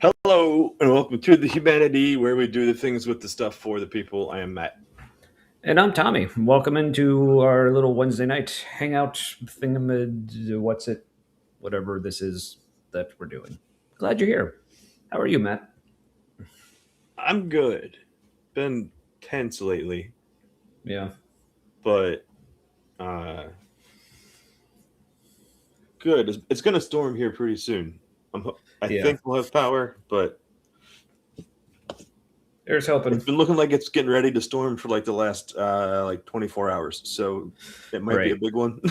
Hello and welcome to the Humanity, where we do the things with the stuff for the people. I am Matt. And I'm Tommy. Welcome into our little Wednesday night hangout thingamid. What's it? Whatever this is that we're doing. Glad you're here. How are you, Matt? I'm good. Been tense lately, Yeah. but uh, good. It's going to storm here pretty soon. I Yeah. think we'll have power, but Here's it's hoping. been looking like it's getting ready to storm for like the last 24 hours. So it might be a Right. big one.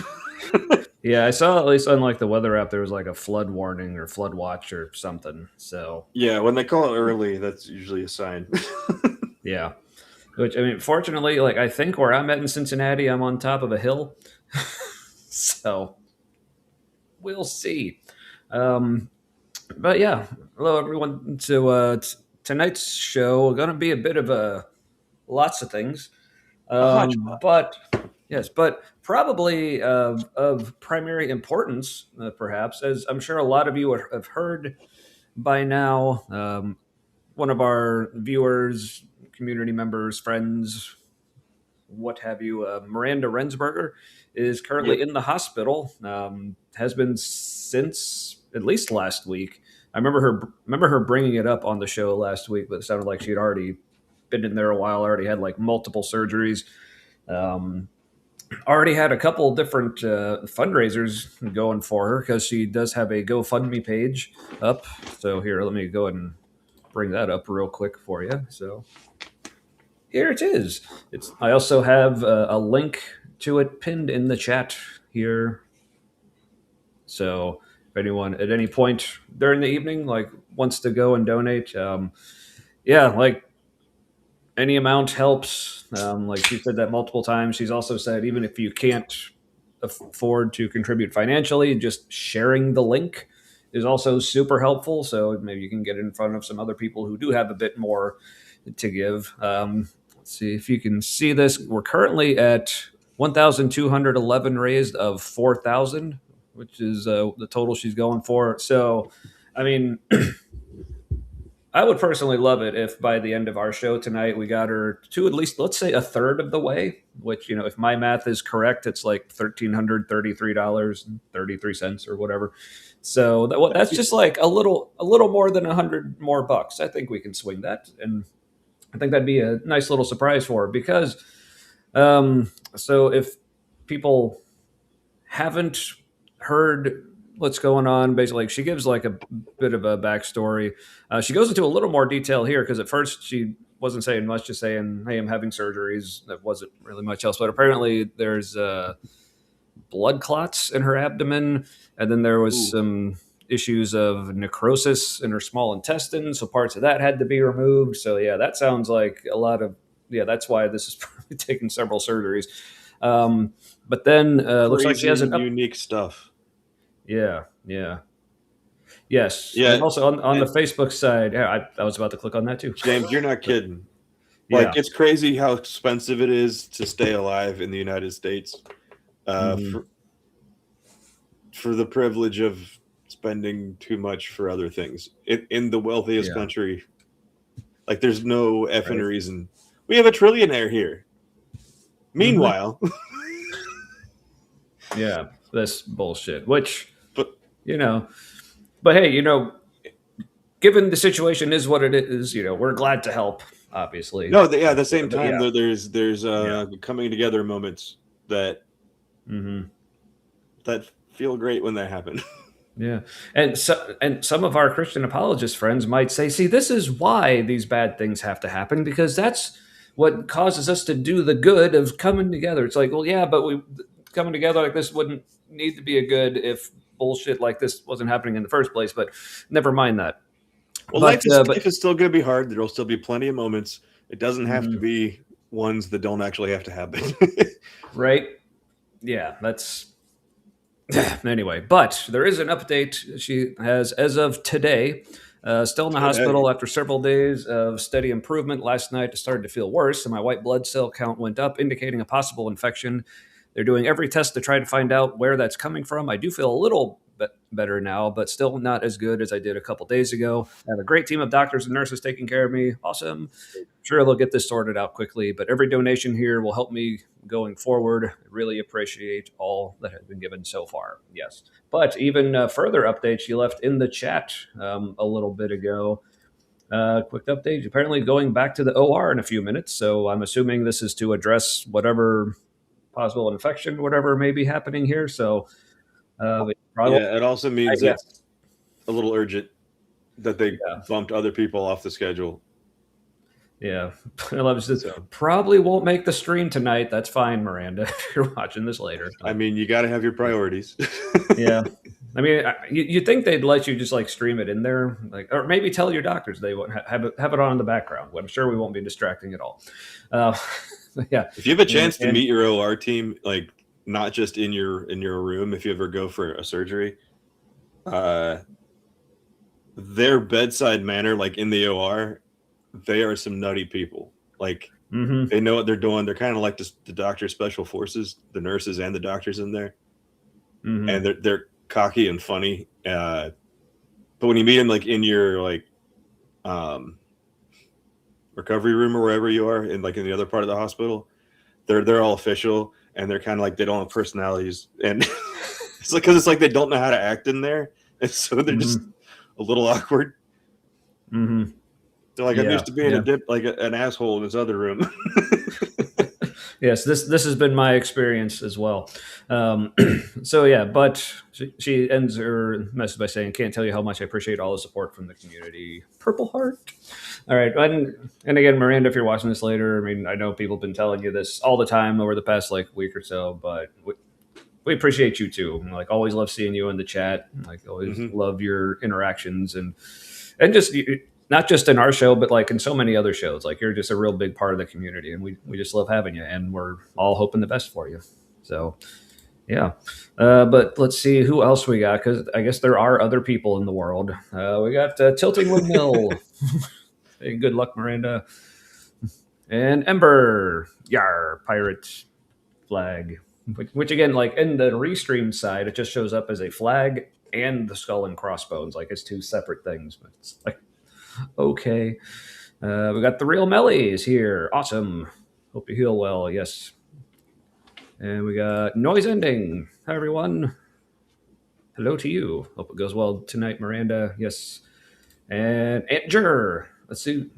Yeah, I saw at least on like the weather app there was like a flood warning or flood watch or something. So Yeah, when they call it early, that's usually a sign. yeah. Which I mean, fortunately, like I think where I'm at in Cincinnati, I'm on top of a hill. So we'll see. Um, But yeah, hello everyone. So tonight's show going to be a bit of a lots of things, A hodgepodge. but yes, but probably of primary importance, perhaps, as I'm sure a lot of you have heard by now. One of our viewers, community members, friends, what have you, Miranda Rensberger, is currently Yep. in the hospital. Has been since at least last week. I remember her bringing it up on the show last week, but it sounded like she'd already been in there a while. Already had like multiple surgeries. Um, Already had a couple different fundraisers going for her because she does have a GoFundMe page up. So here, let me go ahead and bring that up real quick for you. So here it is. It's. I also have a link to it pinned in the chat here. So if anyone at any point during the evening like wants to go and donate, yeah, like any amount helps. Like she said that multiple times. She's also said even if you can't afford to contribute financially, just sharing the link is also super helpful. So maybe you can get in front of some other people who do have a bit more to give. Let's see if you can see this. We're currently at 1,211 raised of 4,000, which is the total she's going for. So, I mean, I would personally love it if by the end of our show tonight we got her to at least, let's say, a third of the way. Which, if my math is correct, it's like $1,333.33 or whatever. So that's just like a little more than 100 more bucks. I think we can swing that, and I think that'd be a nice little surprise for her because, so if people haven't heard what's going on, basically, like she gives like a bit of a backstory. She goes into a little more detail here because at first she wasn't saying much, just saying, "Hey, I'm having surgeries." That wasn't really much else, but apparently there's blood clots in her abdomen, and then there was Ooh. some issues of necrosis in her small intestine, so parts of that had to be removed. So yeah, that sounds like a lot of that's why this is probably taking several surgeries. Um, but then looks like she has Crazy, an up. unique stuff. Yeah, yeah, yes, and Yeah, then also on the and Facebook side, yeah, I was about to click on that too. James, you're not But kidding. Like, yeah, it's crazy how expensive it is to stay alive in the United States. Uh, hmm for for the privilege of spending too much for other things in the wealthiest yeah, country, like there's no effing right, reason. We have a trillionaire here. hmm Meanwhile, yeah, this bullshit. Which but you know, but hey, given the situation is what it is, we're glad to help. Obviously, no, yeah. At the same but time, yeah, there's yeah, coming together moments that hmm that feel great when they happen. yeah, and some of our Christian apologist friends might say, "See, this is why these bad things have to happen because that's what causes us to do the good of coming together." It's like, well, yeah, but we coming together like this wouldn't need to be a good if bullshit like this wasn't happening in the first place. But never mind that. Well, life But is still going to be hard. There'll still be plenty of moments. It doesn't have to mhm, be ones that don't actually have to happen. right, yeah, that's anyway, but there is an update. She has, as of today, still in the Today, hospital after several days of steady improvement. Last night, it started to feel worse, and my white blood cell count went up, indicating a possible infection. They're doing every test to try to find out where that's coming from. I do feel a little bit better now, but still not as good as I did a couple days ago. I have a great team of doctors and nurses taking care of me. Awesome. Sure, they'll get this sorted out quickly, but every donation here will help me going forward. I really appreciate all that has been given so far. Yes. But even further updates you left in the chat a little bit ago. Quick update. Apparently, going back to the OR in a few minutes. So I'm assuming this is to address whatever possible infection, whatever may be happening here. So probably, Yeah, it also I means guess. it's a little urgent that they Yeah. bumped other people off the schedule. Yeah. I love it. So, Probably won't make the stream tonight. That's fine, Miranda, if you're watching this later. I mean, you got to have your priorities. Yeah. I mean, you'd think they'd let you just like stream it in there, like, or maybe tell your doctors they won't have it on in the background. I'm sure we won't be distracting at all. Yeah. If you have a chance to And- meet your OR team, like not just in your room, if you ever go for a surgery, their bedside manner, like in the OR, they are some nutty people. Like they know what they're doing. They're kind of like the doctor special forces, the nurses and the doctors in there, and they're cocky and funny. But when you meet them, like in your like recovery room or wherever you are, in like in the other part of the hospital, they're all official and they're kind of like they don't have personalities, and it's like because it's like they don't know how to act in there, and so they're just a little awkward. They're like, I'm used to being an asshole in this other room. Yes, this has been my experience as well. So yeah, but she ends her message by saying, "Can't tell you how much I appreciate all the support from the community." Purple heart. All right, and again, Miranda, if you're watching this later, I mean, I know people have been telling you this all the time over the past like week or so, but we appreciate you too. Like, always love seeing you in the chat. Like, always love your interactions and just. Not just in our show, but like in so many other shows. Like, you're just a real big part of the community, and we just love having you, and we're all hoping the best for you. So, yeah. But let's see who else we got, because I guess there are other people in the world. We got Tilting Windmill. Hey, good luck, Miranda. And Ember. Yar, pirate flag. Which again, like in the restream side, it just shows up as a flag and the skull and crossbones. Like, it's two separate things, but it's like, okay. We got the real Mellies here. Awesome. Hope you heal well. Yes. And we got Noise Ending. Hi, everyone. Hello to you. Hope it goes well tonight, Miranda. Yes. And Aunt Jur. Let's see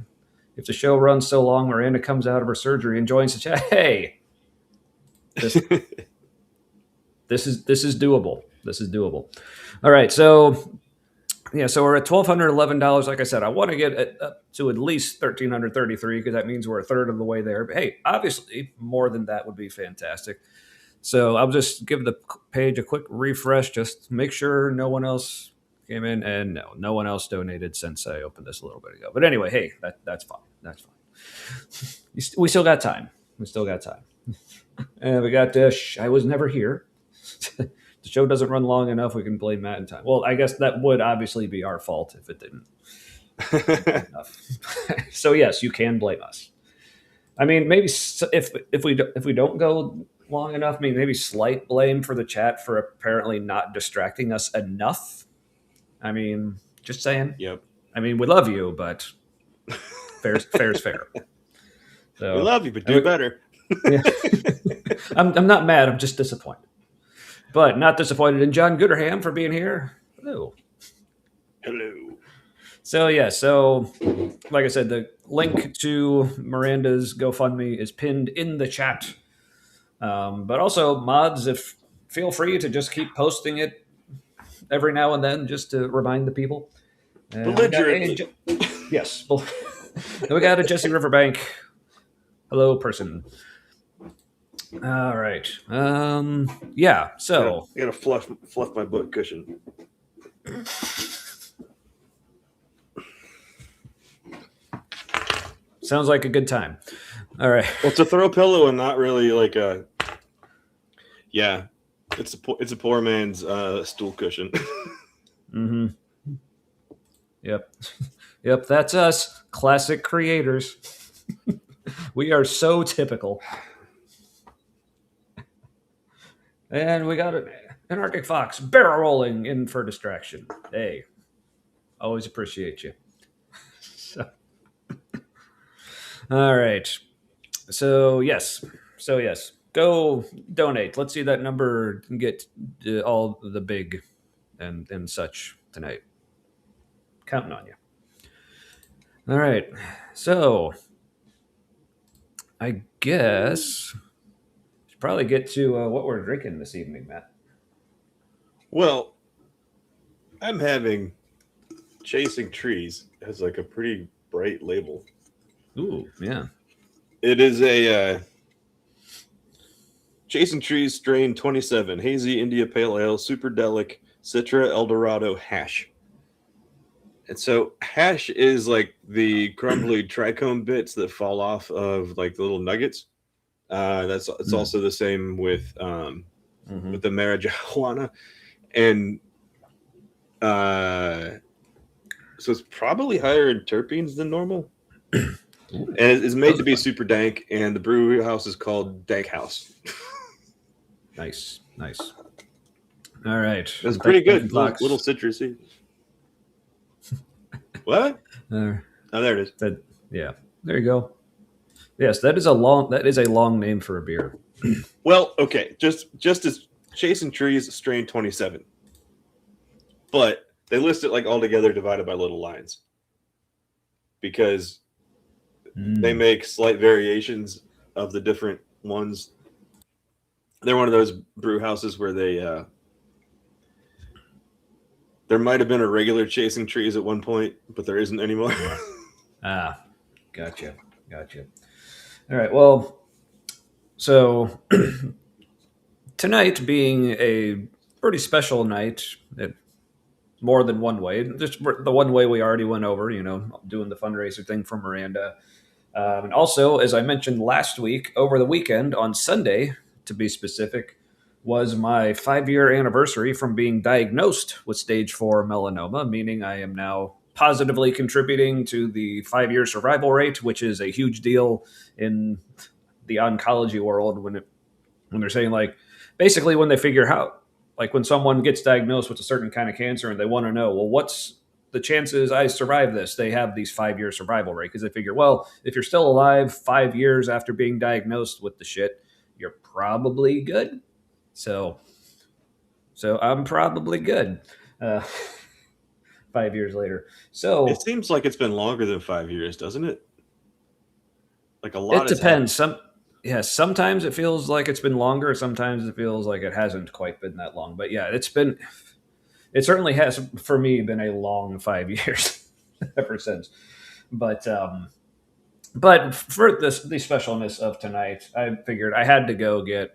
if the show runs so long, Miranda comes out of her surgery and joins the chat. Hey, this is doable. This is doable. All right. So yeah, so we're at $1,211. Like I said, I want to get it up to at least $1,333 because that means we're a third of the way there. But hey, obviously, more than that would be fantastic. So I'll just give the page a quick refresh, just make sure no one else came in, and no one else donated since I opened this a little bit ago. But anyway, hey, that's fine. That's fine. We still got time. We still got time. And we got I Was Never Here. The show doesn't run long enough. We can blame Matt in time. Well, I guess that would obviously be our fault if it didn't. So yes, you can blame us. I mean, maybe if we don't go long enough, I mean, maybe slight blame for the chat for apparently not distracting us enough. I mean, just saying. Yep. I mean, we love you, but fair's fair. So, we love you, but do better. Yeah. I'm not mad. I'm just disappointed. But not disappointed in John Gooderham for being here. Hello. Hello. So, yeah. So, like I said, the link to Miranda's GoFundMe is pinned in the chat. But also, mods, feel free to just keep posting it every now and then just to remind the people. Belligerently. Yes. We got a Jesse Riverbank. Hello, person. All right. Yeah. So I gotta fluff my butt cushion. sounds like a good time. All right. Well, it's a throw pillow and not really like a. Yeah, it's a poor man's stool cushion. Mm-hmm. Yep. Yep. That's us, classic creators. We are so typical. And we got An Arctic Fox barrel rolling in for distraction. Hey, always appreciate you. So, all right. So yes. So yes. Go donate. Let's see that number get all the big and such tonight. Counting on you. All right. So I guess should probably get to what we're drinking this evening, Matt. Well, I'm having Chasing Trees has like a pretty bright label. Ooh, yeah. It is a Chasing Trees strain 27 hazy India Pale Ale Super Delic Citra Eldorado hash. And so hash is like the crumbly trichome bits that fall off of like the little nuggets. It's also the same with the marijuana, and so it's probably higher in terpenes than normal. And it's made to be super dank, and the brew house is called Dank House. Nice. All right, That's pretty good. Little citrusy. What? Oh, there it is. Yeah, there you go. Yes, that is a long name for a beer. Well, okay, just as Chasing Trees strain 27, but they list it like all together divided by little lines because they make slight variations of the different ones. They're one of those brew houses where they there might have been a regular Chasing Trees at one point, but there isn't anymore. Gotcha. All right, well, so tonight being a pretty special night, more than one way, just the one way we already went over, doing the fundraiser thing for Miranda. And also, as I mentioned last week, over the weekend, on Sunday, to be specific, was my 5-year anniversary from being diagnosed with stage 4 melanoma, meaning I am now positively contributing to the 5-year survival rate, which is a huge deal in the oncology world when they're saying, like, basically when they figure out, like, when someone gets diagnosed with a certain kind of cancer and they want to know, well, what's the chances I survive this? They have these 5-year survival rate because they figure, well, if you're still alive 5 years after being diagnosed with the shit, you're probably good. So I'm probably good. 5 years later. So it seems like it's been longer than 5 years, doesn't it? Like a lot. It depends. Sometimes it feels like it's been longer. Sometimes it feels like it hasn't quite been that long. But yeah, it certainly has for me been a long 5 years ever since. But for the specialness of tonight, I figured I had to go get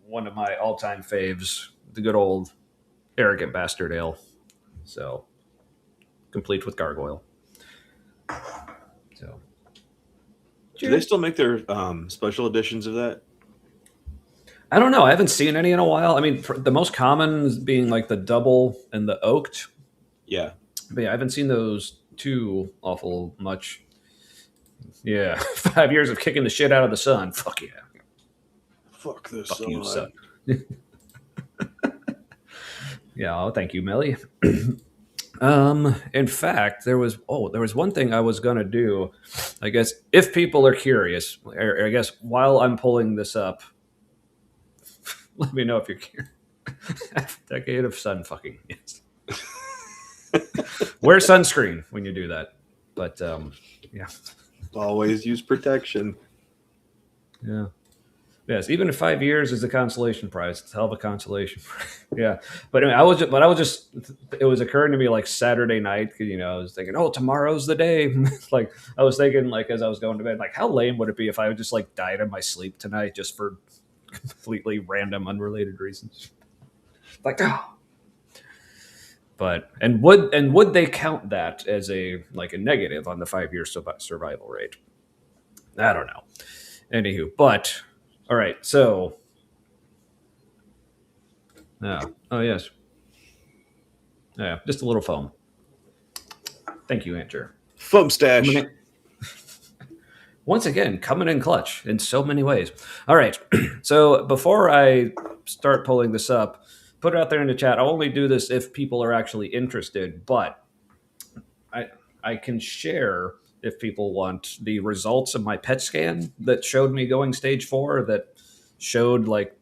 one of my all-time faves, the good old Arrogant Bastard Ale. So, complete with gargoyle. So, do they still make their special editions of that? I don't know. I haven't seen any in a while. I mean, the most common being like the double and the oaked. Yeah. But yeah, I haven't seen those too awful much. Yeah. 5 years of kicking the shit out of the sun. Fuck yeah. Fuck this. Fuck you, son. Yeah. Oh, thank you, Melly. In fact, there was one thing I was gonna do. I guess if people are curious, or I guess while I'm pulling this up, let me know if you're curious. Half a decade of sun fucking. Yes. Wear sunscreen when you do that. But yeah. Always use protection. Yeah. Yes, even if 5 years is a consolation prize, it's a hell of a consolation. Yeah, but anyway, it was occurring to me like Saturday night. I was thinking, oh, tomorrow's the day. Like I was thinking, like as I was going to bed, like how lame would it be if I just like died in my sleep tonight, just for completely random, unrelated reasons. Like, oh. But would they count that as a negative on the 5-year survival rate? I don't know. Anywho, but. All right, so. Oh, yes. Yeah, just a little foam. Thank you, Andrew. Foam stash. Once again, coming in clutch in so many ways. All right, so before I start pulling this up, put it out there in the chat. I'll only do this if people are actually interested, but I can share if people want the results of my PET scan that showed me going stage 4, that showed like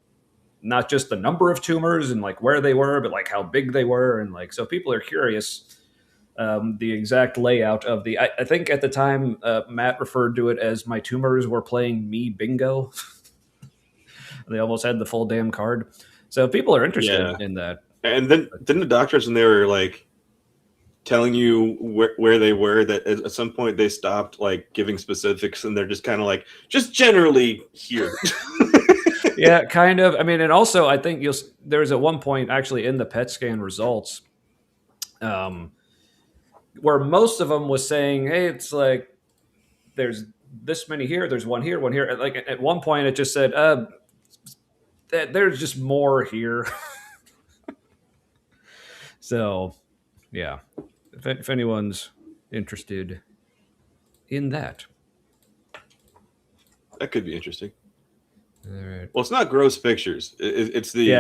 not just the number of tumors and like where they were, but like how big they were. And like, so people are curious, the exact layout of I think at the time, Matt referred to it as my tumors were playing me bingo. They almost had the full damn card. So people are interested in that. And then the doctors, when they were like telling you where they were, that at some point they stopped like giving specifics, and they're just kind of like, just generally here. Yeah, kind of. I mean, and also I think there's at one point actually in the PET scan results, where most of them was saying, hey, it's like there's this many here, there's one here, one here. Like at one point it just said, there's just more here. So yeah, if anyone's interested in that, that could be interesting. All right. Well, it's not gross pictures. It's the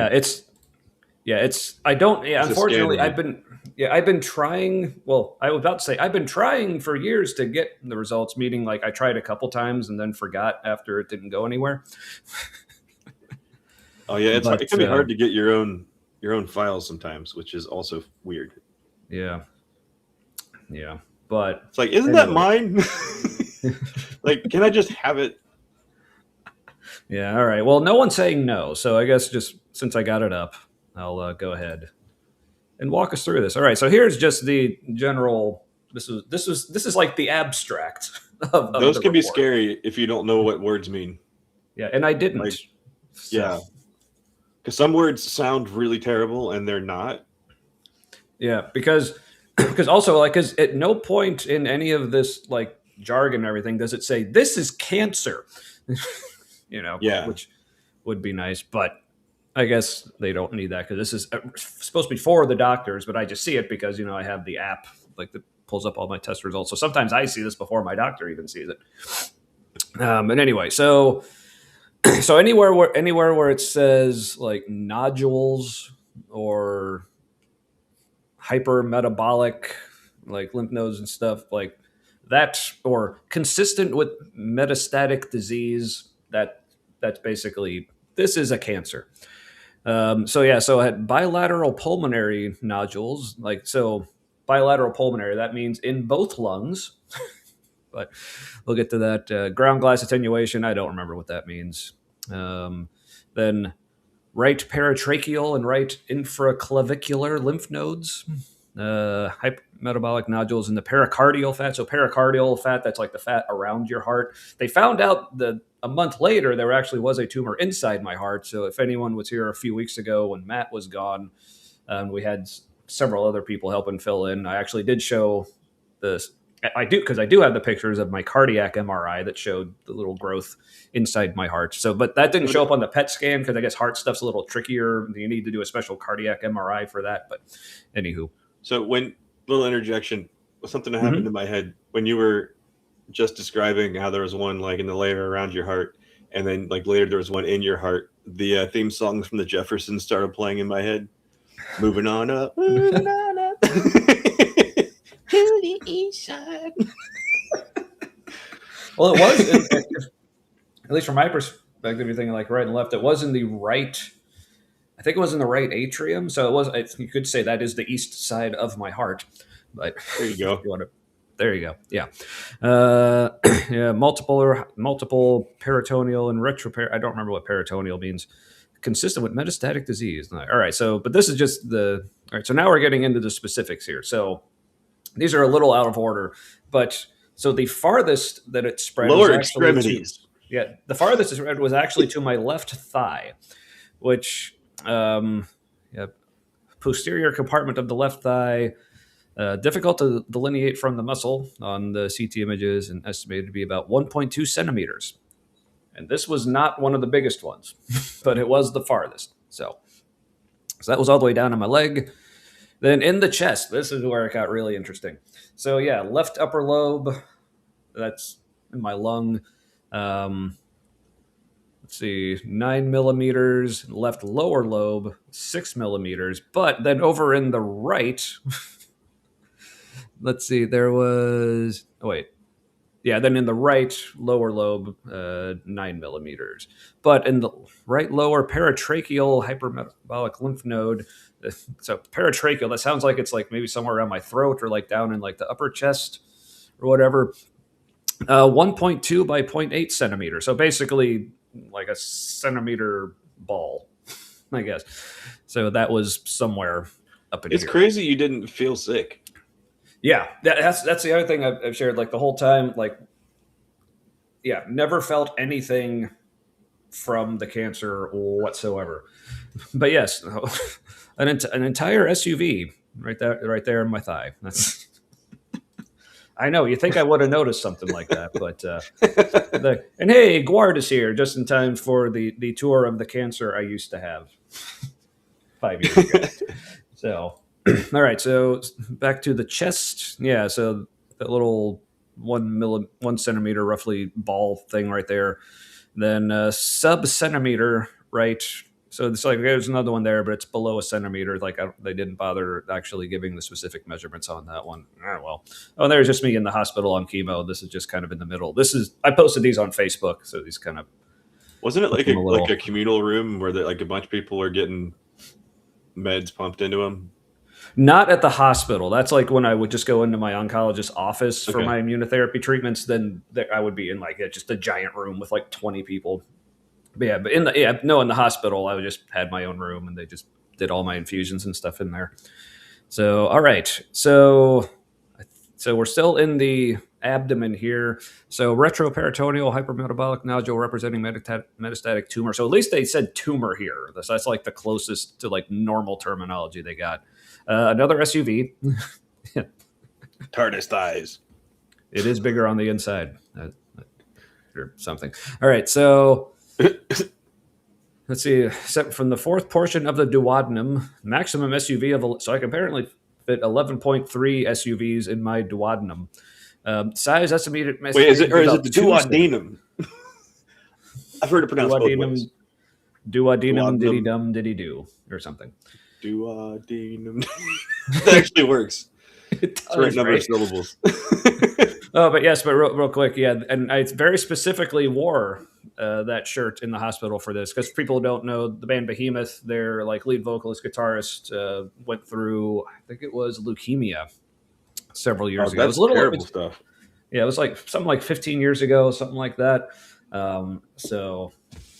I don't. Yeah, unfortunately, I've been trying. Well, I was about to say I've been trying for years to get the results. Meaning, like I tried a couple times and then forgot after it didn't go anywhere. Oh yeah, it can be hard to get your own files sometimes, which is also weird. Yeah, but it's like, isn't that mine? Like, can I just have it? Yeah, all right. Well, no one's saying no, so I guess just since I got it up, I'll go ahead and walk us through this. All right, so here's just the general. This is like the abstract of those can be scary if you don't know what words mean. Yeah, and I didn't. Like, so. Yeah, because some words sound really terrible and they're not. Yeah, because also like because at no point in any of this like jargon and everything does it say this is cancer. Yeah, which would be nice, but I guess they don't need that because this is supposed to be for the doctors, but I just see it because, I have the app like that pulls up all my test results. So sometimes I see this before my doctor even sees it. And anyway, so anywhere where it says like nodules or hypermetabolic, like lymph nodes and stuff like that, or consistent with metastatic disease, that's basically, this is a cancer. So I had bilateral pulmonary nodules, bilateral pulmonary, that means in both lungs, but we'll get to that. Ground glass attenuation, I don't remember what that means. Then right paratracheal and right infraclavicular lymph nodes, hypermetabolic nodules in the pericardial fat. So pericardial fat, that's like the fat around your heart. They found out that a month later, there actually was a tumor inside my heart. So if anyone was here a few weeks ago when Matt was gone, we had several other people helping fill in. I actually did show this. Because I do have the pictures of my cardiac MRI that showed the little growth inside my heart. So, but that didn't show up on the PET scan because I guess heart stuff's a little trickier. You need to do a special cardiac MRI for that. But anywho. So little interjection, something that happened in my head when you were just describing how there was one like in the layer around your heart, and then like later there was one in your heart. The theme songs from the Jeffersons started playing in my head. Moving on up. Moving on up. To the east side. Well, it was, at least from my perspective, you're thinking like right and left. It was in the right. I think it was in the right atrium. So it was. You could say that is the east side of my heart. But there you go. There you go. Yeah. Multiple peritoneal and I don't remember what peritoneal means. Consistent with metastatic disease. All right. So, but this is just all right. So now we're getting into the specifics here. So these are a little out of order, but so the farthest that it spread lower extremities. The farthest it spread was actually to my left thigh, which posterior compartment of the left thigh. Difficult to delineate from the muscle on the CT images, and estimated to be about 1.2 centimeters. And this was not one of the biggest ones, but it was the farthest. So that was all the way down on my leg. Then in the chest, this is where it got really interesting. So yeah, left upper lobe, that's in my lung. Let's let's see, 9 millimeters, left lower lobe, 6 millimeters. But then over in the right, let's see, there was, oh, wait. Yeah, then in the right lower lobe, 9 millimeters. But in the right lower paratracheal hypermetabolic lymph node, so paratracheal, that sounds like it's like maybe somewhere around my throat or like down in like the upper chest or whatever. 1.2 by zero point 0.8 centimeters. So basically like a centimeter ball, I guess. So that was somewhere up in It's here. crazy you didn't feel sick. Yeah, that's the other thing I've shared. Like the whole time, like, yeah, never felt anything from the cancer whatsoever. But yes, an entire SUV right there in my thigh. That's. I know you think I would have noticed something like that, but and hey, Guard is here just in time for the tour of the cancer I used to have 5 years ago. So, all right, so back to the chest. Yeah, so that little 1 centimeter roughly ball thing right there. Then sub centimeter, right? So it's like there's another one there, but it's below a centimeter. Like they didn't bother actually giving the specific measurements on that one. Oh, well. Oh, there's just me in the hospital on chemo. This is just kind of in the middle. I posted these on Facebook, so these kind of wasn't it like a communal room where like a bunch of people are getting meds pumped into them? Not at the hospital. That's like when I would just go into my oncologist's office for my immunotherapy treatments. Then I would be in like just a giant room with like 20 people. But in the hospital, I just had my own room and they just did all my infusions and stuff in there. So, all right. So we're still in the abdomen here. So retroperitoneal hypermetabolic nodule representing metastatic tumor. So at least they said tumor here. That's like the closest to like normal terminology they got. Another SUV. TARDIS thighs. It is bigger on the inside or something. All right. So let's see. Except from the fourth portion of the duodenum, maximum SUV of so I can apparently fit 11.3 SUVs in my duodenum. Size estimated. Wait, is it the duodenum? I've heard it pronounced both ways. Duodenum, diddy dum, diddy do, or something. Duodenum. That actually works. It does, it's the right number of syllables. Oh, but yes, but real quick, yeah, and I very specifically wore that shirt in the hospital for this because people don't know the band Behemoth. Their like lead vocalist, guitarist went through, I think it was leukemia several years ago. It was terrible stuff. Yeah, it was like something like 15 years ago, something like that. So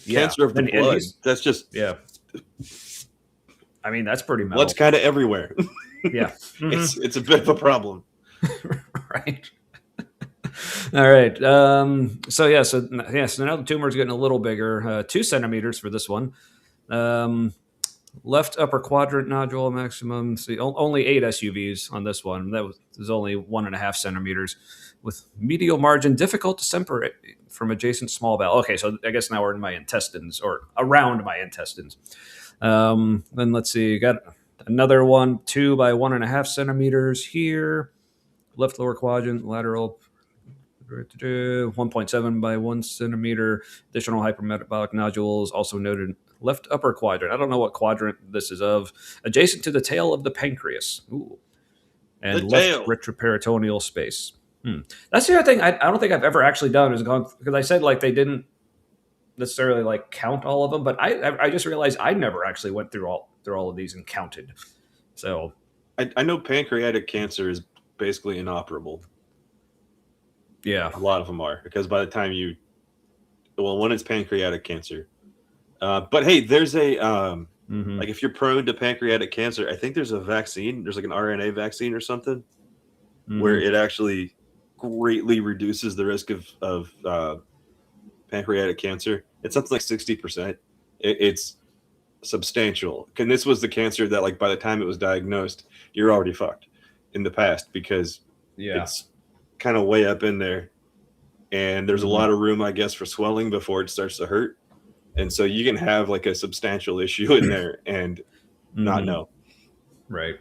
yeah, cancer of the blood. That's just I mean, that's pretty metal. Blood's kind of everywhere. Yeah, it's a bit of a problem, right? All right. So now the tumor is getting a little bigger. 2 centimeters for this one. Left upper quadrant nodule maximum. See, only 8 SUVs on this one. That was only 1.5 centimeters with medial margin difficult to separate from adjacent small bowel. Okay, so I guess now we're in my intestines or around my intestines. Then let's see. Got another one, 2 by 1.5 centimeters here. Left lower quadrant, lateral 1.7 by 1 centimeter. Additional hypermetabolic nodules also noted left upper quadrant. I don't know what quadrant this is of. Adjacent to the tail of the pancreas. Ooh. And the left tail. retroperitoneal space. That's the other thing I don't think I've ever actually done is gone, because I said like they didn't necessarily like count all of them, but I just realized I never actually went through all of these and counted. So I know pancreatic cancer is basically inoperable. Yeah, a lot of them are, because by the time one is pancreatic cancer, but hey, there's a like if you're prone to pancreatic cancer, I think there's a vaccine. There's like an RNA vaccine or something where it actually greatly reduces the risk of pancreatic cancer. It's something like 60%. It's substantial. And this was the cancer that, like, by the time it was diagnosed, you're already fucked in the past, because it's kind of way up in there, and there's a lot of room, I guess, for swelling before it starts to hurt. And so you can have like a substantial issue in there and not know. Right.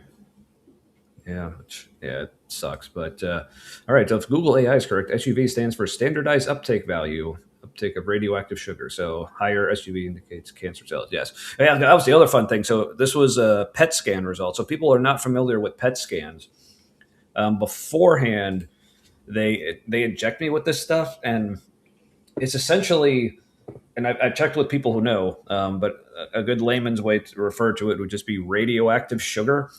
Yeah, it sucks. But all right, so if Google AI is correct, SUV stands for standardized uptake value. uptake of radioactive sugar. So higher SUV indicates cancer cells. Yes. Yeah, that was the other fun thing. So this was a PET scan result. So people are not familiar with PET scans. Beforehand, they inject me with this stuff, and it's essentially, and I've checked with people who know, but a good layman's way to refer to it would just be radioactive sugar.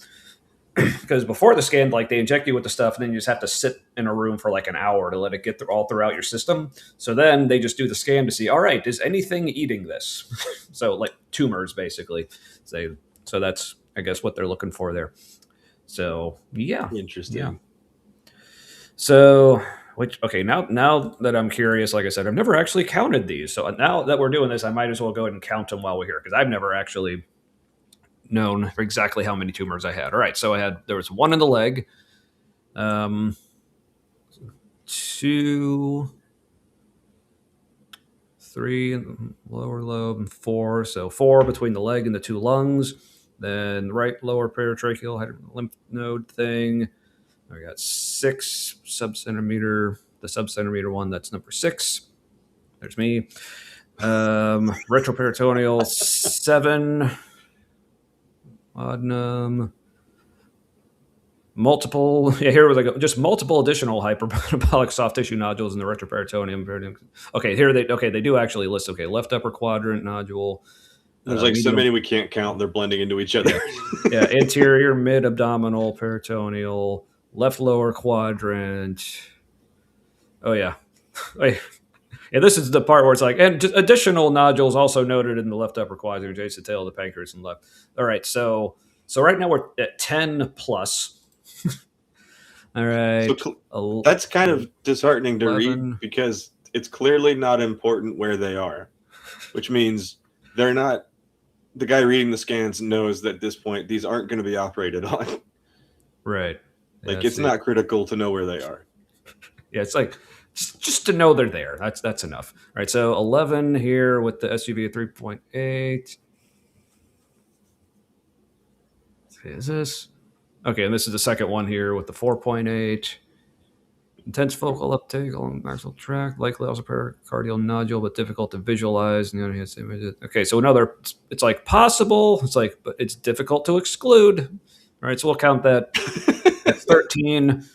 Because before the scan, like they inject you with the stuff, and then you just have to sit in a room for like an hour to let it get all throughout your system. So then they just do the scan to see, all right, is anything eating this? So like tumors, basically. So that's, I guess, what they're looking for there. So yeah, Interesting. Yeah. So, now that I'm curious, like I said, I've never actually counted these. So now that we're doing this, I might as well go ahead and count them while we're here, because I've never actually known exactly how many tumors I had. All right, so there was one in the leg, 2, 3 in the lower lobe, and 4. So 4 between the leg and the 2 lungs. Then the right lower paratracheal had a lymph node thing. I got 6 subcentimeter. The subcentimeter one, that's number 6. There's me. Retroperitoneal 7. Laudanum. Multiple. Yeah, here was like just multiple additional hypermetabolic soft tissue nodules in the retroperitoneum. Okay, they do actually list. Okay, left upper quadrant nodule. There's like so many we can't count. They're blending into each other. Yeah, anterior mid abdominal peritoneal, left lower quadrant. Oh yeah. Yeah, this is the part where it's like, and additional nodules also noted in the left upper quadrant, adjacent tail of the pancreas and left. All right, so right now we're at 10 plus. All right. So that's kind of disheartening to read, because it's clearly not important where they are, which means they're not. The guy reading the scans knows that at this point these aren't going to be operated on. Right. Like, it's not critical to know where they are. Yeah, it's like just to know they're there. That's enough. All right, so 11 here with the SUV at 3.8. Is this? Okay, and this is the second one here with the 4.8. Intense focal uptake along the maxillary tract, likely also pericardial nodule, but difficult to visualize. Okay, so it's like possible. It's like, but it's difficult to exclude. All right, so we'll count that at 13,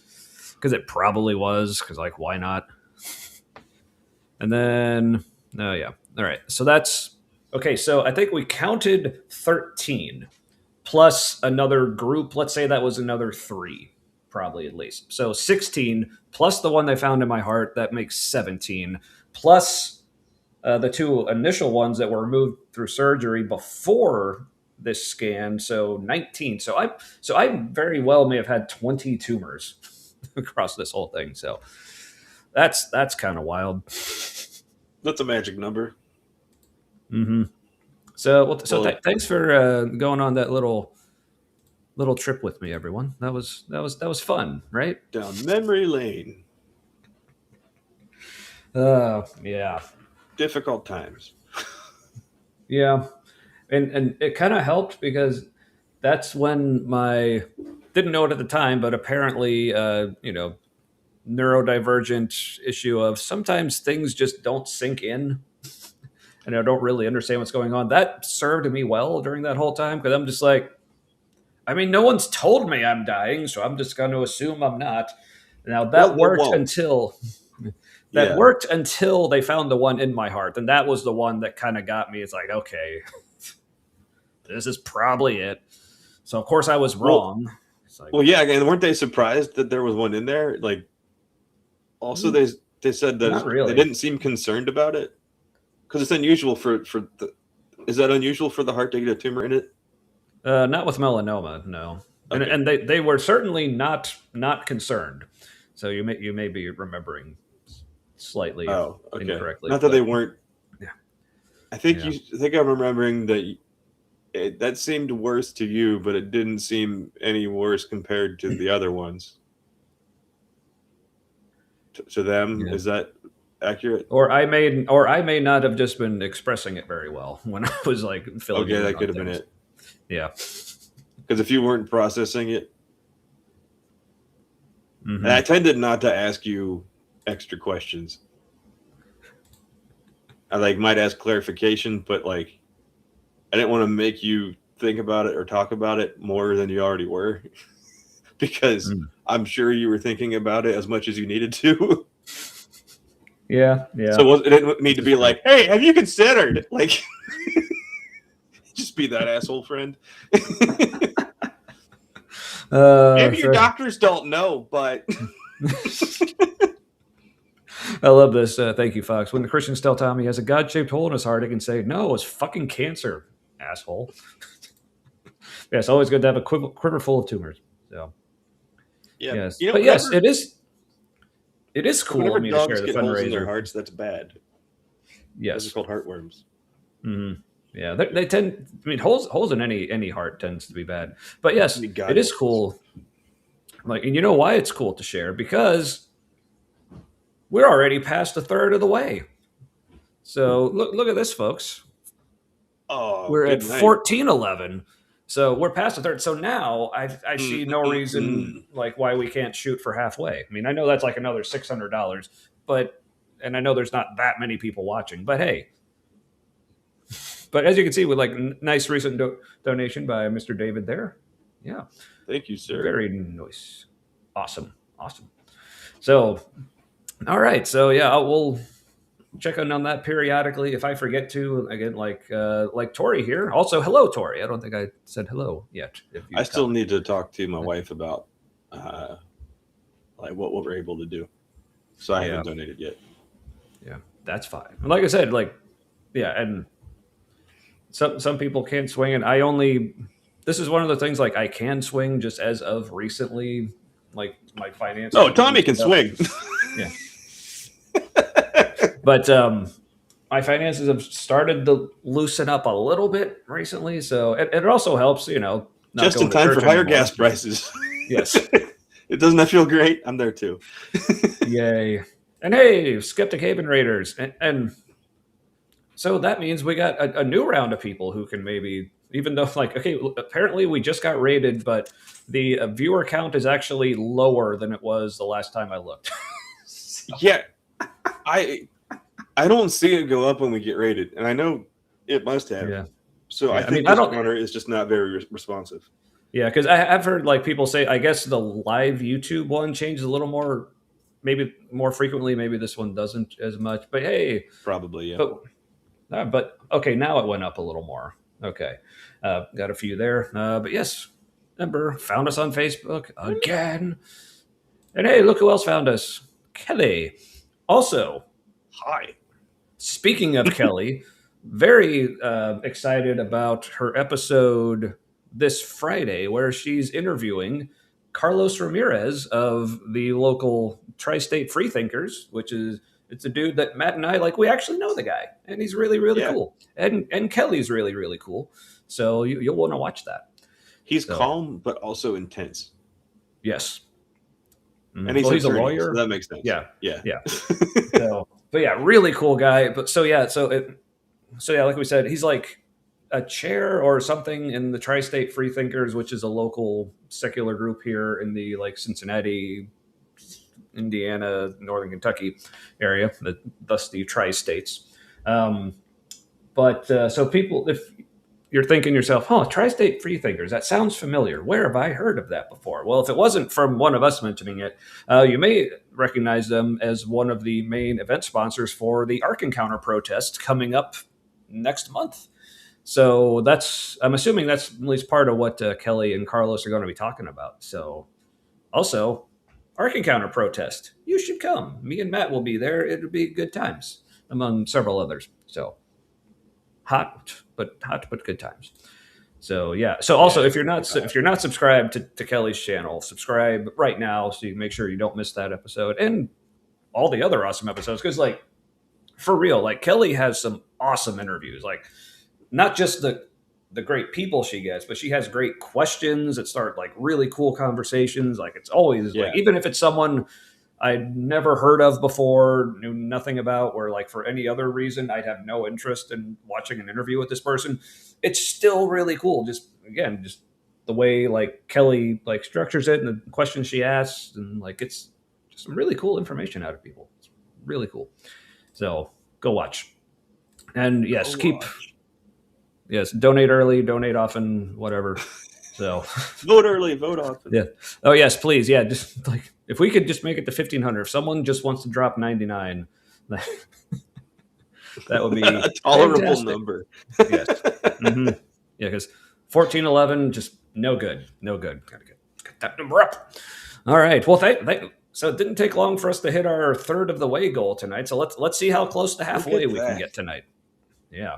because it probably was, because like, why not? And then, oh yeah, all right. So that's okay. So I think we counted 13 plus another group. Let's say that was another 3. Probably at least. So 16 plus the one they found in my heart, that makes 17, plus the 2 initial ones that were removed through surgery before this scan, so 19. So I very well may have had 20 tumors across this whole thing. So that's kind of wild. That's a magic number. Mm-hmm. So thanks for going on that little trip with me, everyone. That was fun, right? Down memory lane. Yeah. Difficult times. Yeah. And it kind of helped, because that's when didn't know it at the time, but apparently, neurodivergent issue of sometimes things just don't sink in and I don't really understand what's going on. That served me well during that whole time, because I'm just like, I mean, no one's told me I'm dying, so I'm just going to assume I'm not. Now that worked until they found the one in my heart, and that was the one that kind of got me. It's like, okay, this is probably it. So of course I was wrong. Yeah, and weren't they surprised that there was one in there? Like, also they said that they didn't seem concerned about it, because it's unusual for the. Is that unusual for the heart to get a tumor in it? Not with melanoma, no. Okay. And they were certainly not concerned. So you may be remembering slightly incorrectly. Not that they weren't. Yeah. I think I'm remembering that that seemed worse to you, but it didn't seem any worse compared to the other ones. To them, is that accurate? Or I may not have just been expressing it very well when I was like filling. Okay, that could have been it. Yeah, because if you weren't processing it, and I tended not to ask you extra questions. I like might ask clarification, but like I didn't want to make you think about it or talk about it more than you already were, because I'm sure you were thinking about it as much as you needed to. Yeah. So it didn't need to be like, hey, have you considered? Like, just be that asshole friend. Maybe your doctors don't know, but. I love this. Thank you, Fox. When the Christians tell Tommy he has a God-shaped hole in his heart, he can say, no, it's fucking cancer, asshole. Yeah, it's always good to have a quiver full of tumors. So, yeah. Yes. But yes, it is cool whenever of me to dogs share the get holes in their fundraiser. hearts, that's bad. Yes. Those are called heartworms. Mm-hmm. Yeah, they tend. I mean, holes in any heart tends to be bad. But yes, it is cool. Like, and you know why it's cool to share? Because we're already past a third of the way. So look at this, folks. Oh, We're at 1411. So we're past a third. So now I see no reason like why we can't shoot for halfway. I mean, I know that's like another $600, and I know there's not that many people watching, but hey. But as you can see, with like nice recent donation by Mr. David there. Yeah. Thank you, sir. Very nice. Awesome. So, all right. So yeah, we'll check in on that periodically if I forget to. Again, like Tori here. Also, hello, Tori. I don't think I said hello yet. I still need to talk to my wife about like what we're able to do. So I haven't donated yet. Yeah, that's fine. Like I said, like and some people can't swing, and this is one of the things like I can swing just as of recently, like my finances. Oh, Tommy can swing. Yeah. But my finances have started to loosen up a little bit recently, so it also helps, not just in time for higher gas prices. Yes. It doesn't that feel great? I'm there too. Yay. And hey, Skeptic Haven Raiders. And so that means we got a new round of people who can maybe, even though like, okay, apparently we just got raided, but the viewer count is actually lower than it was the last time I looked. So. Yeah. I don't see it go up when we get rated, and I know it must have. Yeah. So I think this counter is just not very responsive. Yeah, because I've heard like people say, I guess the live YouTube one changes a little more, maybe more frequently. Maybe this one doesn't as much. But hey, probably yeah. But okay, now it went up a little more. Okay, got a few there. But yes, remember, found us on Facebook again. And hey, look who else found us, Kelly. Also, hi. Speaking of Kelly, very excited about her episode this Friday where she's interviewing Carlos Ramirez of the local Tri-State Freethinkers, it's a dude that Matt and I like. We actually know the guy, and he's really, really cool. And Kelly's really, really cool. So you'll want to watch that. He's calm, but also intense. Yes. And he's a lawyer. So that makes sense. Yeah. So, but yeah, really cool guy. But so like we said, he's like a chair or something in the Tri-State Freethinkers, which is a local secular group here in the like Cincinnati, Indiana, Northern Kentucky area, thus the Tri-States. So people, if you're thinking yourself, Tri-State Freethinkers, that sounds familiar. Where have I heard of that before? Well, if it wasn't from one of us mentioning it, you may recognize them as one of the main event sponsors for the Ark Encounter protest coming up next month. So I'm assuming that's at least part of what Kelly and Carlos are going to be talking about. So also, Ark Encounter protest. You should come. Me and Matt will be there. It'll be good times, among several others. So hot but good times. So yeah. So also, if you're not subscribed to Kelly's channel, subscribe right now so you can make sure you don't miss that episode and all the other awesome episodes. Because like for real, like Kelly has some awesome interviews. Like not just the great people she gets, but she has great questions that start like really cool conversations. Like it's always like, even if it's someone I'd never heard of before, knew nothing about, or like for any other reason, I'd have no interest in watching an interview with this person. It's still really cool. Just the way like Kelly like structures it and the questions she asks, and like it's just some really cool information out of people. It's really cool. So go watch. And yes, donate early, donate often, whatever. So vote early, vote often. yeah. Oh yes, please. Yeah, just like if we could just make it to 1,500. If someone just wants to drop 99, that would be a tolerable fantastic. number. Yes. Mm-hmm. Yeah, because 1411 just no good. No good. Gotta get that number up. All right. Well, so it didn't take long for us to hit our third of the way goal tonight. So let's see how close to halfway we can get tonight. Yeah.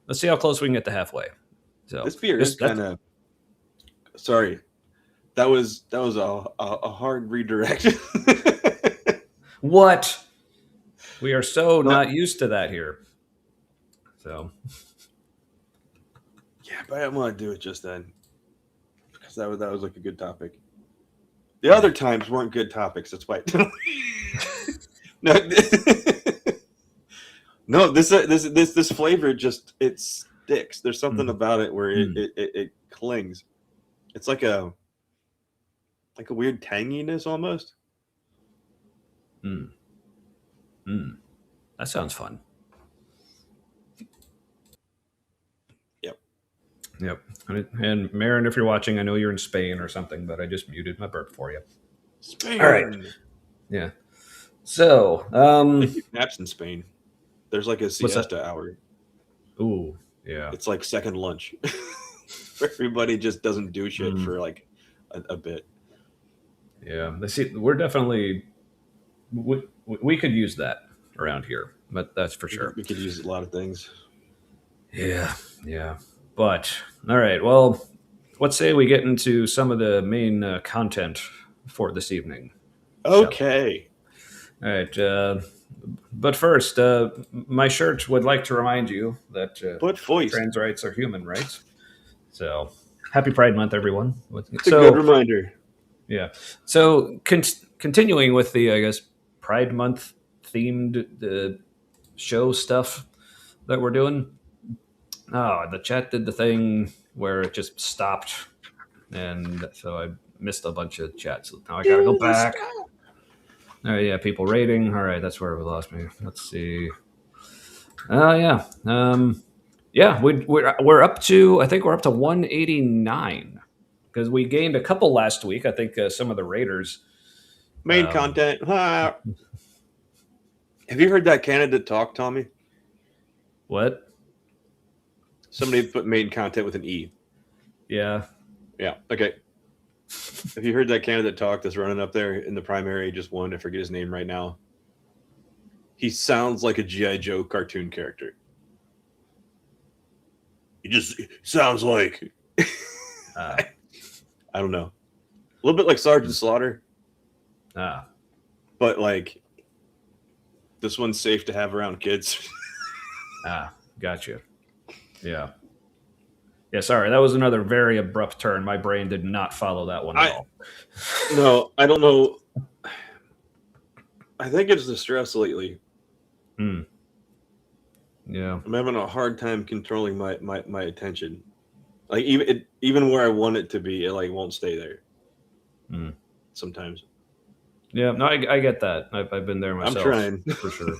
Let's see how close we can get to halfway. So this beer is kind of. Sorry, that was a hard redirect. What? We are so not used to that here. So. Yeah, but I didn't want to do it just then because that was like a good topic. The other times weren't good topics. That's why. No, no. This flavor just it sticks. There's something about it where it clings. It's like a weird tanginess almost. That sounds fun. Yep. And Miranda, if you're watching, I know you're in Spain or something, but I just muted my burp for you. Spain. All right. Yeah. So, they do naps in Spain. There's like a siesta hour. Ooh, yeah. It's like second lunch. Everybody just doesn't do shit for like a bit. Yeah. We're definitely we could use that around here, but that's for sure. We could use a lot of things. Yeah. Yeah. But all right. Well, let's say we get into some of the main content for this evening. Okay. All right. But first, my shirt would like to remind you that trans rights are human rights. So, happy Pride Month, everyone. It's a good reminder. Yeah. So, continuing with the, I guess, Pride Month themed show stuff that we're doing. Oh, the chat did the thing where it just stopped. And so I missed a bunch of chats. So now I got to go back. Oh yeah, people rating. All right, that's where we lost me. Let's see. Yeah, yeah. We're up to. I think we're up to 189 because we gained a couple last week. I think some of the raiders. Main content. Have you heard that candidate talk, Tommy? What? Somebody put main content with an E. Yeah. Yeah. Okay. Have you heard that candidate talk that's running up there in the primary? Just won. I forget his name right now. He sounds like a G.I. Joe cartoon character. He just sounds like. I don't know. A little bit like Sergeant Slaughter. But like, this one's safe to have around kids. Gotcha. Yeah. Yeah, sorry. That was another very abrupt turn. My brain did not follow that one at all. No, I don't know. I think it's the stress lately. Yeah. I'm having a hard time controlling my attention. Like even where I want it to be, it like won't stay there. Sometimes. Yeah, no, I get that. I've been there myself. I'm trying for sure.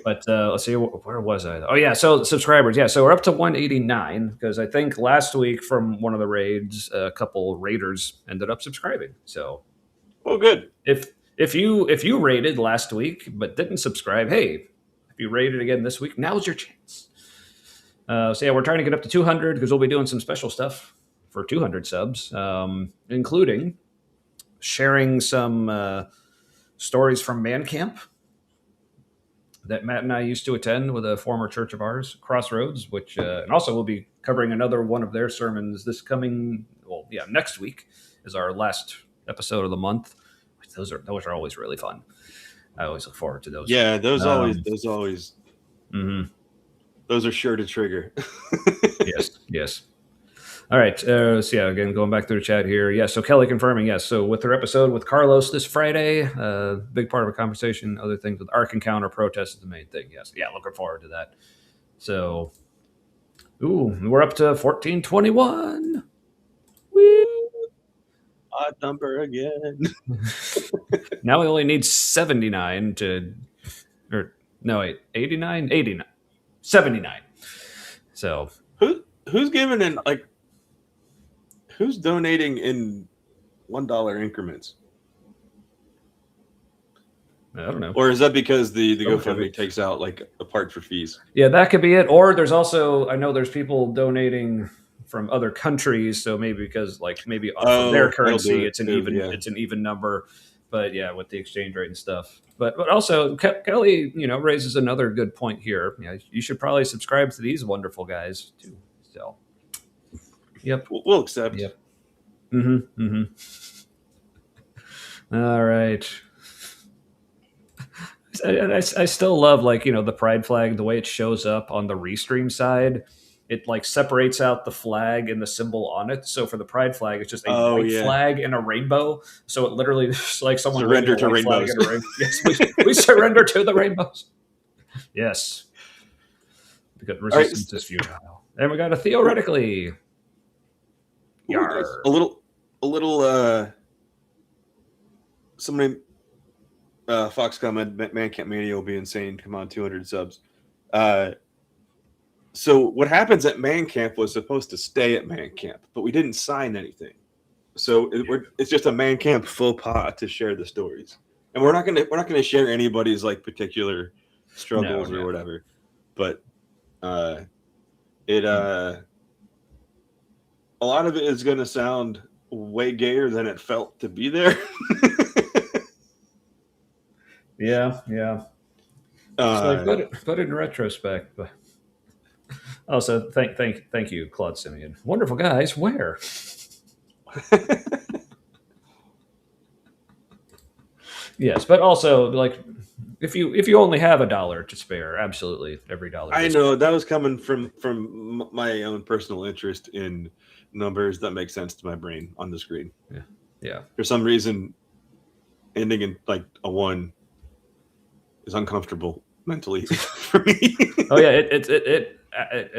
But let's see, where was I? Oh yeah, so subscribers. Yeah, so we're up to 189 because I think last week from one of the raids, a couple raiders ended up subscribing. So, oh, good. If you raided last week but didn't subscribe, hey, if you raided again this week, now's your chance. So yeah, we're trying to get up to 200 because we'll be doing some special stuff for 200 subs, including sharing some stories from Man Camp that Matt and I used to attend with a former church of ours, Crossroads, which and also we'll be covering another one of their sermons next week is our last episode of the month. Those are always really fun. I always look forward to those. Yeah, those always. Mm-hmm. Those are sure to trigger. Yes. All right. So yeah, again, going back through the chat here. Yeah. So Kelly confirming. Yes. So with her episode with Carlos this Friday, big part of a conversation. Other things with Ark Encounter protest is the main thing. Yes. Yeah. Looking forward to that. So, we're up to 1421. Woo! Odd number again. Now we only need 79 to, or no, wait, 89. $79. So who's giving in like who's donating in $1 increments? I don't know. Or is that because the GoFundMe takes out like a part for fees? Yeah, that could be it. Or there's also, I know there's people donating from other countries, so maybe because like maybe from their currency, it's an even number. But yeah, with the exchange rate and stuff. But also Kelly, raises another good point here. Yeah, you should probably subscribe to these wonderful guys too. So, yep, we'll accept. Yep. All right. I still love the pride flag, the way it shows up on the Restream side. It like separates out the flag and the symbol on it. So for the pride flag, it's just a white flag and a rainbow. So it literally is like someone surrender to rainbows. Yes, we surrender to the rainbows. Yes, because resistance is futile. And we got a theoretically. A little. Somebody. Fox comment, Man Camp Mania will be insane. Come on, 200 subs. So what happens at Man Camp was supposed to stay at Man Camp, but we didn't sign anything. So it's just a Man Camp faux pas to share the stories, and we're not gonna share anybody's like particular struggles or whatever. But a lot of it is gonna sound way gayer than it felt to be there. Yeah. But in retrospect, but also thank you, Claude Simeon. Wonderful guys. Where? Yes, but also like if you only have $1 to spare, absolutely every dollar. I know that was coming from my own personal interest in numbers that make sense to my brain on the screen. Yeah. For some reason, ending in like a 1 is uncomfortable mentally for me. Oh yeah, it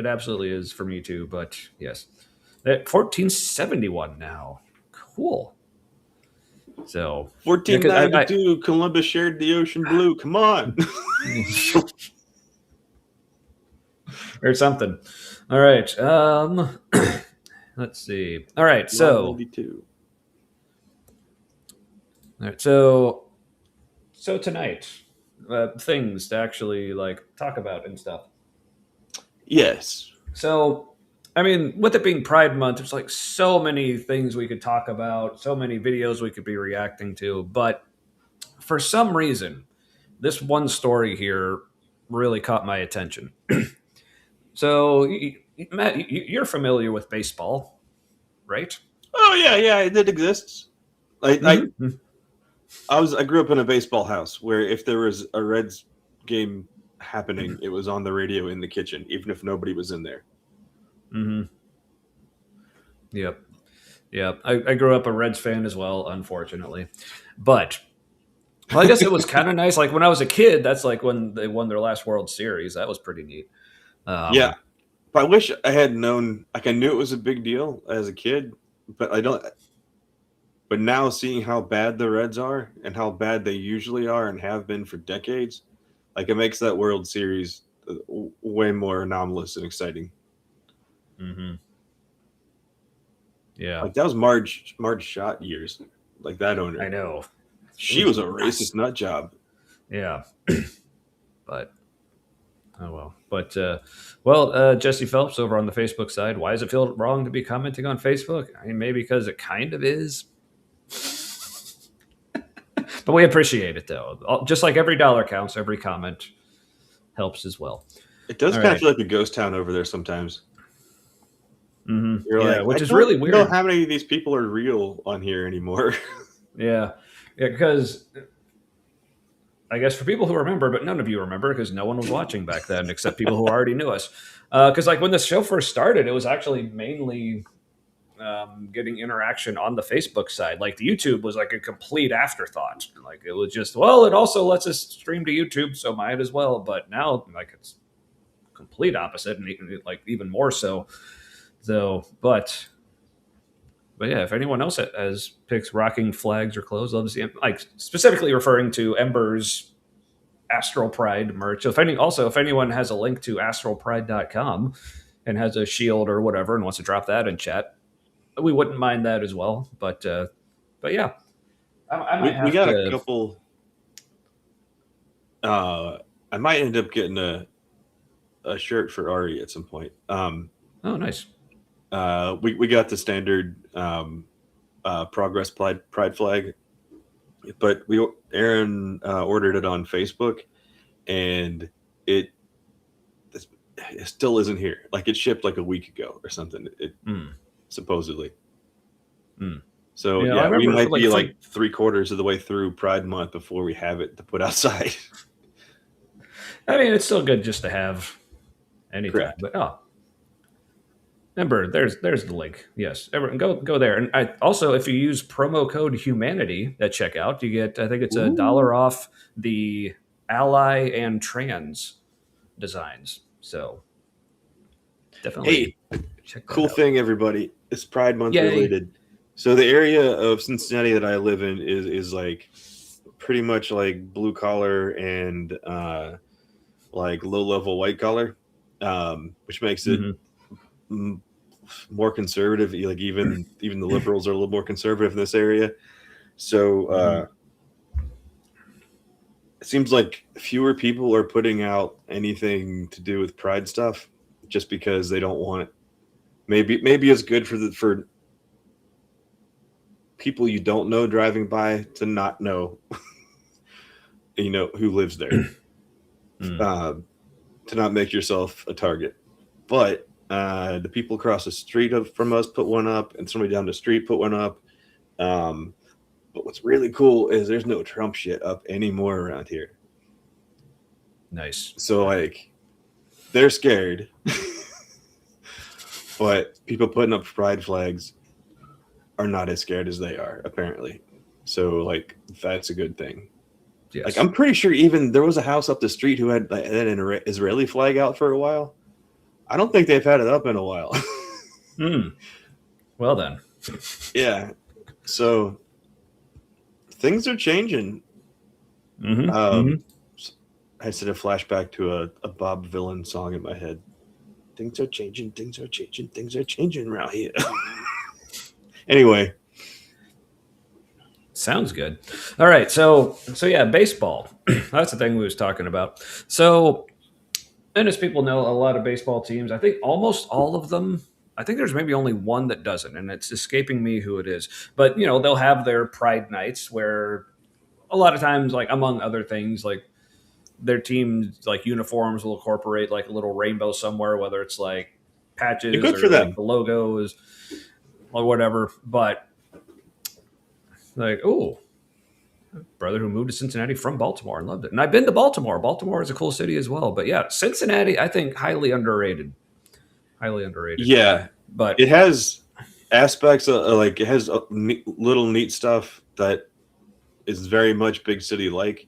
absolutely is for me too. But yes, 1471 now. Cool. So 1492, Columbus shared the ocean blue. Come on, or something. All right. Let's see. All right. So 92. All right. So tonight. Things to actually like talk about and stuff. Yes. So, I mean, with it being Pride Month, there's like so many things we could talk about, so many videos we could be reacting to. But for some reason, this one story here really caught my attention. So, Matt, you're familiar with baseball, right? Oh yeah, it exists. I grew up in a baseball house where if there was a Reds game happening, it was on the radio in the kitchen, even if nobody was in there. Yep. I grew up a Reds fan as well, unfortunately. But I guess it was kind of nice. Like when I was a kid, that's like when they won their last World Series. That was pretty neat. Yeah. But I wish I had known, like I knew it was a big deal as a kid, but I don't. But now seeing how bad the Reds are and how bad they usually are and have been for decades, like it makes that World Series way more anomalous and exciting. Yeah. Like that was Marge Schott years. Like that owner. I know. She was a racist nut job. Yeah. But oh well. But Jesse Phelps over on the Facebook side, why does it feel wrong to be commenting on Facebook? I mean, maybe because it kind of is. But we appreciate it though. Just like every dollar counts, every comment helps as well. It does kind of feel like a ghost town over there sometimes. You're which is really weird. I don't know how many of these people are real on here anymore. Yeah, because I guess for people who remember, but none of you remember because no one was watching back then except people who already knew us. Because like when the show first started, it was actually mainly getting interaction on the Facebook side. Like the YouTube was like a complete afterthought. Like it was just, well, it also lets us stream to YouTube, so might as well. But now like it's complete opposite and even more so. So, but yeah, if anyone else has picks rocking flags or clothes, love to see them. Like specifically referring to Ember's Astral Pride merch. So if anyone has a link to astralpride.com and has a shield or whatever and wants to drop that in chat, we wouldn't mind that as well. But yeah, I might We have got a to. couple. I might end up getting a shirt for Ari at some point. Oh, nice. We got the standard Progress Pride flag, but Aaron ordered it on Facebook, and it still isn't here. Like it shipped like a week ago or something. Supposedly. So I we remember might be like 3/4 of the way through Pride Month before we have it to put outside. I mean, it's still good just to have anytime. Correct. But remember, there's the link. Yes, everyone go there. And if you use promo code Humanity at checkout, you get, I think it's $1 off the ally and trans designs. So definitely check that cool out. thing, everybody. It's Pride Month related. So the area of Cincinnati that I live in is like pretty much like blue collar and like low level white collar, which makes it more conservative. Like even the liberals are a little more conservative in this area. So it seems like fewer people are putting out anything to do with Pride stuff, just because they don't want it. Maybe it's good for people you don't know driving by to not know, who lives there, to not make yourself a target. But the people across the street from us put one up, and somebody down the street put one up. But what's really cool is there's no Trump shit up anymore around here. Nice. So like, they're scared, but people putting up pride flags are not as scared as they are, apparently. So like, that's a good thing. Yes. Like I'm pretty sure even there was a house up the street who had an Israeli flag out for a while. I don't think they've had it up in a while. Well then. Yeah. So things are changing. I said a flashback to a Bob Villain song in my head. Things are changing, things are changing, things are changing around here. Anyway. Sounds good. All right. So yeah, baseball. That's the thing we was talking about. So, and as people know, a lot of baseball teams, I think almost all of them, I think there's maybe only one that doesn't, and it's escaping me who it is. But, they'll have their pride nights where a lot of times, like among other things, like their team's like uniforms will incorporate like a little rainbow somewhere, whether it's like patches good or for them. Like the logos or whatever. But like, oh, brother who moved to Cincinnati from Baltimore and loved it. And I've been to Baltimore. Baltimore is a cool city as well. But yeah, Cincinnati, I think highly underrated. Highly underrated. Yeah, but it has aspects of like it has little neat stuff that is very much big city like,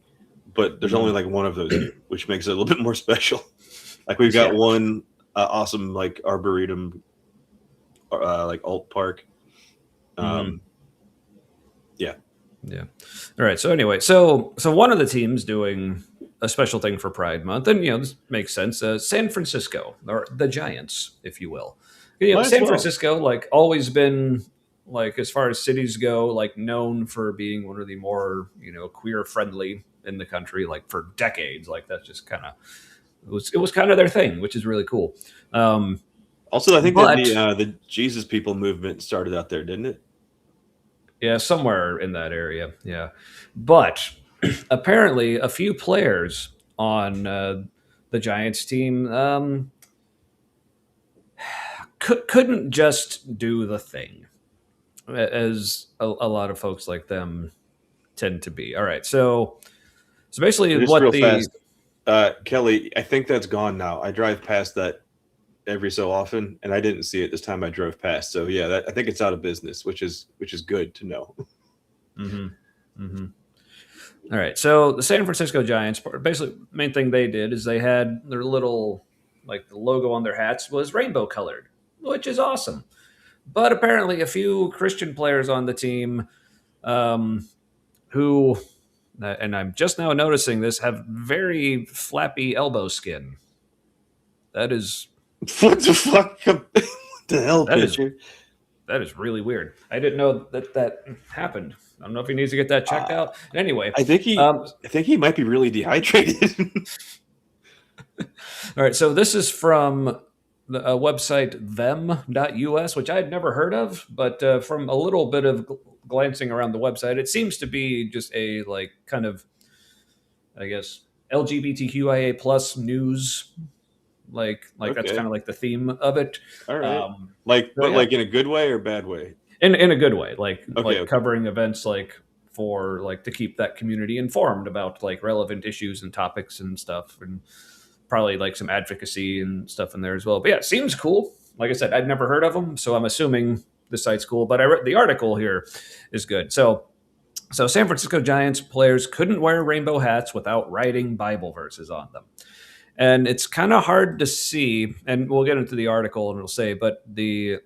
but there's only like one of those here, which makes it a little bit more special. Like we've got one awesome like arboretum, like alt park. Yeah. All right. So anyway, so one of the teams doing a special thing for Pride Month, and this makes sense. San Francisco, or the Giants, if you will. San Francisco, like always been like as far as cities go, like known for being one of the more queer friendly in the country, like for decades. Like that's just kind of it was kind of their thing, which is really cool. Also, I think that the Jesus People movement started out there, didn't it? Yeah, somewhere in that area. Yeah. But apparently a few players on the Giants team couldn't just do the thing, as a lot of folks like them tend to be. All right. So basically just real fast, Kelly, I think that's gone now. I drive past that every so often, and I didn't see it this time I drove past. So yeah, I think it's out of business, which is good to know. All right. So the San Francisco Giants, basically, main thing they did is they had their little, like the logo on their hats was rainbow colored, which is awesome. But apparently, a few Christian players on the team, who and I'm just now noticing this, have very flappy elbow skin. That is What the fuck? What the hell, that is pitcher? that is really weird. I didn't know that happened. I don't know if he needs to get that checked out. Anyway, I think he might be really dehydrated. all right. So this is from the website them.us, which I had never heard of, but from a little bit of glancing around the website, it seems to be just a like kind of, I guess, LGBTQIA plus news. Like that's Okay. kind of like the theme of it. All right. So yeah, Like in a good way or bad way? in a good way, Okay. like covering events like for like to keep that community informed about like relevant issues and topics and stuff, and probably like some advocacy and stuff in there as well. But yeah, it seems cool. Like I said, I'd never heard of them, so I'm assuming the site's cool. But I read the article here is good. So San Francisco Giants players couldn't wear rainbow hats without writing Bible verses on them. And it's kind of hard to see, and we'll get into the article and it'll say, but the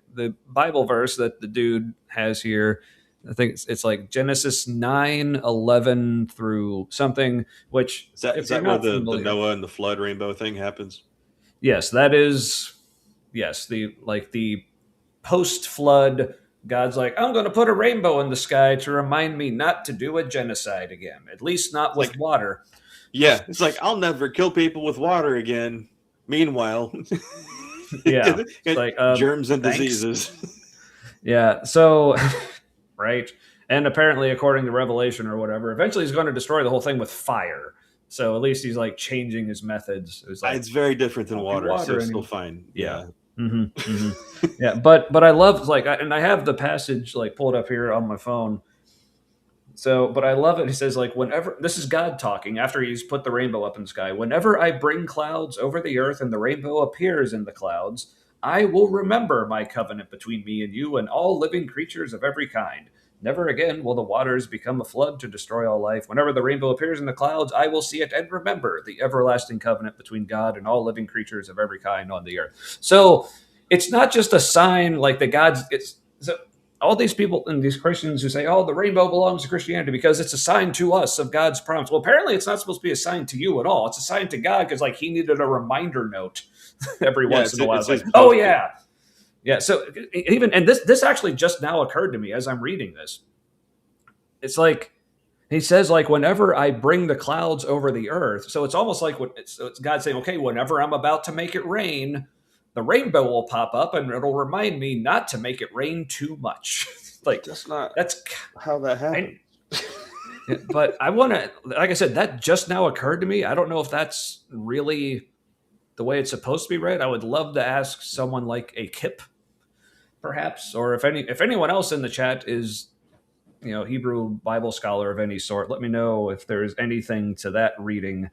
Bible verse that the dude has here, I think it's like Genesis 9:11 through something, which Is if you're that where not the familiar, Noah and the flood rainbow thing happens? yes, that is, yes, the post flood. God's like, I'm going to put a rainbow in the sky to remind me not to do a genocide again, at least not It's with like, water. yeah, it's like I'll never kill people with water again. Meanwhile, Yeah, it's like, germs and thanks. diseases. Yeah, so right, and apparently, according to Revelation or whatever, eventually he's going to destroy the whole thing with fire. So at least he's like changing his methods. It's like It's very different than won't be water, so water still anymore. fine. Yeah. Yeah. Yeah, but I love like, and I have the passage like pulled up here on my phone. So, but I love it. He says like, whenever this is God talking after he's put the rainbow up in the sky. Whenever I bring clouds over the earth and the rainbow appears in the clouds, I will remember my covenant between me and you and all living creatures of every kind. Never again will the waters become a flood to destroy all life. Whenever the rainbow appears in the clouds, I will see it and remember the everlasting covenant between God and all living creatures of every kind on the earth. So it's not just a sign like the God's. It's so all these people and these Christians who say, "Oh, the rainbow belongs to Christianity because it's a sign to us of God's promise." Well, apparently, it's not supposed to be a sign to you at all. It's a sign to God because, like, He needed a reminder note every Yeah, once in a while. it's It's his like, "Oh posting. yeah, yeah." So even and this actually just now occurred to me as I'm reading this. It's like he says, like, whenever I bring the clouds over the earth. So it's almost like it's God saying, "Okay, whenever I'm about to make it rain." The rainbow will pop up and it'll remind me not to make it rain too much. Like That's not that's how that happened. but I want to, like I said, that just now occurred to me. I don't know if that's really the way it's supposed to be read. I would love to ask someone like a Kip, perhaps, or if anyone else in the chat is Hebrew Bible scholar of any sort. Let me know if there's anything to that reading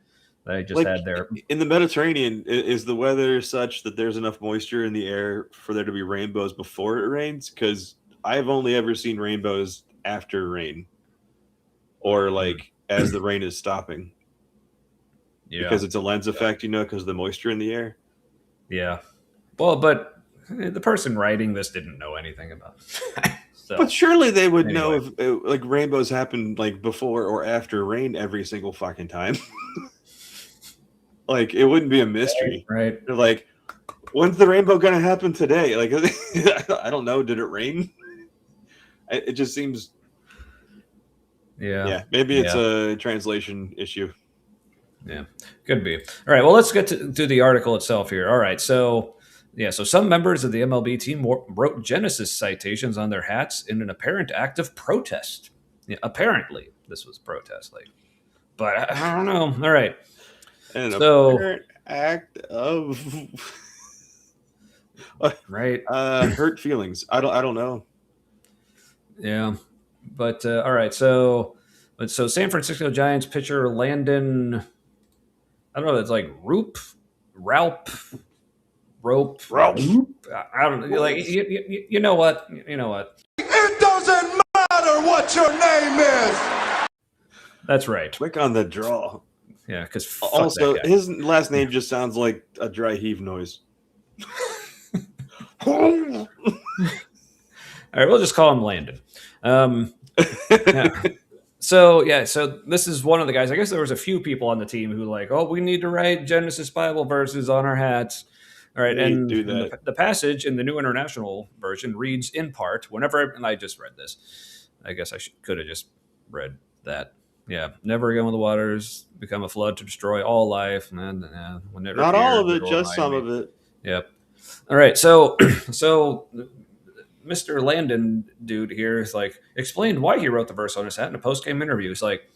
that I just Like had there. in the Mediterranean, is the weather such that there's enough moisture in the air for there to be rainbows before it rains? Because I've only ever seen rainbows after rain, or like as the rain is stopping. Yeah, Because it's a lens effect, because of the moisture in the air. yeah. Well, but the person writing this didn't know anything about it. So, But surely they would know anyway. if like rainbows happen like before or after rain every single fucking time. Like it wouldn't be a mystery. Right. They're like, when's the rainbow gonna happen today? Like I don't know. Did it rain? It just seems. Yeah. Maybe it's a translation issue. Yeah, could be. All right. Well, let's get to the article itself here. All right. So, yeah. So some members of the MLB team wrote Genesis citations on their hats in an apparent act of protest. Yeah, apparently, this was protest, like, but I don't know. All right. And an So, apparent act of right. hurt feelings. I don't know. Yeah. But all right. So San Francisco Giants pitcher Landon. I don't know. It's like Ralph. Rope. I don't know. Like you know what? You know what? It doesn't matter what your name is. That's right. Click on the draw. Yeah, because Also, his last name just sounds like a dry heave noise. All right, we'll just call him Landon. Yeah. So this is one of the guys. I guess there was a few people on the team who like, oh, we need to write Genesis Bible verses on our hats. All right, and do that. the passage in the New International Version reads in part. And I just read this. I guess I could have just read that. Yeah, never again will the waters become a flood to destroy all life. And not all of it, just some of it. Yep. All right, so Mr. Landon dude here is like explained why he wrote the verse on his hat in a post-game interview. He's like,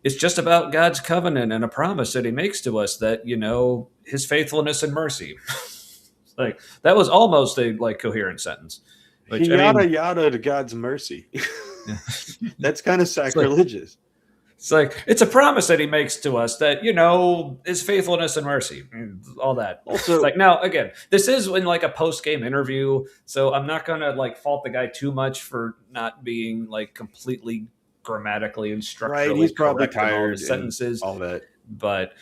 it's just about God's covenant and a promise that he makes to us that, his faithfulness and mercy. Like that was almost a like coherent sentence. Which, yada to God's mercy. That's kind of sacrilegious. It's like it's a promise that he makes to us that his faithfulness and mercy, all that. Also, like now again, this is in like a post game interview, so I'm not gonna like fault the guy too much for not being like completely grammatically and structurally right. He's probably tired all the sentences, all that. But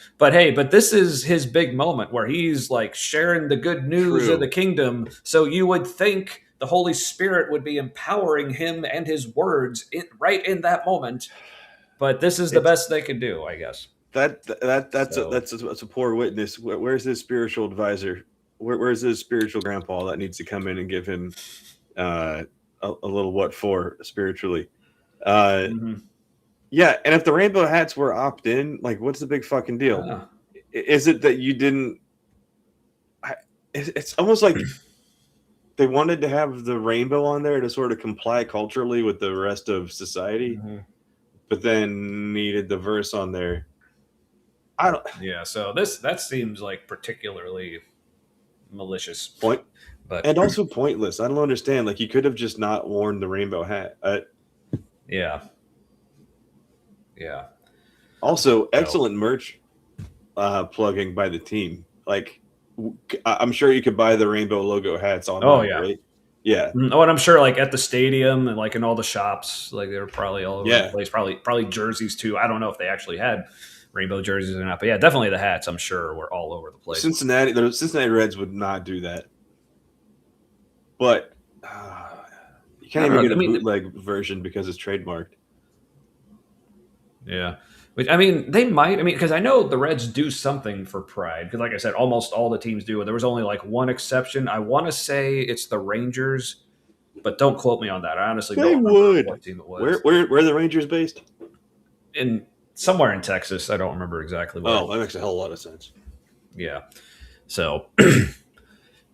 this is his big moment where he's like sharing the good news of the kingdom. So you would think the Holy Spirit would be empowering him and his words right in that moment. But this is the best they could do, I guess. That's a poor witness. Where's his spiritual advisor? Where's his spiritual grandpa that needs to come in and give him a little what for spiritually? Yeah, and if the rainbow hats were opt-in, like, what's the big fucking deal? Is it that you didn't? It's almost like they wanted to have the rainbow on there to sort of comply culturally with the rest of society, but then needed the verse on there. I don't. Yeah, so that seems like particularly malicious, and also pointless. I don't understand. Like, you could have just not worn the rainbow hat. Yeah. Also, excellent merch plugging by the team. Like, I'm sure you could buy the rainbow logo hats online. Oh yeah, right? Yeah. Oh, and I'm sure like at the stadium and like in all the shops, like they were probably all over the place. Probably jerseys too. I don't know if they actually had rainbow jerseys or not, but yeah, definitely the hats. I'm sure were all over the place. The Cincinnati Reds would not do that, but you can't even get a bootleg version because it's trademarked. Yeah. Which, I mean, they might. I mean, because I know the Reds do something for pride. Because, like I said, almost all the teams do. There was only like one exception. I want to say it's the Rangers, but don't quote me on that. I honestly don't remember what team it was. Where are the Rangers based? In somewhere in Texas. I don't remember exactly where. Oh, that makes a hell of a lot of sense. Yeah. So,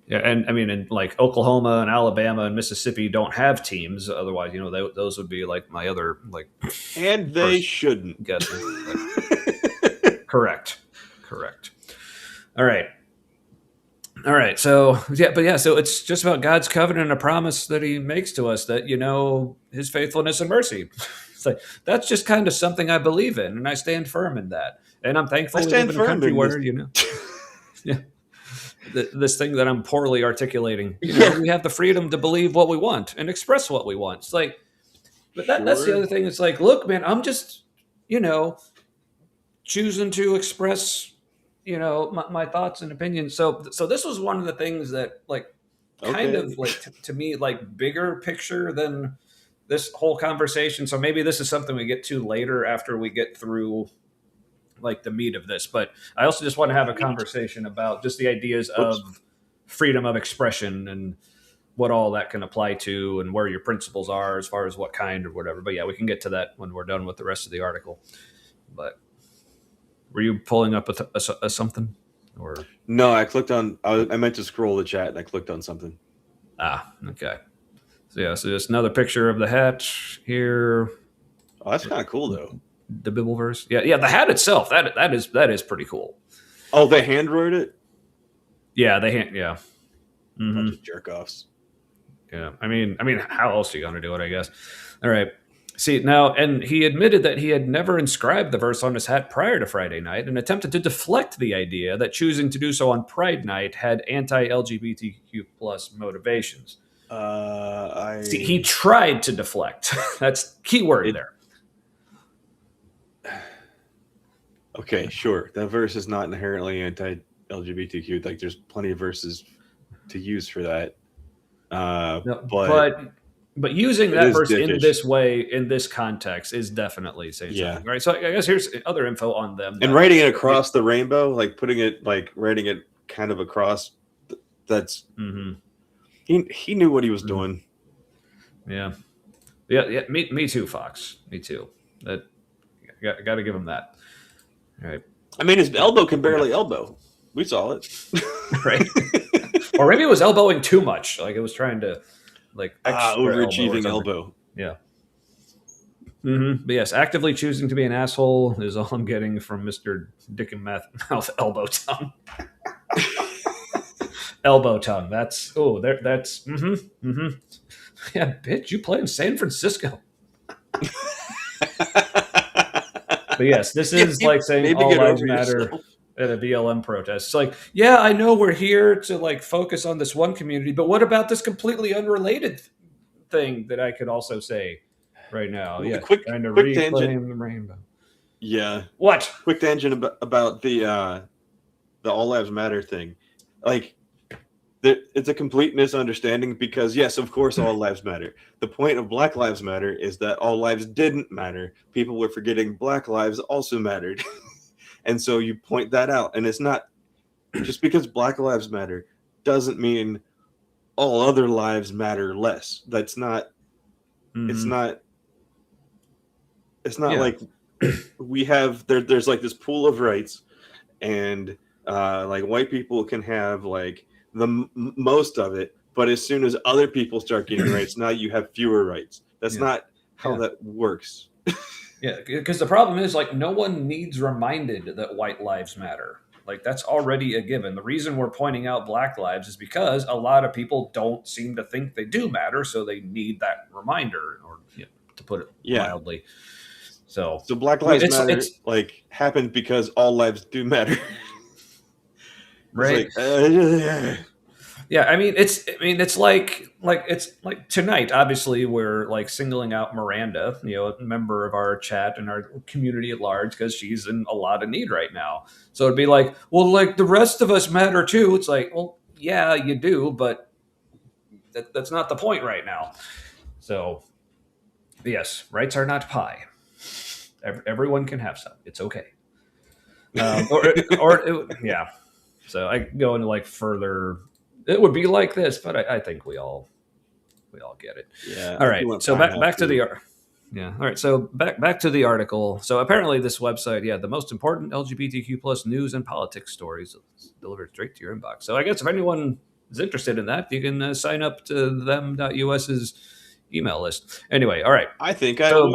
yeah, and I mean, in like Oklahoma and Alabama and Mississippi don't have teams. Otherwise, those would be like my other like. And they shouldn't. Guessing. Correct. All right. So so it's just about God's covenant and a promise that He makes to us that His faithfulness and mercy. It's like that's just kind of something I believe in, and I stand firm in that. And I'm thankful I stand firm in where yeah. This thing that I'm poorly articulating. We have the freedom to believe what we want and express what we want. It's like, but that's the other thing. It's like, look, man, I'm just, choosing to express, my thoughts and opinions. So this was one of the things that, like, kind of like to me, like bigger picture than this whole conversation. So maybe this is something we get to later after we get through like the meat of this, but I also just want to have a conversation about just the ideas of freedom of expression and what all that can apply to and where your principles are as far as what kind or whatever. But yeah, we can get to that when we're done with the rest of the article. But were you pulling up a something or no? I clicked on, I meant to scroll the chat and I clicked on something. Okay. So yeah, so just another picture of the hat here. Oh, that's kind of cool though. The Bible verse. Yeah. The hat itself, that is pretty cool. Oh, they hand wrote it? Yeah, yeah. Mm-hmm. Bunch of jerk offs. Yeah. I mean, how else are you going to do it, I guess? All right. See, now, and he admitted that he had never inscribed the verse on his hat prior to Friday night and attempted to deflect the idea that choosing to do so on Pride Night had anti-LGBTQ plus motivations. See, he tried to deflect. That's key word there. Okay, sure. That verse is not inherently anti-LGBTQ. Like, there's plenty of verses to use for that. But But using that verse in this way, in this context, is definitely saying something, right? So I guess here's other info on them. And writing it across the rainbow, like putting it, like writing it kind of across, that's he knew what he was doing. Yeah. Me too, Fox. Me too. That got to give him that. All right. I mean, his elbow can barely elbow. We saw it, right? Or maybe it was elbowing too much. Like it was trying to, like, overachieving elbow. Yeah. But yes, actively choosing to be an asshole is all I'm getting from Mr. Dick and Mouth Elbow Tongue. Elbow Tongue. That's yeah, bitch, you play in San Francisco. But yes, this is like saying all lives matter at a BLM protest. It's like, yeah, I know we're here to like focus on this one community, but what about this completely unrelated thing that I could also say right now? Yeah, trying to reclaim the rainbow. Yeah. What? Quick tangent about the all lives matter thing. Like, it's a complete misunderstanding because, yes, of course, all lives matter. The point of Black Lives Matter is that all lives didn't matter. People were forgetting Black lives also mattered. And so you point that out. And it's not just because Black lives matter doesn't mean all other lives matter less. That's not, it's not like we have, there's like this pool of rights, and like white people can have like the most of it, but as soon as other people start getting rights, now you have fewer rights. That's not how that works. Yeah, because the problem is, like, no one needs reminded that white lives matter. Like, that's already a given. The reason we're pointing out Black lives is because a lot of people don't seem to think they do matter, so they need that reminder, or to put it mildly. So Black lives matter like happened because all lives do matter. Right. Yeah, I mean it's like tonight, obviously we're like singling out Miranda, a member of our chat and our community at large, because she's in a lot of need right now. So it'd be like, well, like the rest of us matter too. It's like, well, yeah, you do, but that's not the point right now. So yes, rights are not pie. Everyone can have some. It's okay. Yeah. So I go into like further. It would be like this, but I think we all get it. Yeah. All right. So back to the All right. So back to the article. So apparently this website, the most important LGBTQ plus news and politics stories delivered straight to your inbox. So I guess if anyone is interested in that, you can sign up to them.us's email list. Anyway. All right. I think I will.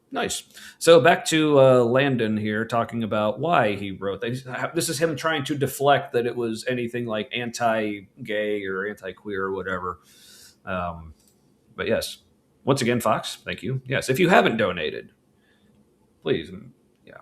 Nice. So back to Landon here, talking about why he wrote that. This is him trying to deflect that it was anything like anti-gay or anti-queer or whatever. But yes, once again, Fox, thank you. Yes, if you haven't donated, please. Yeah.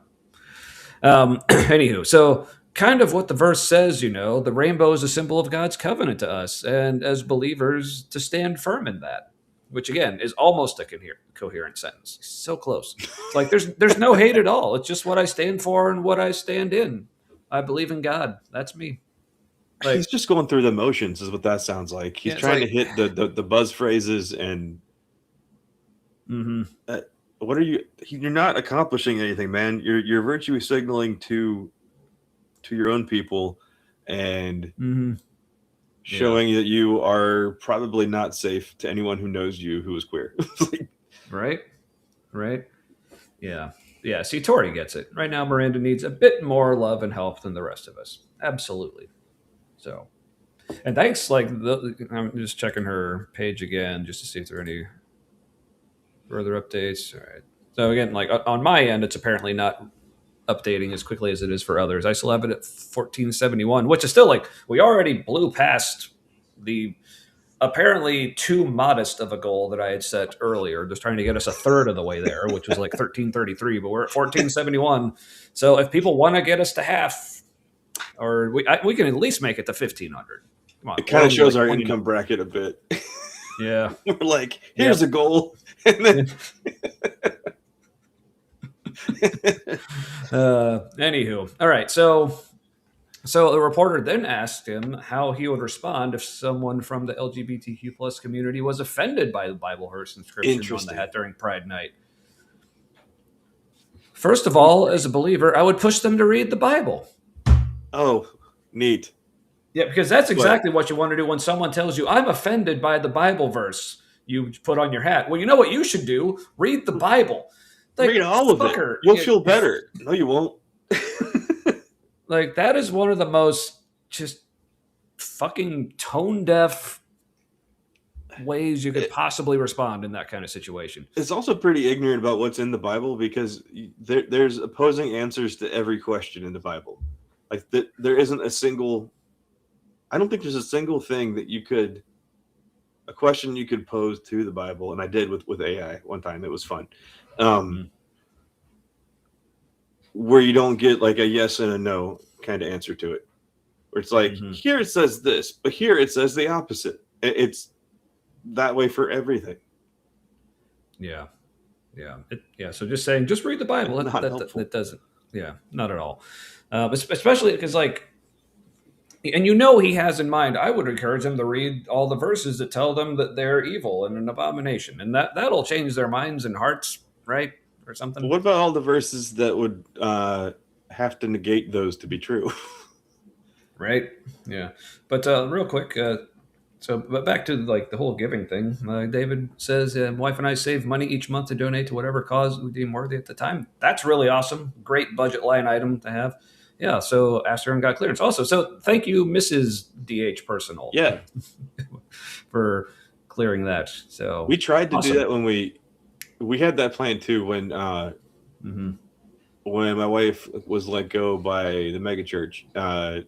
Anywho, so kind of what the verse says, the rainbow is a symbol of God's covenant to us, and as believers to stand firm in that. Which again is almost a coherent sentence. So close. It's like there's no hate at all. It's just what I stand for and what I stand in. I believe in God. That's me. Like, he's just going through the motions, is what that sounds like. He's trying to hit the buzz phrases and. What are you? You're not accomplishing anything, man. You're virtue signaling to your own people, and. Showing that you are probably not safe to anyone who knows you who is queer. Right. Yeah. See, Tori gets it. Right now, Miranda needs a bit more love and help than the rest of us. Absolutely. So, and thanks. I'm just checking her page again just to see if there are any further updates. All right. So again, like on my end, it's apparently not updating as quickly as it is for others. I still have it at 1471, which is still like we already blew past the apparently too modest of a goal that I had set earlier, just trying to get us a third of the way there, which was like 1333, but we're at 1471. So if people want to get us to half, or we can at least make it to 1500. Come on, it kind of shows our income bracket a bit. Yeah. We're like, here's a goal. And then anywho, all right. So So the reporter then asked him how he would respond if someone from the LGBTQ plus community was offended by the Bible verse inscription on the hat during Pride Night. First of all, as a believer, I would push them to read the Bible. Oh, neat. Yeah, because that's exactly what you want to do when someone tells you, I'm offended by the Bible verse you put on your hat. Well, you know what you should do? Read the Bible. Like, read all of it. You'll feel better. No, you won't. Like, that is one of the most just fucking tone-deaf ways you could possibly respond in that kind of situation. It's also pretty ignorant about what's in the Bible because there's opposing answers to every question in the Bible. Like, there isn't a single... I don't think there's a single thing that a question you could pose to the Bible, and I did with AI one time. It was fun. Where you don't get like a yes and a no kind of answer to it. Where it's like, here it says this, but here it says the opposite. It's that way for everything. Yeah. So just saying, just read the Bible. That doesn't. Yeah, not at all. Especially because, like, and he has in mind, I would encourage them to read all the verses that tell them that they're evil and an abomination, and that'll change their minds and hearts, right? Or something. What about all the verses that would have to negate those to be true? Right. Yeah. But real quick, but back to like the whole giving thing. David says, "My wife and I save money each month to donate to whatever cause we deem worthy at the time." That's really awesome. Great budget line item to have. Yeah. So asked her and got clearance. Also, so thank you, Mrs. DH Personal. Yeah. For clearing that. So we tried to do that when we had that plan too when my wife was let go by the megachurch.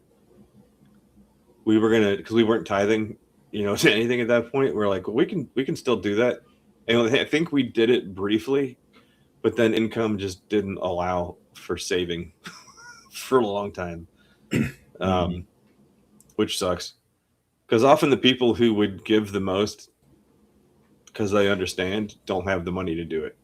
We were gonna, because we weren't tithing, to anything at that point. We're like, well, we can still do that, and I think we did it briefly, but then income just didn't allow for saving for a long time, which sucks. Because often the people who would give the most, because they understand, don't have the money to do it.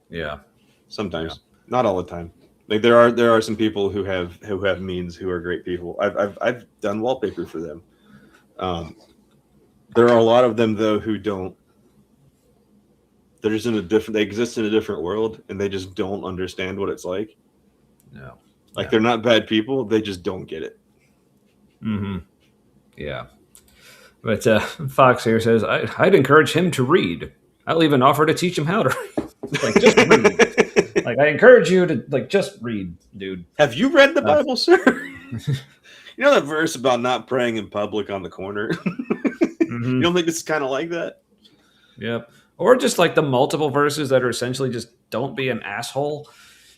Yeah. Sometimes, not all the time. Like there are some people who have means who are great people. I've done wallpaper for them. There are a lot of them though who don't. They're just they exist in a different world, and they just don't understand what it's like. No. Like they're not bad people. They just don't get it. Yeah. But Fox here says, I'd encourage him to read. I'll even offer to teach him how to read. Like, just read. Like, I encourage you to, just read, dude. Have you read the Bible, sir? You know that verse about not praying in public on the corner? You don't think it's kind of like that? Yep. Or just like the multiple verses that are essentially just don't be an asshole.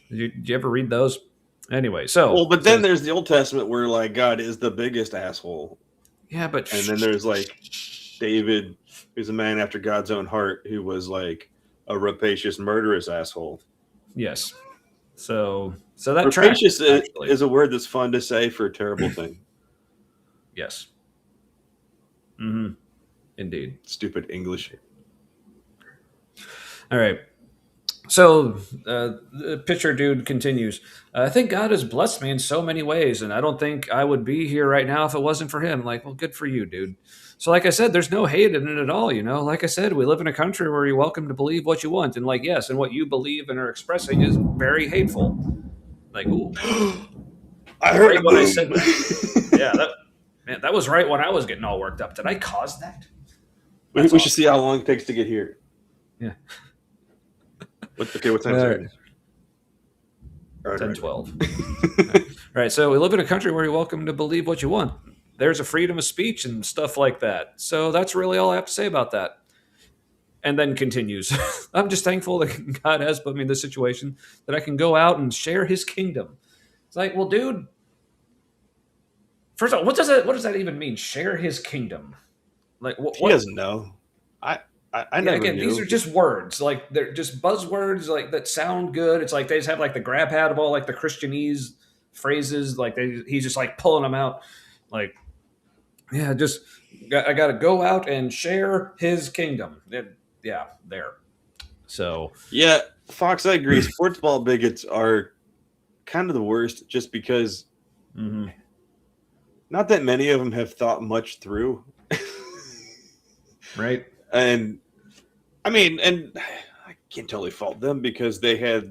Did you ever read those? Anyway, so. Well, but then there's the Old Testament where, like, God is the biggest asshole. Yeah, but. And then there's, like, David, who's a man after God's own heart, who was, like, a rapacious, murderous asshole. Yes. So that rapacious is a word that's fun to say for a terrible thing. Yes. Indeed. Stupid English. All right. So the picture dude continues. I think God has blessed me in so many ways, and I don't think I would be here right now if it wasn't for him. Like, well, good for you, dude. So like I said, there's no hate in it at all, Like I said, we live in a country where you're welcome to believe what you want. And yes, and what you believe and are expressing is very hateful. Like, ooh. I heard what I said. Yeah, that was right when I was getting all worked up. Did I cause that? We should see how long it takes to get here. Yeah. What time is it? 10:12. All right. So we live in a country where you're welcome to believe what you want. There's a freedom of speech and stuff like that. So that's really all I have to say about that. And then continues. I'm just thankful that God has put me in this situation that I can go out and share his kingdom. It's like, well, dude, first of all, what does that even mean? Share his kingdom? Like, what? He doesn't know. I never knew. These are just words. Like, they're just buzzwords, like, that sound good. It's like they just have like the grab hat of all like the Christianese phrases. Like he's just like pulling them out. Like, yeah, I got to go out and share his kingdom. Yeah, there. So yeah, Fox, I agree. Sports ball bigots are kind of the worst, just because not that many of them have thought much through. Right. And I mean, and I can't totally fault them because they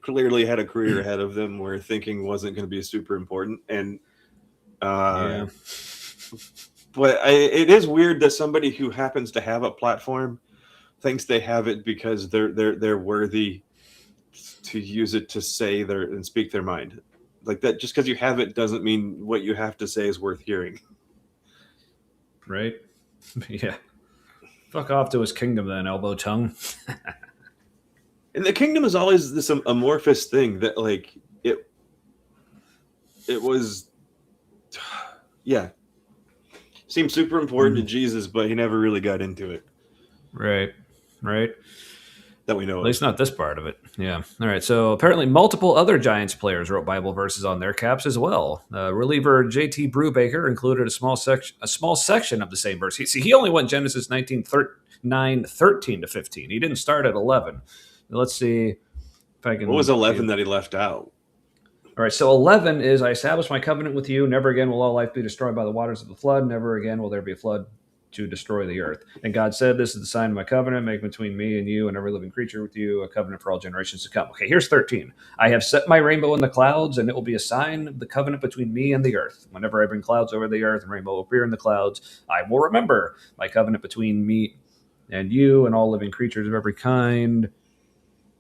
clearly had a career ahead of them where thinking wasn't going to be super important. And Yeah. but it is weird that somebody who happens to have a platform thinks they have it because they're worthy to use it to say and speak their mind. Like that, just because you have it doesn't mean what you have to say is worth hearing. Right. Yeah. Fuck off to his kingdom then, elbow tongue. And the kingdom is always this amorphous thing that, like, it was, yeah, seemed super important to Jesus, but he never really got into it. Right. That we know At least not this part of it. Yeah. All right. So apparently multiple other Giants players wrote Bible verses on their caps as well. Reliever J.T. Brubaker included a small section of the same verse. He only went Genesis 13 to 15. He didn't start at 11. Let's see if I can. What was 11 that he left out? All right, so 11 is, I establish my covenant with you. Never again will all life be destroyed by the waters of the flood. Never again will there be a flood to destroy the earth. And God said, this is the sign of my covenant, make between me and you and every living creature with you, a covenant for all generations to come. Okay, here's 13. I have set my rainbow in the clouds, and it will be a sign of the covenant between me and the earth. Whenever I bring clouds over the earth and rainbow will appear in the clouds, I will remember my covenant between me and you and all living creatures of every kind.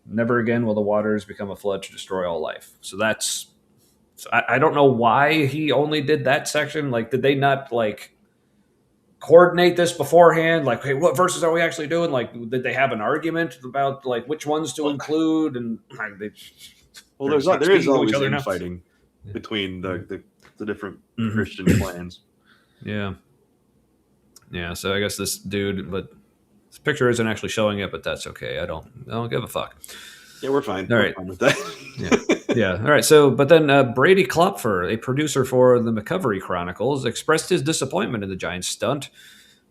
Never again will the waters become a flood to destroy all life. So that's, I don't know why he only did that section. Like, did they not, like, coordinate this beforehand? Like, hey, what verses are we actually doing? Like, did they have an argument about, like, which ones to include? And like, there is always infighting between the different Christian clans. Yeah. So I guess this dude, but this picture isn't actually showing it, but that's okay. I don't give a fuck. Yeah, we're fine. All we're right. fine with that. Yeah. All right. So, but then Brady Klopfer, a producer for the McCovery Chronicles, expressed his disappointment in the Giants stunt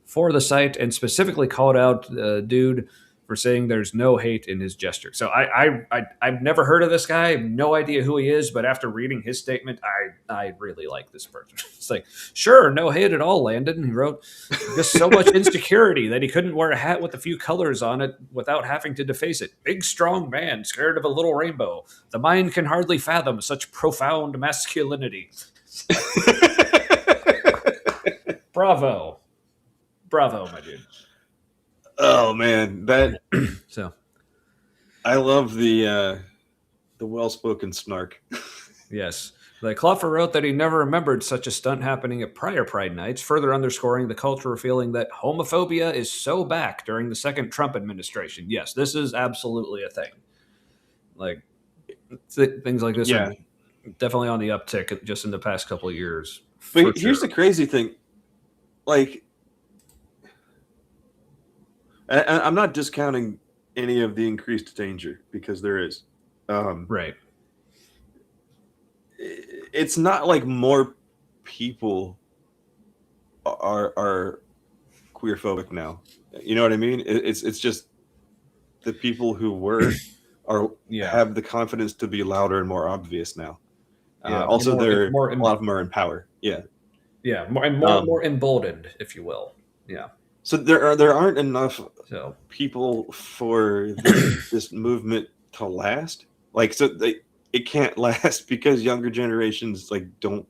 for the site and specifically called out dude for saying there's no hate in his gesture. So I've never heard of this guy. I have no idea who he is, but after reading his statement, I really like this person. It's like, sure, no hate at all, Landon. He wrote, just so much insecurity that he couldn't wear a hat with a few colors on it without having to deface it. Big, strong man, scared of a little rainbow. The mind can hardly fathom such profound masculinity. Bravo, my dude. Oh man, that so I love the well-spoken snark. Yes. The Klopfer wrote that he never remembered such a stunt happening at prior Pride nights, further underscoring the cultural feeling that homophobia is so back during the second Trump administration. Yes, this is absolutely a thing. Like, things like this are definitely on the uptick just in the past couple of years. But here's the crazy thing. Like, I'm not discounting any of the increased danger because there is. Right. It's not like more people are queerphobic now. You know what I mean? It's just the people who were have the confidence to be louder and more obvious now. Also, a lot of them are in power. Yeah. Yeah, more emboldened, if you will. Yeah. So there aren't enough people for this movement to last. Like, so it can't last because younger generations like don't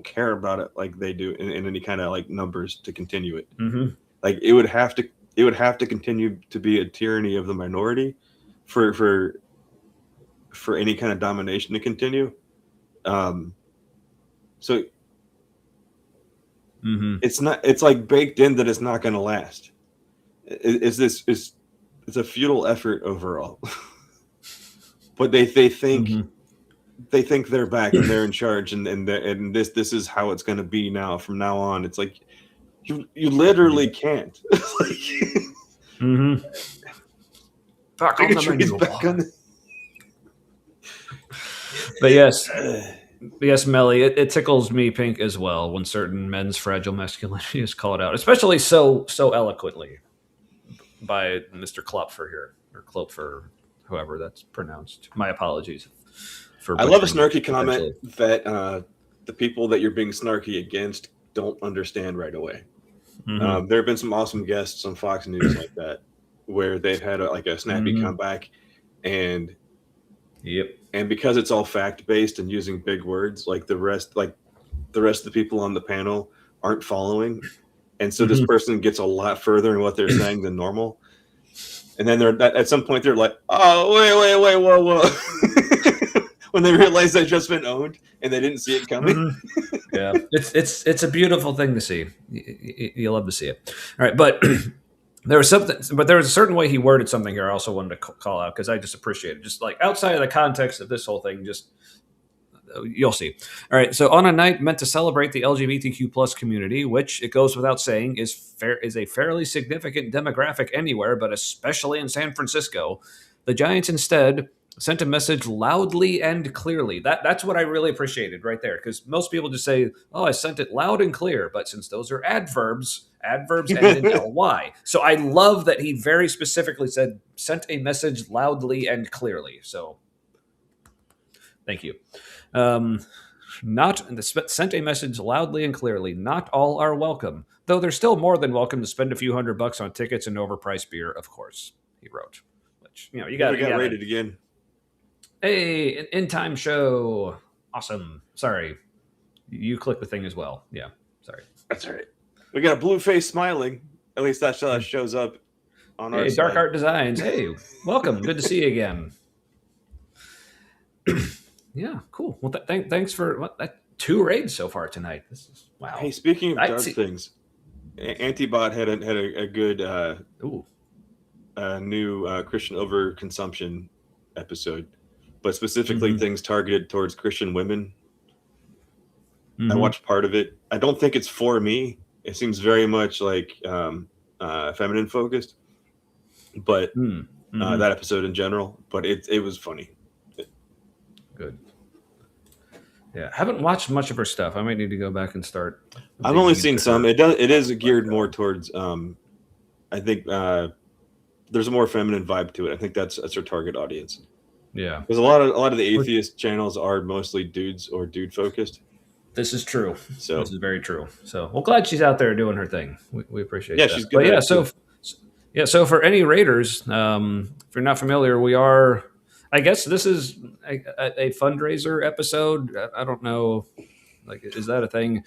care about it like they do in any kind of like numbers to continue it. Mm-hmm. Like it would have to continue to be a tyranny of the minority for any kind of domination to continue. So. Mm-hmm. It's like baked in that it's not going to last. It's a futile effort overall. But they think they think they're back and they're in charge and this is how it's going to be now from now on. It's like you literally can't. Back on the But yes, Melly, it tickles me pink as well when certain men's fragile masculinity is called out, especially so eloquently by Mr. Klopfer here, or Klopfer, whoever that's pronounced. My apologies I love a snarky comment that the people that you're being snarky against don't understand right away. Mm-hmm. There have been some awesome guests on Fox News like that, where they've had a snappy comeback, and because it's all fact based and using big words, like the rest of the people on the panel aren't following, and so this person gets a lot further in what they're saying than normal, and then at some point they're like, "Oh, wait, whoa." When they realize they've just been owned and they didn't see it coming. Yeah, it's a beautiful thing to see. You love to see it. All right, but there was a certain way he worded something here I also wanted to call out because I just appreciate it. Just like outside of the context of this whole thing, just you'll see. All right, so on a night meant to celebrate the LGBTQ plus community, which it goes without saying is a fairly significant demographic anywhere, but especially in San Francisco, the Giants instead sent a message loudly and clearly. That's what I really appreciated right there, because most people just say, "Oh, I sent it loud and clear," but since those are adverbs end in ly. So I love that he very specifically said, "Sent a message loudly and clearly." So thank you. Sent a message loudly and clearly. Not all are welcome, though they're still more than welcome to spend a few $100 on tickets and overpriced beer. Of course, he wrote. Which you got rated again. Hey, an in-time show. Awesome. Sorry. You click the thing as well. Yeah. Sorry. That's all right. We got a blue face smiling. At least that's how that shows up on our side. Dark Art Designs. Hey, welcome. Good to see you again. Yeah, cool. Well, thanks for 2 raids so far tonight. This is wow. Hey, speaking of dark things, Antibot had a good new Christian overconsumption episode, but specifically things targeted towards Christian women. I watched part of it. I don't think it's for me. It seems very much like feminine focused, but that episode in general. But it was funny. Good. Yeah, haven't watched much of her stuff. I might need to go back and start. I've only seen some. It is geared more towards. I think there's a more feminine vibe to it. I think that's her target audience. Yeah, because a lot of the atheist channels are mostly dudes or dude focused. This is true. So this is very true. So well, glad she's out there doing her thing. We appreciate that. Yeah, she's good. But so for any raiders, if you're not familiar, we are. I guess this is a fundraiser episode. I don't know. Like, is that a thing?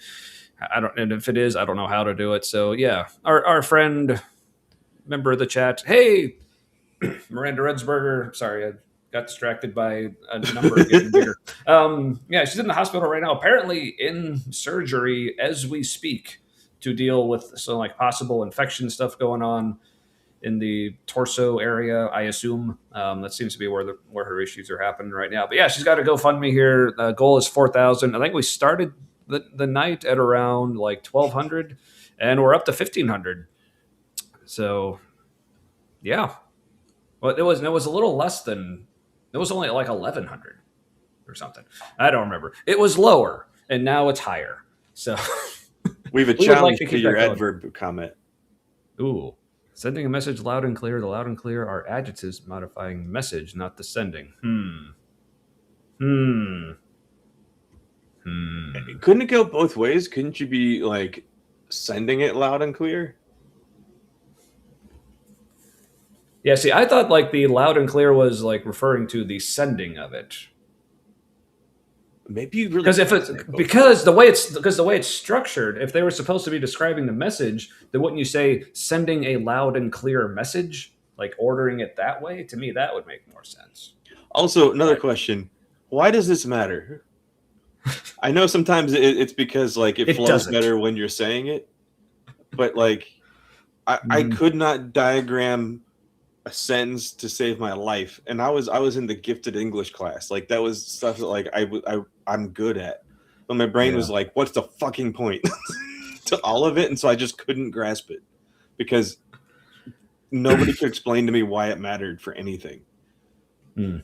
And if it is, I don't know how to do it. So yeah, our friend, member of the chat. Hey, Miranda Redsberger. Sorry, I got distracted by a number getting bigger. Yeah, she's in the hospital right now, apparently in surgery as we speak to deal with some like possible infection stuff going on in the torso area, I assume. That seems to be where her issues are happening right now. But yeah, she's got a GoFundMe here. Goal is 4,000. I think we started the night at around like 1,200, and we're up to 1,500. So yeah, well, it was a little less than. It was only like 1,100 or something. I don't remember. It was lower, and now it's higher. So we have a challenge to your adverb comment. Ooh. Sending a message loud and clear. The loud and clear are adjectives modifying message, not the sending. Couldn't it go both ways? Couldn't you be like sending it loud and clear? Yeah, see, I thought like the loud and clear was like referring to the sending of it. Maybe you really because the way it's structured, if they were supposed to be describing the message, then wouldn't you say sending a loud and clear message, like ordering it that way? To me, that would make more sense. Also, another question: why does this matter? I know sometimes it's because like it flows better when you're saying it, but like I could not diagram a sentence to save my life, and I was in the gifted English class. Like that was stuff that like I'm good at, but my brain was like, what's the fucking point to all of it? And so I just couldn't grasp it because nobody could explain to me why it mattered for anything. And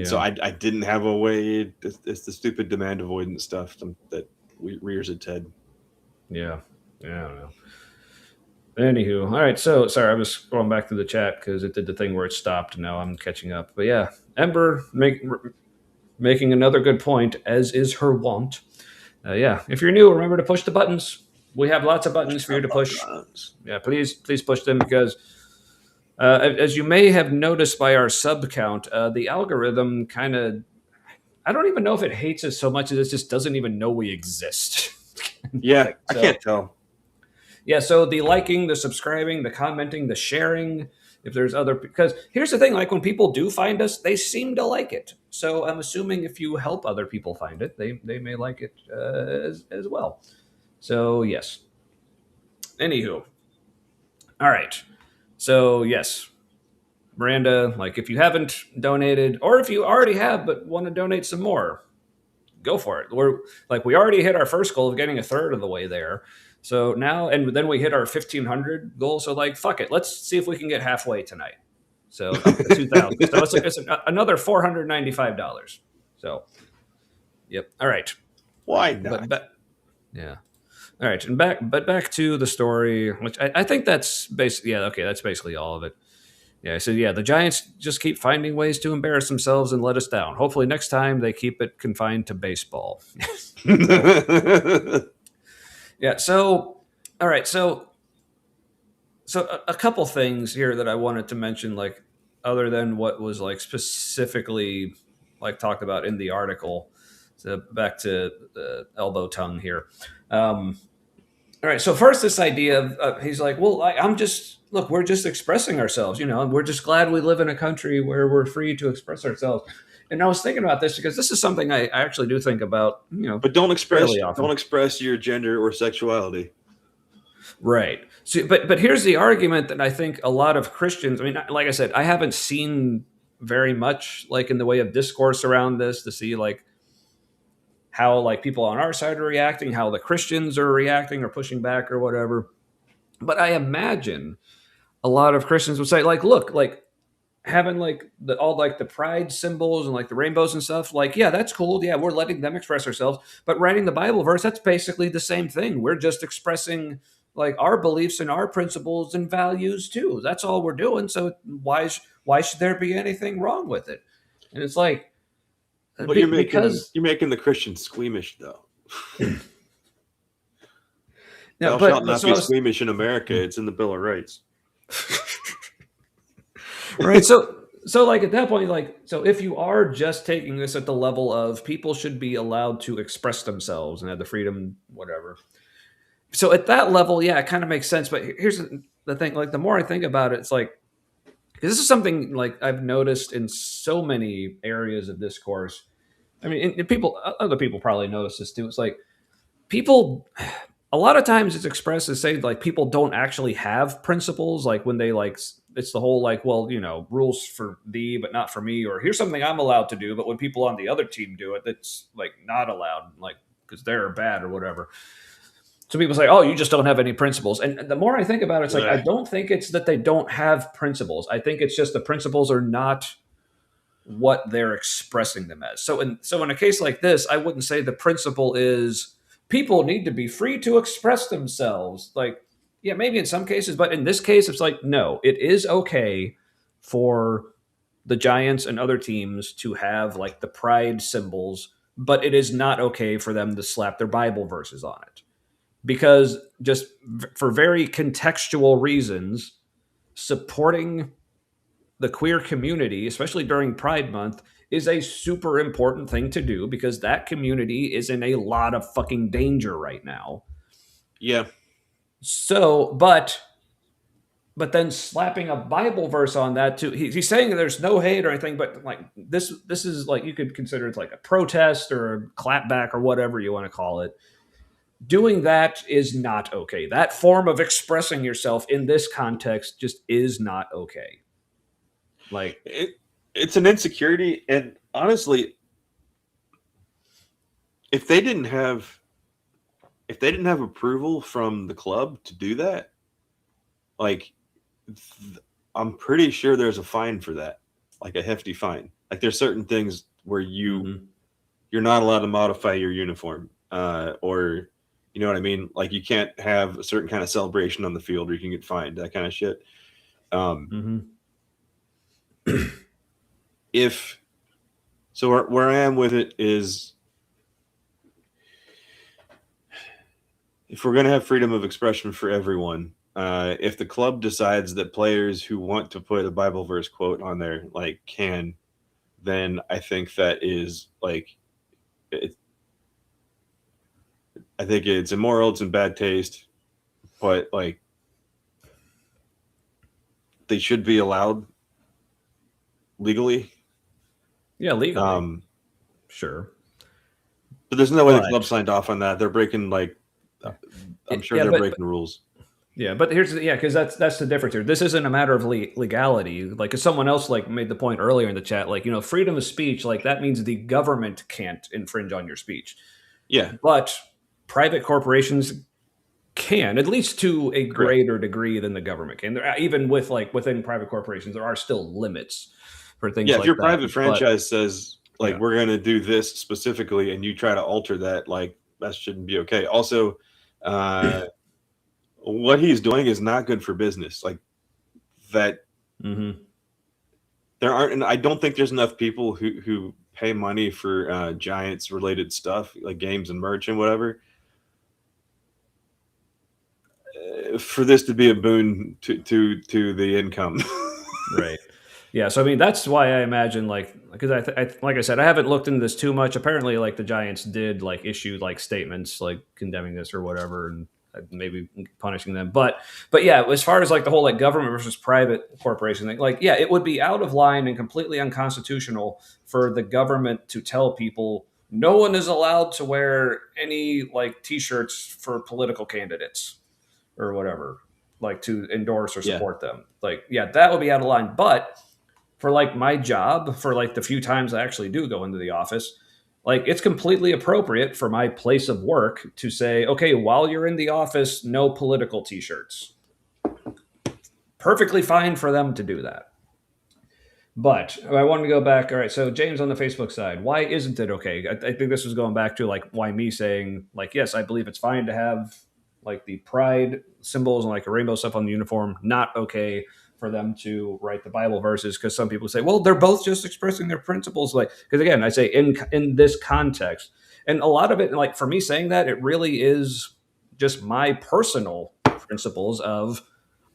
so I didn't have a way. It's the stupid demand avoidance stuff that rears its head. Yeah, I don't know. Anywho, all right. So sorry, I was going back to the chat because it did the thing where it stopped. And now I'm catching up. But yeah, Ember, make making another good point, as is her wont. Yeah, if you're new, remember to push the buttons. We have lots of buttons for you to push. Yeah, please push them, because as you may have noticed by our sub count, the algorithm kind of, I don't even know if it hates us so much as it just doesn't even know we exist. Yeah, I can't tell. Yeah, so the liking, the subscribing, the commenting, the sharing, if there's other, because here's the thing, like when people do find us, they seem to like it. So I'm assuming if you help other people find it, they may like it as well. So yes. Anywho. All right. So yes, Miranda, like if you haven't donated, or if you already have but want to donate some more, go for it. We already hit our first goal of getting a third of the way there. So now, and then we hit our 1,500 goal. So like, fuck it. Let's see if we can get halfway tonight. So up to 2,000. So it's another $495. So, yep. All right. Why not? Yeah. All right. And back to the story, which I think that's basically, yeah. Okay. That's basically all of it. Yeah, so yeah, the Giants just keep finding ways to embarrass themselves and let us down. Hopefully next time they keep it confined to baseball. Yeah, so all right, so a couple things here that I wanted to mention, like other than what was like specifically like talked about in the article. So back to the elbow tongue here. All right. So first, this idea of he's like, well, we're just expressing ourselves, and we're just glad we live in a country where we're free to express ourselves. And I was thinking about this because this is something I actually do think about, But don't express your gender or sexuality. Right. So, but here's the argument that I think a lot of Christians, I mean, like I said, I haven't seen very much like in the way of discourse around this to see like how like people on our side are reacting, how the Christians are reacting or pushing back or whatever. But I imagine a lot of Christians would say, like, look, like having like all like the pride symbols and like the rainbows and stuff, like, yeah, that's cool. Yeah, we're letting them express ourselves. But writing the Bible verse, that's basically the same thing. We're just expressing like our beliefs and our principles and values too. That's all we're doing. So why should there be anything wrong with it? And it's like, but you're making the Christians squeamish, though. Thou shalt not be squeamish in America. It's in the Bill of Rights. Right. So like at that point, like, so if you are just taking this at the level of people should be allowed to express themselves and have the freedom, whatever. So at that level, yeah, it kind of makes sense. But here's the thing, like the more I think about it, it's like, this is something like I've noticed in so many areas of discourse. I mean, other people probably notice this too. It's like people, a lot of times it's expressed as saying like people don't actually have principles. Like when they like, it's the whole like, well, rules for thee, but not for me, or here's something I'm allowed to do. But when people on the other team do it, that's like not allowed, like because they're bad or whatever. So people say, oh, you just don't have any principles. And the more I think about it, it's like, I don't think it's that they don't have principles. I think it's just the principles are not what they're expressing them as. So in a case like this, I wouldn't say the principle is people need to be free to express themselves. Like, yeah, maybe in some cases, but in this case, it's like, no, it is okay for the Giants and other teams to have like the pride symbols, but it is not okay for them to slap their Bible verses on it. Because just for very contextual reasons, supporting the queer community, especially during Pride Month, is a super important thing to do because that community is in a lot of fucking danger right now. Yeah. So, but then slapping a Bible verse on that too. He's saying there's no hate or anything, but like this is like, you could consider it like a protest or a clapback or whatever you want to call it. Doing that is not okay. That form of expressing yourself in this context just is not okay. Like it's an insecurity, and honestly, if they didn't have approval from the club to do that, like I'm pretty sure there's a fine for that, like a hefty fine. Like there's certain things where you're not allowed to modify your uniform, or you know what I mean? Like you can't have a certain kind of celebration on the field or you can get fined, that kind of shit. If So where I am with it is, if we're going to have freedom of expression for everyone, if the club decides that players who want to put a Bible verse quote on there like can, then I think that is like, I think it's immoral, it's in bad taste, but like they should be allowed legally. Yeah, legally. Sure. But there's no way the club signed off on that. They're breaking I'm sure they're breaking rules. Yeah, but because that's the difference here. This isn't a matter of legality. Like, if someone else like made the point earlier in the chat, like, freedom of speech, like that means the government can't infringe on your speech. Yeah, but private corporations can, at least to a greater degree than the government can. Even with within private corporations, there are still limits for things. Yeah, like if your that. private franchise says we're going to do this specifically, and you try to alter that, like that shouldn't be okay. Also, what he's doing is not good for business. Like that, there aren't, and I don't think there's enough people who pay money for Giants related stuff like games and merch and whatever, for this to be a boon to the income. Right. Yeah, so I mean that's why I imagine because like I said, I haven't looked into this too much. Apparently, like the Giants did issue statements condemning this or whatever, and maybe punishing them. But yeah, as far as the whole government versus private corporation thing, it would be out of line and completely unconstitutional for the government to tell people no one is allowed to wear any T-shirts for political candidates or whatever, to endorse or support them. That would be out of line. But for my job, for the few times I actually do go into the office, it's completely appropriate for my place of work to say, okay, while you're in the office, no political T-shirts. Perfectly fine for them to do that. But I wanted to go back. All right, so James on the Facebook side, why isn't it okay? I think this was going back to why me saying yes, I believe it's fine to have the pride symbols and a rainbow stuff on the uniform. Not okay for them to write the Bible verses, because some people say, well, they're both just expressing their principles. Because again, I say in this context, and a lot of it, for me saying that, it really is just my personal principles of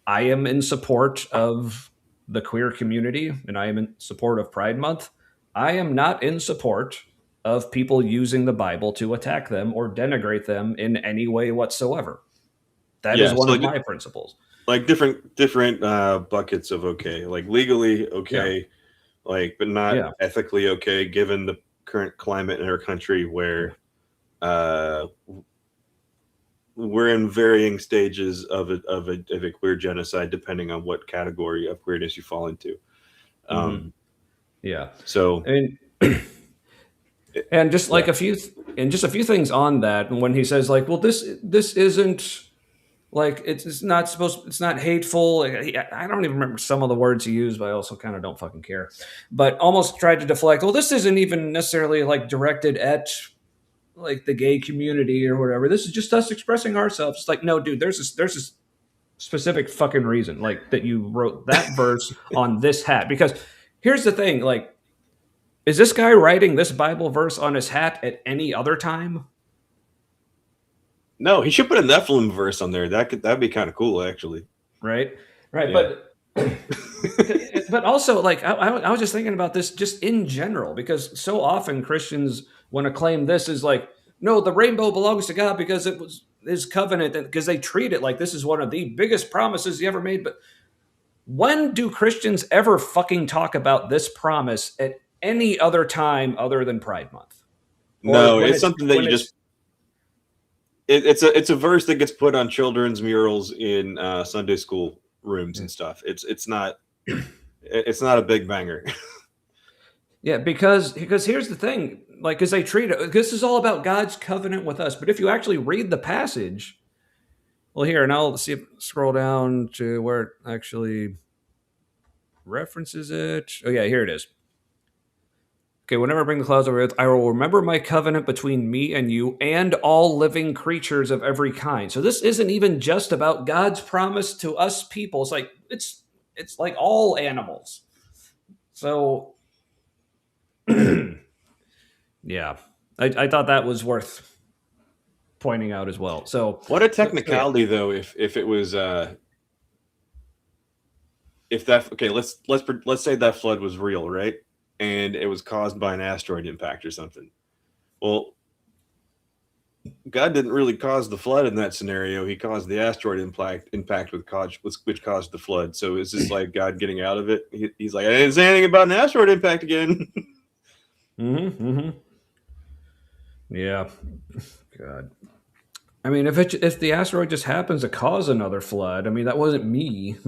I am in support of the queer community and I am in support of Pride Month. I am not in support of people using the Bible to attack them or denigrate them in any way whatsoever. That is one of my principles. Different buckets of okay, legally okay, but not ethically okay, given the current climate in our country where we're in varying stages of a queer genocide, depending on what category of queerness you fall into. So, and just a few things on that. And when he says well, this isn't it's not supposed, it's not hateful. I don't even remember some of the words he used, but I also kind of don't fucking care. But almost tried to deflect. Well, this isn't even necessarily directed at the gay community or whatever. This is just us expressing ourselves. It's no, dude, there's this specific fucking reason that you wrote that verse on this hat. Because here's the thing, is this guy writing this Bible verse on his hat at any other time? No, he should put a Nephilim verse on there. That'd be kind of cool, actually. Right. Yeah. But also, I was just thinking about this just in general, because so often Christians want to claim this is no, the rainbow belongs to God because it was his covenant, and because they treat it like this is one of the biggest promises he ever made. But when do Christians ever fucking talk about this promise at any other time other than Pride Month? No, it's something that you just... It's a verse that gets put on children's murals in Sunday school rooms and stuff. It's not a big banger. Yeah, because here's the thing, because they treat it, this is all about God's covenant with us. But if you actually read the passage, well, here, and I'll see if scroll down to where it actually references it. Oh yeah, here it is. Okay, whenever I bring the clouds over earth, I will remember my covenant between me and you and all living creatures of every kind. So this isn't even just about God's promise to us people. It's it's like all animals. So Yeah, I thought that was worth pointing out as well. So what a yeah. technicality, though, if it was if that okay, let's say that flood was real, right? And it was caused by an asteroid impact or something. Well, God didn't really cause the flood in that scenario. He caused the asteroid impact which caused the flood. So is this like God getting out of it? He's like, I didn't say anything about an asteroid impact again. Yeah. God. I mean, if the asteroid just happens to cause another flood, I mean, that wasn't me.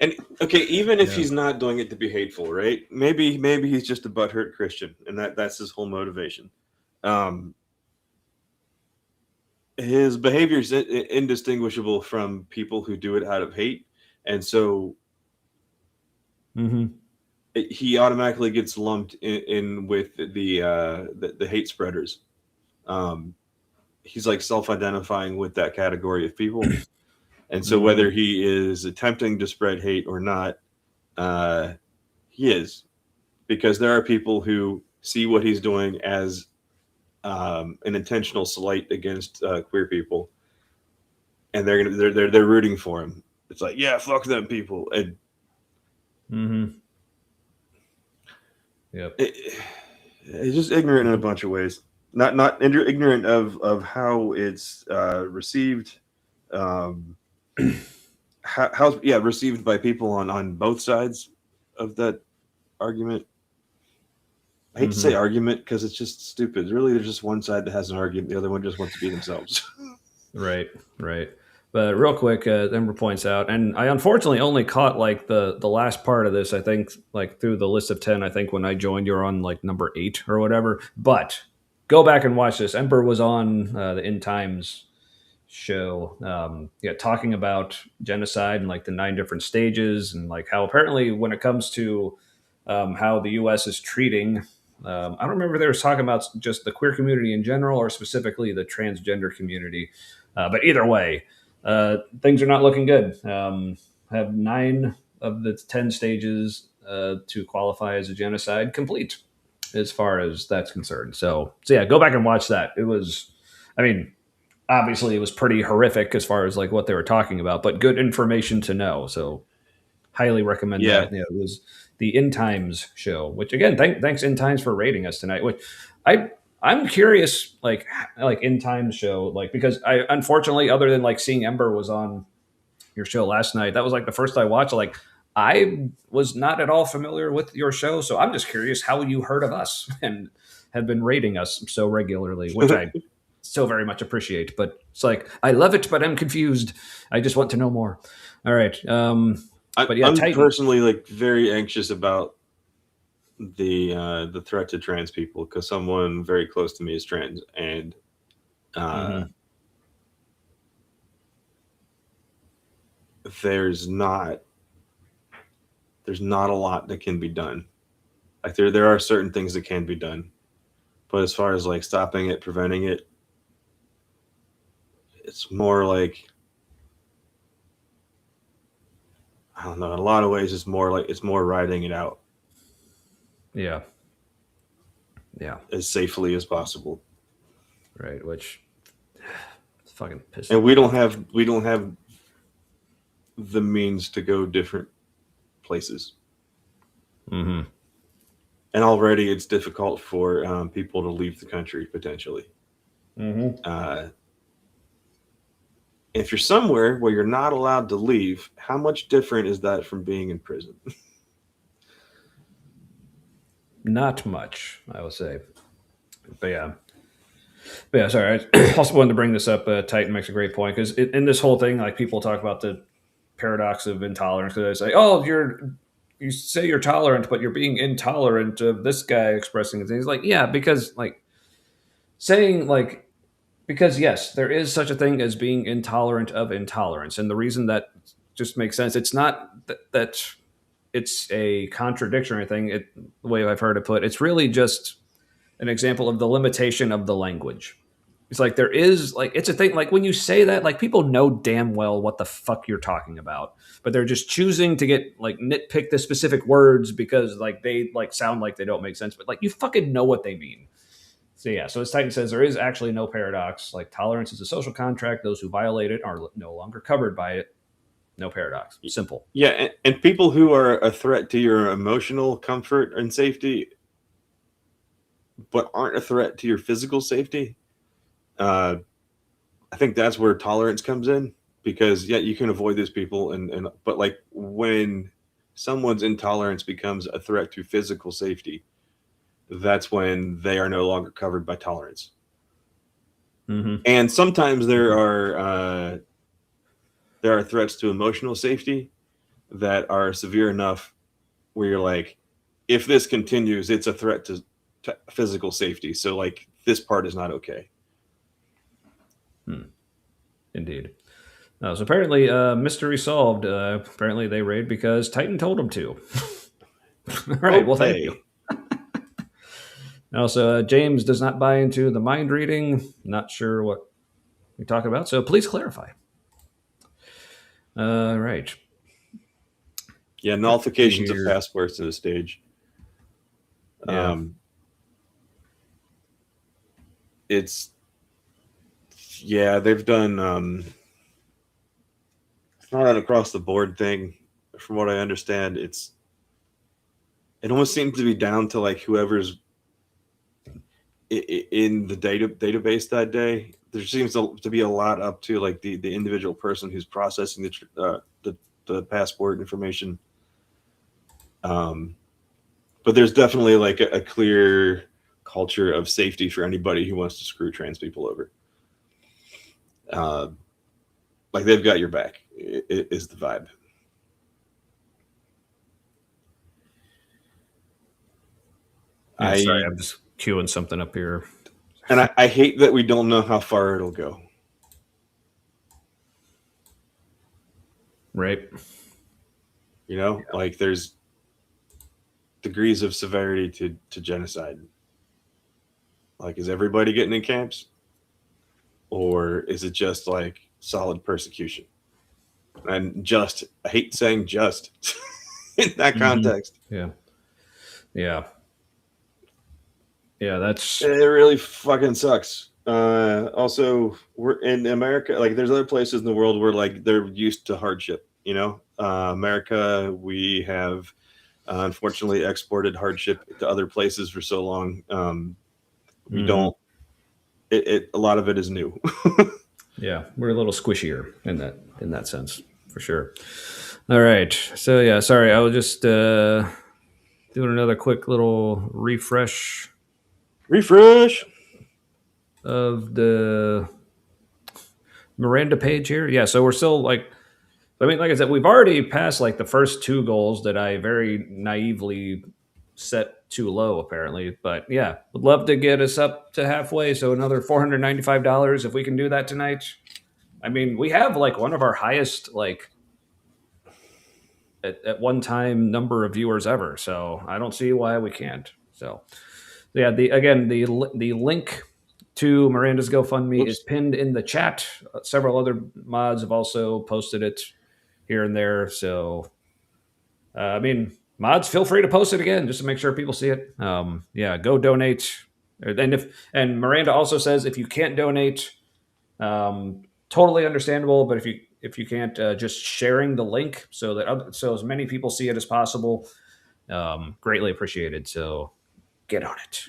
And okay, even if Yeah. he's not doing it to be hateful, right? Maybe he's just a butthurt Christian, and that's his whole motivation. Um, his behavior is indistinguishable from people who do it out of hate, and so he automatically gets lumped in with the hate spreaders. Um, he's like self-identifying with that category of people, and so whether he is attempting to spread hate or not, he is, because there are people who see what he's doing as an intentional slight against queer people, and they're rooting for him. It's like, yeah, fuck them people, and Yep. It's just ignorant in a bunch of ways. Not ignorant of how it's received, um, how received by people on both sides of that argument. I hate to say argument because it's just stupid. Really, there's just one side that has an argument. The other one just wants to be themselves. Right. But real quick, Ember points out, and I unfortunately only caught like the last part of this. I think like through the list of 10. I think when I joined, you're on like number 8 or whatever. But go back and watch this. Ember was on the End Times show, talking about genocide and like the 9 different stages, and like how apparently when it comes to how the U.S. is treating. I don't remember if they were talking about just the queer community in general or specifically the transgender community. But either way, things are not looking good. Have 9 of the 10 stages to qualify as a genocide complete, as far as that's concerned. So yeah, go back and watch that. It was, I mean, obviously it was pretty horrific as far as like what they were talking about, but good information to know. So highly recommend Yeah, that. It was the End Times show, which again, thanks End Times for rating us tonight. Which I'm curious, like End Times show, like because I unfortunately, other than like seeing Ember was on your show last night, that was like the first I watched. Like I was not at all familiar with your show, so I'm just curious how you heard of us and have been rating us so regularly, which I so very much appreciate. But it's like I love it, but I'm confused. I just want to know more. All right. But yeah, I'm Titan. personally like very anxious about the threat to trans people because someone very close to me is trans, and there's not a lot that can be done. Like there are certain things that can be done, but as far as like stopping it, preventing it, it's more like, I don't know. In a lot of ways, it's more riding it out. Yeah. As safely as possible. Right. Which fucking pisses And me we off. don't have the means to go different places. And already it's difficult for people to leave the country potentially. If you're somewhere where you're not allowed to leave, how much different is that from being in prison? Not much, I would say. But yeah. Sorry. I also wanted to bring this up. Titan makes a great point because in this whole thing, like people talk about the paradox of intolerance. Because they say, "Oh, you say you're tolerant, but you're being intolerant of this guy expressing things." Like, yeah, because like saying like because yes, there is such a thing as being intolerant of intolerance, and the reason that just makes sense. It's not that it's a contradiction or anything. The way I've heard it put, it's really just an example of the limitation of the language. It's like there is like it's a thing like when you say that like people know damn well what the fuck you're talking about, but they're just choosing to get like nitpick the specific words because like they like sound like they don't make sense, but like you fucking know what they mean. So yeah, so as Titan says, there is actually no paradox. Like tolerance is a social contract. Those who violate it are no longer covered by it. No paradox. Simple. Yeah, and people who are a threat to your emotional comfort and safety, but aren't a threat to your physical safety, I think that's where tolerance comes in. Because yeah, you can avoid these people, and but like when someone's intolerance becomes a threat to physical safety, that's when they are no longer covered by tolerance. Mm-hmm. And sometimes there are threats to emotional safety that are severe enough where you're like, if this continues, it's a threat to physical safety. So like this part is not okay. Indeed. So apparently, mystery solved. Apparently, they raid because Titan told them to. All right. Well, thank you. Also, James does not buy into the mind reading. Not sure what you're talking about. So please clarify. Right. Yeah, nullifications of passports in the stage. Yeah. They've done it's not an across the board thing. From what I understand, it almost seems to be down to like whoever's in the database that day. There seems to be a lot up to like the individual person who's processing the passport information. But there's definitely like a clear culture of safety for anybody who wants to screw trans people over. Like they've got your back is the vibe. Sorry, I'm just queuing something up here. And I hate that we don't know how far it'll go. Right. You know, like there's degrees of severity to genocide. Like, is everybody getting in camps? Or is it just like solid persecution? And just, I hate saying just in that context. Yeah. Yeah. Yeah, it really fucking sucks. Also, we're in America, like there's other places in the world where like they're used to hardship, you know. America, we have unfortunately exported hardship to other places for so long. We don't, a lot of it is new. Yeah, we're a little squishier in that sense, for sure. All right. So yeah, sorry, I was just doing another quick little refresh of the Miranda page here. Yeah, so we're still like, I mean, like I said, we've already passed like the first two goals that I very naively set too low, apparently. But yeah, would love to get us up to halfway. So another $495 if we can do that tonight. I mean, we have like one of our highest like at one time number of viewers ever. So I don't see why we can't. So yeah, the link to Miranda's GoFundMe is pinned in the chat. Several other mods have also posted it here and there. So I mean, mods, feel free to post it again just to make sure people see it. Yeah, go donate. And Miranda also says if you can't donate, totally understandable. But if you can't, just sharing the link so as many people see it as possible, greatly appreciated. So get on it.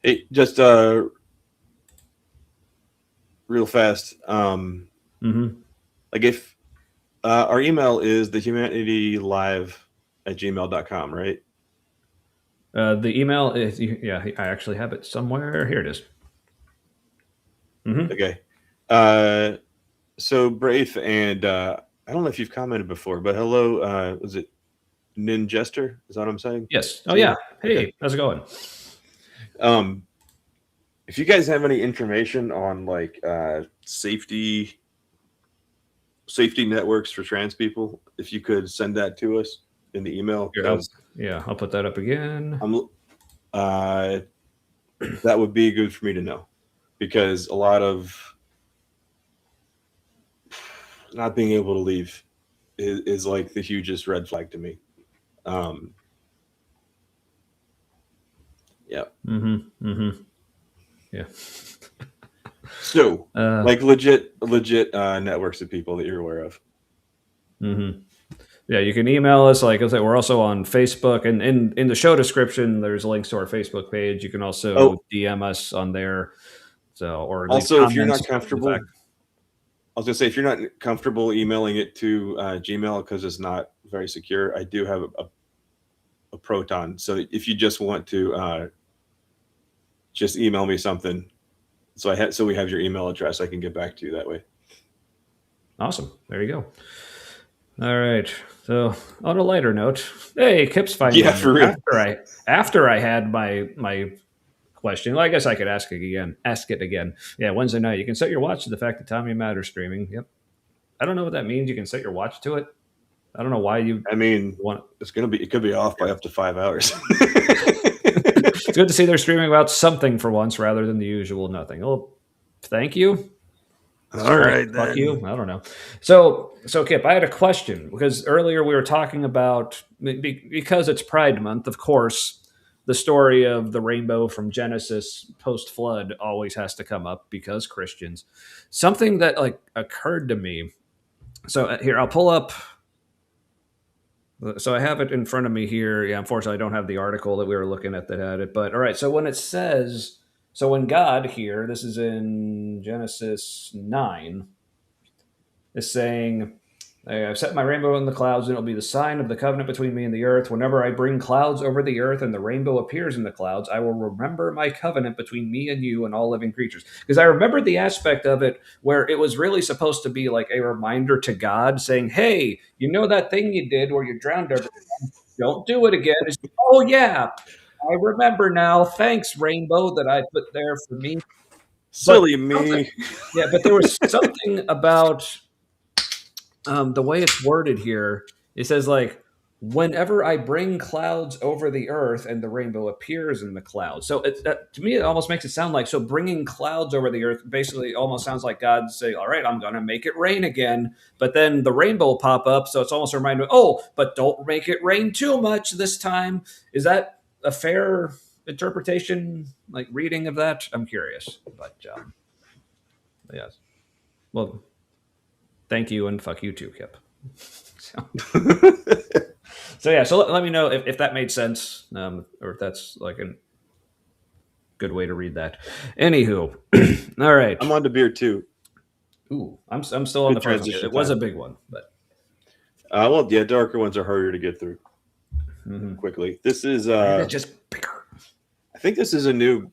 Hey, just real fast. Like if our email is thehumanitylive@gmail.com, right? The email is, yeah, I actually have it somewhere. Here it is. Okay. So Braith and I don't know if you've commented before, but hello, was it Ninjester? Is that what I'm saying? Yes. Oh yeah. Hey, okay. How's it going? If you guys have any information on like safety networks for trans people, if you could send that to us in the email. I'll put that up again. That would be good for me to know. because a lot of not being able to leave is like the hugest red flag to me. Yeah. Yeah. So, like legit networks of people that you're aware of. Yeah, you can email us. Like I said, we're also on Facebook, and in the show description, there's links to our Facebook page. You can also DM us on there. So, or also, if you're not comments comfortable, I was gonna say if you're not comfortable emailing it to Gmail because it's not very secure, I do have a Proton. So if you just want to just email me something, so we have your email address, I can get back to you that way. Awesome. There you go. All right. So on a lighter note, hey, Kip's finally for real. After I had my question. Well, I guess I could ask it again. Yeah, Wednesday night. You can set your watch to the fact that Tommy and Matt are streaming. Yep. I don't know what that means. You can set your watch to it. I don't know why you. I mean, it could be off by up to 5 hours. It's good to see they're streaming about something for once rather than the usual nothing. Well, thank you. All right, fuck then. you. I don't know. So Kip, I had a question because earlier we were talking about because it's Pride Month, of course. The story of the rainbow from Genesis post-flood always has to come up because Christians. Something that like occurred to me. So here, I'll pull up. So I have it in front of me here. Yeah, unfortunately, I don't have the article that we were looking at that had it. But all right, so when it says, so when God here, this is in Genesis 9, is saying, I've set my rainbow in the clouds, and it'll be the sign of the covenant between me and the earth. Whenever I bring clouds over the earth and the rainbow appears in the clouds, I will remember my covenant between me and you and all living creatures. Because I remember the aspect of it where it was really supposed to be like a reminder to God saying, hey, you know that thing you did where you drowned everyone? Don't do it again. It's, oh, yeah, I remember now. Thanks, rainbow, that I put there for me. Silly me. Yeah, but there was something about... the way it's worded here, it says like, whenever I bring clouds over the earth and the rainbow appears in the clouds. So to me, it almost makes it sound like, so bringing clouds over the earth basically almost sounds like God saying, all right, I'm going to make it rain again. But then the rainbow will pop up. So it's almost a reminder, but don't make it rain too much this time. Is that a fair interpretation, like reading of that? I'm curious. But yes. Well, thank you, and fuck you too, Kip. So let me know if that made sense, or if that's like a good way to read that. Anywho, all right. I'm on to beer too. Ooh, I'm still on the transition. It was a big one, but darker ones are harder to get through quickly. This is just bigger. I think this is a new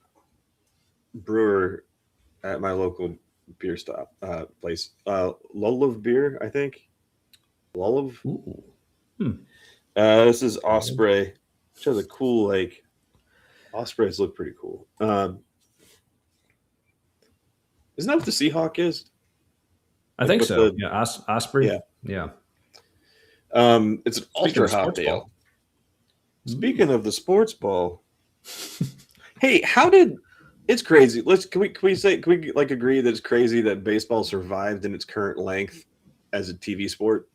brewer at my local beer stop place. Lulov beer, I think. Lulov. This is Osprey, which has a cool like. Ospreys look pretty cool. Isn't that what the Seahawk is? I think so. Yeah, Osprey. Yeah. It's an ultra hot ale. Speaking of the sports ball, hey, it's crazy. Can we agree that it's crazy that baseball survived in its current length as a TV sport?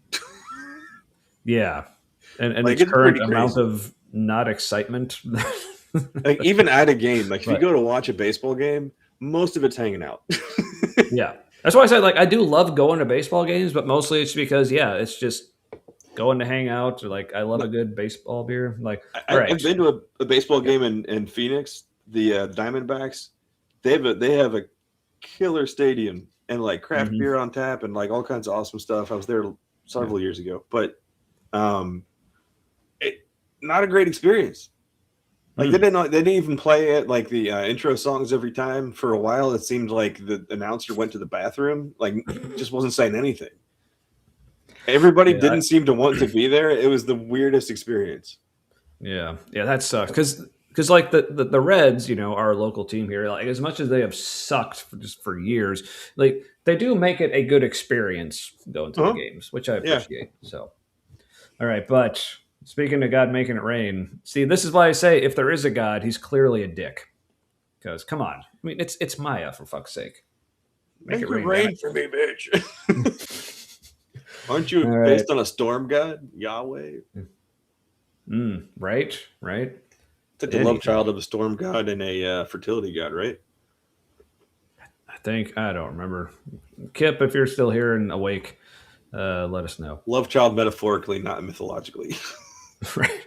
Yeah, and like, its current amount of not excitement. Like even at a game, like if you go to watch a baseball game, most of it's hanging out. Yeah, that's why I said like I do love going to baseball games, but mostly it's because it's just going to hang out. Or like I love a good baseball beer. Like I've been to a baseball game in Phoenix. The Diamondbacks, they have a killer stadium and like craft beer on tap and like all kinds of awesome stuff. I was there several years ago, but not a great experience. Like they didn't even play it like the intro songs every time. For a while, it seemed like the announcer went to the bathroom, like just wasn't saying anything. Everybody didn't seem to want to be there. It was the weirdest experience. Yeah, that sucks because like the Reds, our local team here, like as much as they have sucked for years, like they do make it a good experience going to the games, which I appreciate. So, all right, but. Speaking of God making it rain, see, this is why I say if there is a God, he's clearly a dick. Because come on, I mean it's Maya, for fuck's sake. Make it rain for me, bitch. Aren't you All based right. on a storm god, Yahweh? Right. It's like the love child of a storm god and a fertility god, right? I don't remember. Kip, if you're still here and awake, let us know. Love child metaphorically, not mythologically. Right.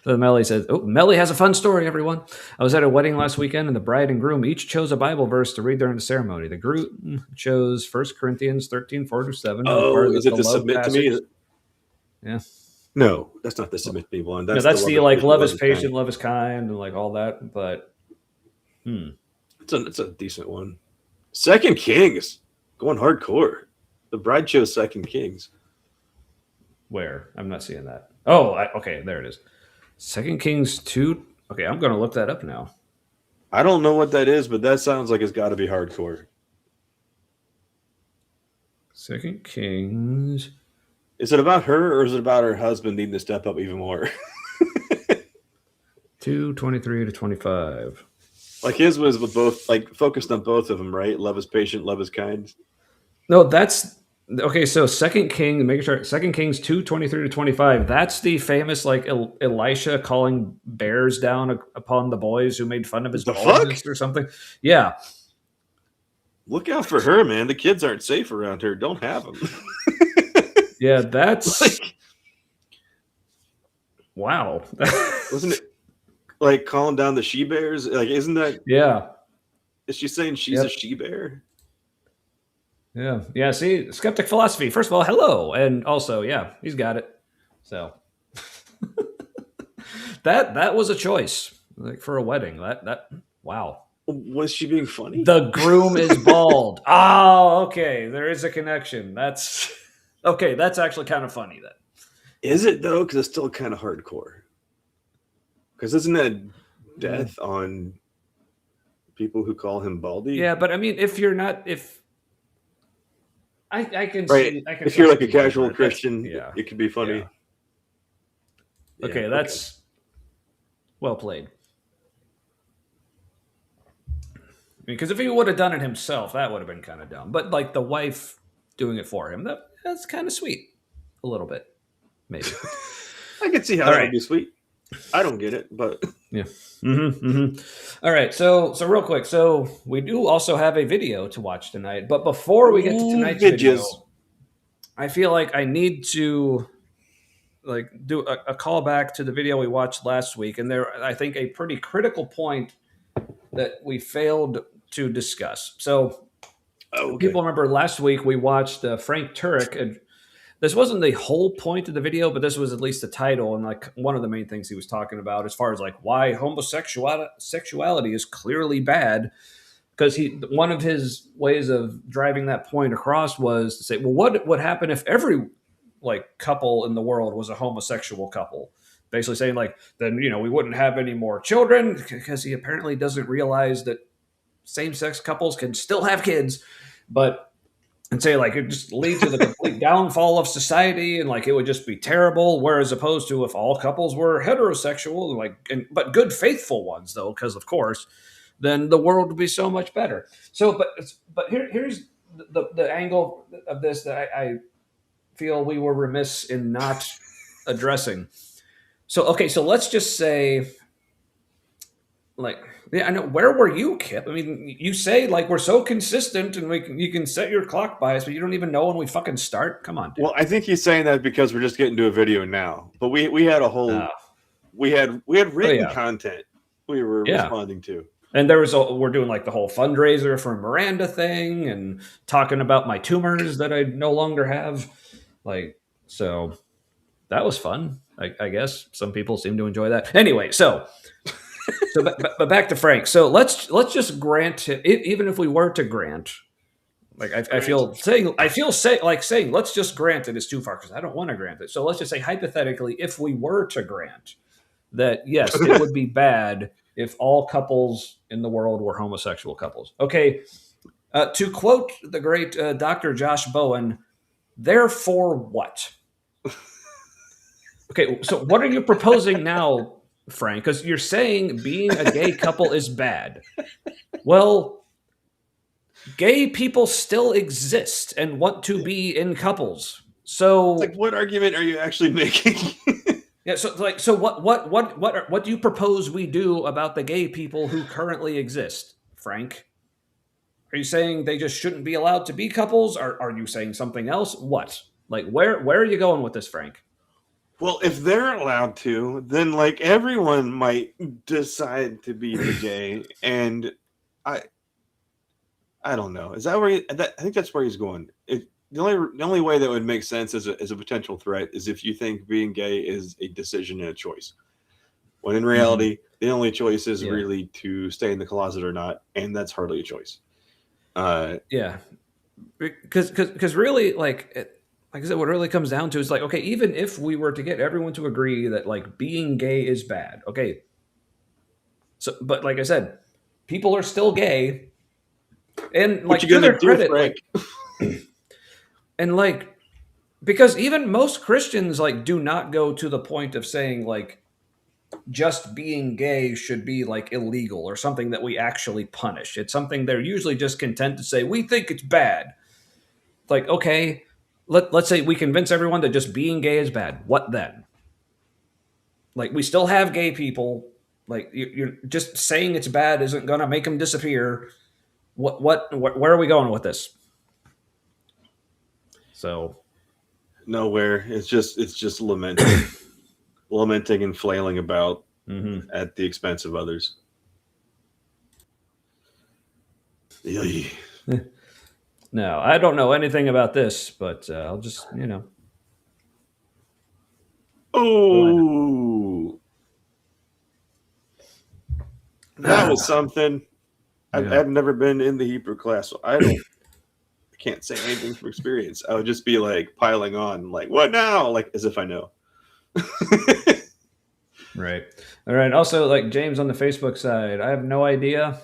So Melly says, Melly has a fun story, everyone. I was at a wedding last weekend, and the bride and groom each chose a Bible verse to read during the ceremony. The groom chose 1 Corinthians 13:4-7. Oh, is it the submit to me? Yeah. No, that's not the submit to me one. That's the like love is patient, love is kind, and like all that. But it's a decent one. 2 Kings, going hardcore. The bride chose 2 Kings. Where? I'm not seeing that. Oh, okay, there it is. 2 Kings 2. Okay, I'm going to look that up now. I don't know what that is, but that sounds like it's got to be hardcore. 2 Kings. Is it about her, or is it about her husband needing to step up even more? 2:23-25. Like his was with both, like focused on both of them, right? Love is patient, love is kind. No, that's okay. So 2 Kings, making sure 2 Kings 2:23-25. That's the famous like Elisha calling bears down upon the boys who made fun of his boldness or something. Yeah. Look out for her, man. The kids aren't safe around her. Don't have them. Yeah, that's wow. Wasn't it like calling down the she bears? Like, isn't that? Yeah. Is she saying she's a she bear? Yeah. See, skeptic philosophy. First of all, hello, and also, yeah, he's got it. So that was a choice, like for a wedding. That wow. Was she being funny? The groom is bald. Oh, okay. There is a connection. That's okay. That's actually kind of funny then. Is it though? Because it's still kind of hardcore. Because isn't that death on people who call him Baldy? Yeah, but I mean, if you're not, if I can, right. See, I can if you're like a casual Christian, it could be funny. Yeah. Okay, that's well played. Because if he would have done it himself, that would have been kind of dumb. But like the wife doing it for him, that's kind of sweet. A little bit, maybe. I can see how that would be sweet. I don't get it, but yeah. All right, so real quick, so we do also have a video to watch tonight. But before we get to tonight's video, I feel like I need to like do a callback to the video we watched last week, and there I think a pretty critical point that we failed to discuss. So people remember last week we watched Frank Turek, and this wasn't the whole point of the video, but this was at least the title and like one of the main things he was talking about as far as like why homosexuality is clearly bad. Because one of his ways of driving that point across was to say, well, what would happen if every like couple in the world was a homosexual couple? Basically saying like, then, we wouldn't have any more children, because he apparently doesn't realize that same-sex couples can still have kids, and say like it just leads to the complete downfall of society, and like it would just be terrible. Whereas opposed to if all couples were heterosexual, but good faithful ones though, because of course, then the world would be so much better. So, but here's the angle of this that I feel we were remiss in not addressing. So let's just say, I know, where were you, Kip? I mean, you say like we're so consistent, and you can set your clock by us, but you don't even know when we fucking start. Come on, dude. Well, I think he's saying that because we're just getting to a video now, but we had a whole we had written content we were responding to, and we're doing like the whole fundraiser for Miranda thing, and talking about my tumors that I no longer have, so that was fun. I guess some people seem to enjoy that. Anyway, but back to Frank. So let's just grant it, even if we were to grant, I feel saying let's just grant it is too far, because I don't want to grant it. So let's just say hypothetically, if we were to grant that, yes, it would be bad if all couples in the world were homosexual couples. Okay, to quote the great Dr. Josh Bowen, therefore what? Okay, so what are you proposing now Frank, because you're saying being a gay couple is bad. Well, gay people still exist and want to be in couples. So, it's like, what argument are you actually making? yeah. So what do you propose we do about the gay people who currently exist, Frank? Are you saying they just shouldn't be allowed to be couples? Or are you saying something else? What? Like, where are you going with this, Frank? Well, if they're allowed to, then like everyone might decide to be the gay, and I don't know. Is that where I think that's where he's going. The only way that would make sense as a potential threat is if you think being gay is a decision and a choice, when in reality the only choice is really to stay in the closet or not, and that's hardly a choice. Yeah, because really, like I said, what it really comes down to is like, okay, even if we were to get everyone to agree that like being gay is bad, okay. So, but like I said, people are still gay, and like what you to their gonna do, credit, Frank? like, and like because even most Christians like do not go to the point of saying like just being gay should be like illegal or something that we actually punish. It's something they're usually just content to say we think it's bad. Like, okay, let's say we convince everyone that just being gay is bad. What then? Like, we still have gay people. Like, you're just saying it's bad isn't going to make them disappear. Where are we going with this? So, nowhere. It's just lamenting, lamenting and flailing about at the expense of others. No, I don't know anything about this, but I'll just, Oh, that was something. I've never been in the Hebrew class, so I can't say anything from experience. I would just be like piling on, like, what now? Like, as if I know. Right. All right. Also, like James on the Facebook side, I have no idea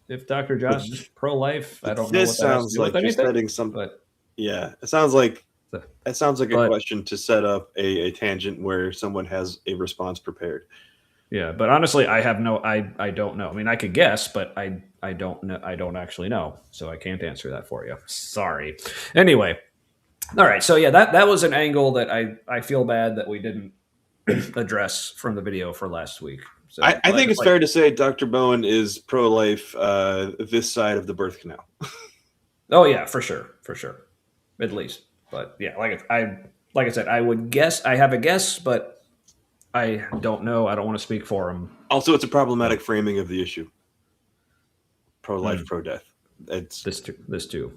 if Dr. Josh is pro-life. I don't know what that has to do with anything. Setting some, but yeah, it sounds like a question to set up a tangent where someone has a response prepared. Yeah, but honestly, I don't know. I mean, I could guess, but I don't know. I don't actually know, so I can't answer that for you. Sorry. Anyway, all right. So yeah, that was an angle that I feel bad that we didn't address from the video for last week. So I think it's fair to say Dr. Bowen is pro-life this side of the birth canal. Oh yeah, for sure, at least. But yeah, like I said, I would guess. I have a guess, but I don't know. I don't want to speak for him. Also, it's a problematic framing of the issue. Pro-life, pro-death. It's this too.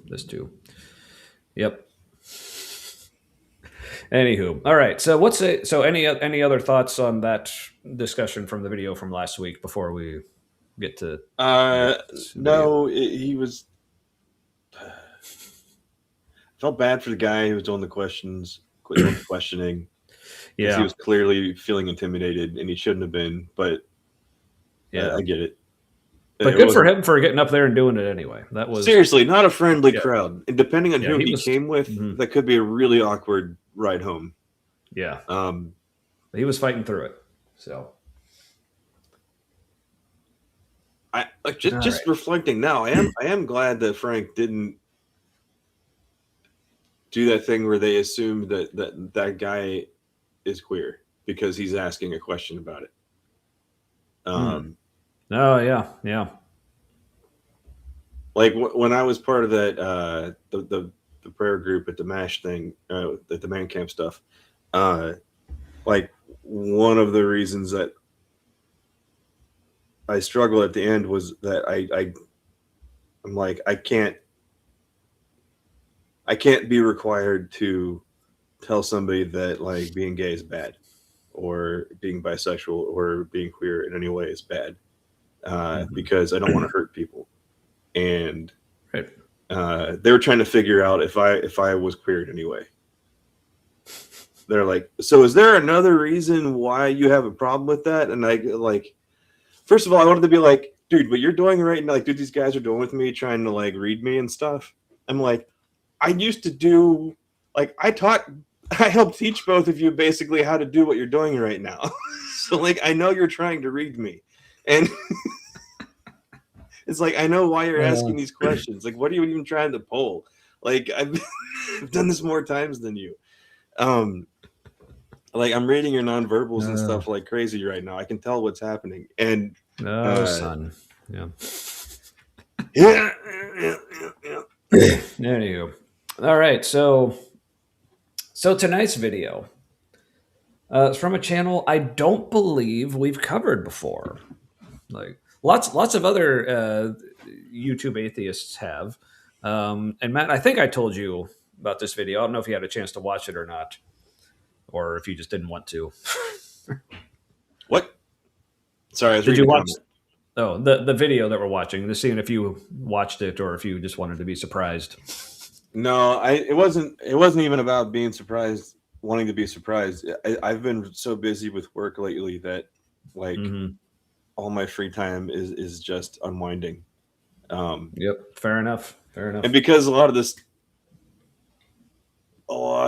Yep. Anywho, all right. So any other thoughts on that discussion from the video from last week before we get to? No, he was. Felt bad for the guy who was doing the questioning. Yeah, he was clearly feeling intimidated, and he shouldn't have been. But yeah, I get it. But good for him for getting up there and doing it anyway. That was seriously not a friendly crowd, and depending on who he came with, that could be a really awkward ride home. Yeah, he was fighting through it. So I like just reflecting now. I am glad that Frank didn't do that thing where they assumed that guy is queer because he's asking a question about it. Oh yeah. Like when I was part of that the prayer group at the MASH thing, at the man camp stuff, like one of the reasons that I struggled at the end was that I'm like I can't be required to tell somebody that like being gay is bad, or being bisexual or being queer in any way is bad, because I don't want to hurt people. And they were trying to figure out if I was queer in any way. They're like, so is there another reason why you have a problem with that? And I like, first of all, I wanted to be like, dude, what you're doing right now, like, dude, these guys are doing with me, trying to like read me and stuff. I'm like, I used to do, like, I helped teach both of you basically how to do what you're doing right now. So like, I know you're trying to read me, and it's like, I know why you're asking these questions. Like, what are you even trying to pull? Like, I've done this more times than you. Like, I'm reading your nonverbals and stuff like crazy right now. I can tell what's happening. And son, yeah. There you go. All right, so tonight's video is from a channel I don't believe we've covered before. Like lots of other YouTube atheists have. And Matt, I think I told you about this video. I don't know if you had a chance to watch it or not, or if you just didn't want to. What? Sorry, I was Did you watch? Comment. Oh, the video that we're watching. Just seeing if you watched it or if you just wanted to be surprised. No, it wasn't even about being surprised, wanting to be surprised. I've been so busy with work lately that like all my free time is just unwinding. Yep, fair enough. And because a lot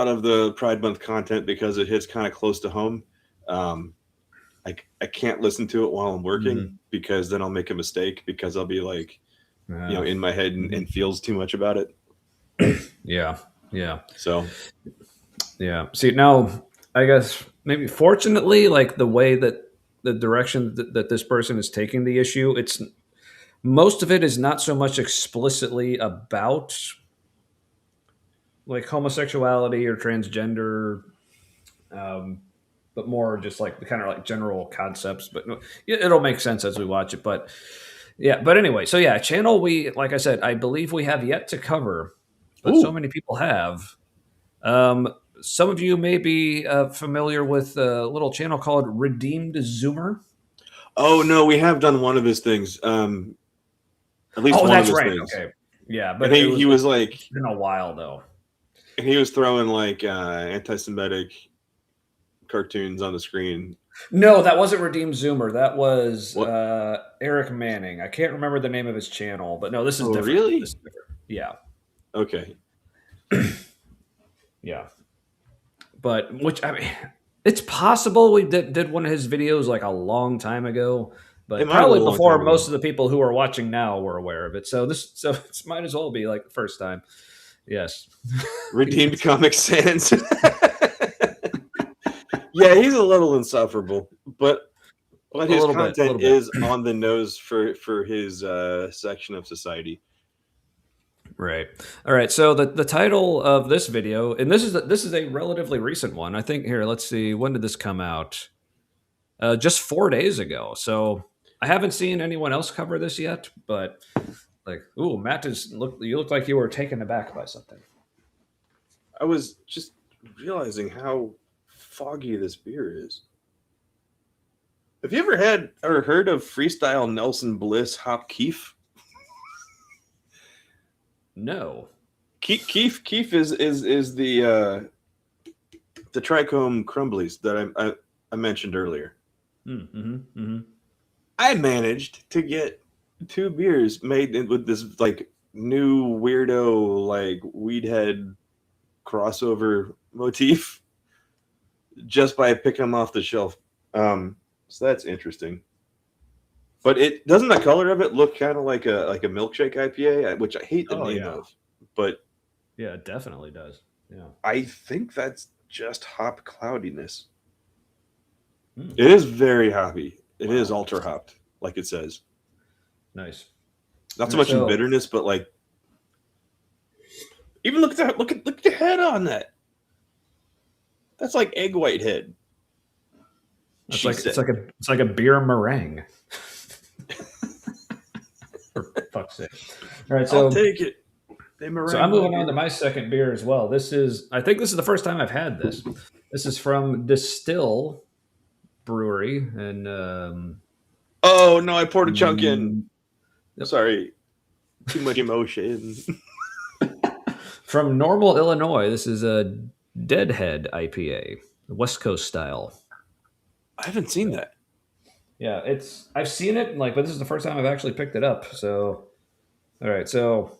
of the Pride Month content, because it hits kind of close to home, I can't listen to it while I'm working because then I'll make a mistake because I'll be like, in my head and feels too much about it. Yeah. So, yeah. See, now I guess maybe fortunately, like the way that the direction that this person is taking the issue, it's most of it is not so much explicitly about like homosexuality or transgender, but more just like the kind of like general concepts. But it'll make sense as we watch it. But yeah. But anyway, so yeah, channel like I said, I believe we have yet to cover. But so many people have. Some of you may be familiar with a little channel called Redeemed Zoomer. Oh no, we have done one of his things. At least one of his things. Okay, yeah, but he was like, it's been a while though. And he was throwing like anti-Semitic cartoons on the screen. No, that wasn't Redeemed Zoomer. That was Eric Manning. I can't remember the name of his channel, but no, this is different. Really? This is different. Yeah. Okay. Yeah. But which I mean, it's possible we did one of his videos like a long time ago, but probably before most of the people who are watching now were aware of it. So this might as well be like the first time. Yes. Redeemed Comic Sans. Yeah, he's a little insufferable, but his content is on the nose for his section of society. Right. All right. So the title of this video, and this is a relatively recent one. I think here, let's see, when did this come out? Just 4 days ago. So I haven't seen anyone else cover this yet, but like, ooh, Matt you look like you were taken aback by something. I was just realizing how foggy this beer is. Have you ever had or heard of Freestyle Nelson Bliss Hop Keef? No. Keef is the trichome crumblies that I mentioned earlier. I managed to get 2 beers made with this like new weirdo like weed head crossover motif just by picking them off the shelf. So that's interesting. But it doesn't the color of it look kind of like a milkshake IPA, which I hate the name of. But yeah, it definitely does. Yeah. I think that's just hop cloudiness. It is very hoppy. It is ultra hopped, like it says. Nice. Not so much in bitterness, but like even look at that. Look at the head on that. That's like egg white head. It's like a beer meringue. For fuck's sake! All right, so I'll take it. So I'm moving on to my second beer as well. I think this is the first time I've had this. This is from Distill Brewery, and oh no, I poured a chunk in. Sorry, too much emotion. From Normal, Illinois. This is a Deadhead IPA, West Coast style. I haven't seen that. Yeah, I've seen it, but this is the first time I've actually picked it up. So, all right, so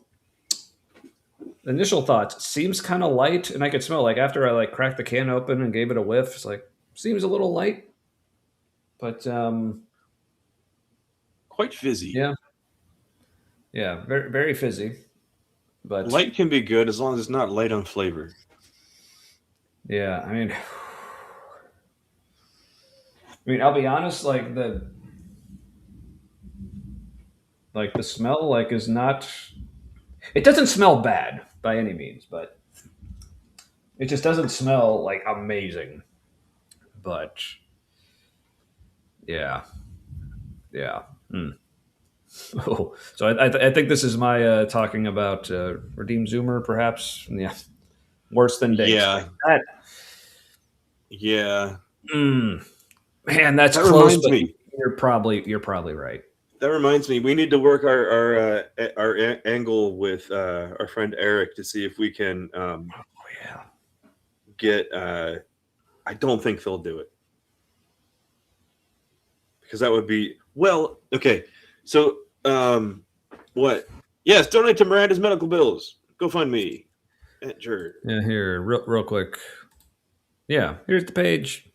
initial thoughts, seems kind of light, and I could smell after I cracked the can open and gave it a whiff, it's seems a little light. But quite fizzy. Yeah, very very fizzy. But light can be good as long as it's not light on flavor. Yeah, I mean, I'll be honest. The smell is not. It doesn't smell bad by any means, but it just doesn't smell like amazing. But yeah, yeah. Oh, so I think this is my talking about Redeem Zoomer, perhaps. Yeah, worse than Dinks. Yeah, That, yeah. Man, that's That close. reminds But me. you're probably right. That reminds me. We need to work our angle with our friend Eric to see if we can Yeah. get. I don't think they'll do it because that would be okay. So what? Yes, donate to Miranda's medical bills. Go find me at Jerd. Yeah, here, real quick. Yeah, here's the page.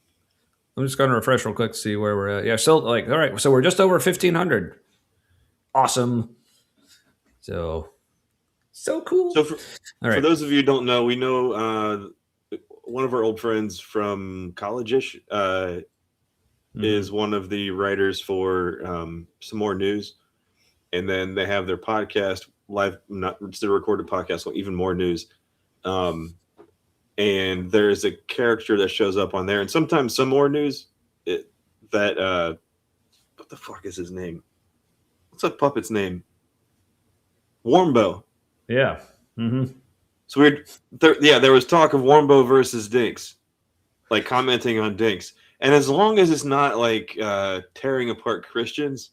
I'm just going to refresh real quick to see where we're at. Yeah, still all right. So we're just over 1,500. Awesome. So cool. So for those of you who don't know, we know one of our old friends from college-ish is one of the writers for Some More News. And then they have their podcast live, not it's a recorded podcast, so even more news. And there's a character that shows up on there, and sometimes Some More News. What the fuck is his name? What's that puppet's name? Warmbo. Yeah. Mm-hmm. So there was talk of Warmbo versus Dinks, like commenting on Dinks, and as long as it's not like tearing apart Christians,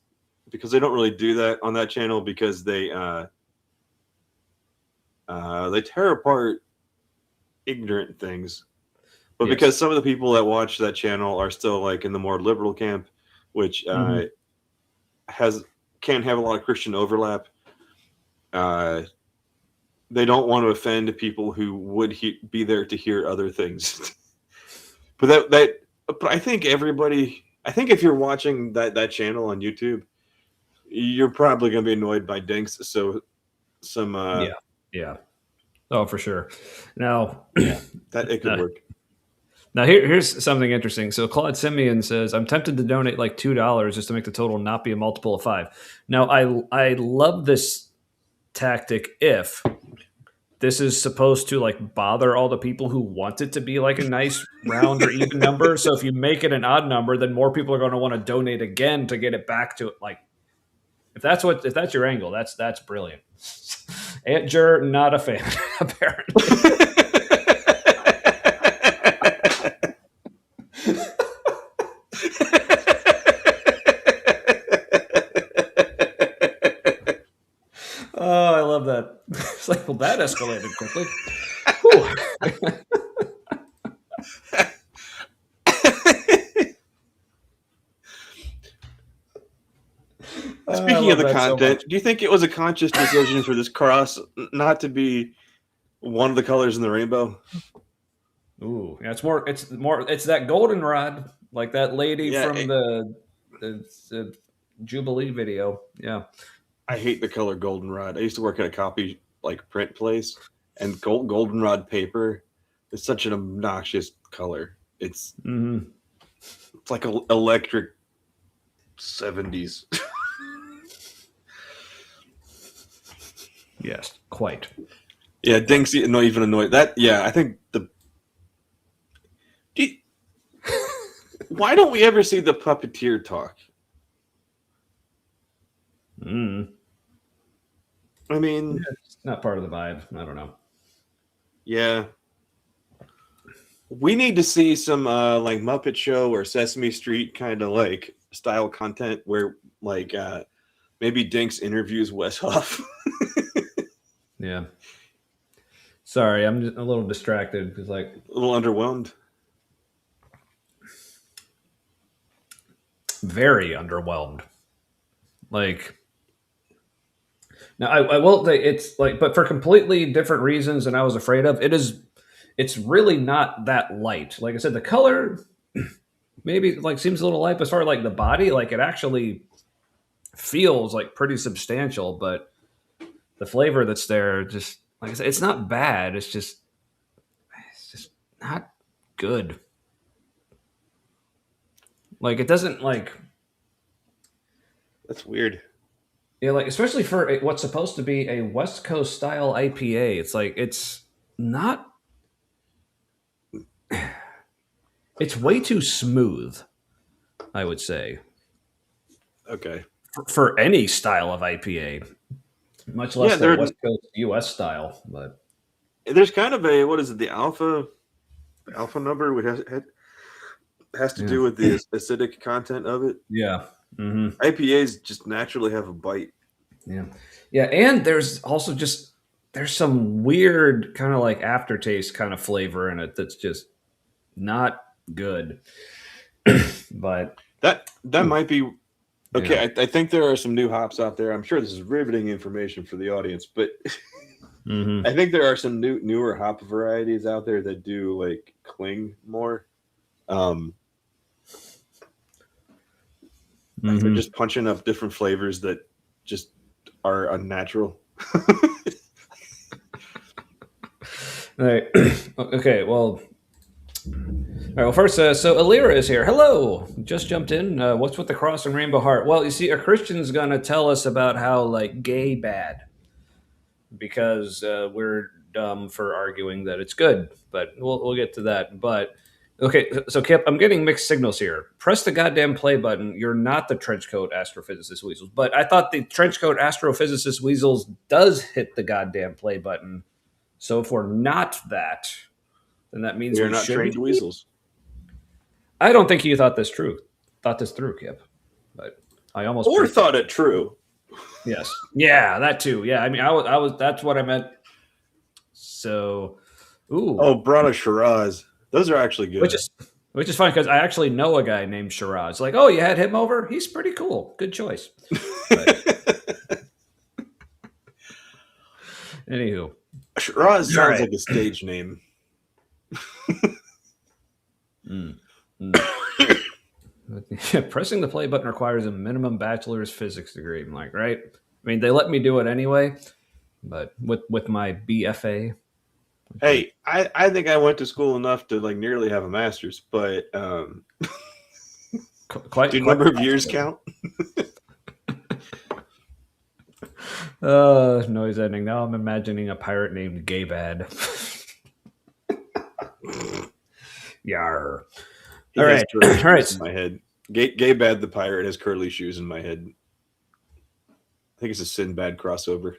because they don't really do that on that channel because they tear apart ignorant things. But Yes. because some of the people that watch that channel are still like in the more liberal camp, which can't have a lot of Christian overlap, they don't want to offend people who would be there to hear other things. But I think if you're watching that channel on YouTube, you're probably going to be annoyed by Dinks. So yeah. Oh, for sure. Now, that it could work. Now here's something interesting. So Claude Simeon says, "I'm tempted to donate like $2 just to make the total not be a multiple of 5." Now I love this tactic if this is supposed to like bother all the people who want it to be like a nice round or even number. So if you make it an odd number, then more people are going to want to donate again to get it back to like. If that's your angle, that's brilliant. Aunt Jer, not a fan, apparently. Oh, I love that. It's like, well, that escalated quickly. Speaking of the content, do you think it was a conscious decision for this cross not to be one of the colors in the rainbow? Ooh, yeah, it's that goldenrod, like that lady from the Jubilee video. Yeah. I hate the color goldenrod. I used to work at a copy print place, and goldenrod paper is such an obnoxious color. It's like an electric 70s. Yes, quite. Yeah, Dinks not even annoyed. I think why don't we ever see the puppeteer talk? I mean, it's not part of the vibe. I don't know. Yeah. We need to see some like Muppet Show or Sesame Street kind of like style content where maybe Dinks interviews Wes Huff. Yeah. Sorry, I'm just a little distracted because a little underwhelmed. Very underwhelmed. Now I will say it's but for completely different reasons than I was afraid of. It's really not that light. Like I said, the color maybe like seems a little light, but as far as like the body, like it actually feels like pretty substantial, but the flavor that's there, just like I said, it's not bad. It's just not good. Like it doesn't like. That's weird. Yeah, like especially for what's supposed to be a West Coast style IPA, it's like it's not. It's way too smooth, I would say. Okay. For any style of IPA, much less the West Coast US style. But there's kind of a the alpha number, which has to do with the acidic content of it. Yeah. Mm-hmm. IPAs just naturally have a bite. Yeah, and there's also there's some weird kind of like aftertaste kind of flavor in it that's just not good. But that might be okay. Yeah. I think there are some new hops out there. I'm sure this is riveting information for the audience, but I think there are some newer hop varieties out there that do like cling more. They're just punching up different flavors that just are unnatural. All right. Okay. Well. All right. Well, first, so Alira is here. Hello. Just jumped in. What's with the cross and rainbow heart? Well, you see, a Christian's gonna tell us about how like gay bad, because we're dumb for arguing that it's good. But we'll get to that. But okay, so Kip, I'm getting mixed signals here. Press the goddamn play button. You're not the trenchcoat astrophysicist weasels, but I thought the trenchcoat astrophysicist weasels does hit the goddamn play button. So if we're not that, then that means we're not trained weasels. I don't think you thought this through, Kip. But I almost thought it true. Yes. Yeah, that too. Yeah, I mean, I was. That's what I meant. So, Brana Shiraz. Those are actually good. Which is fine because I actually know a guy named Shiraz. Like, oh, you had him over? He's pretty cool. Good choice. Anywho, Shiraz sounds like a stage name. Pressing the play button requires a minimum bachelor's physics degree. I'm like, right? I mean, they let me do it anyway, but with my BFA. Hey, I think I went to school enough to like nearly have a master's, but do number of years count? Noise ending. Now I'm imagining a pirate named Gaybad. Yar. All right. In my head. Gaybad the pirate has curly shoes in my head. I think it's a Sinbad crossover.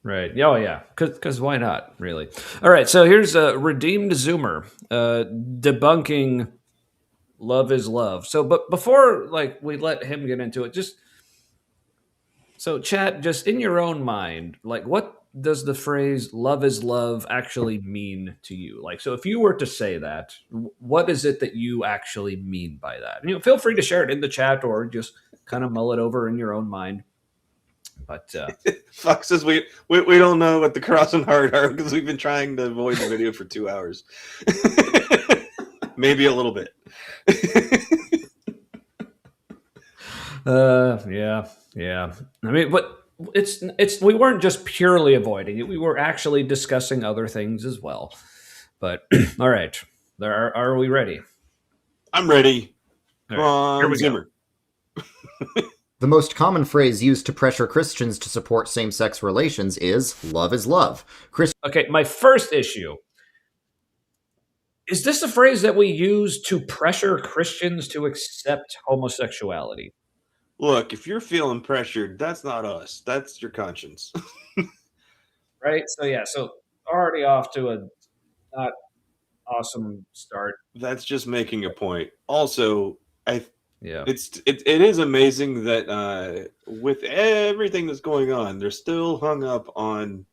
Right. Oh, yeah. Because why not, really? All right. So here's a Redeemed Zoomer debunking love is love. So, but before we let him get into it, so chat, just in your own mind, what does the phrase love is love actually mean to you? So if you were to say that, what is it that you actually mean by that? Feel free to share it in the chat or just kind of mull it over in your own mind. But Fox says we don't know what the cross and heart are because we've been trying to avoid the video for 2 hours. Maybe a little bit. Yeah. I mean, but it's we weren't just purely avoiding it. We were actually discussing other things as well. But all right, are we ready? I'm ready. Come on, here we Zimmer. Go. The most common phrase used to pressure Christians to support same-sex relations is love. Okay, my first issue. Is this a phrase that we use to pressure Christians to accept homosexuality? Look, if you're feeling pressured, that's not us. That's your conscience. Right? So already off to a not awesome start. That's just making a point. Also, it is amazing that with everything that's going on, they're still hung up on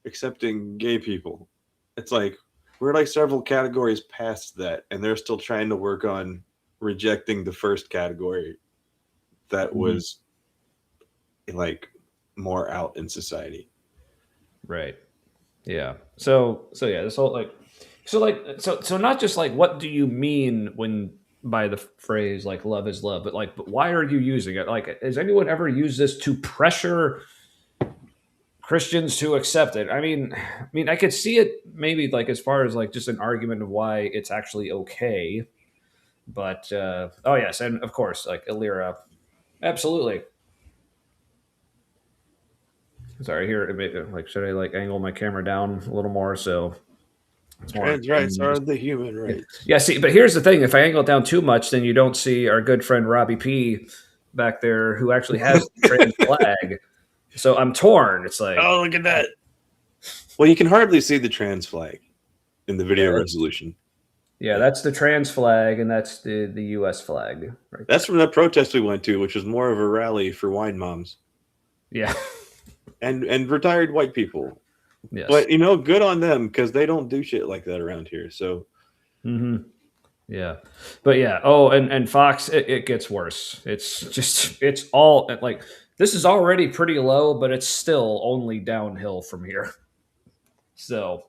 accepting gay people. It's like we're like several categories past that, and they're still trying to work on rejecting the first category that was like more out in society. Right. Yeah. So yeah, this whole so not just what do you mean when by the phrase like "love is love," but why are you using it? Like, has anyone ever used this to pressure Christians to accept it? I could see it maybe like as far as like just an argument of why it's actually okay. But oh yes, and of course, like Illyra, absolutely. Sorry, here, like, should I like angle my camera down a little more so it's more? Trans rights are the human rights. Yeah, see, but here's the thing: if I angle it down too much, then you don't see our good friend Robbie P back there, who actually has the trans flag. So I'm torn. It's like, oh, look at that. Well, you can hardly see the trans flag in the video resolution. Yeah, that's the trans flag, and that's the U.S. flag. Right, that's from that protest we went to, which was more of a rally for wine moms. Yeah, and retired white people. Yes. But good on them because they don't do shit like that around here. So, yeah, but yeah. Oh, and Fox, it gets worse. It's all like this is already pretty low, but it's still only downhill from here. So,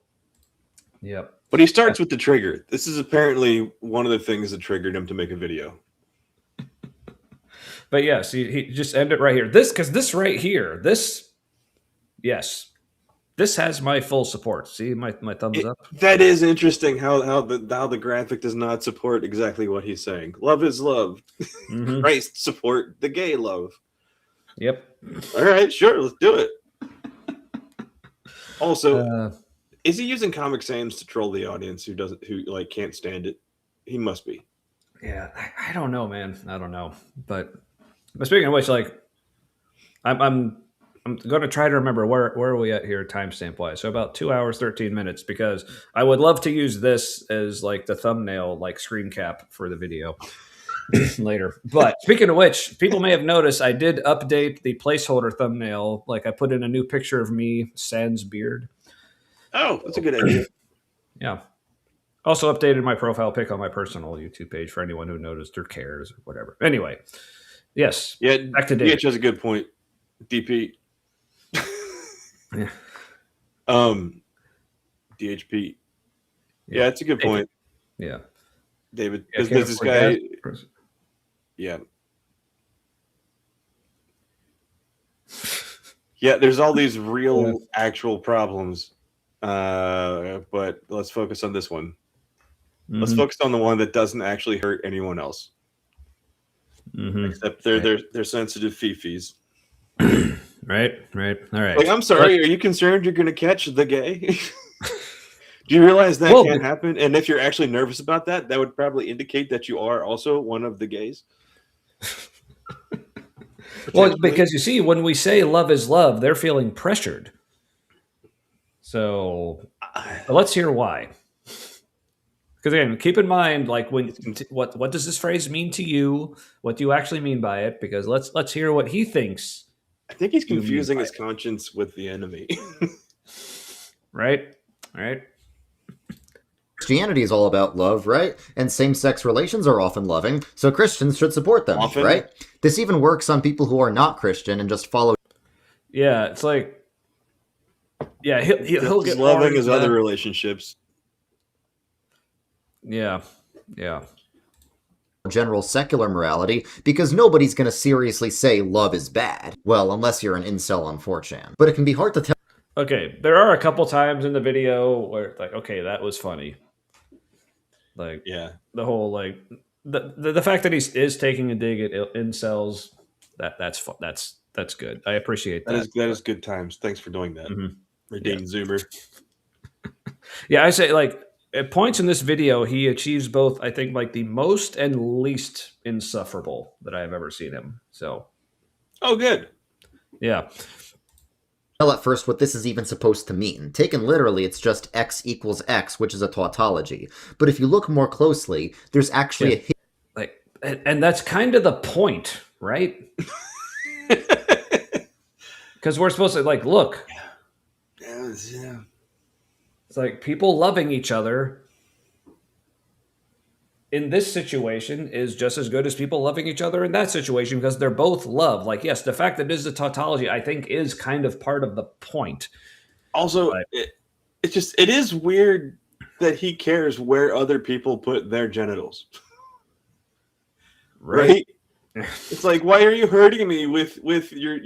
yep. But he starts with the trigger. This is apparently one of the things that triggered him to make a video. But yes, he just end it right here. This right here, yes, this has my full support. See my thumbs up. That is interesting. How the graphic does not support exactly what he's saying. Love is love. Mm-hmm. Christ support the gay love. Yep. All right, sure, let's do it. Also, is he using Comic Sans to troll the audience who can't stand it? He must be. Yeah, I don't know, man. I don't know. But speaking of which, like, I'm going to try to remember where are we at here timestamp wise. So about 2 hours 13 minutes, because I would love to use this as like the thumbnail, like screen cap for the video later. But speaking of which, people may have noticed I did update the placeholder thumbnail. Like I put in a new picture of me sans beard. Oh, that's a good idea. Yeah. Also updated my profile pic on my personal YouTube page for anyone who noticed or cares or whatever. Anyway, yes. Yeah, back to Dave. DH has a good point. DP. Yeah. DHP. Yeah, it's a good point. Yeah. David, because this guy. Yeah. Yeah, there's all these real, actual problems. But let's focus on this one. Mm-hmm. Let's focus on the one that doesn't actually hurt anyone else. Mm-hmm. Except they're sensitive fifis. Right. All right. Like, I'm sorry, are you concerned you're going to catch the gay? Do you realize that can't happen? And if you're actually nervous about that, that would probably indicate that you are also one of the gays. Well, because you see, when we say love is love, they're feeling pressured. So let's hear why. Because again, keep in mind, like what does this phrase mean to you? What do you actually mean by it? Because let's hear what he thinks. I think he's confusing his conscience with the enemy. Right. Christianity is all about love, right? And same-sex relations are often loving, so Christians should support them, right? This even works on people who are not Christian and just follow. Yeah, it's like, yeah, he'll get loving his other relationships. Yeah. General secular morality, because nobody's going to seriously say love is bad. Well, unless you're an incel on 4chan. But it can be hard to tell. Okay, there are a couple times in the video where like, okay, that was funny. Like, yeah, the whole like the fact that he is taking a dig at incels, that's good. I appreciate that. That is good times. Thanks for doing that. Mm-hmm. Redeemed Zoomer. Yeah, I say like at points in this video, he achieves both, I think, like the most and least insufferable that I have ever seen him. So, oh, good. Yeah. Tell at first what this is even supposed to mean. Taken literally, it's just x equals x, which is a tautology. But if you look more closely, there's actually and that's kind of the point, right? Because we're supposed to like look. Yeah. It's like people loving each other in this situation is just as good as people loving each other in that situation because they're both love. Like, yes, the fact that it is a tautology, I think, is kind of part of the point. Also, it is weird that he cares where other people put their genitals. right? It's like, why are you hurting me with your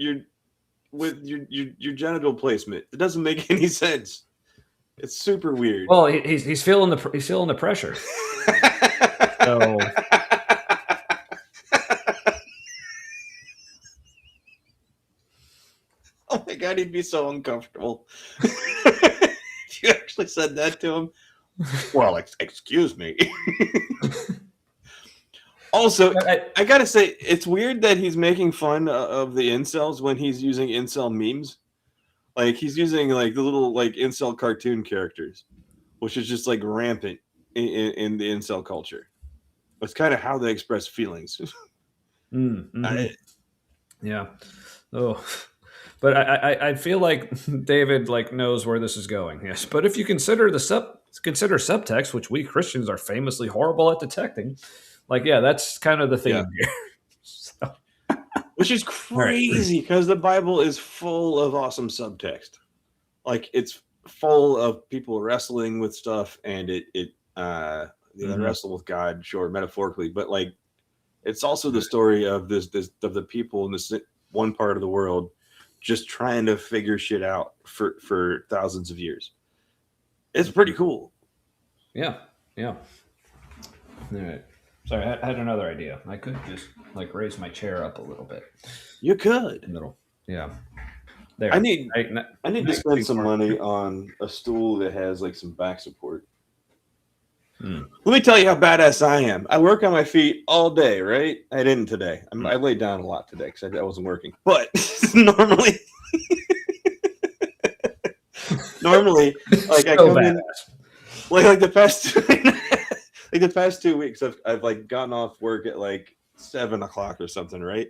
genital placement? It doesn't make any sense. It's super weird. Well, he's feeling the pressure. So. Oh my god, he'd be so uncomfortable. If you actually said that to him. Well, excuse me. Also, I gotta say, it's weird that he's making fun of the incels when he's using incel memes. Like, he's using like the little like incel cartoon characters, which is just like rampant in the incel culture. It's kind of how they express feelings. Yeah. Oh, but I feel like David like knows where this is going. Yes, but if you consider subtext, which we Christians are famously horrible at detecting, like that's kind of the theme here. So. Which is crazy because the Bible is full of awesome subtext. Like, it's full of people wrestling with stuff, and they wrestle with God, sure, metaphorically, but like, it's also the story of of the people in this one part of the world just trying to figure shit out for thousands of years. It's pretty cool. Yeah. All right. Sorry, I had another idea. I could just like raise my chair up a little bit. You could. Middle. Yeah. There. I need to spend some money on a stool that has like some back support. Let me tell you how badass I am. I work on my feet all day, right? I didn't today. I laid down a lot today because I wasn't working. But normally, like I come in, like the past 2 weeks, I've like gotten off work at like 7 o'clock or something, right?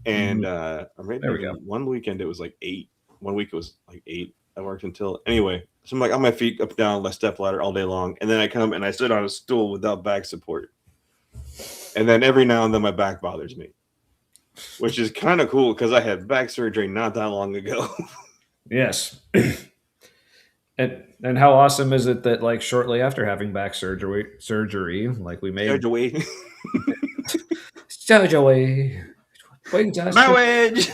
Maybe one weekend it was like 8. 1 week it was like 8. I worked until anyway. So I'm like on my feet, up and down, my step ladder all day long, and then I come and I sit on a stool without back support. And then every now and then my back bothers me, which is kind of cool because I had back surgery not that long ago. Yes. And how awesome is it that like shortly after having back surgery, like we made surgery. Marriage.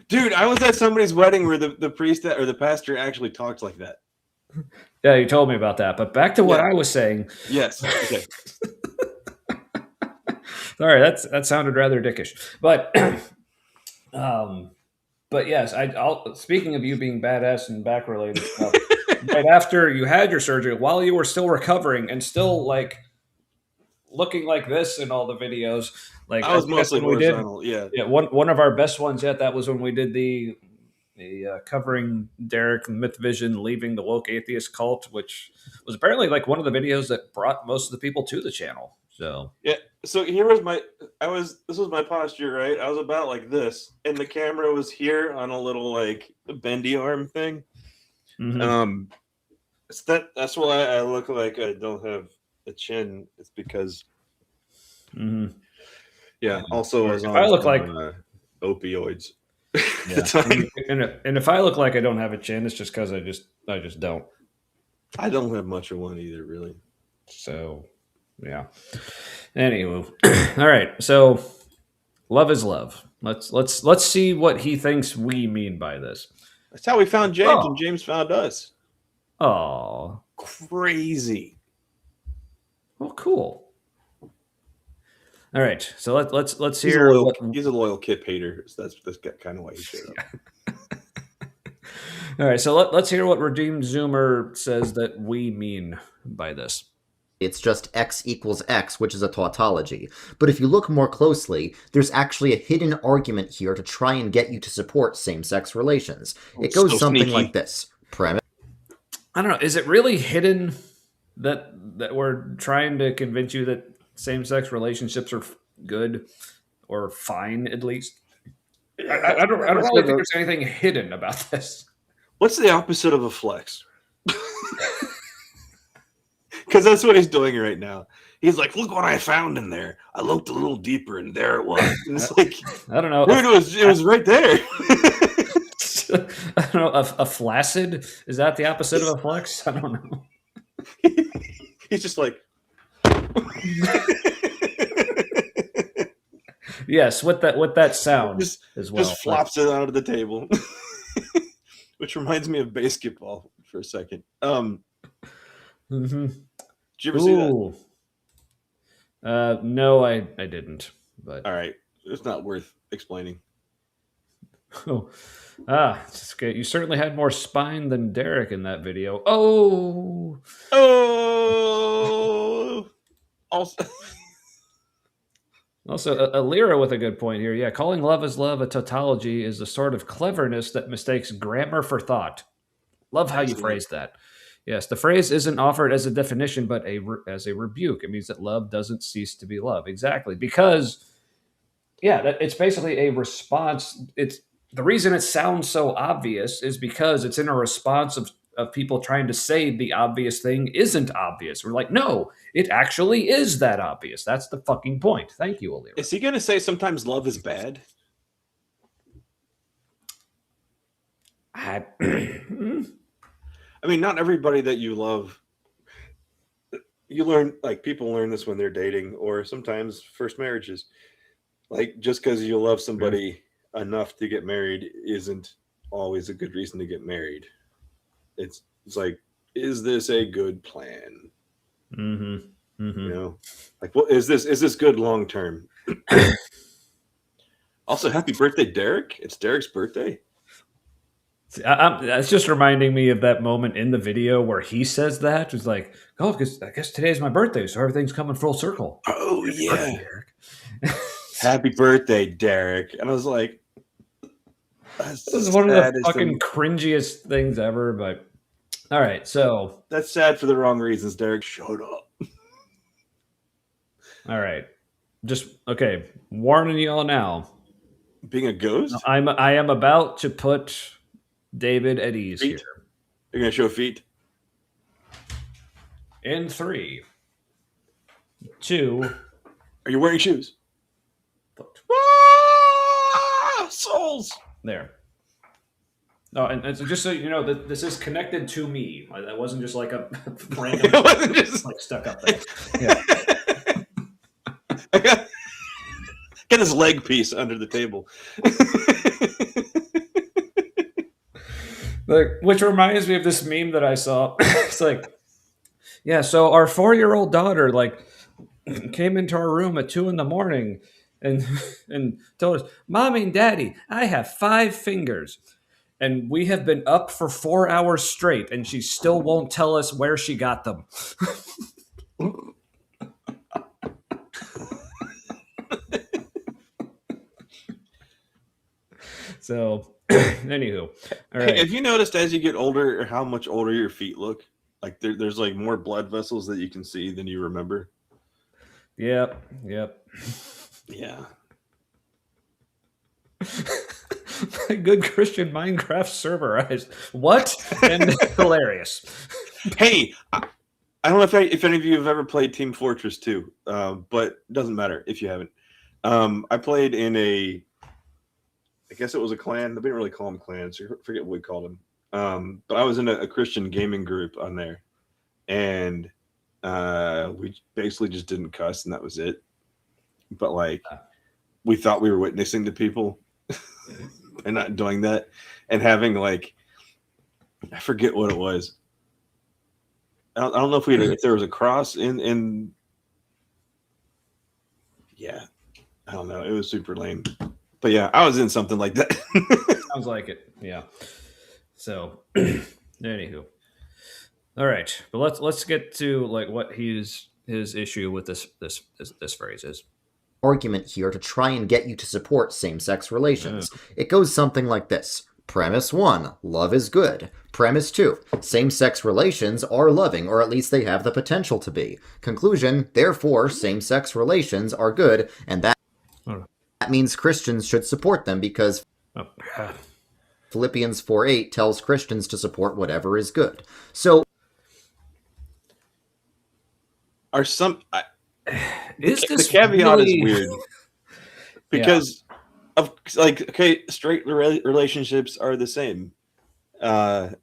Dude, I was at somebody's wedding where the priest or the pastor actually talked like that. Yeah, you told me about that. But back to what I was saying. Yes. Okay. Sorry, that sounded rather dickish. But yes, I'll speaking of you being badass and back related stuff, right after you had your surgery, while you were still recovering and still like looking like this in all the videos, like I was mostly horizontal. Yeah. One of our best ones yet. That was when we did the covering Derek Myth Vision leaving the woke atheist cult, which was apparently like one of the videos that brought most of the people to the channel. So yeah. So here was this was my posture, right? I was about like this, and the camera was here on a little like bendy arm thing. Mm-hmm. That's why I look like I don't have a chin. It's because also I was on opioids. Yeah. and if I look like I don't have a chin, it's just because I just don't. I don't have much of one either, really. So yeah. Anywho, all right. So love is love. Let's see what he thinks we mean by this. That's how we found James, and James found us. Oh, crazy! Well, cool. All right, so let's hear. He's a loyal Kip hater. So that's kind of why he showed up. All right, so let's hear what Redeemed Zoomer says that we mean by this. It's just X equals X, which is a tautology. But if you look more closely, there's actually a hidden argument here to try and get you to support same-sex relations. It goes something like this. Premise. I don't know. Is it really hidden that we're trying to convince you that same-sex relationships are good or fine, at least? I don't really think there's anything hidden about this. What's the opposite of a flex? Because that's what he's doing right now. He's like, look what I found in there. I looked a little deeper, and there it was. And it's like, I don't know. Dude, it was right there. I don't know. A flaccid? Is that the opposite of a flex? I don't know. He's just like. Yes, with that sound as well. Just flops it onto the table. Which reminds me of basketball for a second. Mm-hmm. Did you ever see that? No, I didn't. But all right, it's not worth explaining. Oh, it's good. You certainly had more spine than Derek in that video. Oh, Also, Alira with a good point here. Yeah, calling love is love a tautology is the sort of cleverness that mistakes grammar for thought. Love how you phrase that. Yes, the phrase isn't offered as a definition, but as a rebuke. It means that love doesn't cease to be love. Exactly, because it's basically a response. It's the reason it sounds so obvious is because it's in a response of people trying to say the obvious thing isn't obvious. We're like, no, it actually is that obvious. That's the fucking point. Thank you, Alira. Is he going to say sometimes love is bad? I mean, not everybody that you love. You learn, like, people learn this when they're dating, or sometimes first marriages. Like, just because you love somebody enough to get married isn't always a good reason to get married. It's like, is this a good plan? Mm-hmm. Mm-hmm. You know, like, what is this good long term? Also, happy birthday, Derek! It's Derek's birthday. It's just reminding me of that moment in the video where he says that. It's like, oh, because I guess today's my birthday, so everything's coming full circle. Oh, yeah. Happy birthday, Derek. And I was like, this is one of the fucking cringiest things ever. But all right, so that's sad for the wrong reasons. Derek, showed up. All right, just okay. Warning y'all now. Being a ghost, I am about to put David at ease feet? Here. You're gonna show feet. In 3, 2. Are you wearing shoes? Souls. There. No, and just so you know, that this is connected to me. That wasn't just like a random, it wasn't just like stuck up there. Yeah. I got his leg piece under the table. Which reminds me of this meme that I saw. It's like, yeah, so our 4-year-old daughter came into our room at 2 a.m. and told us, "Mommy and Daddy, I have 5 fingers." And we have been up for 4 hours straight, and she still won't tell us where she got them. So, anywho, all right. Hey, have you noticed as you get older how much older your feet look? Like there's like more blood vessels that you can see than you remember. Yep. Yeah. My good Christian Minecraft serverized. What? And hilarious. Hey, I don't know if any of you have ever played Team Fortress 2, but it doesn't matter if you haven't. I played in I guess it was a clan. They didn't really call them clans. I forget what we called them. But I was in a Christian gaming group on there, and we basically just didn't cuss, and that was it. But like, we thought we were witnessing to people and not doing that, and having like, I forget what it was. I don't know if there was a cross in. Yeah, I don't know. It was super lame. But yeah, I was in something like that. Sounds like it. Yeah. So, anywho, all right. But let's get to like what his issue with this phrase is. Argument here to try and get you to support same-sex relations. It goes something like this. Premise 1, love is good. Premise 2, same-sex relations are loving, or at least they have the potential to be. Conclusion, therefore, same-sex relations are good, and that means Christians should support them because Philippians 4:8 tells Christians to support whatever is good. So, the caveat is weird because of like, okay, straight relationships are the same. But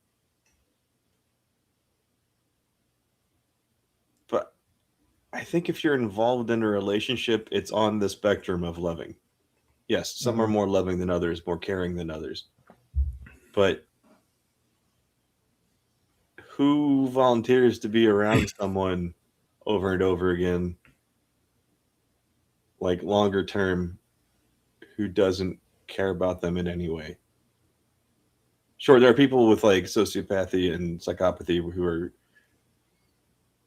I think if you're involved in a relationship, it's on the spectrum of loving. Yes, some are more loving than others, more caring than others. But who volunteers to be around someone over and over again, like longer term, who doesn't care about them in any way? Sure, there are people with like sociopathy and psychopathy who are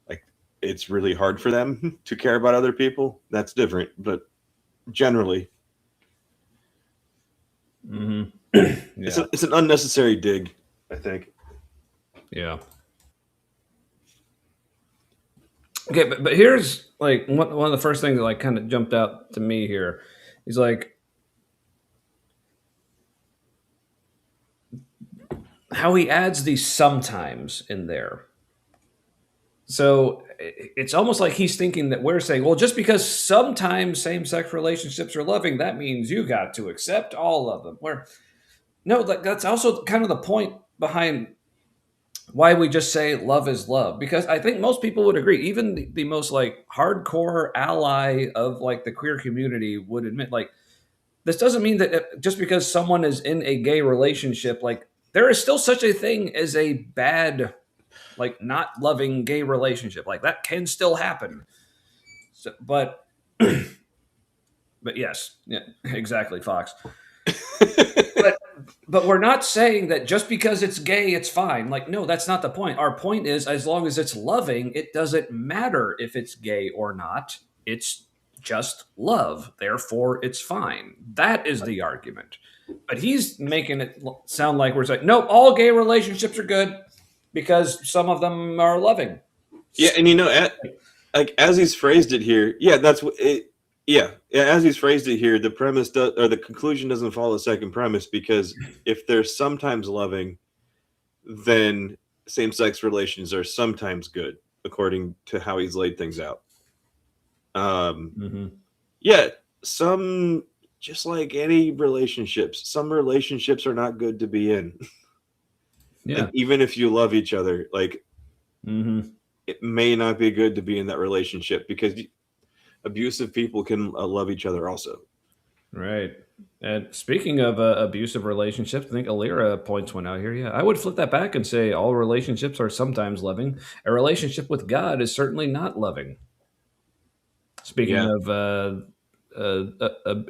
like, it's really hard for them to care about other people. That's different, but generally, it's an unnecessary dig, I think. Yeah. Okay, but here's like one of the first things that like kind of jumped out to me here. He's like, how he adds these sometimes in there. So it's almost like he's thinking that we're saying, well, just because sometimes same-sex relationships are loving, that means you got to accept all of them. Where no, that's also kind of the point behind why we just say love is love, because I think most people would agree, even the most like hardcore ally of like the queer community would admit, like, this doesn't mean that just because someone is in a gay relationship, like there is still such a thing as a bad, like not loving gay relationship. Like that can still happen. So, but yes, yeah, exactly, Fox. But we're not saying that just because it's gay, it's fine. Like, no, that's not the point. Our point is, as long as it's loving, it doesn't matter if it's gay or not. It's just love. Therefore, it's fine. That is the argument. But he's making it sound like we're saying, no, all gay relationships are good because some of them are loving. Yeah, and like as he's phrased it here, yeah, that's what it. Yeah, as he's phrased it here, the premise or the conclusion doesn't follow the second premise, because if they're sometimes loving, then same-sex relations are sometimes good, according to how he's laid things out. Yeah, some, just like any relationships, some relationships are not good to be in. Yeah, and even if you love each other, like it may not be good to be in that relationship, because abusive people can love each other also. Right. And speaking of abusive relationships, I think Alira points one out here. Yeah, I would flip that back and say all relationships are sometimes loving. A relationship with God is certainly not loving. Speaking of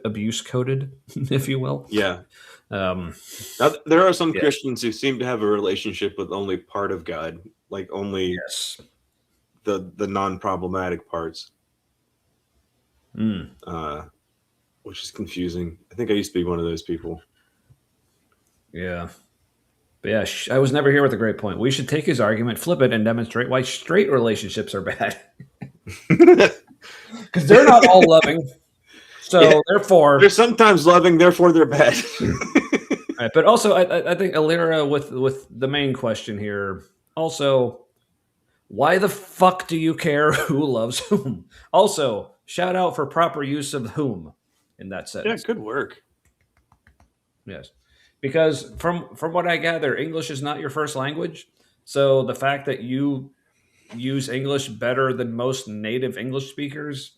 abuse coded, if you will. Yeah. Now, there are some Christians who seem to have a relationship with only part of God, like only the non-problematic parts. Which is confusing. I think I used to be one of those people. Yeah. But yeah, I was never here with a great point. We should take his argument, flip it, and demonstrate why straight relationships are bad. Because they're not all loving. So therefore, they're sometimes loving, therefore they're bad. Right, but also I think Alira with the main question here, also, why the fuck do you care who loves whom? Also, shout out for proper use of whom in that sentence. Yeah, good work. Yes. Because from what I gather, English is not your first language. So the fact that you use English better than most native English speakers,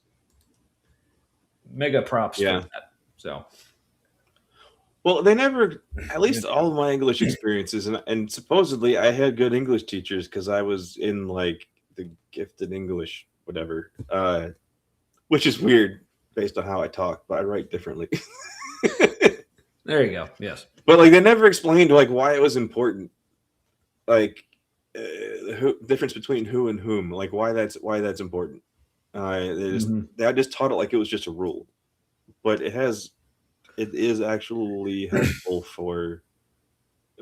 mega props for that. So, well, they never, at least all of my English experiences, and supposedly I had good English teachers because I was in like the gifted English, whatever, which is weird based on how I talk, but I write differently. There you go. Yes. But like they never explained like why it was important, like the difference between who and whom, like why that's important. They just taught it like it was just a rule, but it is actually helpful for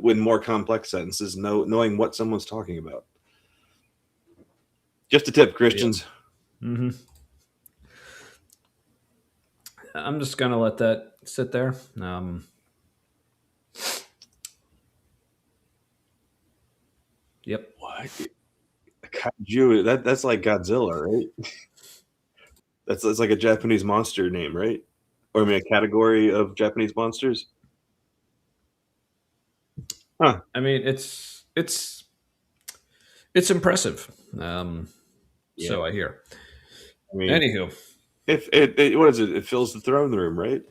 with more complex sentences, knowing what someone's talking about. Just a tip, Christians. Yeah. I'm just gonna let that sit there. Yep. What? Kaiju, that's like Godzilla, right? That's like a Japanese monster name, right? Or I mean, a category of Japanese monsters. Huh. I mean, it's impressive. So I hear. I mean, anywho, if it what is it? It fills the throne room, right?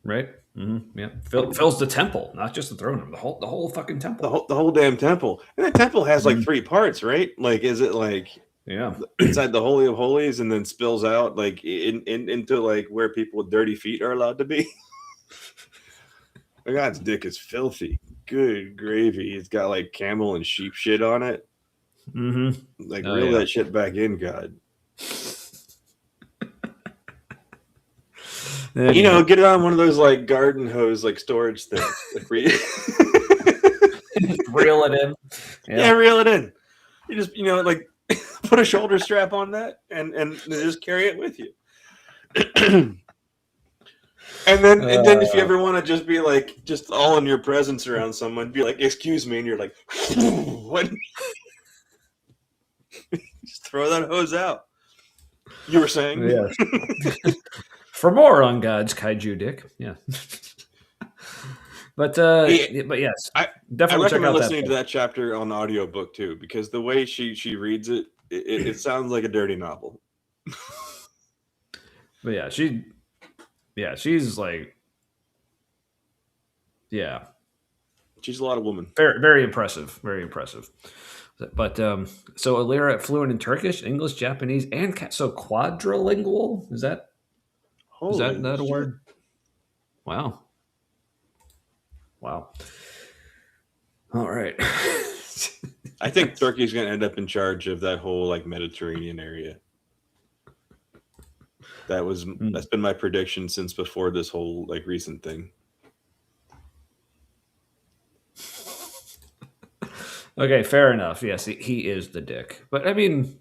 Right. Mm-hmm. Yeah. Fills the temple, not just the throne room. The whole fucking temple. The whole damn temple. And that temple has like 3 parts, right? Like, is it like inside the Holy of Holies and then spills out like into like where people with dirty feet are allowed to be? My God's dick is filthy. Good gravy. It's got like camel and sheep shit on it. Mm-hmm. Like, reel that shit back in, God. You know, get it on one of those like garden hose like storage things. Like, reel it in. Yeah, reel it in. You just, you know, like put a shoulder strap on that and just carry it with you. And then if you ever want to just be like just all in your presence around someone, be like, "Excuse me," and you're like, "What?" Just throw that hose out. You were saying, yeah. For more on God's kaiju dick, yeah. but yes, I definitely recommend listening to that chapter on audiobook too, because the way she reads it, it sounds like a dirty novel. But she's like, she's a lot of woman. Very, very impressive. Very impressive. But so Alira fluent in Turkish, English, Japanese, and so quadrilingual. Is that a word? Wow. All right. I think Turkey's going to end up in charge of that whole like Mediterranean area. That's been my prediction since before this whole like recent thing. Okay, fair enough. Yes, he is the dick. But I mean,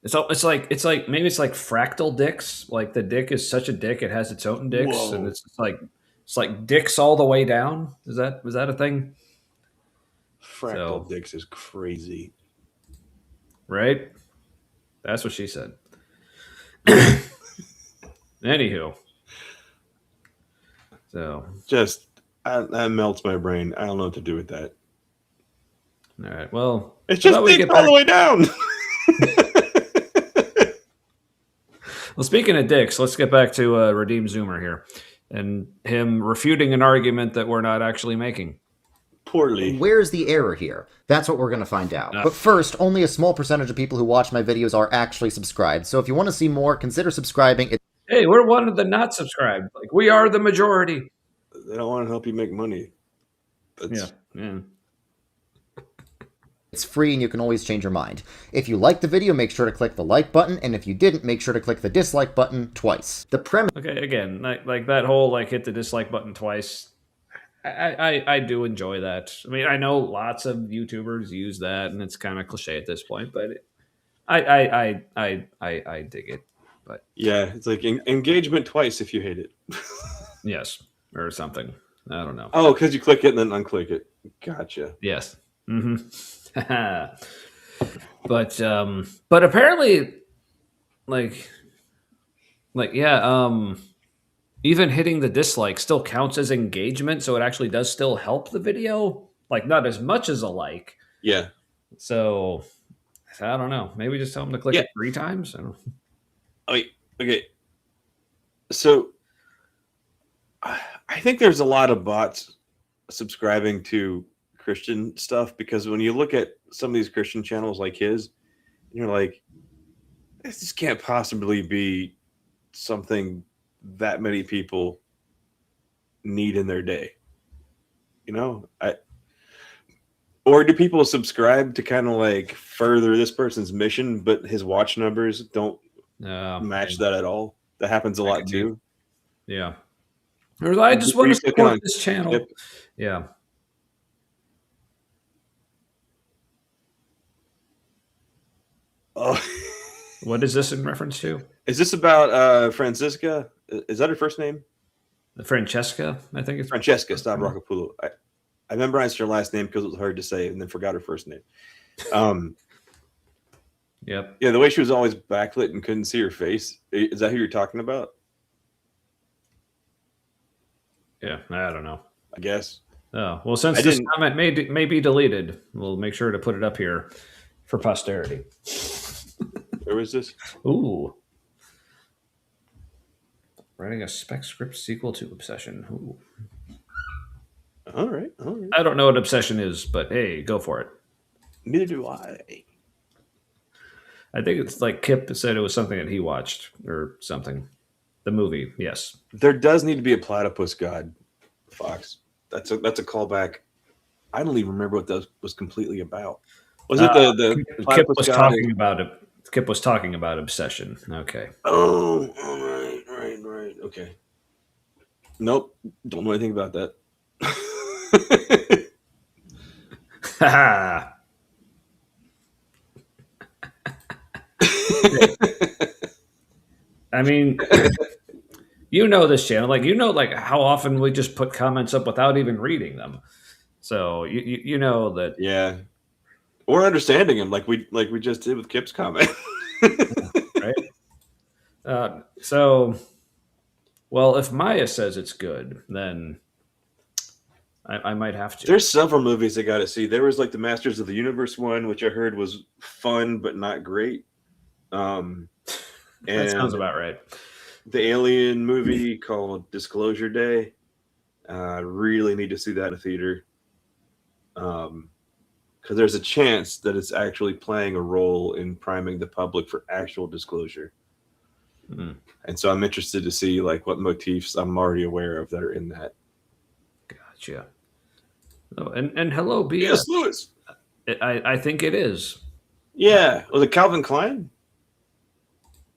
it's like maybe it's like fractal dicks. Like the dick is such a dick, it has its own dicks, Whoa. and it's like dicks all the way down. Was that a thing? Fractal dicks is crazy, right? That's what she said. Anywho, so just that melts my brain. I don't know what to do with that. All right. Well, it's just dicks all the way down. Well, speaking of dicks, let's get back to Redeem Zoomer here and him refuting an argument that we're not actually making. Poorly. Where's the error here? That's what we're going to find out. But first, only a small percentage of people who watch my videos are actually subscribed. So if you want to see more, consider subscribing. Hey, we're one of the not subscribed. Like, we are the majority. They don't want to help you make money. Yeah. It's free and you can always change your mind. If you liked the video, make sure to click the like button, and if you didn't, make sure to click the dislike button twice. The premise... Okay, again, like that whole like hit the dislike button twice. I do enjoy that. I mean, I know lots of YouTubers use that, and it's kind of cliche at this point, but I dig it. But yeah, it's like engagement twice if you hate it. Yes, or something. I don't know. Oh, because you click it and then unclick it. Gotcha. Yes. Mm-hmm. But apparently, even hitting the dislike still counts as engagement, so it actually does still help the video. Like, not as much as a like. Yeah. So I don't know. Maybe just tell them to click it 3 times. I don't know. Okay. So I think there's a lot of bots subscribing to Christian stuff, because when you look at some of these Christian channels like his, you're like, this just can't possibly be something that many people need in their day. You know, or do people subscribe to kind of like further this person's mission, but his watch numbers don't match that at all? That happens a lot too. Yeah. Or I just want to support this channel. Yep. Yeah. Oh. What is this in reference to? Is this about Francisca? Is that her first name? Francesca, I think it's Francesca Stavrakopoulos. I memorized her last name because it was hard to say, and then forgot her first name. Yep. Yeah, the way she was always backlit and couldn't see her face. Is that who you're talking about? Yeah, I don't know. I guess. Oh, well, since this comment may be deleted, we'll make sure to put it up here for posterity. Where was this? Ooh. Writing a spec script sequel to Obsession. Ooh. All right. I don't know what Obsession is, but hey, go for it. Neither do I. I think it's like Kip said it was something that he watched or something. The movie, yes. There does need to be a platypus god, Fox. That's a callback. I don't even remember what that was completely about. Was it the Kip platypus was god? talking about it. Kip was talking about Obsession. Okay. Oh, all right. Okay. Nope. Don't know anything about that. Ha I mean, you know this channel, like how often we just put comments up without even reading them. So you know that, Yeah, or understanding him, like we just did with Kip's comment. right? So, well, if Maya says it's good, then I might have to. There's several movies I got to see. There was like the Masters of the Universe one, which I heard was fun but not great. And That sounds about right. The Alien movie called Disclosure Day. I really need to see that in a theater. Because there's a chance that it's actually playing a role in priming the public for actual disclosure. Mm. And so I'm interested to see like what motifs I'm already aware of that are in that. Gotcha. Oh, and hello, BS. Yes, Lewis. I think it is. Yeah. Was it Calvin Klein?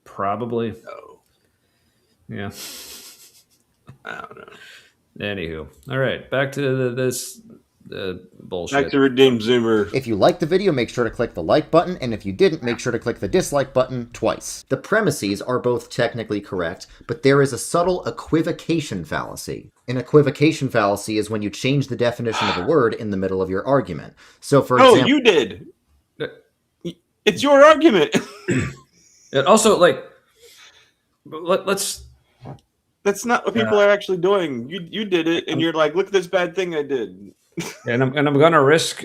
Probably. No. Yeah. I don't know. Anywho. All right. Back to this bullshit. Back to Redeem Zoomer. If you liked the video, make sure to click the like button, and if you didn't, make sure to click the dislike button twice. The premises are both technically correct, but there is a subtle equivocation fallacy. An equivocation fallacy is when you change the definition of a word in the middle of your argument. So, for example... you did! It's your argument! And also, like, let's... That's not what people are actually doing. You did it, and you're like, look at this bad thing I did. And I'm gonna risk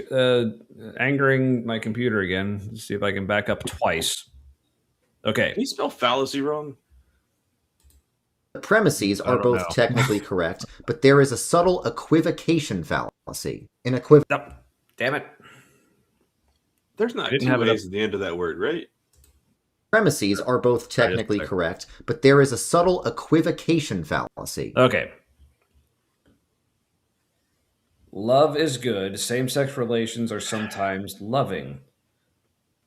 angering my computer again. Let's see if I can back up twice. Okay. Can you spell fallacy wrong? The premises are both technically correct, but there is a subtle equivocation fallacy. Oh, damn it. There's not two ways at the end of that word, right? Premises are both technically correct, but there is a subtle equivocation fallacy. Okay. Love is good. Same-sex relations are sometimes loving.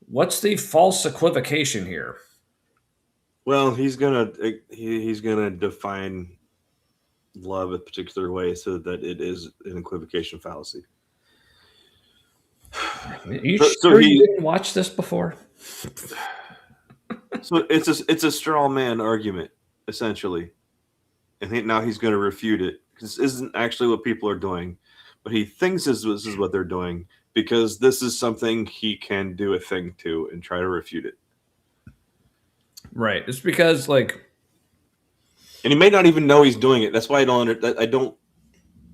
What's the false equivocation here? Well, he's gonna define love a particular way so that it is an equivocation fallacy. You didn't watch this before? So it's a straw man argument, essentially. And now he's going to refute it. This isn't actually what people are doing. But he thinks this is what they're doing because this is something he can do a thing to and try to refute it. Right. It's because, like... And he may not even know he's doing it. That's why I don't...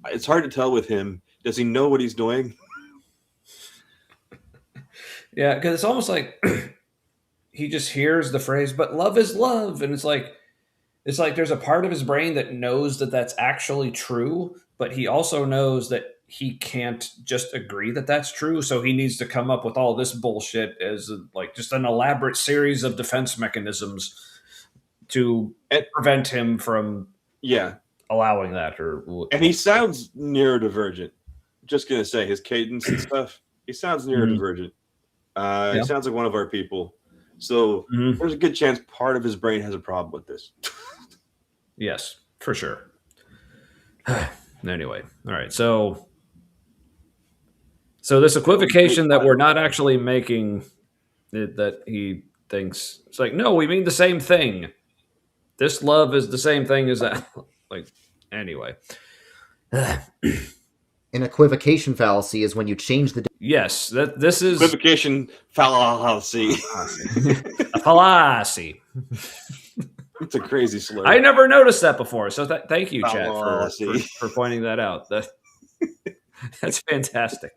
It's hard to tell with him. Does he know what he's doing? Yeah, because it's almost like... he just hears the phrase, but love is love. And it's like there's a part of his brain that knows that that's actually true, but he also knows that he can't just agree that that's true. So he needs to come up with all this bullshit as just an elaborate series of defense mechanisms to prevent him from allowing that. And he sounds neurodivergent. Just going to say his cadence and stuff. He sounds neurodivergent. He sounds like one of our people. So there's a good chance part of his brain has a problem with this. Yes, for sure. Anyway, all right. So this equivocation that we're not actually making, that he thinks, it's like, no, we mean the same thing. This love is the same thing as that. Like, anyway. An equivocation fallacy is when you change the... Yes, this is... Equivocation fallacy. A fallacy. It's a crazy slur. I never noticed that before, so thank you, Chad, for pointing that out. That's fantastic.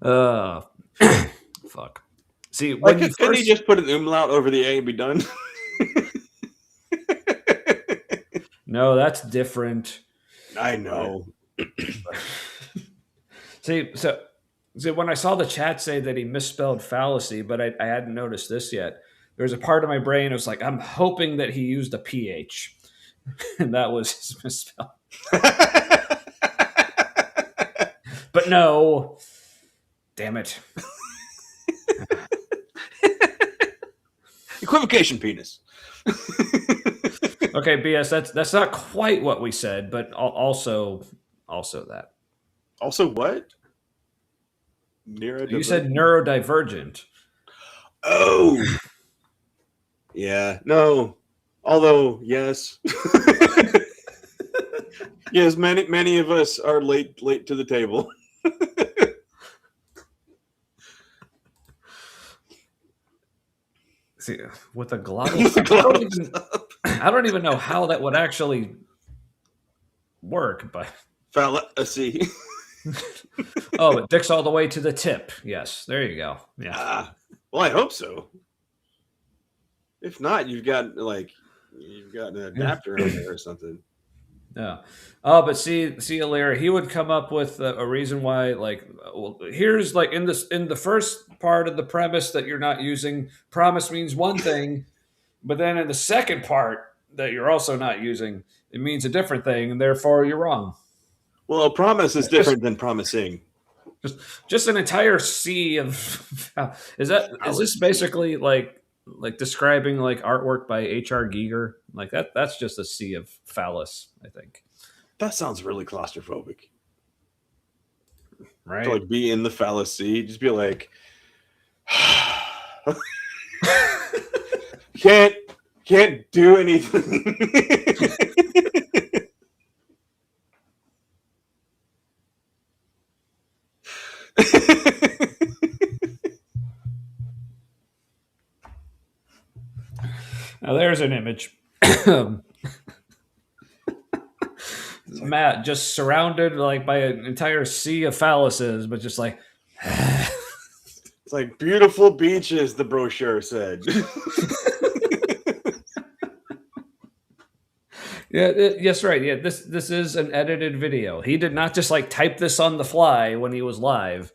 Fuck. See, couldn't he just put an umlaut over the A and be done? No, that's different. I know. See, so when I saw the chat say that he misspelled fallacy, but I hadn't noticed this yet. There was a part of my brain that was like, I'm hoping that he used a PH. And that was his misspell. But no. Damn it. Equivocation penis. Okay, BS, that's not quite what we said, but also that. Also what? You said neurodivergent. Oh. Yeah. No. Although, yes. Yes, many of us are late to the table. See, with a glottal, I don't even know how that would actually work, but fallacy. Oh, it dicks all the way to the tip. Yes, there you go. Yeah. Well, I hope so. If not, you've got an adapter on there or something. Yeah. Oh, but see, Larry, he would come up with a reason why, like, well, here's like in the first part of the premise that you're not using, promise means one thing, but then in the second part that you're also not using, it means a different thing, and therefore you're wrong. Well, a promise is different than promising. Just an entire sea of is this basically like describing like artwork by H.R. Giger? Like that's just a sea of phallus, I think. That sounds really claustrophobic. Right? To like be in the fallacy, just be like can't do anything. Now there's an image. Matt just surrounded like by an entire sea of phalluses, but just like it's like beautiful beaches, the brochure said. Yeah, yes, right. Yeah, this is an edited video. He did not just like type this on the fly when he was live.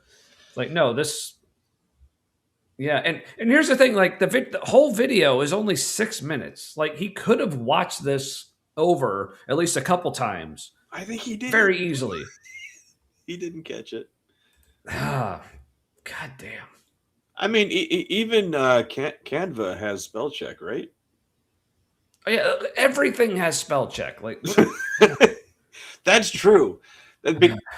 Like, no, this. Yeah, and here's the thing: like the whole video is only 6 minutes. Like he could have watched this over at least a couple times. I think he did very easily. He didn't catch it. Ah, god damn. I mean, even Canva has spell check, right? Oh, yeah, everything has spell check. Like that's true.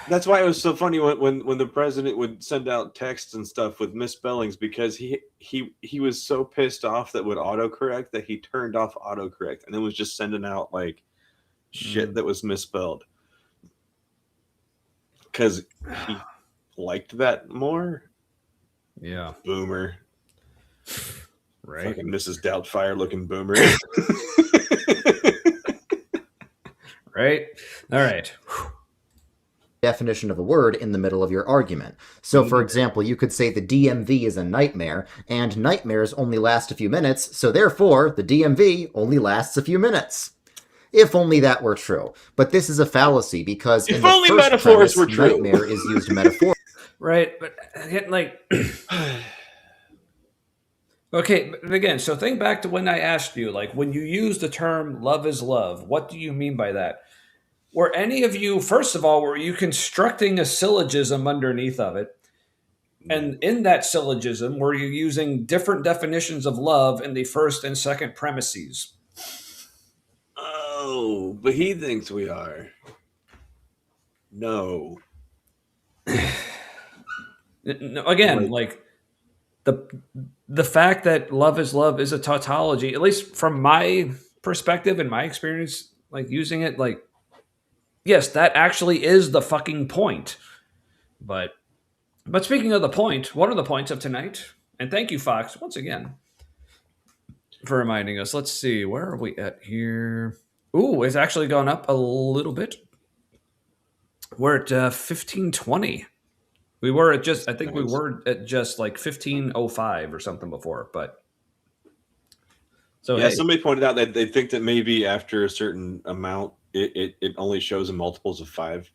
That's why it was so funny when the president would send out texts and stuff with misspellings, because he was so pissed off that would autocorrect that he turned off autocorrect and then was just sending out like shit that was misspelled because he liked that more. Yeah, boomer. Right, fucking Mrs. Doubtfire looking boomer. Right. All right. Definition of a word in the middle of your argument. So, for example, you could say the DMV is a nightmare, and nightmares only last a few minutes, so therefore the DMV only lasts a few minutes. If only that were true. But this is a fallacy, because if in the only first metaphors premise, were true. nightmare is used metaphorically. Right, but like... Okay, but again, so think back to when I asked you, like, when you use the term love is love, what do you mean by that? Were any of you, first of all, were you constructing a syllogism underneath of it? And in that syllogism, were you using different definitions of love in the first and second premises? Oh, but he thinks we are. No. Again, like the fact that love is a tautology, at least from my perspective and my experience, like using it, like, yes, that actually is the fucking point. But speaking of the point, one of the points of tonight, and thank you, Fox, once again, for reminding us. Let's see, where are we at here? Ooh, it's actually gone up a little bit. We're at 1520. We were at just, I think we were at just like 1505 or something before, but. So yeah, hey. Somebody pointed out that they think that maybe after a certain amount it only shows in multiples of 5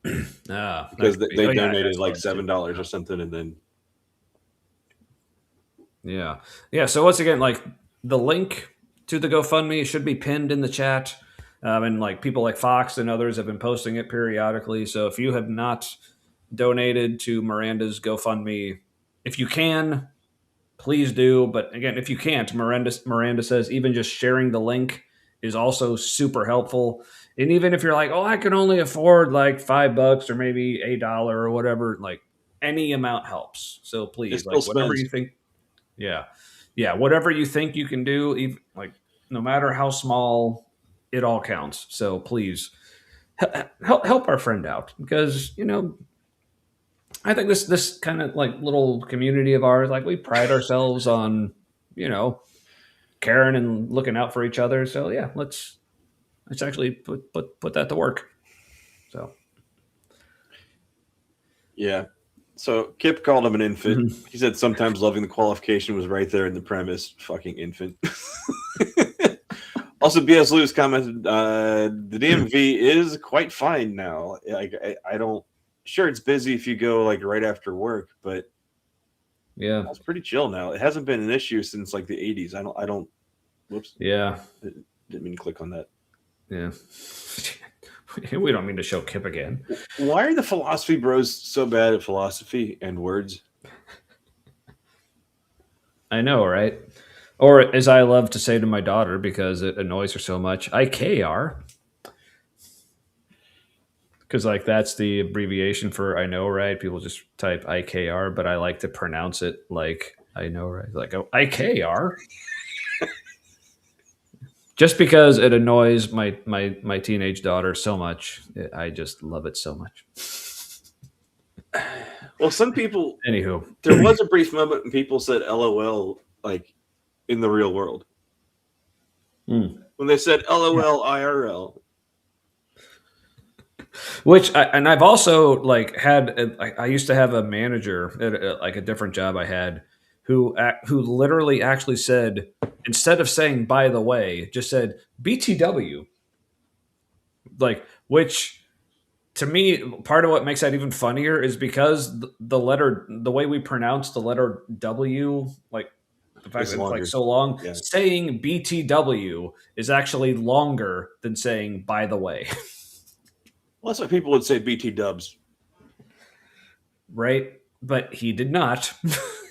because they donated like $7 or something, and then yeah. So once again, like the link to the GoFundMe should be pinned in the chat, and like people like Fox and others have been posting it periodically. So if you have not donated to Miranda's GoFundMe, if you can, please do. But again, if you can't, Miranda says even just sharing the link is also super helpful. And even if you're like, oh, I can only afford like $5 or maybe $1 or whatever, like any amount helps. So please, like whatever you think. Yeah. Whatever you think you can do, even, like no matter how small, it all counts. So please help our friend out because I think this kind of like little community of ours, like we pride ourselves on caring and looking out for each other. So yeah, let's actually put that to work. So yeah. So Kip called him an infant. He said sometimes loving the qualification was right there in the premise. Fucking infant. Also, B.S. Lewis commented, the DMV is quite fine now. Like I don't. Sure, it's busy if you go like right after work, but yeah, it's pretty chill now. It hasn't been an issue since like the 80s. I don't. Whoops. Yeah. Didn't mean to click on that. Yeah. We don't mean to show Kip again. Why are the philosophy bros so bad at philosophy and words? I know, right? Or as I love to say to my daughter because it annoys her so much, IKR. Because like that's the abbreviation for I know, right? People just type IKR, but I like to pronounce it like I know, right? Like IKR. Just because it annoys my teenage daughter so much, I just love it so much. Well, some people. Anywho, there was a brief moment when people said LOL like in the real world. When they said LOL IRL. Which I've also like had. I used to have a manager at like a different job I had who literally actually said, instead of saying by the way, just said BTW. Like, which to me, part of what makes that even funnier is because the way we pronounce the letter W, like the fact that it's like so long, saying BTW is actually longer than saying by the way. Well, that's why people would say BT dubs. Right? But he did not.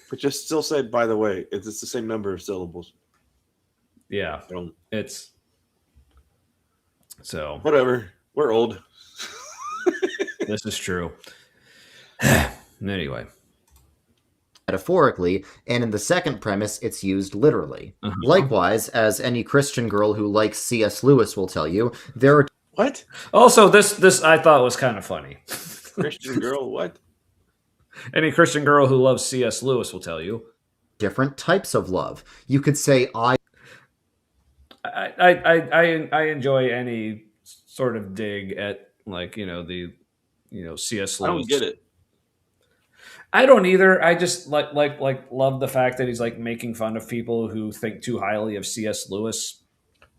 But just still say, by the way, it's the same number of syllables. Yeah. It's so. Whatever. We're old. This is true. Anyway. Metaphorically, and in the second premise, it's used literally. Likewise, as any Christian girl who likes C.S. Lewis will tell you, there are... What? Also, this I thought was kind of funny. Christian girl, what? Any Christian girl who loves C.S. Lewis will tell you. Different types of love. You could say I enjoy any sort of dig at like the C.S. Lewis. I don't get it. I don't either. I just like love the fact that he's like making fun of people who think too highly of C.S. Lewis.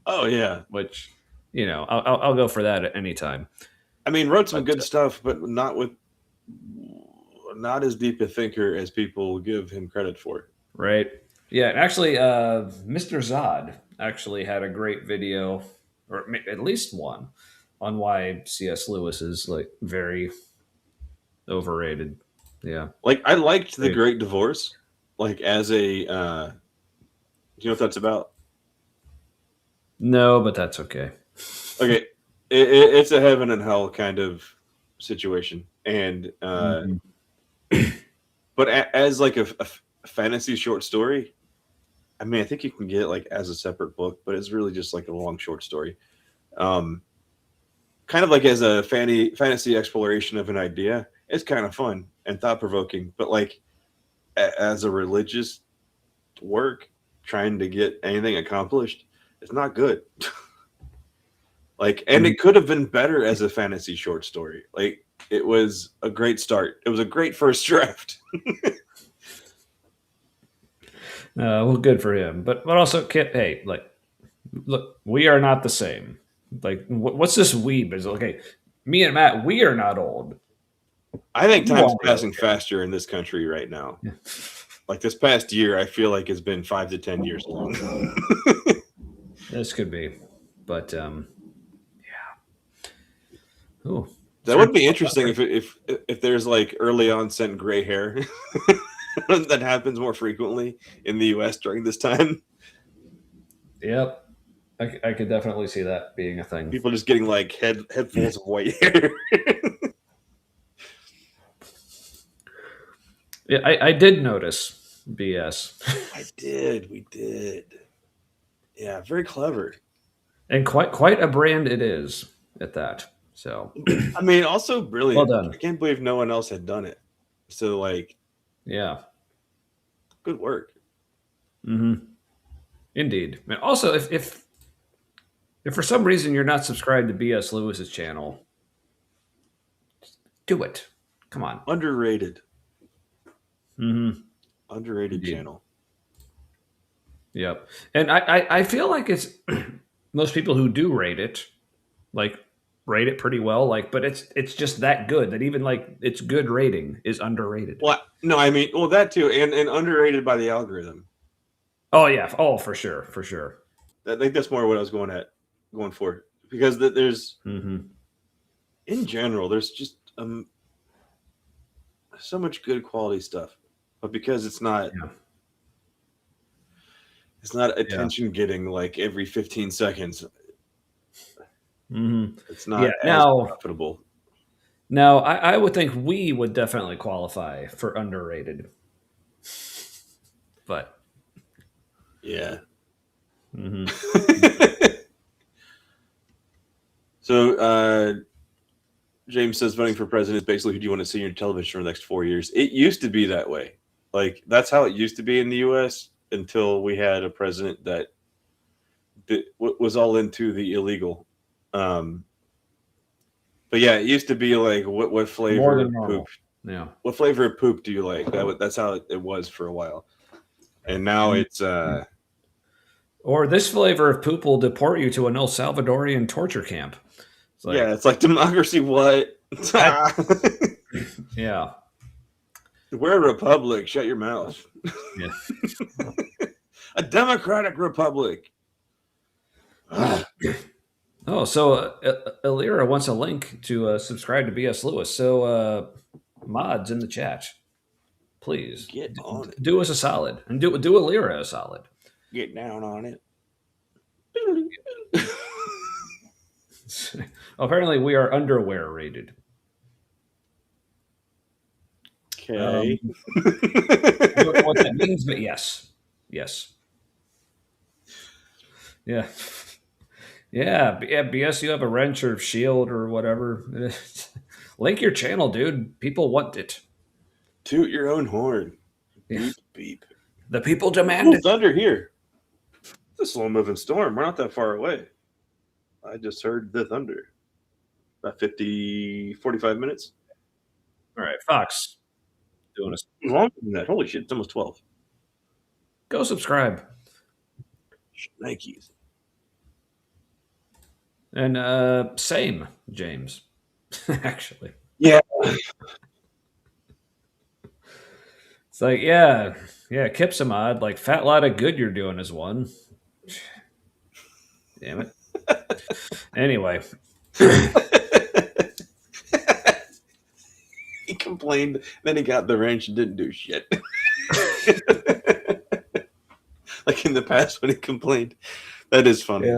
Oh yeah, which I'll go for that at any time. I mean, wrote some good stuff, but not as deep a thinker as people give him credit for. Right. Yeah. Actually, Mr. Zod actually had a great video, or at least one, on why C.S. Lewis is like very overrated. Yeah. Like I liked The Great Divorce, like as a, do you know what that's about? No, but that's okay. Okay. It's a heaven and hell kind of situation. And, but as like a fantasy short story, I mean, I think you can get it like as a separate book, but it's really just like a long short story. Kind of like as a fantasy exploration of an idea. It's kind of fun and thought-provoking, but like as a religious work, trying to get anything accomplished, it's not good. Like, and it could have been better as a fantasy short story. Like, it was a great start. It was a great first draft. Well, good for him. But also, Kip, hey, like, look, we are not the same. Like, what's this weeb? Is okay. Me and Matt, we are not old. I think time's passing faster in this country right now. Yeah. Like this past year, I feel like it's been 5 to 10 years long. This could be, but yeah. Oh, that would be interesting if there's like early onset gray hair that happens more frequently in the U.S. during this time. Yep, I could definitely see that being a thing. People just getting like headfuls of white hair. Yeah, I did notice BS. I did. We did. Yeah, very clever. And quite a brand it is at that. So, I mean, also brilliant. Well done. I can't believe no one else had done it. So, like, yeah, good work. Mm-hmm. Indeed. And also, if for some reason you're not subscribed to BS Lewis's channel, do it. Come on. Underrated. Mm-hmm. Underrated channel. Yep. And I feel like it's most people who do rate it, like rate it pretty well. Like, but it's just that good that even like its good rating is underrated. Well, no, I mean, well, that too, and underrated by the algorithm. Oh yeah. Oh, for sure. For sure. I think that's more what I was going for, because there's in general, there's just so much good quality stuff, but because it's not attention getting like every 15 seconds. It's not as profitable. Now, I would think we would definitely qualify for underrated, but yeah. So James says voting for president is basically who do you want to see on your television for the next 4 years. It used to be that way. Like that's how it used to be in the U.S. until we had a president that was all into the illegal. But yeah, it used to be like what flavor of poop? Yeah. What flavor of poop do you like? That's how it was for a while. And now it's or this flavor of poop will deport you to an El Salvadorian torture camp. It's like, yeah, it's like democracy. What? Yeah. We're a republic. Shut your mouth. Yeah. A democratic republic. Oh, so Elira wants a link to subscribe to BS Lewis. So mods in the chat, please get on it. Do us a solid and do Elira a solid. Get down on it. Apparently, we are underwear rated. Okay. I don't know what that means, but yes. Yeah. Yeah, BS, you have a wrench or shield or whatever. Link your channel, dude. People want it. Toot your own horn. Yeah. Beep, beep. The people demand it. Thunder here. It's a slow-moving storm. We're not that far away. I just heard the thunder. About 45 minutes. All right, Fox. Doing us longer than that. Holy shit, it's almost 12. Go subscribe. Nikes. And same, James. Actually. Yeah. It's like, yeah, Kip's a mod. Like, fat lot of good you're doing is one. Damn it. Anyway. He complained, then he got the wrench and didn't do shit. Like in the past when he complained. That is funny.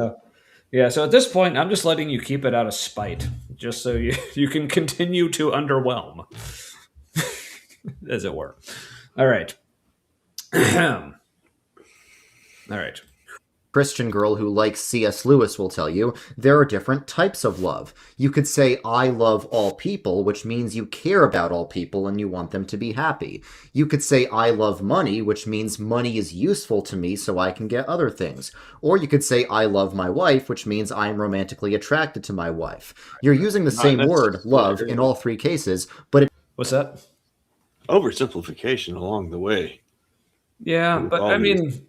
Yeah, so at this point, I'm just letting you keep it out of spite, just so you can continue to underwhelm, as it were. All right. All right. Christian girl who likes C.S. Lewis will tell you there are different types of love. You could say, I love all people, which means you care about all people and you want them to be happy. You could say, I love money, which means money is useful to me so I can get other things. Or you could say, I love my wife, which means I am romantically attracted to my wife. You're using the same word, love, in all three cases, but What's that? Oversimplification along the way. Yeah, but I mean...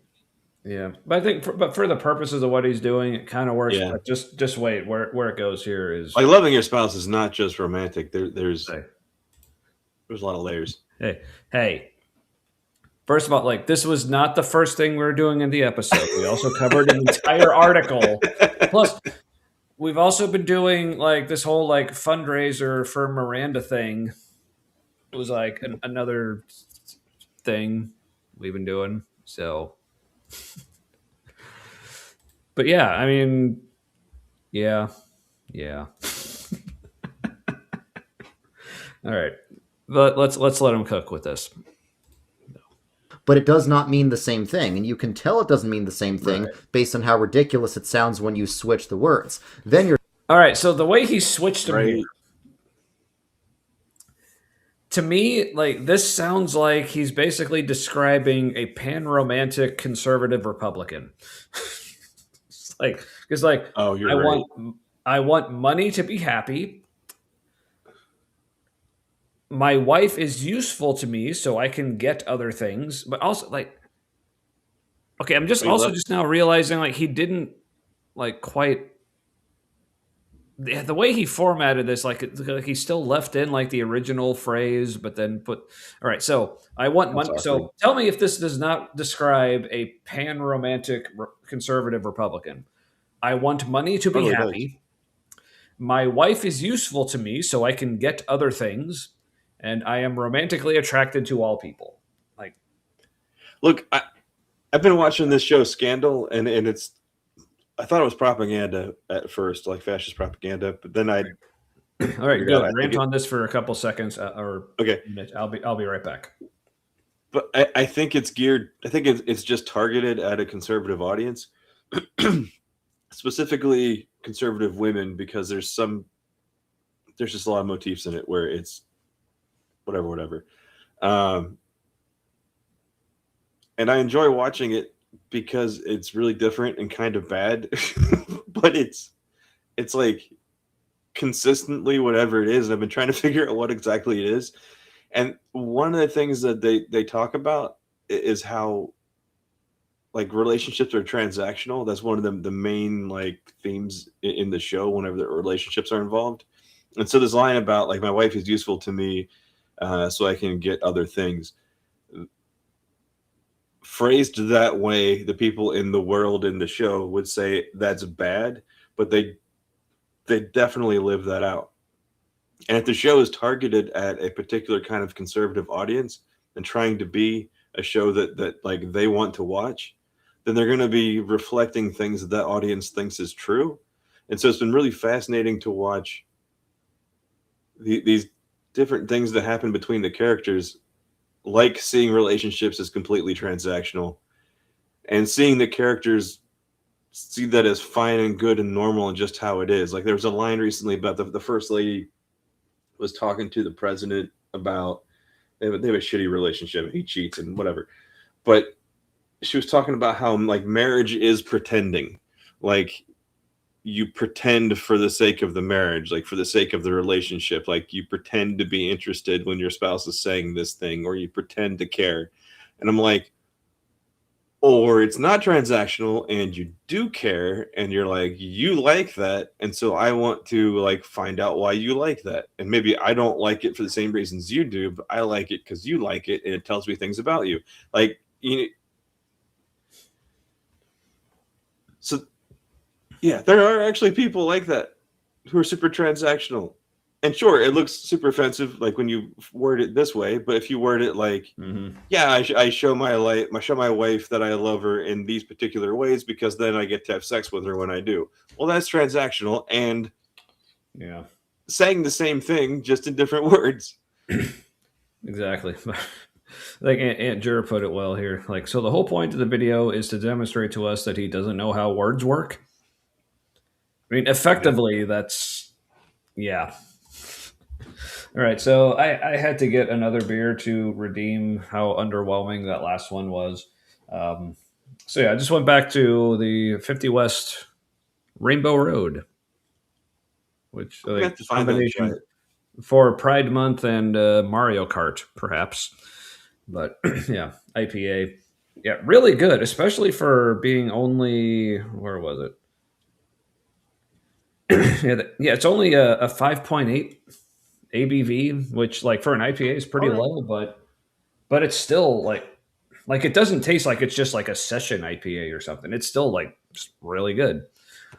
Yeah, but I think, for the purposes of what he's doing, it kind of works. Yeah. But just wait, where it goes here is Like loving your spouse is not just romantic. There's hey, a lot of layers. hey. First of all, like this was not the first thing we were doing in the episode. We also covered an entire article. Plus, we've also been doing like this whole like fundraiser for Miranda thing. It was like another thing we've been doing. So, but yeah, I mean, yeah. All right, but let's let him cook with this. But it does not mean the same thing, and you can tell it doesn't mean the same thing based on how ridiculous it sounds when you switch the words. Then you're all right. So the way he switched them here, to me, like this sounds like he's basically describing a pan-romantic conservative Republican. It's like because like Oh, you're right. I want money to be happy. My wife is useful to me, so I can get other things. But also, like, okay, I'm just just now realizing like he didn't like quite the way he formatted this, like he still left in like the original phrase, but then put. All right, so I want money. So tell me if this does not describe a pan-romantic conservative Republican. I want money to be happy. My wife is useful to me, so I can get other things, and I am romantically attracted to all people. Like, look, I've been watching this show Scandal, and it's. I thought it was propaganda at first, like fascist propaganda, but then I. All right, go rant on this for a couple seconds, or okay. Minutes. I'll be right back. But I think it's geared. I think it's just targeted at a conservative audience, specifically conservative women, because there's just a lot of motifs in it where it's whatever. And I enjoy watching it because it's really different and kind of bad, but it's like consistently whatever it is. And I've been trying to figure out what exactly it is. And one of the things that they talk about is how like relationships are transactional. That's one of the main like themes in the show whenever the relationships are involved. And so this line about like my wife is useful to me so I can get other things. Phrased that way, the people in the world in the show would say that's bad, but they definitely live that out. And if the show is targeted at a particular kind of conservative audience and trying to be a show that like they want to watch, then they're going to be reflecting things that audience thinks is true. And so it's been really fascinating to watch these different things that happen between the characters, like seeing relationships as completely transactional and seeing the characters see that as fine and good and normal and just how it is. Like there was a line recently about the first lady was talking to the president about they have a shitty relationship. He cheats and whatever. But she was talking about how like marriage is pretending. Like you pretend for the sake of the marriage, like for the sake of the relationship. Like you pretend to be interested when your spouse is saying this thing, or you pretend to care. And I'm like, or it's not transactional and you do care and you're like, you like that. And so I want to like find out why you like that. And maybe I don't like it for the same reasons you do, but I like it because you like it and it tells me things about you. Like, you know, so yeah, there are actually people like that who are super transactional. And sure, it looks super offensive, like when you word it this way. But if you word it like, yeah, I show my wife that I love her in these particular ways because then I get to have sex with her when I do. Well, that's transactional and saying the same thing just in different words. Exactly. Like Aunt Jura put it well here. Like, so the whole point of the video is to demonstrate to us that he doesn't know how words work. I mean, effectively, that's All right, so I had to get another beer to redeem how underwhelming that last one was. So yeah, I just went back to the 50 West Rainbow Road, which like combination for Pride Month and Mario Kart, perhaps. But yeah, IPA. Yeah, really good, especially for being only, where was it? Yeah, it's only a 5.8 ABV, which like for an IPA is pretty low, but it's still like it doesn't taste like it's just like a session IPA or something. It's still like just really good.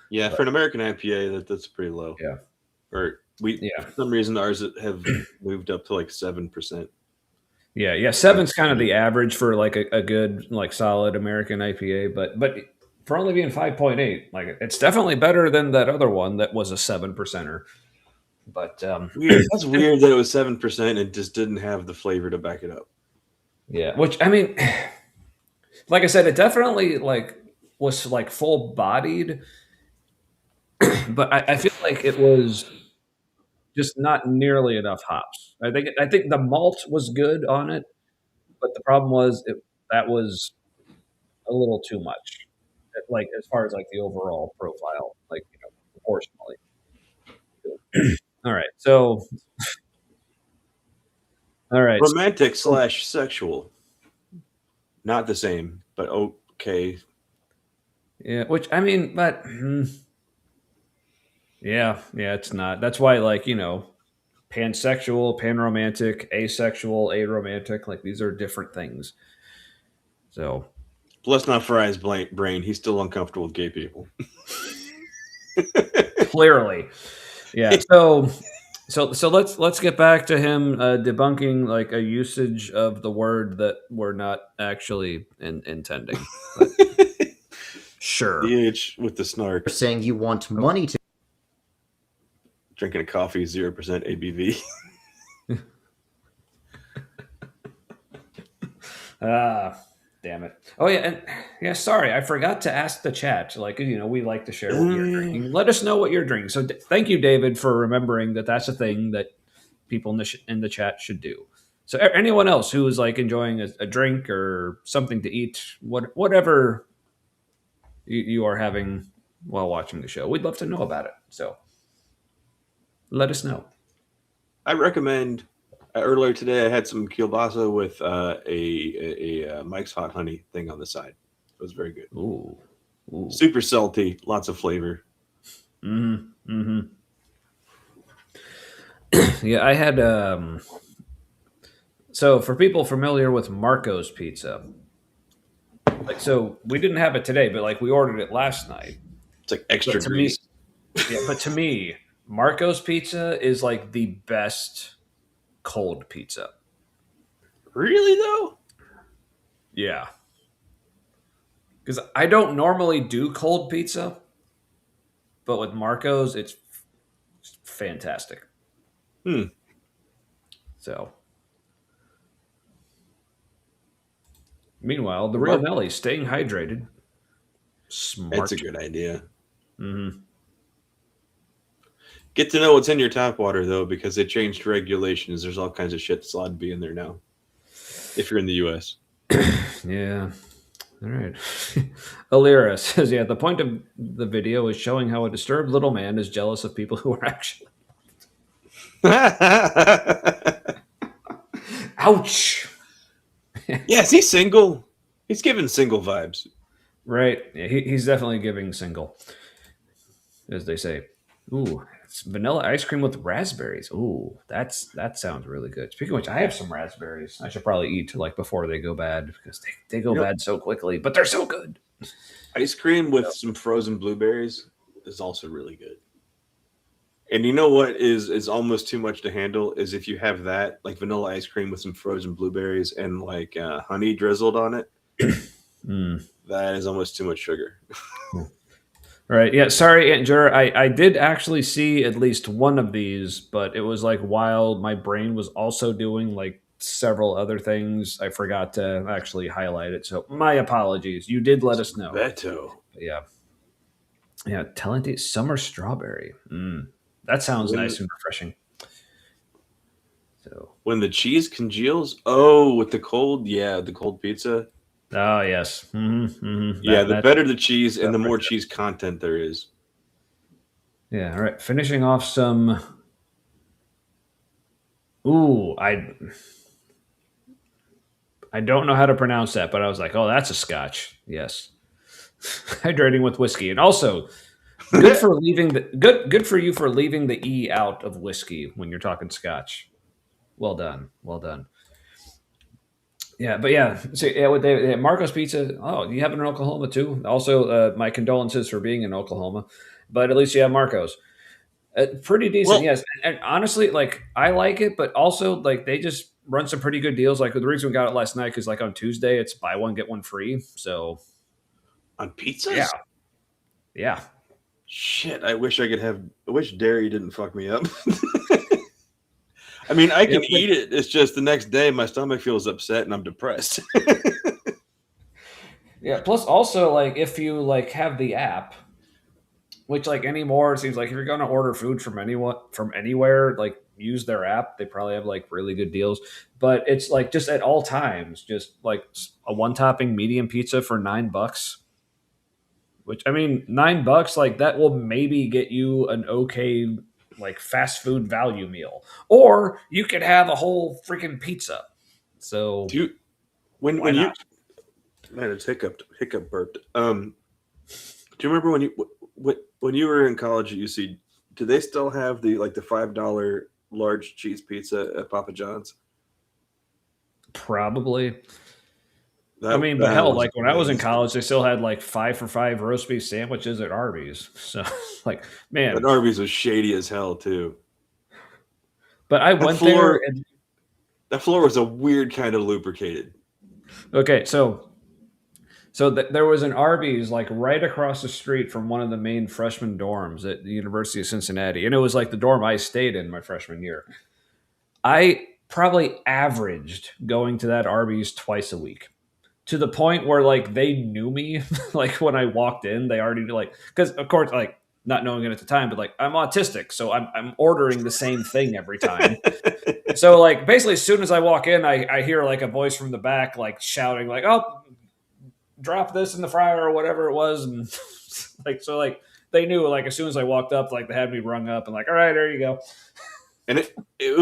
Yeah, But, for an American IPA, that's pretty low. yeah, Or for some reason ours have moved up to like 7%. yeah. Seven's kind of the average for like a good like solid American IPA, but for only being 5.8, like it's definitely better than that other one that was a 7%er. But Weird. That's weird that it was 7% and just didn't have the flavor to back it up. yeah, which I mean, like I said, it definitely like was like full bodied, but I feel like it was just not nearly enough hops. I think the malt was good on it, but the problem was that was a little too much. Like as far as like the overall profile, like proportionally. All right, so all right, Romantic slash sexual. Not the same, but okay. yeah. Which I mean, but yeah, it's not. That's why pansexual, panromantic, asexual, aromantic. Like these are different things. So Let's not fry his brain. He's still uncomfortable with gay people. clearly, yeah. So let's get back to him debunking like a usage of the word that we're not actually intending. But sure, DH with the snark. You're saying you want money to. Drinking a coffee, 0% ABV. damn it. Oh yeah, and yeah, sorry, I forgot to ask the chat. Like, we like to share what you're drinking. Let us know what you're drinking. So thank you, David, for remembering that that's a thing that people in the chat should do. So anyone else who is like enjoying a drink or something to eat, whatever you are having while watching the show, we'd love to know about it. So let us know. I recommend. Earlier today, I had some kielbasa with a Mike's Hot Honey thing on the side. It was very good. Ooh. Super salty, lots of flavor. Mm-hmm. Yeah, I had. So for people familiar with Marco's Pizza, so we didn't have it today, but like we ordered it last night. It's like extra grease. But to me, Marco's Pizza is like the best cold pizza. Really though? Yeah. Because I don't normally do cold pizza, but with Marco's, it's fantastic. So, meanwhile, the real Nelly staying hydrated. Smart. That's a good idea. Mm-hmm. Get to know what's in your tap water though, because they changed regulations. There's all kinds of shit that's allowed to be in there now. If you're in the U.S. Yeah. All right. Alira says, yeah, the point of the video is showing how a disturbed little man is jealous of people who are actually. Ouch. Yes, he's single. He's giving single vibes. Right. Yeah, he's definitely giving single, as they say. Ooh, it's vanilla ice cream with raspberries. Ooh, that sounds really good. Speaking of which, I have some raspberries. I should probably eat like before they go bad because they go bad so quickly, but they're so good. Ice cream with some frozen blueberries is also really good. And you know what is almost too much to handle is if you have that, like vanilla ice cream with some frozen blueberries and like honey drizzled on it. That is almost too much sugar. All right. Yeah. Sorry, Aunt Jura. I did actually see at least one of these, but it was like while my brain was also doing like several other things, I forgot to actually highlight it. So my apologies. You did let us know. Beto. Yeah. Yeah. Talented summer strawberry. That sounds nice and refreshing. So when the cheese congeals, with the cold pizza. Oh yes. Mm-hmm, mm-hmm. Yeah, the better the cheese and the more cheese content there is. Yeah. All right. Finishing off some. Ooh, I I don't know how to pronounce that, but I was like, oh, that's a Scotch. Yes, hydrating with whiskey, and also good for leaving the good for you for leaving the E out of whiskey when you're talking Scotch. Well done, well done. Yeah, but yeah, so yeah, with Marco's Pizza. Oh, you have it in Oklahoma too. Also, my condolences for being in Oklahoma, but at least you have Marco's. Pretty decent, yes. And honestly, like I like it, but also like they just run some pretty good deals. Like the reason we got it last night because like on Tuesday it's buy one get one free. So on pizzas, yeah. Shit, I wish dairy didn't fuck me up. I mean, I can eat it. It's just the next day my stomach feels upset and I'm depressed. Yeah. Plus, also like if you like have the app, which like anymore, it seems like if you're going to order food from anywhere, like use their app. They probably have like really good deals. But it's like just at all times, just like a one topping medium pizza for $9. Which I mean, $9 like that will maybe get you an okay like fast food value meal, or you could have a whole freaking pizza. So when you man, it's hiccup burped. Do you remember when you were in college at UC? Do they still have the $5 large cheese pizza at Papa John's? Probably. But hell, like when I was in college, they still had like 5 for $5 roast beef sandwiches at Arby's. So, like, man, but Arby's was shady as hell too. But I went there, and that floor was a weird kind of lubricated. Okay, so there was an Arby's like right across the street from one of the main freshman dorms at the University of Cincinnati, and it was like the dorm I stayed in my freshman year. I probably averaged going to that Arby's twice a week, to the point where like they knew me. Like when I walked in, they already like, because of course, like not knowing it at the time, but like I'm autistic, so I'm ordering the same thing every time. So like basically, as soon as I walk in, I hear like a voice from the back like shouting like, "Oh, drop this in the fryer," or whatever it was, and like they knew like as soon as I walked up, like they had me rung up and like, "All right, there you go." And it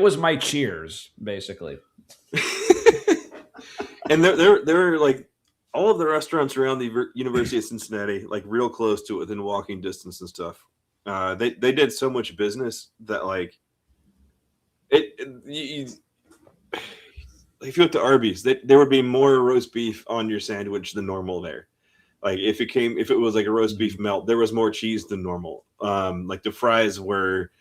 was my cheers basically. And there were like all of the restaurants around the University of Cincinnati, like real close to it, within walking distance and stuff. They did so much business that like if you went to Arby's, there would be more roast beef on your sandwich than normal there. Like if it was like a roast beef melt, there was more cheese than normal. Like the fries were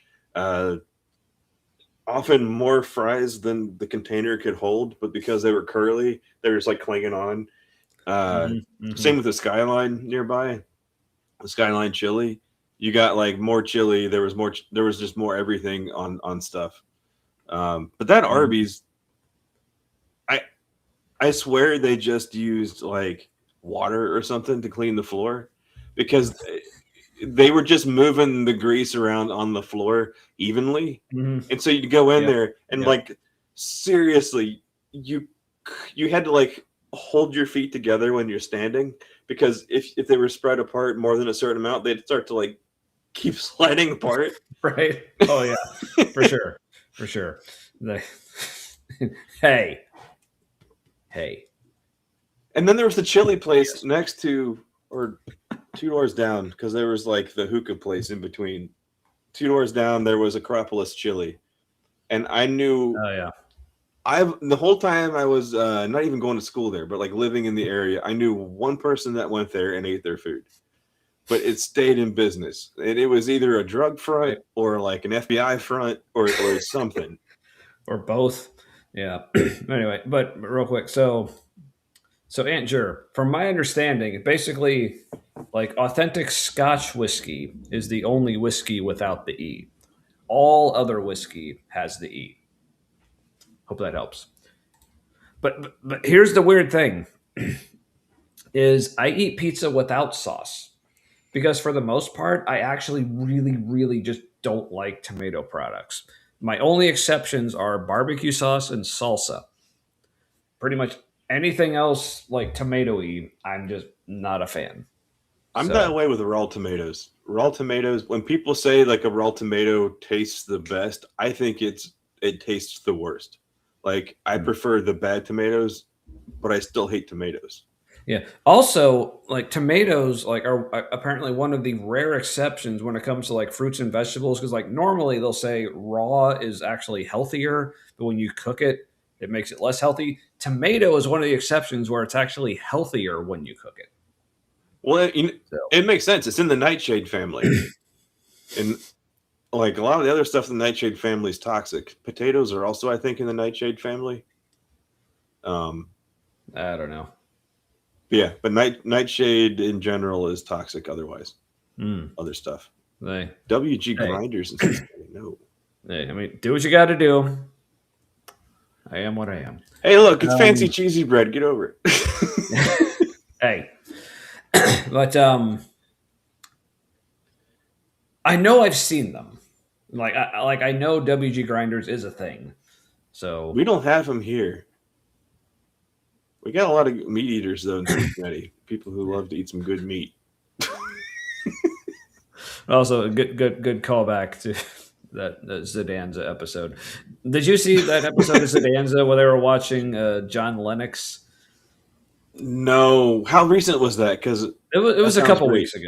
often more fries than the container could hold, but because they were curly, they were just like clinging on. Same with the Skyline nearby, the Skyline chili. You got like more chili. There was just more everything on stuff. But that Arby's, I swear they just used like water or something to clean the floor, because they were just moving the grease around on the floor evenly. And so you'd go in there and like seriously, you had to like hold your feet together when you're standing, because if they were spread apart more than a certain amount, they'd start to like keep sliding apart. Right. Oh yeah, for sure. Hey. And then there was the chili place next to, or 2 doors down, because there was like the hookah place in between. 2 doors down, there was Acropolis Chili, and I knew. Oh yeah. The whole time I was not even going to school there, but like living in the area, I knew one person that went there and ate their food, but it stayed in business. And it was either a drug front or like an FBI front or something. Or both. Yeah. Anyway, but real quick. So Aunt Jur, from my understanding, basically like authentic Scotch whiskey is the only whiskey without the E. All other whiskey has the E. Hope that helps. But here's the weird thing is I eat pizza without sauce, because for the most part, I actually really, really just don't like tomato products. My only exceptions are barbecue sauce and salsa. Pretty much anything else like tomato-y, I'm just not a fan. I'm that way with raw tomatoes. Raw tomatoes, when people say like a raw tomato tastes the best, I think it tastes the worst. Like, I prefer the bad tomatoes, but I still hate tomatoes. Yeah. Also, like tomatoes, like are apparently one of the rare exceptions when it comes to like fruits and vegetables. Because like normally they'll say raw is actually healthier, but when you cook it, it makes it less healthy. Tomato is one of the exceptions where it's actually healthier when you cook it. Well, it makes sense. It's in the nightshade family, and like a lot of the other stuff in the nightshade family is toxic. Potatoes are also, I think, in the nightshade family. I don't know. Yeah, but nightshade in general is toxic. Otherwise, other stuff. WG grinders in Cincinnati. No. Hey, I mean, do what you got to do. I am what I am. Hey, look, it's fancy cheesy bread. Get over it. Hey, but I know I've seen them. Like I know WG grinders is a thing. So we don't have them here. We got a lot of meat eaters though in Cincinnati. People who love to eat some good meat. Also, a good callback to that Zidanza episode. Did you see that episode of Zidanza where they were watching John Lennox? No. How recent was that? Because it was a couple weeks ago.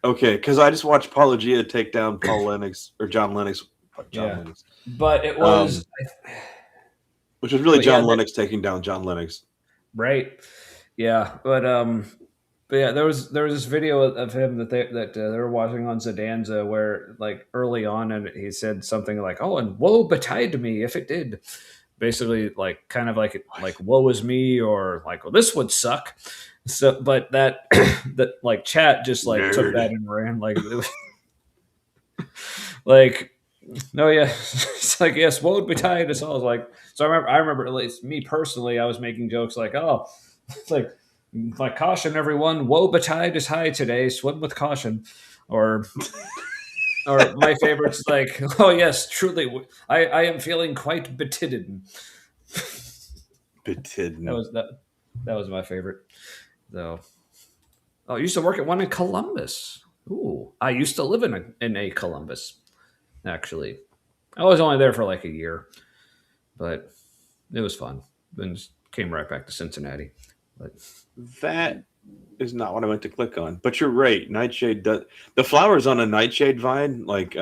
Okay, because I just watched Paulo Gia take down Paul Lennox or John Lennox. Lennox. But it was, which was really John Lennox taking down John Lennox. Right. Yeah, but yeah, there was this video of him that they were watching on Zidanza where like early on, and he said something like, "Oh, and woe betide me if it did." Basically, like kind of like woe is me, or like, well, this would suck. So, but that like chat just like took that and ran like, like, no, yeah, it's like, yes, woe betide us all. I was like, so I remember at least me personally, I was making jokes like, oh, it's like caution everyone, woe betide is high today, swim with caution, or my favorite's like, oh yes, truly, I am feeling quite betidden. That was my favorite. So, I used to work at one in Columbus. Ooh, I used to live in a Columbus. Actually, I was only there for like a year, but it was fun. Then just came right back to Cincinnati. But that is not what I went to click on. But you're right. Nightshade the flowers on a nightshade vine, like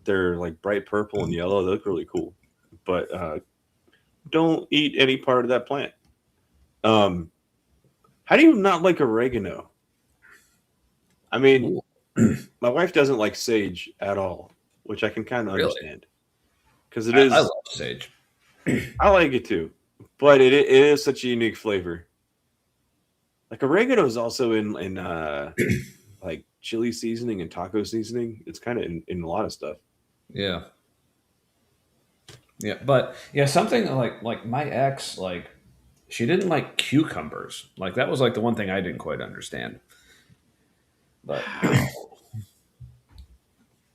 they're like bright purple and yellow. They look really cool. But don't eat any part of that plant. How do you not like oregano? I mean, my wife doesn't like sage at all, which I can kind of understand. Because I love sage. I like it too. But it is such a unique flavor. Like oregano is also in like chili seasoning and taco seasoning. It's kind of in a lot of stuff. Yeah. Yeah, but yeah, something like my ex, like she didn't like cucumbers. Like that was like the one thing I didn't quite understand. But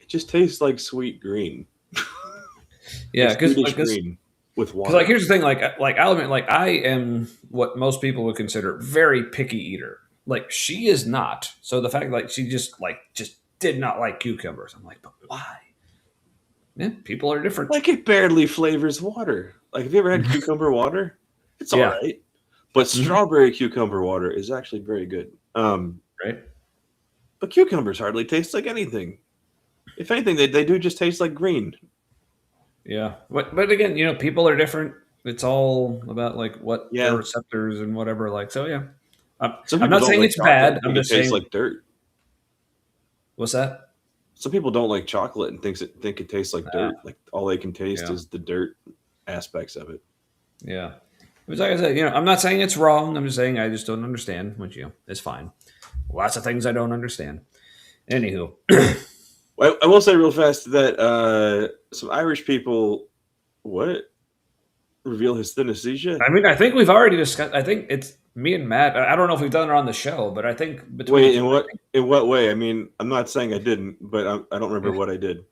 it just tastes like sweet green. Yeah, because green with water. Like here's the thing, like I'll admit, like I am what most people would consider very picky eater. Like she is not. So the fact like she just did not like cucumbers. I'm like, but why? Yeah, people are different. Like it barely flavors water. Like have you ever had cucumber water? It's all right. But strawberry cucumber water is actually very good. Right. But cucumbers hardly taste like anything. If anything, they do just taste like green. Yeah. But again, you know, people are different. It's all about like what their receptors and whatever. Like, so yeah. I'm not saying it's bad. I'm just saying it tastes like dirt. What's that? Some people don't like chocolate and think it tastes like dirt. Like all they can taste is the dirt aspects of it. Yeah. It was like I said, you know, I'm not saying it's wrong. I'm just saying I just don't understand, which, you know, is fine. Lots of things I don't understand. Anywho. I will say real fast that some Irish people, reveal his synesthesia? I mean, I think we've already discussed. I think it's me and Matt. I don't know if we've done it on the show, but I think between. Wait, in what way? I mean, I'm not saying I didn't, but I don't remember what I did.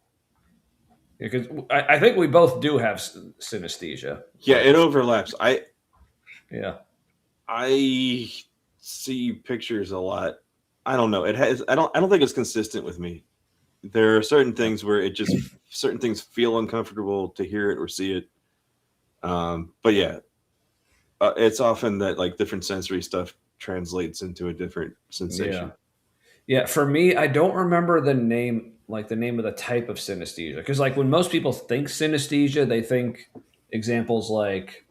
Because I think we both do have synesthesia. Yeah, it overlaps. I see pictures a lot. I don't know. It has. I don't think it's consistent with me. There are certain things where certain things feel uncomfortable to hear it or see it. But yeah, it's often that like different sensory stuff translates into a different sensation. Yeah. For me, I don't remember the name of the type of synesthesia, because like when most people think synesthesia, they think examples like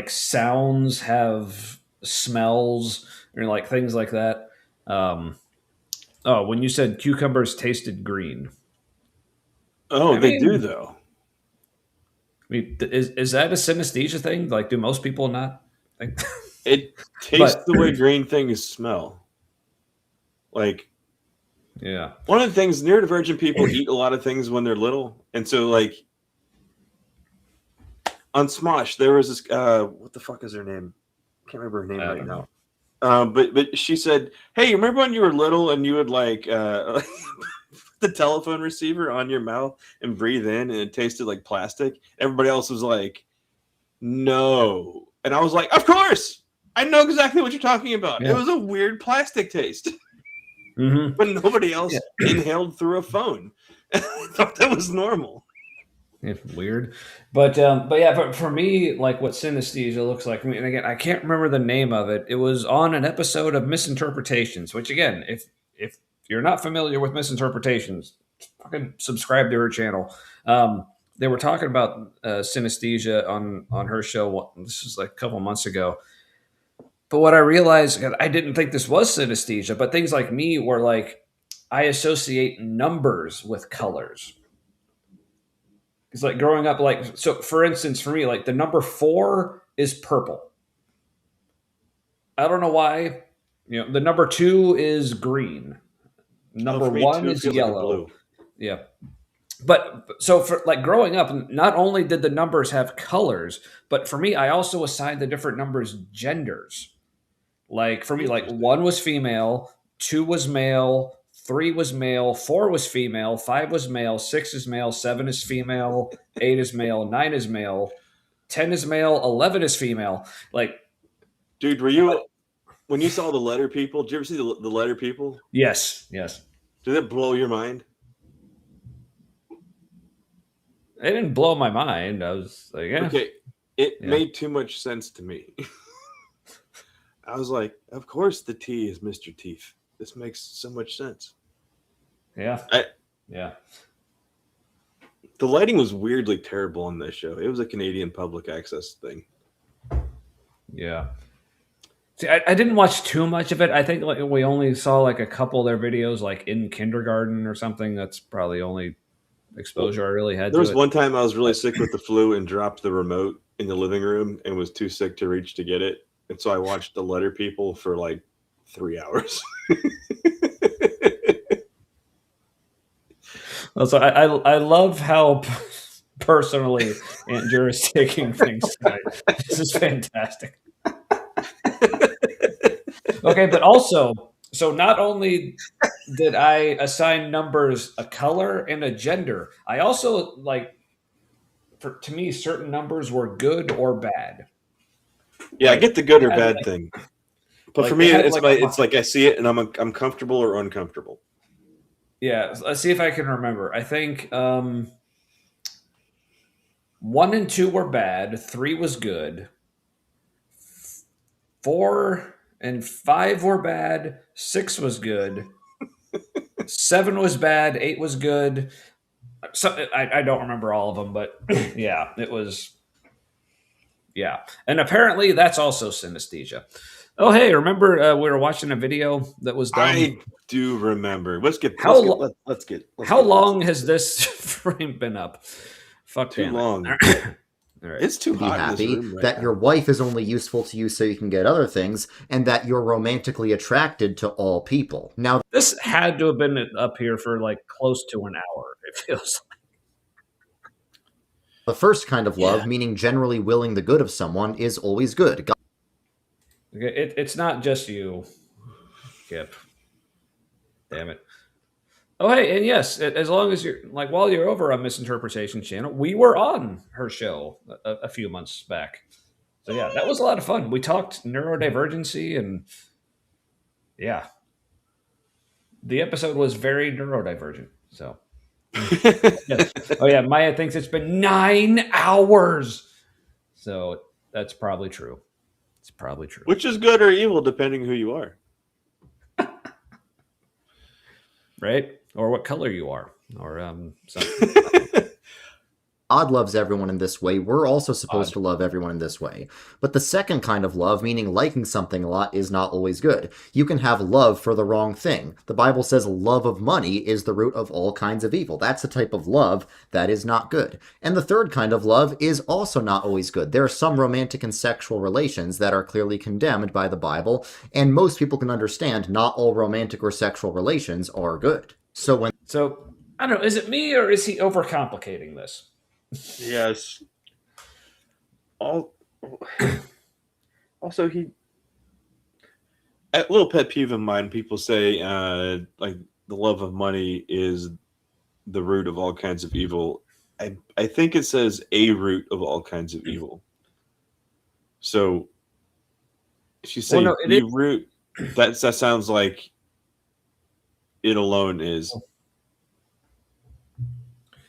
sounds have smells, or like things like that. When you said cucumbers tasted green. They do though. I mean, is that a synesthesia thing? Like, do most people not think? It tastes the way green things smell. Like, yeah. One of the things, neurodivergent people eat a lot of things when they're little, and so like on Smosh, there was this. What the fuck is her name? I can't remember her name right now. But she said, "Hey, remember when you were little and you would like the telephone receiver on your mouth and breathe in, and it tasted like plastic?" Everybody else was like, "No," and I was like, "Of course, I know exactly what you're talking about. Yeah. It was a weird plastic taste." Mm-hmm. But nobody else inhaled through a phone. I thought that was normal. It's weird, but yeah, but for me, like what synesthesia looks like, and again, I can't remember the name of it. It was on an episode of Misinterpretations, which again, if you're not familiar with Misinterpretations, fucking subscribe to her channel. They were talking about synesthesia on her show. This was like a couple months ago. But what I realized, I didn't think this was synesthesia, but things like me were like, I associate numbers with colors. It's like growing up, like, so for instance, for me, like the number 4 is purple. I don't know why. The number 2 is green. Number 1 is yellow. Like yeah. But so for like growing up, not only did the numbers have colors, but for me, I also assigned the different numbers genders. Like for me, like 1 was female, 2 was male, 3 was male, 4 was female, 5 was male, 6 is male, 7 is female, 8 is male, 9 is male, 10 is male, 11 is female. Like, dude, were you when you saw the letter people? Did you ever see the letter people? Yes. Did it blow your mind? It didn't blow my mind. I was like, yeah. Okay, it made too much sense to me. I was like, of course the T is Mr. Teeth. This makes so much sense. Yeah. The lighting was weirdly terrible on this show. It was a Canadian public access thing. Yeah. See, I didn't watch too much of it. I think like we only saw like a couple of their videos like in kindergarten or something. That's probably only exposure I really had. There was one time I was really sick with the flu and dropped the remote in the living room and was too sick to reach to get it. And so I watched the letter people for like 3 hours. So I love how personally Andrew is taking things tonight. This is fantastic. Okay, but also, so not only did I assign numbers a color and a gender, I also to me, certain numbers were good or bad. Yeah, I get the good or bad thing, but for me, it's like I see it and I'm comfortable or uncomfortable. Yeah, let's see if I can remember. I think 1 and 2 were bad. 3 was good. 4 and 5 were bad. 6 was good. 7 was bad. 8 was good. So I don't remember all of them, but yeah, it was. Yeah, and apparently that's also synesthesia. Oh, hey, remember we were watching a video that was done? I do remember. Let's get. How long has this frame been up? Fuck, too long. All right. It's too hot. Be happy that your wife is only useful to you so you can get other things, and that you're romantically attracted to all people. Now, this had to have been up here for like close to an hour. It feels like. The first kind of love, meaning generally willing the good of someone, is always good. It's not just you, Kip. Damn it. Oh, hey, and yes, as long as you're like while you're over on Misinterpretation channel, we were on her show a few months back. So yeah, that was a lot of fun. We talked neurodivergency, and yeah, the episode was very neurodivergent. So yes. Oh yeah, Maya thinks it's been 9 hours. So that's probably true. It's probably true. Which is good or evil, depending who you are. Right? Or what color you are. Or something. God loves everyone in this way. We're also supposed to love everyone in this way. But the second kind of love, meaning liking something a lot, is not always good. You can have love for the wrong thing. The Bible says love of money is the root of all kinds of evil. That's the type of love that is not good. And the third kind of love is also not always good. There are some romantic and sexual relations that are clearly condemned by the Bible, and most people can understand not all romantic or sexual relations are good. So I don't know, is it me or is he overcomplicating this? Yes. Also, a little pet peeve of mine. People say like the love of money is the root of all kinds of evil. I think it says a root of all kinds of evil. So if you say the root, that sounds like it alone is.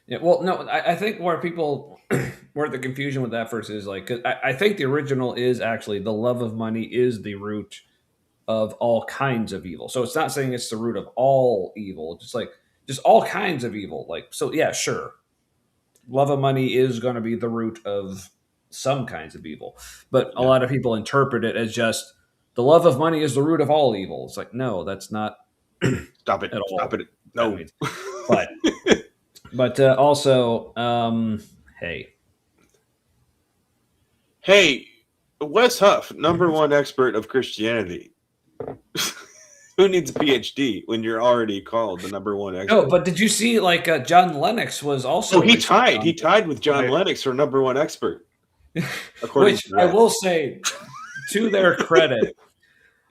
Yeah, well, no, I think where the confusion with that verse is like, 'cause I think the original is actually the love of money is the root of all kinds of evil. So it's not saying it's the root of all evil, just all kinds of evil. Like, so yeah, sure. Love of money is going to be the root of some kinds of evil. But a lot of people interpret it as just the love of money is the root of all evil. It's like, no, that's not. Stop it. Stop it. No. But also, hey, Wes Huff, #1 expert of Christianity. Who needs a PhD when you're already called the #1 expert? No, but did you see like John Lennox was also? Oh, he tied with John Lennox for #1 expert. Which I will say, to their credit,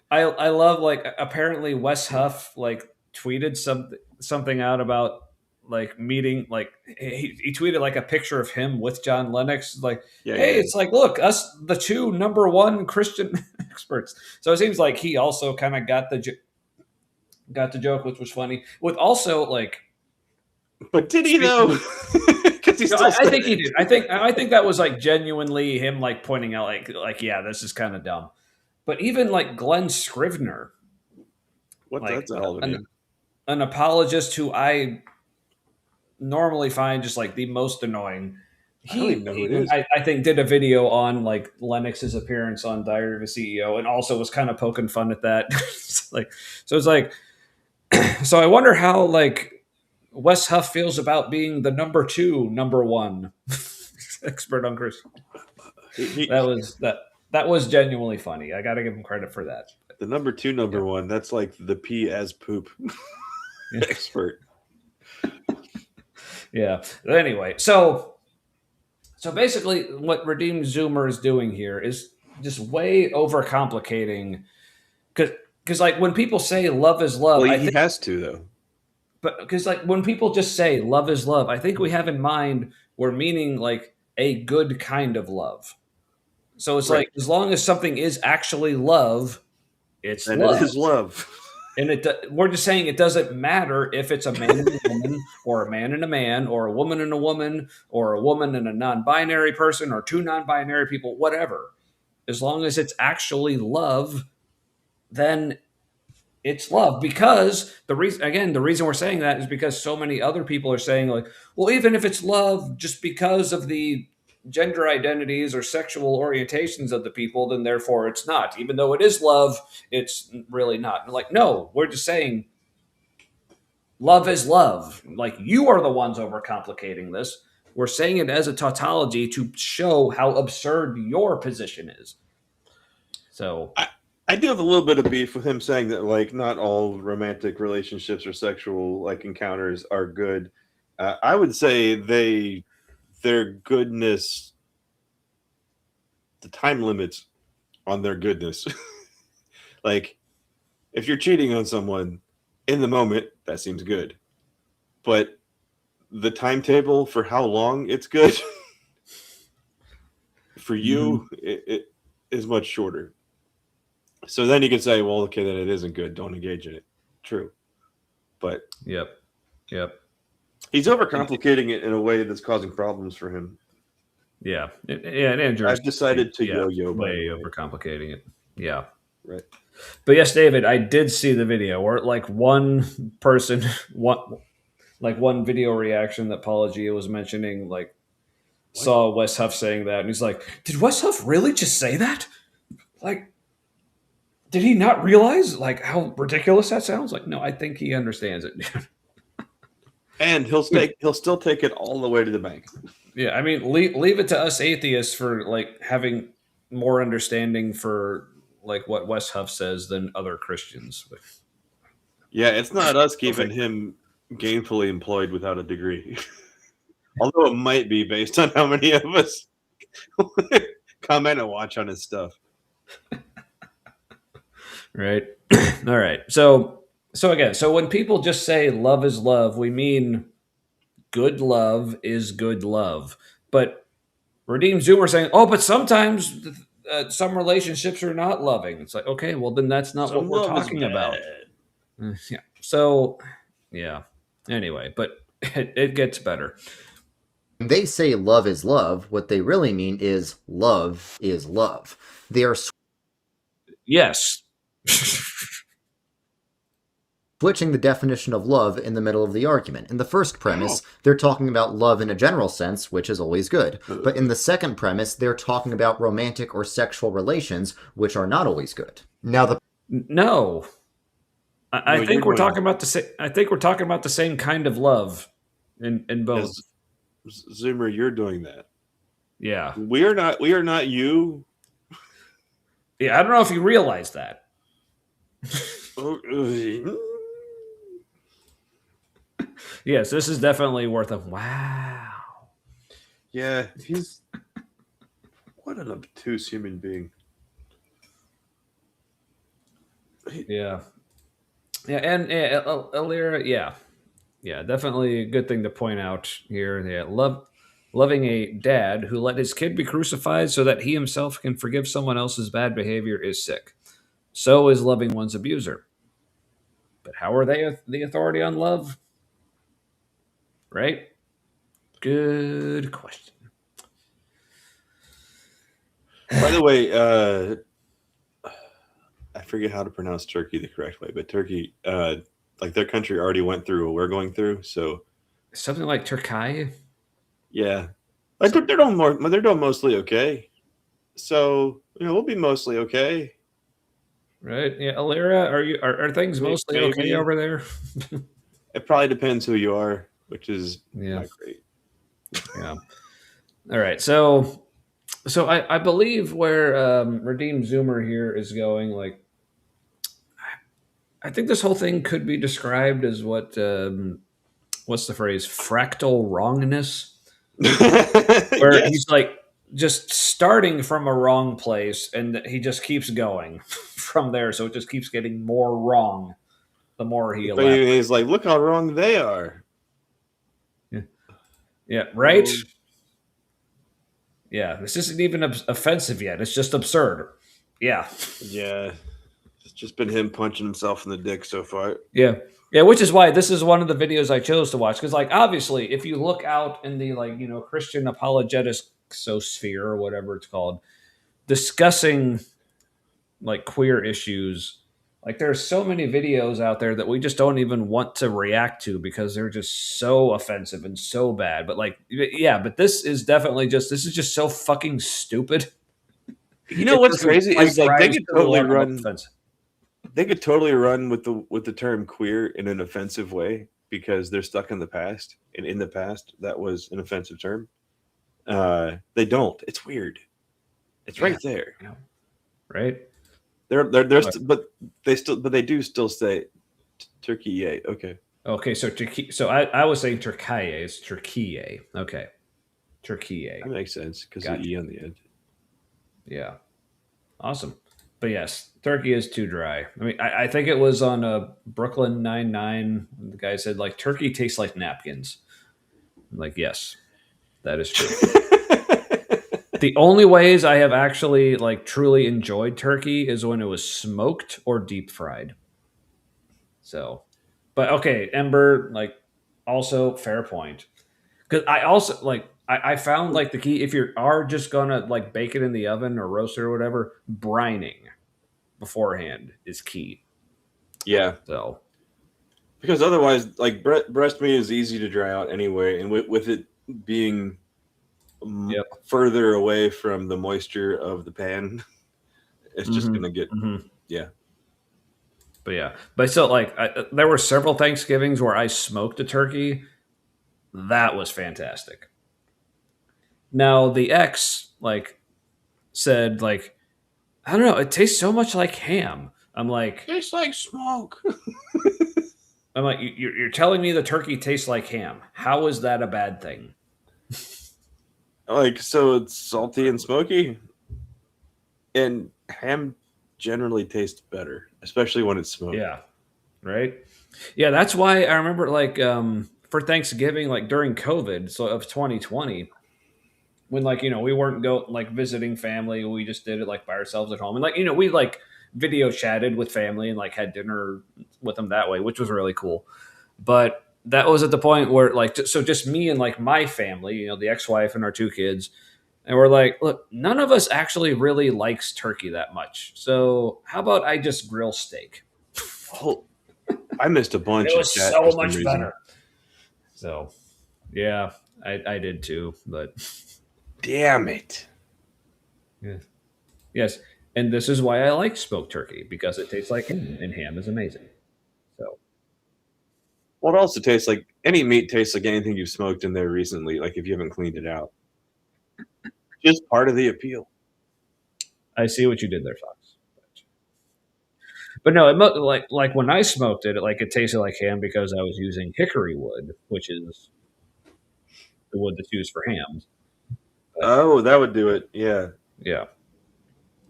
I love like apparently Wes Huff like tweeted something out about like meeting, like he tweeted like a picture of him with John Lennox, like, it's like, look, us the two #1 Christian experts. So it seems like he also kind of got the joke, which was funny. With also like, but did he though? Because I think he did. I think that was like genuinely him like pointing out like yeah, this is kind of dumb. But even like Glenn Scrivener, that's an apologist who I normally find just like the most annoying. I don't even know who it is. I think did a video on like Lennox's appearance on Diary of a CEO, and also was kind of poking fun at that. Like, so it's like, so I wonder how like Wes Huff feels about being the #1 expert on Chris. That was genuinely funny. I got to give him credit for that. The #1. That's like the pee as poop expert. Yeah. But anyway, so basically, what Redeemed Zoomer is doing here is just way overcomplicating. Because like when people say love is love, well, he has to though. But because like when people just say love is love, I think we have in mind we're meaning like a good kind of love. So it's like as long as something is actually love, it's love. It is love. And we're just saying it doesn't matter if it's a man and a woman, or a man and a man, or a woman and a woman, or a woman and a non-binary person, or two non-binary people, whatever. As long as it's actually love, then it's love. Because the reason we're saying that is because so many other people are saying like, well, even if it's love just because of the gender identities or sexual orientations of the people, then therefore it's not. Even though it is love, it's really not. Like, no, we're just saying love is love. Like, you are the ones overcomplicating this. We're saying it as a tautology to show how absurd your position is. So I do have a little bit of beef with him saying that like not all romantic relationships or sexual like encounters are good. I would say their goodness, the time limits on their goodness. Like, if you're cheating on someone in the moment, that seems good. But the timetable for how long it's good for you, it is much shorter. So then you can say, well, okay, then it isn't good. Don't engage in it. True. But Yep. He's overcomplicating it in a way that's causing problems for him. Yeah, and Andrew's I've decided to yo-yo. way overcomplicating it. Yeah, right. But yes, David, I did see the video where like one person, one video reaction that Paula Gia was mentioning, like saw Wes Huff saying that, and he's like, "Did Wes Huff really just say that? Like, did he not realize like how ridiculous that sounds? Like, no, I think he understands it." And he'll still take it all the way to the bank. Yeah, I mean, leave it to us atheists for like having more understanding for like what Wes Huff says than other Christians. Yeah, it's not us keeping him gainfully employed without a degree. Although it might be based on how many of us comment and watch on his stuff. Right. All right. So again, so when people just say love is love, we mean good love is good love. But Redeemed Zoomer saying, "Oh, but sometimes some relationships are not loving." It's like, okay, well then that's not what we're talking about. Yeah. So, yeah. Anyway, but it gets better. When they say love is love, what they really mean is love is love. They are yes. switching the definition of love in the middle of the argument. In the first premise, they're talking about love in a general sense, which is always good. But in the second premise, they're talking about romantic or sexual relations, which are not always good. Now no. I think we're talking about the same. I think we're talking about the same kind of love in both. Zoomer, you're doing that. Yeah, we are not you. Yeah, I don't know if you realize that. Yes, this is definitely worth a wow. Yeah, he's what an obtuse human being. Yeah, and Alira, yeah, definitely a good thing to point out here. Yeah, loving a dad who let his kid be crucified so that he himself can forgive someone else's bad behavior is sick. So is loving one's abuser. But how are they the authority on love? Right? Good question. By the way, I forget how to pronounce Turkey the correct way, but Turkey, like their country already went through what we're going through, so something like Turkey. Yeah, like they're doing mostly okay. So we'll be mostly okay. Right? Yeah, Alira, are things mostly okay over there? It probably depends who you are, which is not great. Yeah. All right. So I believe where Redeemed Zoomer here is going, like, I think this whole thing could be described as what's the phrase? Fractal wrongness. Where he's like just starting from a wrong place and he just keeps going from there. So it just keeps getting more wrong the more he elaborates. He's like, look how wrong they are. Yeah, right? Yeah, this isn't even offensive yet. It's just absurd. Yeah. Yeah. It's just been him punching himself in the dick so far. Yeah. Yeah, which is why this is one of the videos I chose to watch. Because, like, obviously, if you look out in the, like, Christian apologetics-sphere or whatever it's called, discussing, like, queer issues, like, there's so many videos out there that we just don't even want to react to because they're just so offensive and so bad. But, like, yeah, but this is definitely this is just so fucking stupid. You know what's crazy is, like, they could totally run... They could totally run with the term queer in an offensive way because they're stuck in the past, and in the past that was an offensive term. They don't. It's weird. It's right there. Right. But they do still say Turkey. Yay. Okay. Okay. So Turkey. So I was saying Turkey. It's Turkey. Okay. Turkey. That makes sense because of the E on the end. Yeah. Awesome. But yes, Turkey is too dry. I mean, I think it was on Brooklyn Nine-Nine. The guy said, like, turkey tastes like napkins. I'm like, yes, that is true. The only ways I have actually, like, truly enjoyed turkey is when it was smoked or deep fried. So, but okay, Ember, like, also fair point. Because I also, like, I found like the key if you are just gonna like bake it in the oven or roast it or whatever, brining beforehand is key. Yeah. So because otherwise, like breast meat is easy to dry out anyway, and with it being further away from the moisture of the pan, it's just gonna get yeah. But so like there were several Thanksgivings where I smoked a turkey. That was fantastic. Now the ex like said like I don't know, it tastes so much like ham. I'm like tastes like smoke. I'm like you're telling me the turkey tastes like ham. How is that a bad thing? Like so, it's salty and smoky, and ham generally tastes better, especially when it's smoked. Yeah, right. Yeah, that's why I remember like for Thanksgiving, like during COVID, so of 2020. When like we weren't like visiting family, we just did it like by ourselves at home, and like we like video chatted with family and like had dinner with them that way, which was really cool. But that was at the point where like so just me and like my family, the ex-wife and our 2 kids, and we're like, look, none of us actually really likes turkey that much, so how about I just grill steak? Oh, I missed a bunch. It was so much better. So yeah, I did too, but. Damn it. Yeah. Yes. And this is why I like smoked turkey, because it tastes like ham, and ham is amazing. So well, it also tastes like any meat tastes like anything you've smoked in there recently, like if you haven't cleaned it out. Just part of the appeal. I see what you did there, Fox. But no, it like when I smoked it, it tasted like ham because I was using hickory wood, which is the wood that's used for hams. Oh, that would do it. Yeah. Yeah.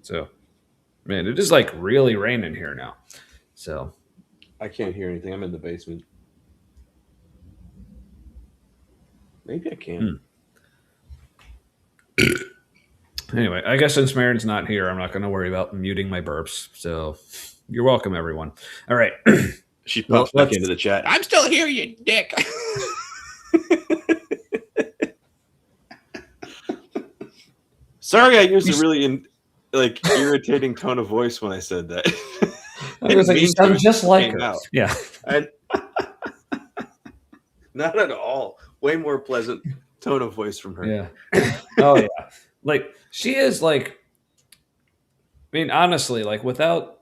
So, man, it is like really raining here now. So, I can't hear anything. I'm in the basement. Maybe I can. Anyway, I guess since Marin's not here, I'm not going to worry about muting my burps. So, you're welcome, everyone. All right. She pops back into the chat. I'm still here, you dick. Sorry, I used a really irritating tone of voice when I said that. You sound just like her. Yeah. Not at all. Way more pleasant tone of voice from her. Yeah. Oh yeah. Like she is like. I mean, honestly, like without,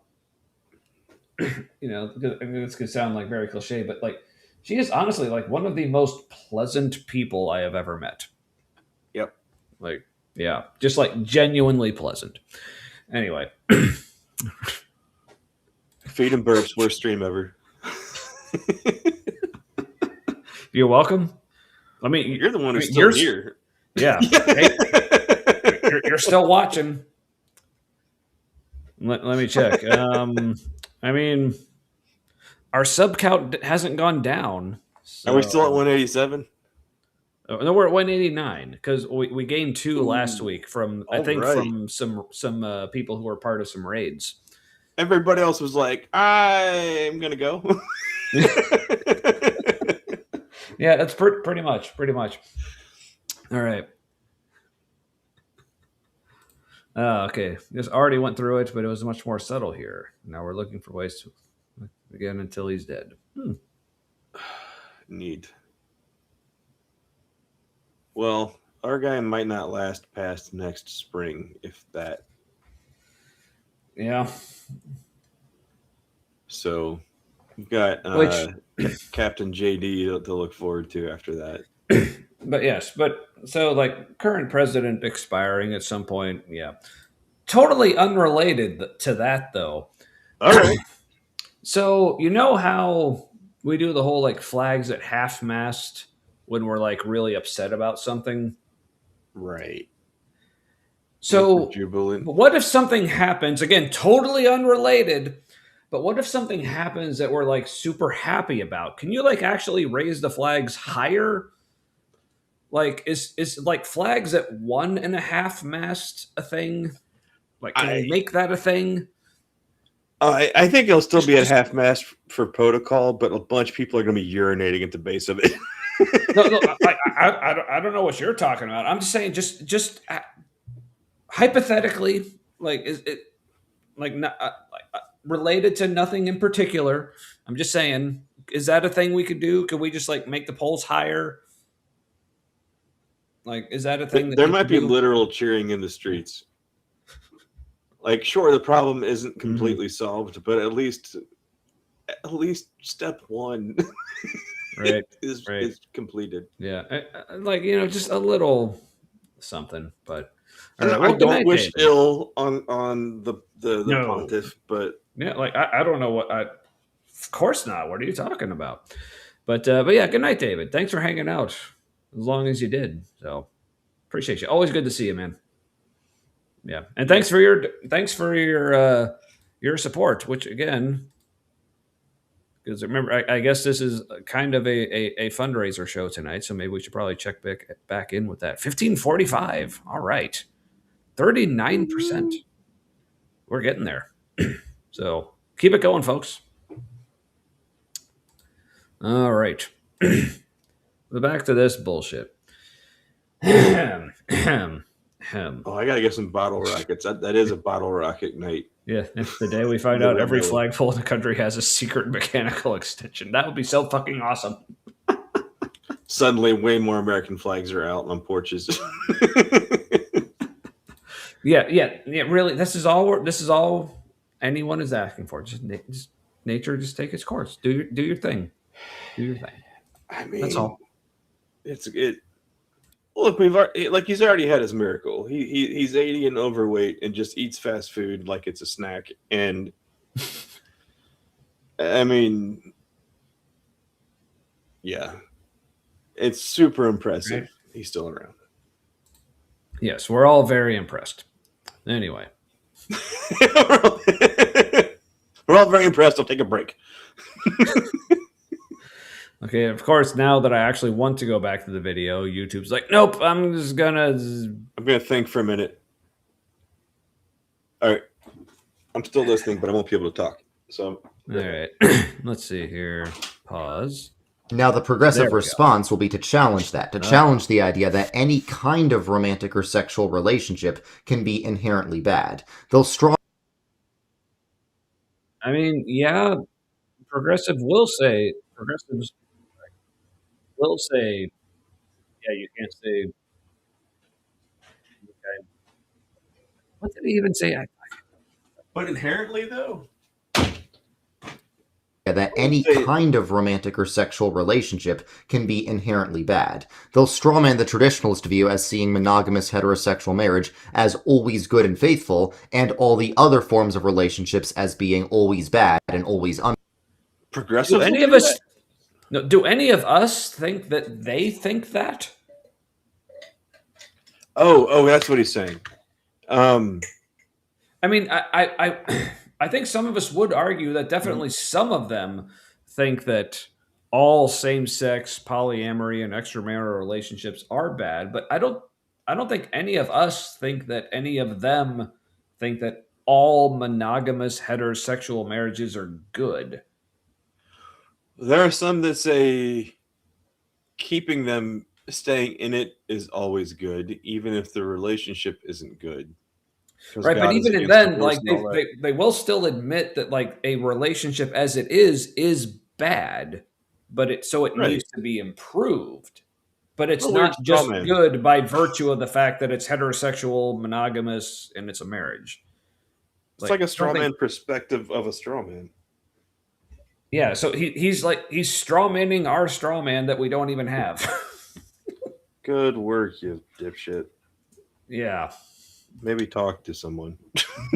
this could sound like very cliche, but like she is honestly like one of the most pleasant people I have ever met. Yep. Like. Yeah, just like genuinely pleasant. Anyway. Feed and burps, worst stream ever. You're welcome. I mean, you're the one who's still here. Yeah. Hey, you're still watching. Let me check. I mean, our sub count hasn't gone down. So. Are we still at 187? No, we're at 189 because we gained 2 last week from from some people who were part of some raids. Everybody else was like, I'm gonna go. Yeah, that's pretty much. All right. Okay. Just already went through it, but it was much more subtle here. Now we're looking for ways to again until he's dead. Neat. Well, our guy might not last past next spring, if that. Yeah. So we've got Captain JD to look forward to after that. But so like current president expiring at some point, yeah. Totally unrelated to that though. All right. So you know how we do the whole like flags at half-mast when we're like really upset about something? Right. So what if something happens, again, totally unrelated, but what if something happens that we're like super happy about? Can you like actually raise the flags higher? Like is like flags at 1.5 mast a thing? Like can you make that a thing? I think it'll still be at half mast for protocol, but a bunch of people are going to be urinating at the base of it. No, I don't know what you're talking about. I'm just saying, just hypothetically, like, is it like not related to nothing in particular? I'm just saying, is that a thing we could do? Could we just like make the polls higher? Like, is that a thing that There we might could be do? literal cheering in the streets. Like, sure, the problem isn't completely solved, but at least step one Right, is completed. Yeah, like just a little something. But all And right, I well, good don't night, wish David. ill on the No. pontiff, but Yeah, like I don't know what. Of course not. What are you talking about? But yeah, good night, David. Thanks for hanging out as long as you did. So appreciate you. Always good to see you, man. Yeah, and thanks for your support. Which again, because remember, I guess this is kind of a fundraiser show tonight, so maybe we should probably check back in with that. 1545. All right, 39%. We're getting there. So keep it going, folks. All right. But back to this bullshit. oh, I gotta get some bottle rockets. That is a bottle rocket night. Yeah, if the day we find out every flagpole in the country has a secret mechanical extension, that would be so fucking awesome. Suddenly, way more American flags are out on porches. Yeah. Really, this is all anyone is asking for. Just nature, just take its course. Do your thing. Do your thing. I mean, that's all. Look, he's already had his miracle. He's 80 and overweight and just eats fast food like it's a snack. And I mean, yeah, it's super impressive. Right. He's still around. Yes, we're all very impressed. Anyway, we're all very impressed. I'll take a break. Okay, of course, now that I actually want to go back to the video, YouTube's like, nope, I'm gonna think for a minute. All right. I'm still listening, but I won't be able to talk. So all right. Let's see here. Pause. Now, the progressive response will be to challenge that, challenge the idea that any kind of romantic or sexual relationship can be inherently bad. They'll I mean, yeah, progressives will say, yeah, you can't say. Okay. What did he even say? But inherently, though, that any kind of romantic or sexual relationship can be inherently bad. They'll strawman the traditionalist view as seeing monogamous heterosexual marriage as always good and faithful, and all the other forms of relationships as being always bad and always progressive. Do any of us? No, do any of us think that they think that? Oh, that's what he's saying. I mean, I think some of us would argue that definitely some of them think that all same-sex polyamory and extramarital relationships are bad, but I don't think any of us think that any of them think that all monogamous heterosexual marriages are good. There are some that say keeping them staying in it is always good, even if the relationship isn't good. Right, but even then, like they will still admit that like a relationship as it is bad, but it needs to be improved. But it's not just good by virtue of the fact that it's heterosexual, monogamous, and it's a marriage. It's like a straw man perspective of a straw man. Yeah, so he's straw manning our straw man that we don't even have. Good work, you dipshit. Yeah. Maybe talk to someone.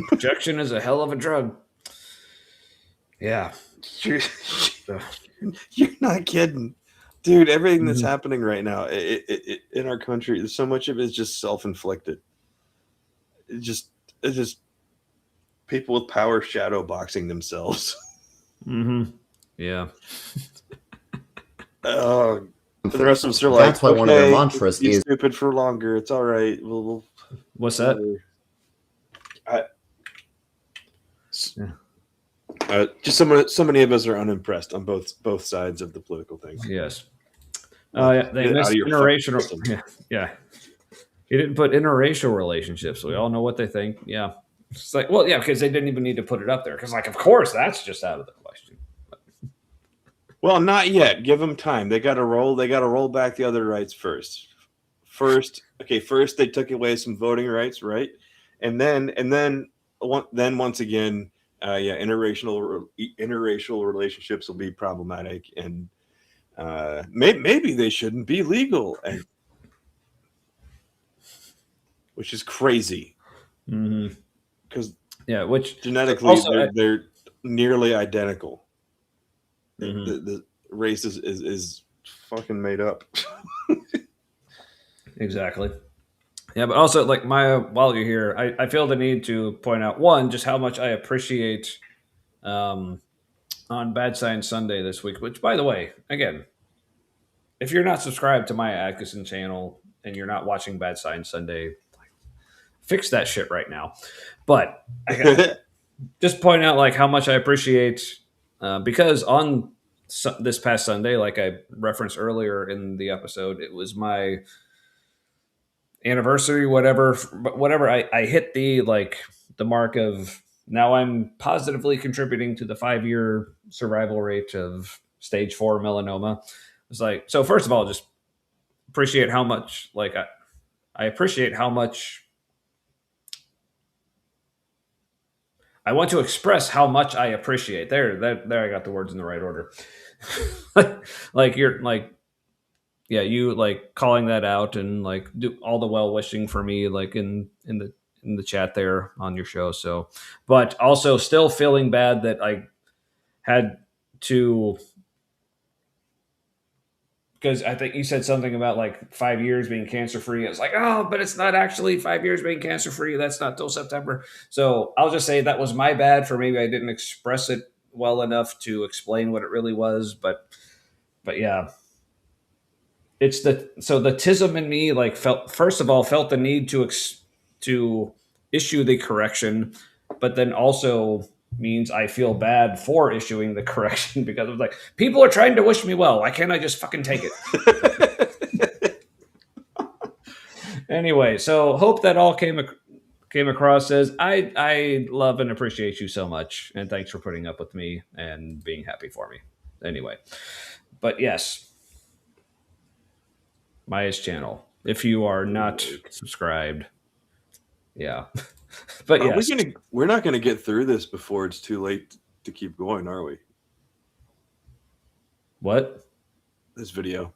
Projection is a hell of a drug. Yeah. You're not kidding. Dude, everything that's happening right now in our country, so much of it is just self-inflicted. It's just people with power shadow boxing themselves. Mm-hmm. Yeah. The rest of us are like, that's why one of their mantras is stupid for longer. It's all right. We'll What's that? Just so many of us are unimpressed on both sides of the political thing. Yes. Oh yeah, they Get missed out of your interracial. fucking Yeah, yeah. He didn't put interracial relationships. We all know what they think. Yeah, it's like, well, yeah, because they didn't even need to put it up there. Because, like, of course, that's just out of the question. Well, not yet. Give them time. They got to roll. They got to roll back the other rights first. First, they took away some voting rights, right? And then once again, interracial relationships will be problematic, and maybe they shouldn't be legal, and which is crazy. Because which genetically also, they're nearly identical. Mm-hmm. The race is fucking made up. Exactly. Yeah, but also, like, while you're here, I feel the need to point out, one, just how much I appreciate on Bad Science Sunday this week, which, by the way, again, if you're not subscribed to my Atkinson channel and you're not watching Bad Science Sunday, fix that shit right now. But I got just point out, like, how much I appreciate because on this past Sunday, like I referenced earlier in the episode, it was my anniversary, whatever. I hit the mark of now I'm positively contributing to the 5-year survival rate of stage 4 melanoma. It's like, so first of all, just appreciate how much, like, I appreciate how much I want to express how much I appreciate. There, I got the words in the right order. Like, you're like, yeah, you like calling that out and like do all the well wishing for me, like in the chat there on your show. So, but also still feeling bad that I had to, because I think you said something about like 5 years being cancer free. It's like, oh, but it's not actually 5 years being cancer free. That's not till September. So I'll just say that was my bad for maybe I didn't express it well enough to explain what it really was. But yeah, it's the TISM in me like felt the need to issue the correction, but then also means I feel bad for issuing the correction because it was like, people are trying to wish me well. Why can't I just fucking take it? Anyway, so hope that all came across. Says I love and appreciate you so much, and thanks for putting up with me and being happy for me. Anyway, but yes, Maya's channel. If you are not subscribed, yeah. But yes, we're not going to get through this before it's too late to keep going, are we? What? This video.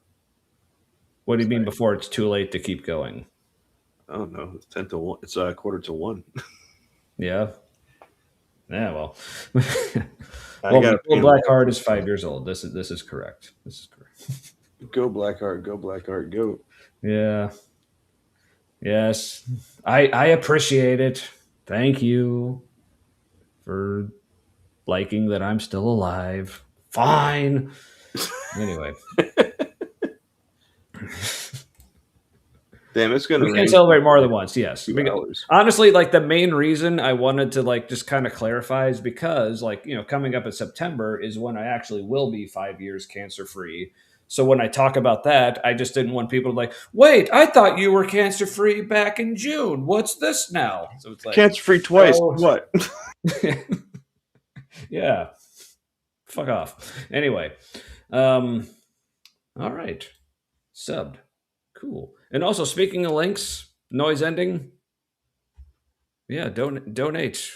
What do you mean before it's too late to keep going? I don't know. It's 10 to 1. It's 1:45. Yeah. Yeah. Well, Blackheart is 5 years old. This is correct. This is correct. Go Blackheart. Go Blackheart. Go. Yeah. Yes. I appreciate it. Thank you for liking that I'm still alive. Fine. Anyway. Damn, it's gonna. We can celebrate more than once. Yes. Honestly, like the main reason I wanted to like just kind of clarify is because like, you know, coming up in September is when I actually will be 5 years cancer free. So when I talk about that, I just didn't want people to like, wait, I thought you were cancer free back in June. What's this now? So it's like cancer free twice. What? Yeah. Fuck off. Anyway. All right. Subbed. Cool. And also, speaking of links, noise ending. Yeah, donate.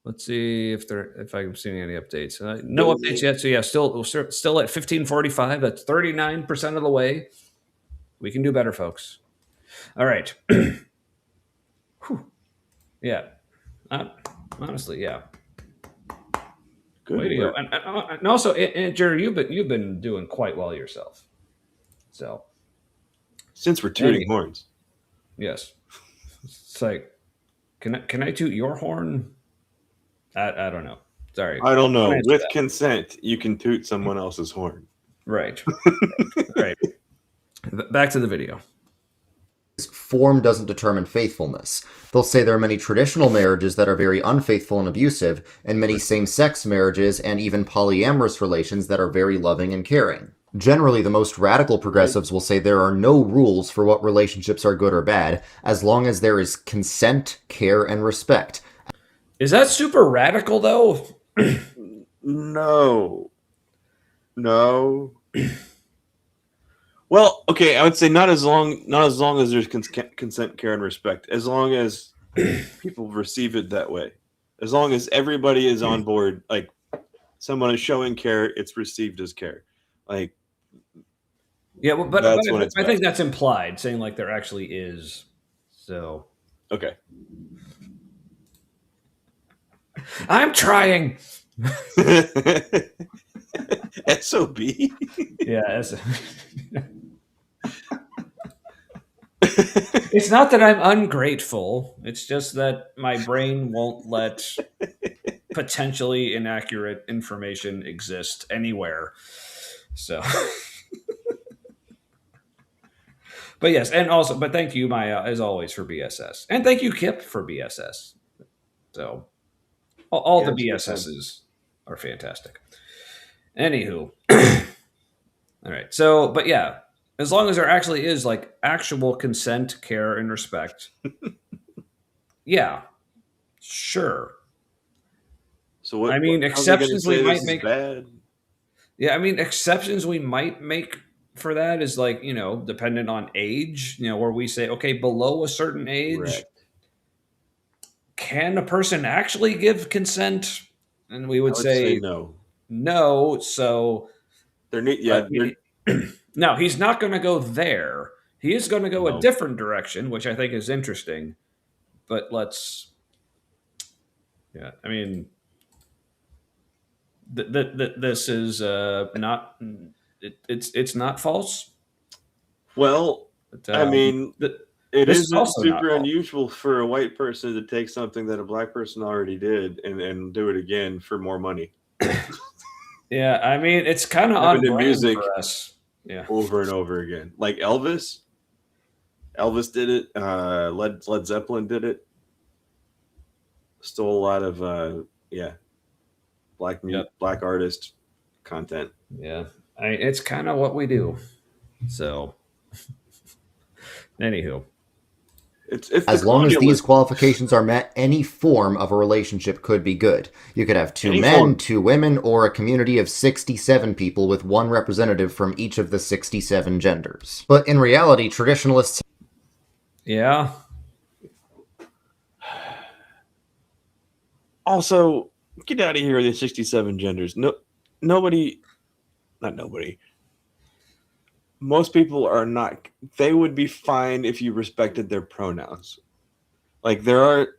Let's see if I'm seeing any updates. No updates yet. So yeah, still at 1545. That's 39% of the way. We can do better, folks. All right. Yeah. Honestly, yeah. Good way to go. And also, Jerry, you've been doing quite well yourself. So. Since we're tooting horns. Yes. It's like, can I toot your horn? I don't know. Sorry. I don't know. With consent, you can toot someone else's horn. Right. Right. Back to the video. Form doesn't determine faithfulness. They'll say there are many traditional marriages that are very unfaithful and abusive, and many same-sex marriages and even polyamorous relations that are very loving and caring. Generally, the most radical progressives will say there are no rules for what relationships are good or bad, as long as there is consent, care, and respect. Is that super radical, though? No. Well, okay, I would say not as long as there's consent, care, and respect. As long as people receive it that way. As long as everybody is on board, like someone is showing care, it's received as care. Like, yeah, but I think best. that's implied, saying like there actually is. So Okay. I'm trying. SOB. Yeah. It's not that I'm ungrateful. It's just that my brain won't let potentially inaccurate information exist anywhere. So, but yes, and also, but thank you, Maya, as always, for BSS, and thank you, Kip, for BSS. So, all the BSSs are fantastic. Anywho, all right. So, but yeah, as long as there actually is like actual consent, care, and respect, yeah, sure. So what? I mean, exceptions we might make. Bad? Yeah, I mean, exceptions we might make for that is like, dependent on age, where we say, okay, below a certain age, Correct. Can a person actually give consent? And we would say no. No, so no, he's not going to go there. He is going to go a different direction, which I think is interesting. But I mean, this is not. It's not false. Well, I mean, it isn't super unusual for a white person to take something that a black person already did and do it again for more money. Yeah, I mean, it's kind of on brand music for us. Yeah, over and over again. Like Elvis did it. Led Zeppelin did it. Stole a lot of black artist content. Yeah, it's kind of what we do. So, anywho, it's as long as these qualifications are met, any form of a relationship could be good. You could have two men, 2 women, or a community of 67 people with 1 representative from each of the 67 genders. But in reality, traditionalists... Yeah. Also, get out of here with the 67 genders. Not nobody. Most people are not. They would be fine if you respected their pronouns. Like it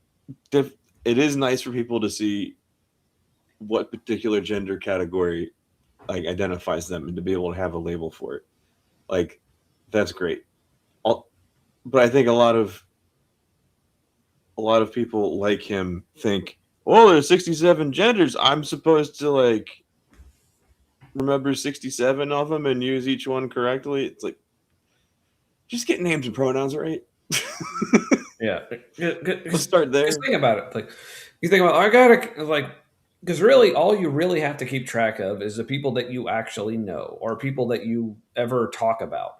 is nice for people to see what particular gender category like identifies them and to be able to have a label for it. Like that's great. But I think a lot of people like him think, oh, there's 67 genders. I'm supposed to like remember 67 of them and use each one correctly. It's like, just get names and pronouns right. Yeah. Let's start there. Just think about it. Like, you think about, I gotta like, because really, all you really have to keep track of is the people that you actually know or people that you ever talk about.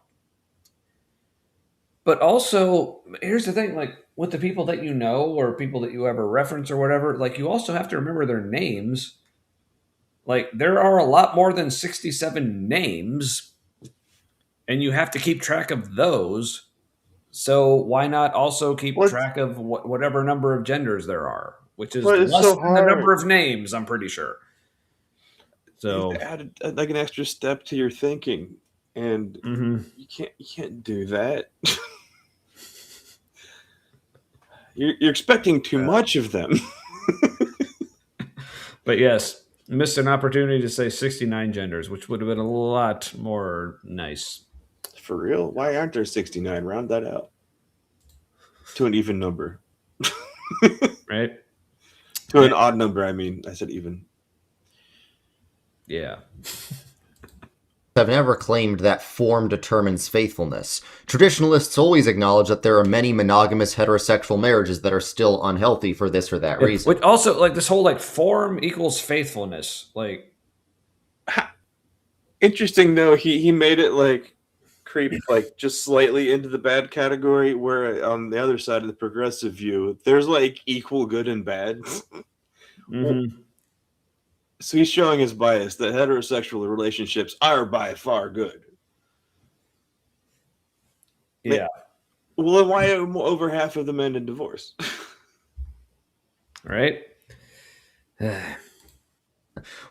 But also, here's the thing, like with the people that you know or people that you ever reference or whatever, like you also have to remember their names. Like there are a lot more than 67 names, and you have to keep track of those. So why not also keep track of whatever number of genders there are, which is less than the number of names, I'm pretty sure. So add like an extra step to your thinking, and you can't do that. You're expecting too much of them. But yes, missed an opportunity to say 69 genders, which would have been a lot more nice. For real? Why aren't there 69? Round that out to an even number. Right? To an odd number, I mean. I said even. Yeah. Have never claimed that form determines faithfulness. Traditionalists always acknowledge that there are many monogamous heterosexual marriages that are still unhealthy for this or that reason. Which also, like, this whole, like, form equals faithfulness. Like, Interesting though, he made it like creep like just slightly into the bad category, where on the other side of the progressive view, there's like equal good and bad. Mm-hmm. So he's showing his bias that heterosexual relationships are by far good. Yeah. Well, then why are over half of the men in divorce? Right?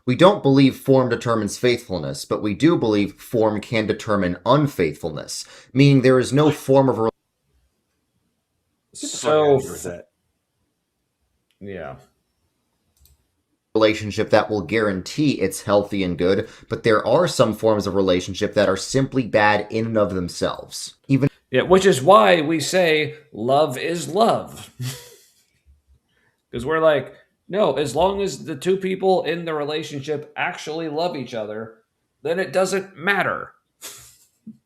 We don't believe form determines faithfulness, but we do believe form can determine unfaithfulness, meaning there is no form of So, with that. yeah. relationship that will guarantee it's healthy and good, but there are some forms of relationship that are simply bad in and of themselves. Yeah, which is why we say love is love. Because we're like, no, as long as the two people in the relationship actually love each other, then it doesn't matter.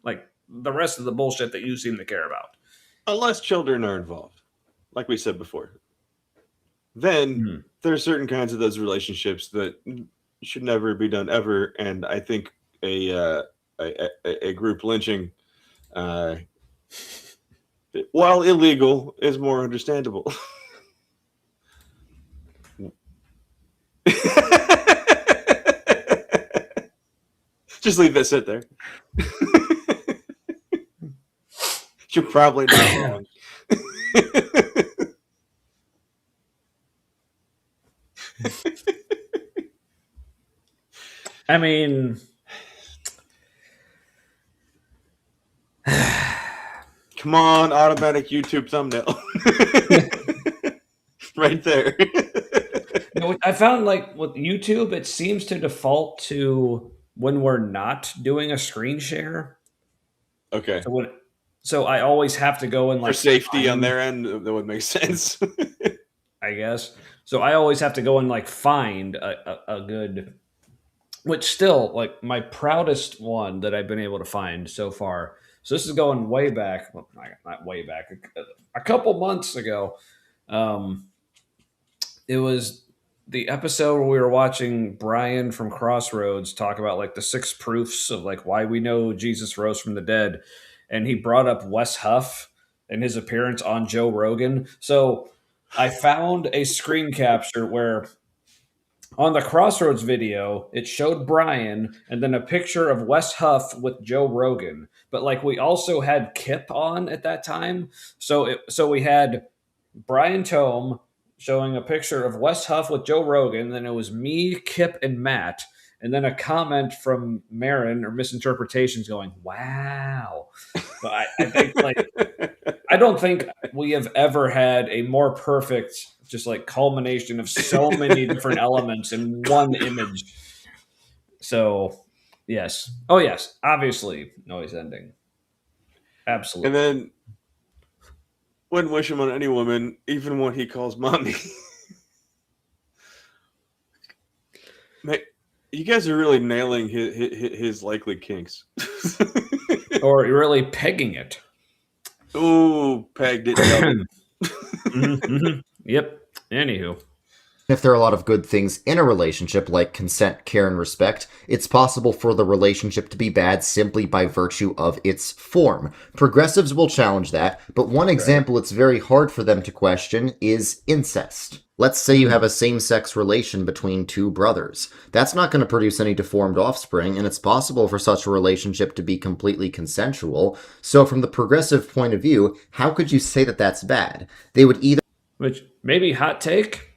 Like the rest of the bullshit that you seem to care about. Unless children are involved, like we said before. Then there are certain kinds of those relationships that should never be done ever, and I think a group lynching, while illegal, is more understandable. Just leave that sit there. You're probably not wrong. I mean, come on, automatic YouTube thumbnail. Right there. I found like with YouTube, it seems to default to when we're not doing a screen share. Okay. So I always have to go and like for safety on their end, that would make sense. I guess. So I always have to go and like find a good, which still like my proudest one that I've been able to find so far. So this is going way back, well, not way back, a couple months ago. It was the episode where we were watching Brian from Crossroads talk about like the 6 proofs of like why we know Jesus rose from the dead, and he brought up Wes Huff and his appearance on Joe Rogan. So I found a screen capture where on the Crossroads video, it showed Brian and then a picture of Wes Huff with Joe Rogan. But like we also had Kip on at that time. So we had Brian Tome showing a picture of Wes Huff with Joe Rogan. Then it was me, Kip, and Matt. And then a comment from Marin or Misinterpretations going, wow. But I think like I don't think we have ever had a more perfect just like culmination of so many different elements in one image. So yes. Oh yes, obviously noise ending. Absolutely. And then wouldn't wish him on any woman, even when he calls mommy. Mate, you guys are really nailing his likely kinks. Or you're really pegging it. Ooh, pegged it. Mm-hmm. Yep. Anywho. If there are a lot of good things in a relationship, like consent, care, and respect, it's possible for the relationship to be bad simply by virtue of its form. Progressives will challenge that, but one example it's very hard for them to question is incest. Let's say you have a same-sex relation between two brothers. That's not going to produce any deformed offspring, and it's possible for such a relationship to be completely consensual. So from the progressive point of view, how could you say that that's bad? They would either... Which, maybe hot take?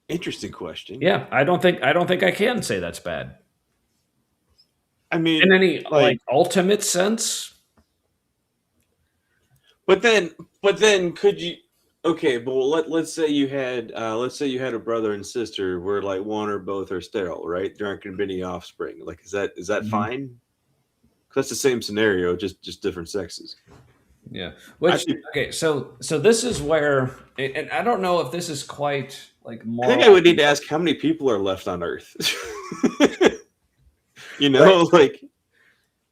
Interesting question. Yeah, I don't think I can say that's bad. I mean, in any like ultimate sense. But then could you? Okay, but let's say you had a brother and sister where like one or both are sterile, right? There aren't going to be any offspring. Like, is that fine? Because that's the same scenario, just different sexes. Yeah. Okay. So this is where, and I don't know if this is quite like more. I think I would need to ask how many people are left on Earth. Like.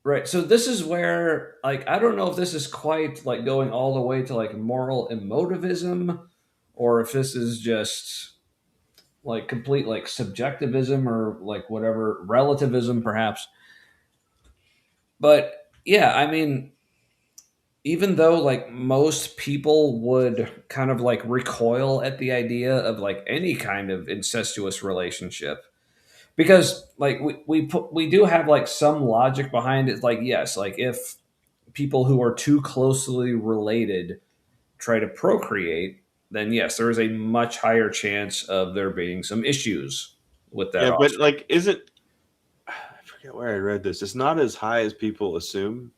Right. So this is where, like, I don't know if this is quite like going all the way to like moral emotivism, or if this is just like complete like subjectivism or like whatever relativism perhaps. But yeah, I mean, even though like most people would kind of like recoil at the idea of like any kind of incestuous relationship, because like we do have like some logic behind it. Like, yes, like if people who are too closely related try to procreate, then yes, there is a much higher chance of there being some issues with that Yeah, but offspring. like, isn't I forget where I read this? It's not as high as people assume.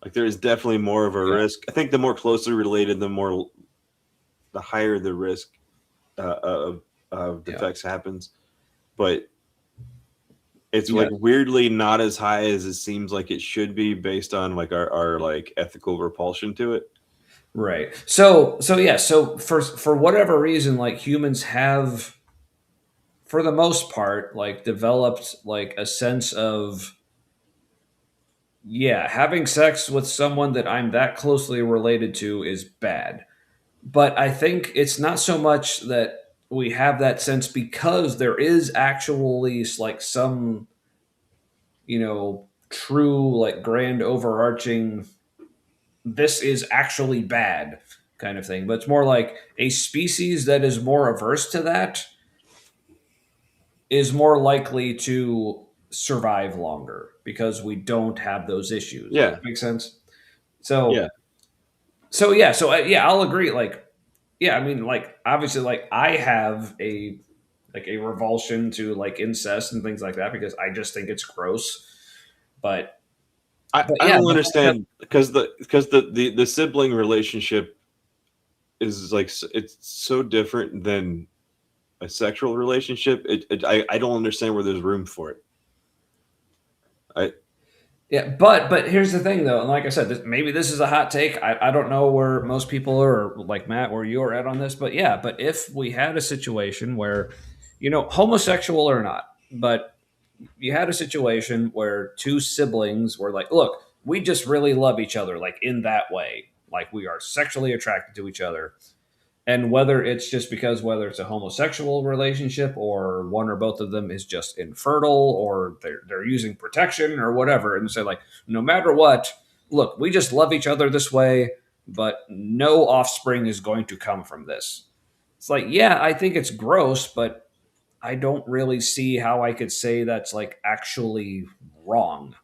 Like, there is definitely more of a Yeah. risk. I think the more closely related, the higher the risk of defects happens. But it's like weirdly not as high as it seems like it should be based on like our like ethical repulsion to it. Right. So yeah, so for whatever reason, like humans have, for the most part, like developed like a sense of, yeah, having sex with someone that I'm that closely related to is bad. But I think it's not so much that we have that sense because there is actually like some, true like grand overarching, this is actually bad kind of thing. But it's more like a species that is more averse to that is more likely to survive longer because we don't have those issues. Yeah. Make sense? So Yeah. Yeah, I'll agree. Like, yeah, I mean, like obviously, like I have a revulsion to like incest and things like that because I just think it's gross. But I yeah, don't understand because the sibling relationship is like it's so different than a sexual relationship. I don't understand where there's room for it. yeah, but here's the thing though, and like I said, maybe this is a hot take. I don't know where most people are, like Matt, where you're at on this, but yeah, but if we had a situation where, homosexual or not, but you had a situation where two siblings were like, look, we just really love each other, like in that way, like we are sexually attracted to each other, and whether it's just because whether it's a homosexual relationship or one or both of them is just infertile or they're using protection or whatever, and say like, no matter what, look, we just love each other this way, but no offspring is going to come from this. It's like, yeah, I think it's gross, but I don't really see how I could say that's like actually wrong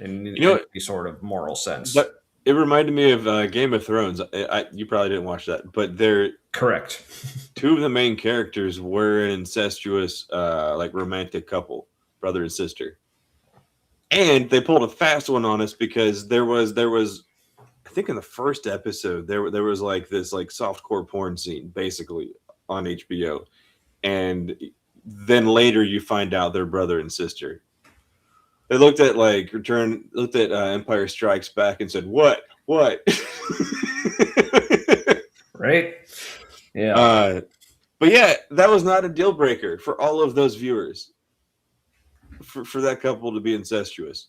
in any sort of moral sense. But it reminded me of Game of Thrones. You probably didn't watch that, but correct. Two of the main characters were an incestuous, like romantic couple, brother and sister, and they pulled a fast one on us because there was, I think in the first episode there was like this like softcore porn scene basically on HBO, and then later you find out they're brother and sister. They looked at Empire Strikes Back and said, "What? Right? Yeah. But yeah, that was not a deal breaker for all of those viewers. For that couple to be incestuous.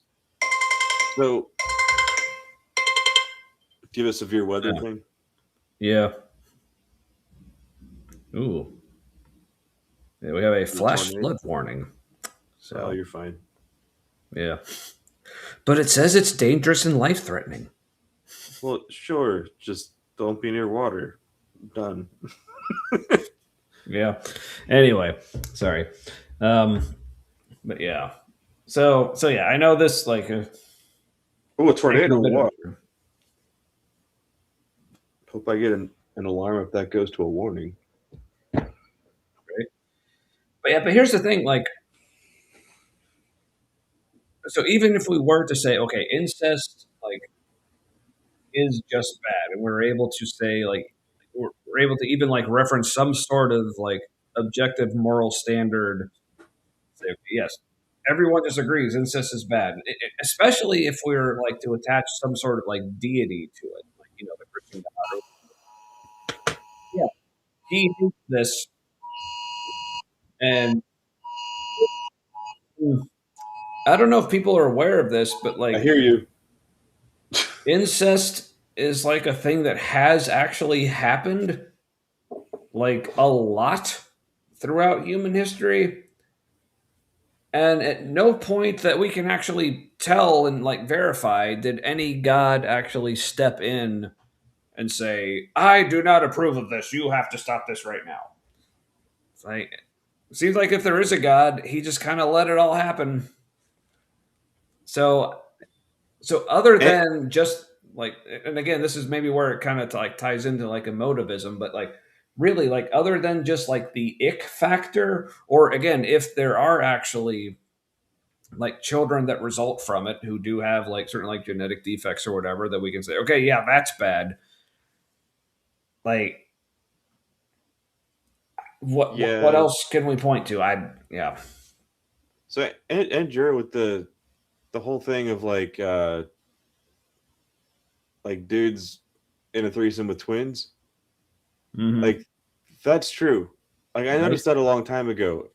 So, do you have a severe weather thing? Yeah. Ooh. Yeah, we have a flash flood warning. So you're fine. Yeah. But it says it's dangerous and life threatening. Well, sure. Just don't be near water. Done. Yeah. Anyway, sorry. But yeah. So yeah, I know this like a tornado water. Hope I get an alarm if that goes to a warning. Right. But yeah, but here's the thing, like, so even if we were to say, okay, incest like is just bad, and we're able to say like we're able to even like reference some sort of like objective moral standard, say, okay, yes, everyone disagrees incest is bad, especially if we're like to attach some sort of like deity to it, like the Christian God. Yeah, he did this, and I don't know if people are aware of this, but like I hear you. incest is like a thing that has actually happened like a lot throughout human history. And at no point that we can actually tell and like verify did any god actually step in and say, "I do not approve of this. You have to stop this right now." It's like it seems like if there is a god, he just kind of let it all happen. So other than just like, and again, this is maybe where it kind of like ties into like emotivism, but like really like other than just like the ick factor, or again, if there are actually like children that result from it who do have like certain like genetic defects or whatever, that we can say, okay, yeah, that's bad. Like what else can we point to? Yeah. So and Jura with the whole thing of like dudes in a threesome with twins. Mm-hmm. Like that's true. Like I noticed that a long time ago.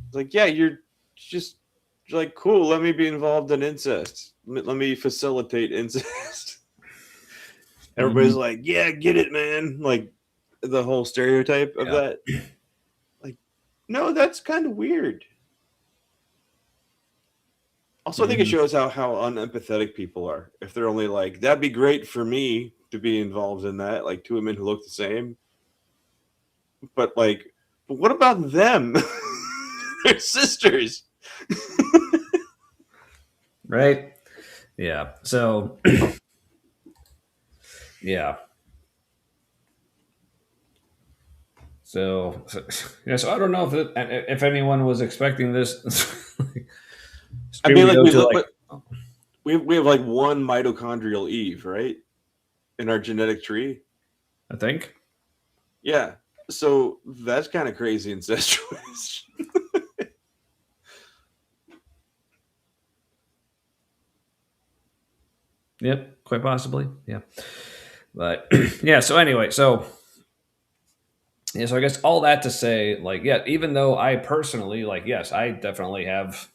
It's like, yeah, you're like, cool, let me be involved in incest. Let me facilitate incest. Everybody's like, yeah, get it, man. Like the whole stereotype of that. Like, no, that's kind of weird. Also, I think it shows how unempathetic people are. If they're only like, that'd be great for me to be involved in that, like two women who look the same. But what about them? They're sisters. Right? Yeah. So yeah. So yeah. So I don't know if anyone was expecting this. I mean, like we have like one mitochondrial Eve, right, in our genetic tree. I think. Yeah. So that's kind of crazy incestuous. Yep, quite possibly. Yeah. But yeah, so anyway, so yeah, so I guess all that to say, like, yeah, even though I personally, like, yes, I definitely have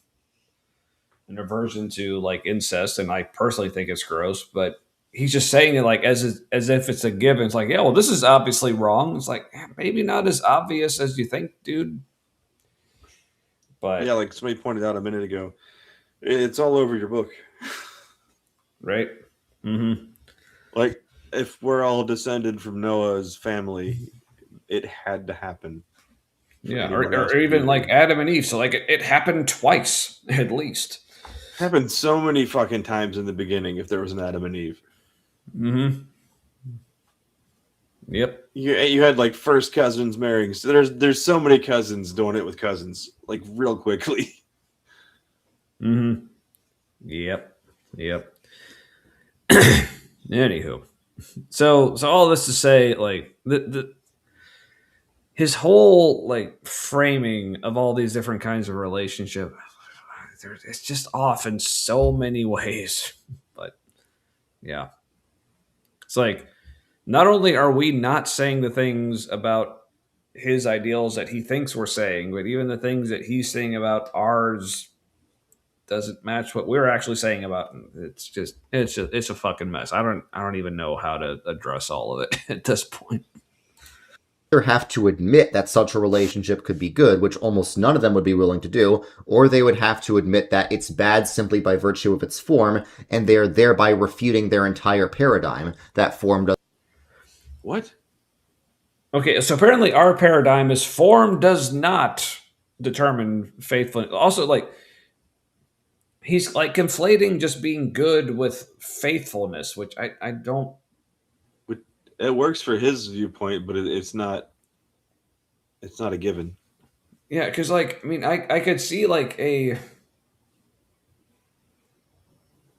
an aversion to like incest, and I personally think it's gross, but he's just saying it like as if it's a given. It's like, yeah, well, this is obviously wrong. It's like maybe not as obvious as you think, dude. But yeah, like somebody pointed out a minute ago, it's all over your book, right? Mm-hmm. Like if we're all descended from Noah's family, it had to happen. Yeah, or even like Adam and Eve. So like it happened twice at least. Happened so many fucking times in the beginning. If there was an Adam and Eve. Mm-hmm. Yep. You had like first cousins marrying. So there's so many cousins doing it with cousins like real quickly. Mm-hmm. Yep. Anywho, so all this to say, like his whole like framing of all these different kinds of relationship, it's just off in so many ways. But yeah, it's like not only are we not saying the things about his ideals that he thinks we're saying, but even the things that he's saying about ours doesn't match what we're actually saying about. It's a fucking mess. I don't even know how to address all of it at this point. Have to admit that such a relationship could be good, which almost none of them would be willing to do, or they would have to admit that it's bad simply by virtue of its form, and they're thereby refuting their entire paradigm. That form does. What? Okay, so apparently our paradigm is form does not determine faithfulness. Also, like he's like conflating just being good with faithfulness, which I don't. It works for his viewpoint, but it's not. It's not a given. Yeah, because like I mean, I could see like a.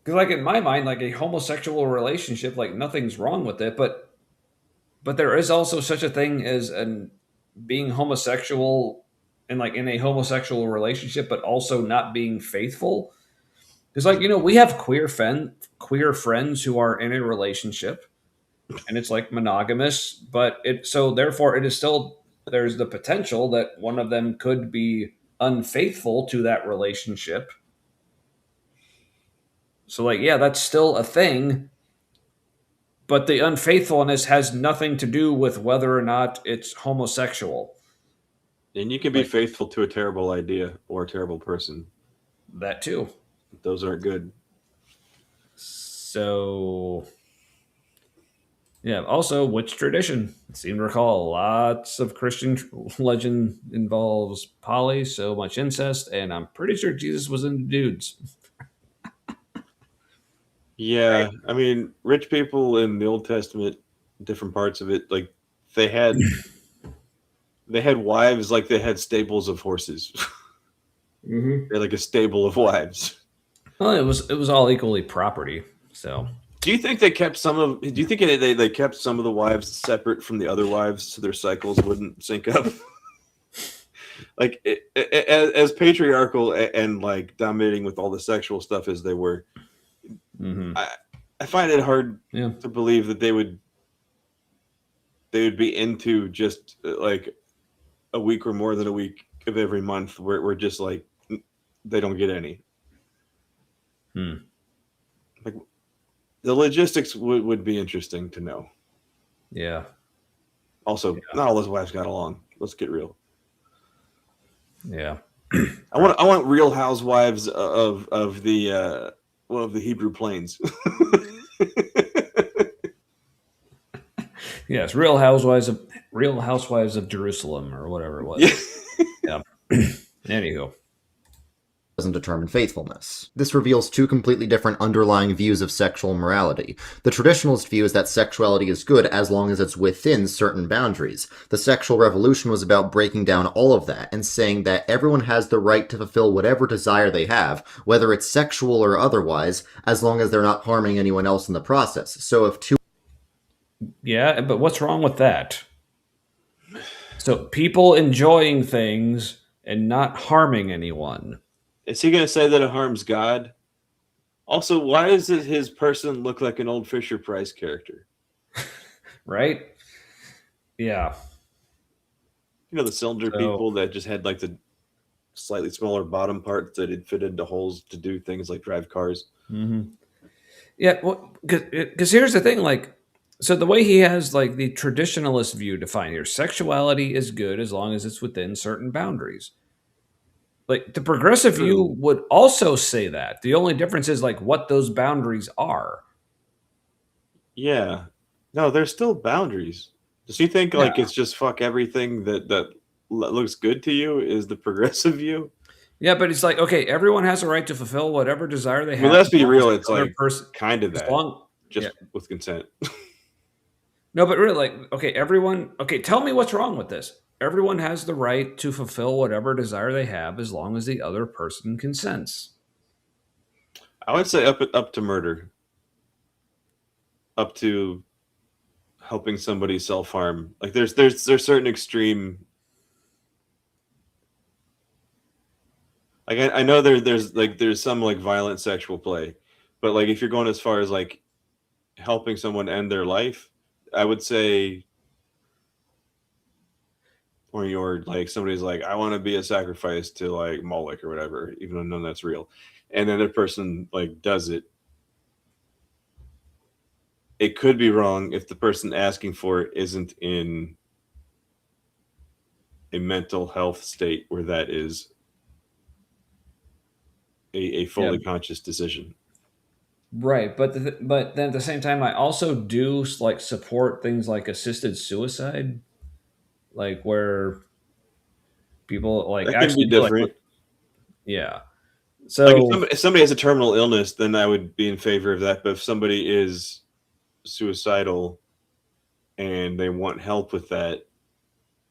Because like in my mind, like a homosexual relationship, like nothing's wrong with it, but there is also such a thing as an being homosexual and like in a homosexual relationship, but also not being faithful. Because like we have queer friends who are in a relationship, and it's like monogamous, but therefore it is still there's the potential that one of them could be unfaithful to that relationship. So like yeah, that's still a thing, but the unfaithfulness has nothing to do with whether or not it's homosexual. And you can be faithful to a terrible idea or a terrible person. That too. Those aren't good. So, yeah. Also, which tradition? I seem to recall lots of Christian legend involves poly, so much incest, and I'm pretty sure Jesus was into dudes. Yeah, Right? I mean, rich people in the Old Testament, different parts of it, like they had wives like they had stables of horses. Mm-hmm. They're like a stable of wives. Well, it was all equally property. So, Do you think they kept some of? Do you think they kept some of the wives separate from the other wives so their cycles wouldn't sync up? Like as patriarchal and like dominating with all the sexual stuff as they were, I find it hard to believe that they would be into just like a week or more than a week of every month where we're just like they don't get any. Like the logistics would be interesting to know. Yeah. Also, not all those wives got along. Let's get real. Yeah. I want Real Housewives of the Hebrew Plains. Yes, Real Housewives of Jerusalem or whatever it was. Yeah. Anywho. Doesn't determine faithfulness. This reveals two completely different underlying views of sexual morality. The traditionalist view is that sexuality is good as long as it's within certain boundaries. The sexual revolution was about breaking down all of that and saying that everyone has the right to fulfill whatever desire they have, whether it's sexual or otherwise, as long as they're not harming anyone else in the process. So if two... Yeah, but what's wrong with that? So people enjoying things and not harming anyone. Is he going to say that it harms God? Also, why does his person look like an old Fisher Price character? Right? Yeah. You know, the cylinder people that just had like the slightly smaller bottom parts that it fit into holes to do things like drive cars. Mm-hmm. Yeah, well, because here's the thing, like, so the way he has like the traditionalist view defined here, sexuality is good as long as it's within certain boundaries. Like the progressive view would also say that. The only difference is like what those boundaries are. Yeah. No, there's still boundaries. Does he think like it's just fuck everything that looks good to you is the progressive view? Yeah, but it's like, okay, everyone has a right to fulfill whatever desire they have. I mean, let's be real, it's like kind of that. With consent. No, but really, like, okay, tell me what's wrong with this. Everyone has the right to fulfill whatever desire they have as long as the other person consents. I would say up to murder. Up to helping somebody self-harm. Like there's certain extreme, like I know there's some like violent sexual play, but like if you're going as far as like helping someone end their life, I would say, or you're like somebody's like, I want to be a sacrifice to like Moloch or whatever, even though none of that's real, and then the person like does it. It could be wrong if the person asking for it isn't in a mental health state where that is a fully conscious decision. Right, but but then at the same time, I also do like support things like assisted suicide, like where people like that can be different. Yeah. So like if somebody has a terminal illness, then I would be in favor of that. But if somebody is suicidal and they want help with that,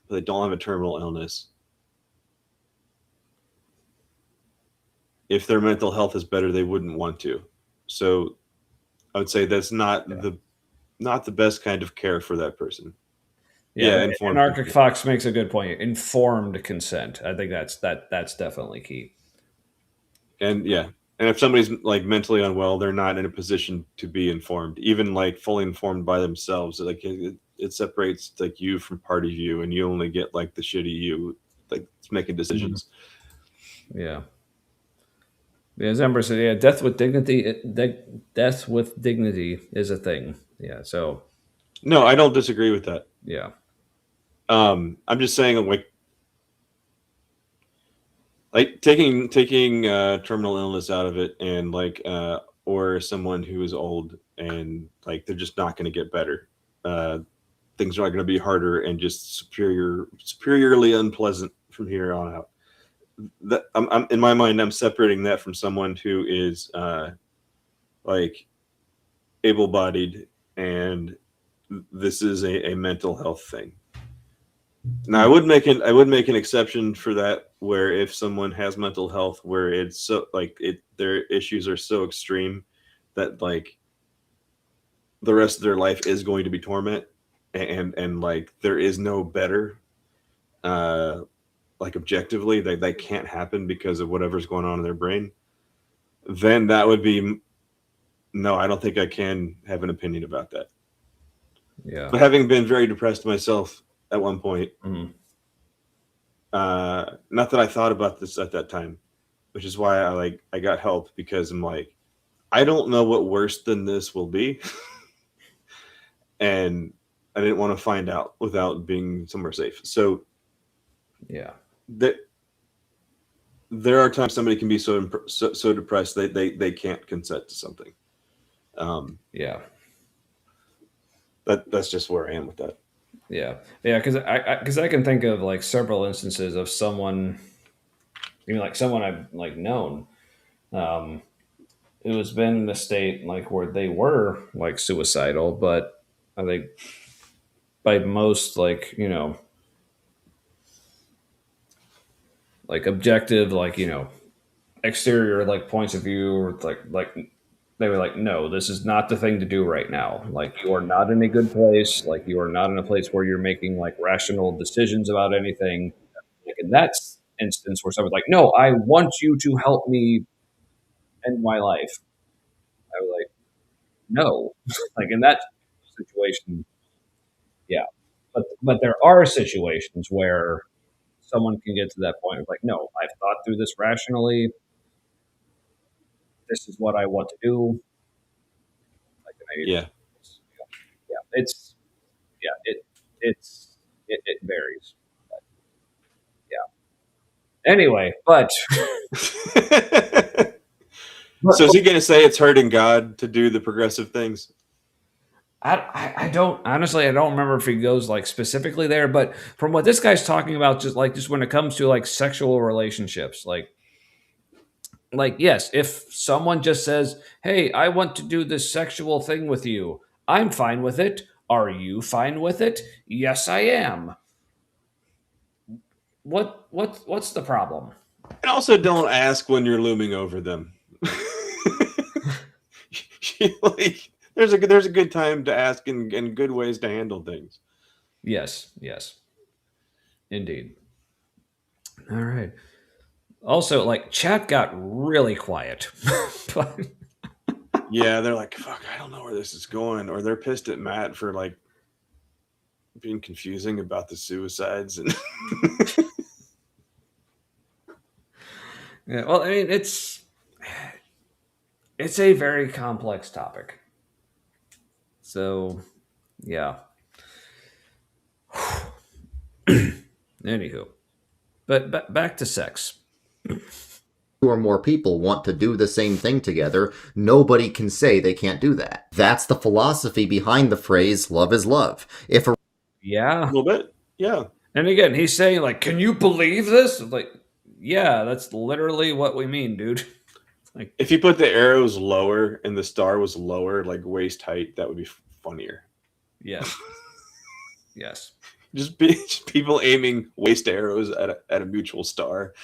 but they don't have a terminal illness, if their mental health is better, they wouldn't want to. So I would say that's not the best kind of care for that person. Yeah, and Arctic Fox makes a good point. Informed consent. I think that's definitely key. And and if somebody's like mentally unwell, they're not in a position to be informed, even like fully informed by themselves. Like it separates like you from part of you, and you only get like the shitty you, like making decisions. Yeah. As Ember said, death with dignity. Death with dignity is a thing. Yeah. So. No, I don't disagree with that. Yeah. I'm just saying, like, like taking terminal illness out of it, and like or someone who is old and like they're just not going to get better. Things are going to be harder and just superiorly unpleasant from here on out. That I'm in my mind, I'm separating that from someone who is like able-bodied, and this is a mental health thing. Now, I would make an exception for that, where if someone has mental health, where it's so like their issues are so extreme that like the rest of their life is going to be torment, and like there is no better, like objectively they can't happen because of whatever's going on in their brain. Then that would be no. I don't think I can have an opinion about that. Yeah. But having been very depressed myself at one point, not that I thought about this at that time, which is why I got help, because I'm like, I don't know what worse than this will be. And I didn't want to find out without being somewhere safe. So yeah, there are times somebody can be so depressed they can't consent to something. Yeah. That's just where I am with that. Yeah, because I can think of like several instances of someone, even like someone I've like known, who has been in a state like where they were like suicidal, but I think by most like like objective exterior like points of view, or like they were like, no, this is not the thing to do right now. Like, you are not in a good place. Like, you are not in a place where you're making like rational decisions about anything. Like in that instance where someone's like, no, I want you to help me end my life. I was like, no. Like in that situation, yeah. But there are situations where someone can get to that point of like, no, I've thought through this rationally. This is what I want to do. Like, yeah. It varies. But, yeah. Anyway, but so is he going to say it's hurting God to do the progressive things? I don't honestly, I don't remember if he goes like specifically there, but from what this guy's talking about, just when it comes to like sexual relationships, like yes, if someone just says, "Hey, I want to do this sexual thing with you," I'm fine with it. Are you fine with it? Yes, I am. What's the problem? And also, don't ask when you're looming over them. Like, there's a good time to ask and good ways to handle things. Yes, indeed. All right. Also, like, chat got really quiet. But yeah, they're like, "Fuck, I don't know where this is going," or they're pissed at Matt for like being confusing about the suicides and. Yeah, well, I mean, it's a very complex topic. So, yeah. Anywho, but back to sex. Two or more people want to do the same thing together, nobody can say they can't do that. That's the philosophy behind the phrase "love is love." Yeah, a little bit, yeah. And again, he's saying like, "Can you believe this?" Like, yeah, that's literally what we mean, dude. Like, if you put the arrows lower and the star was lower, like waist height, that would be funnier. Yes. Yes. Just people aiming waist arrows at a mutual star.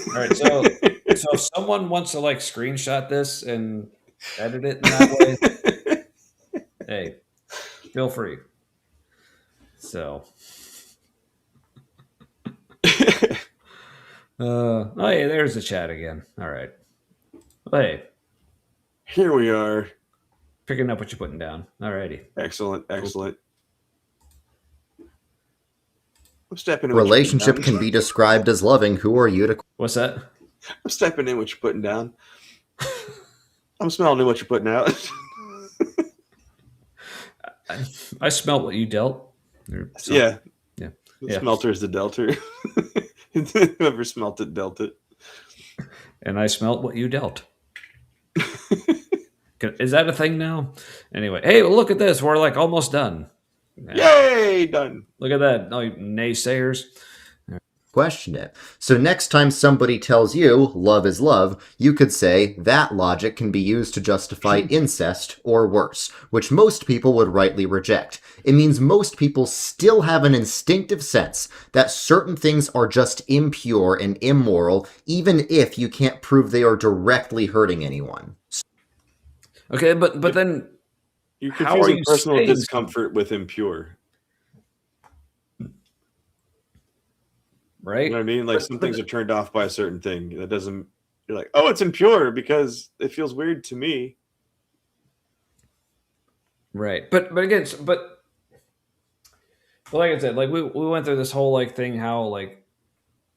All right, so if someone wants to like screenshot this and edit it in that way, hey, feel free. So, oh yeah, there's the chat again. All right, hey, here we are, picking up what you're putting down. All righty, excellent. I'm stepping in. Relationship can be described as loving. Who are you to? What's that? I'm stepping in what you're putting down. I'm smelling in what you're putting out. I smelled what you dealt. Yeah. The smelter's the delter. Whoever smelt it dealt it. And I smelt what you dealt. Is that a thing now? Anyway, hey, look at this. We're like almost done. Yay, done. Look at that. No, naysayers. Question it. So next time somebody tells you love is love, you could say that logic can be used to justify incest or worse, which most people would rightly reject. It means most people still have an instinctive sense that certain things are just impure and immoral, even if you can't prove they are directly hurting anyone. Okay, but then you're how are confusing you personal saying discomfort with impure. Right? You know what I mean? Like some things are turned off by a certain thing. That doesn't. You're like, oh, it's impure because it feels weird to me. Right, but again, like I said, like we went through this whole like thing how like,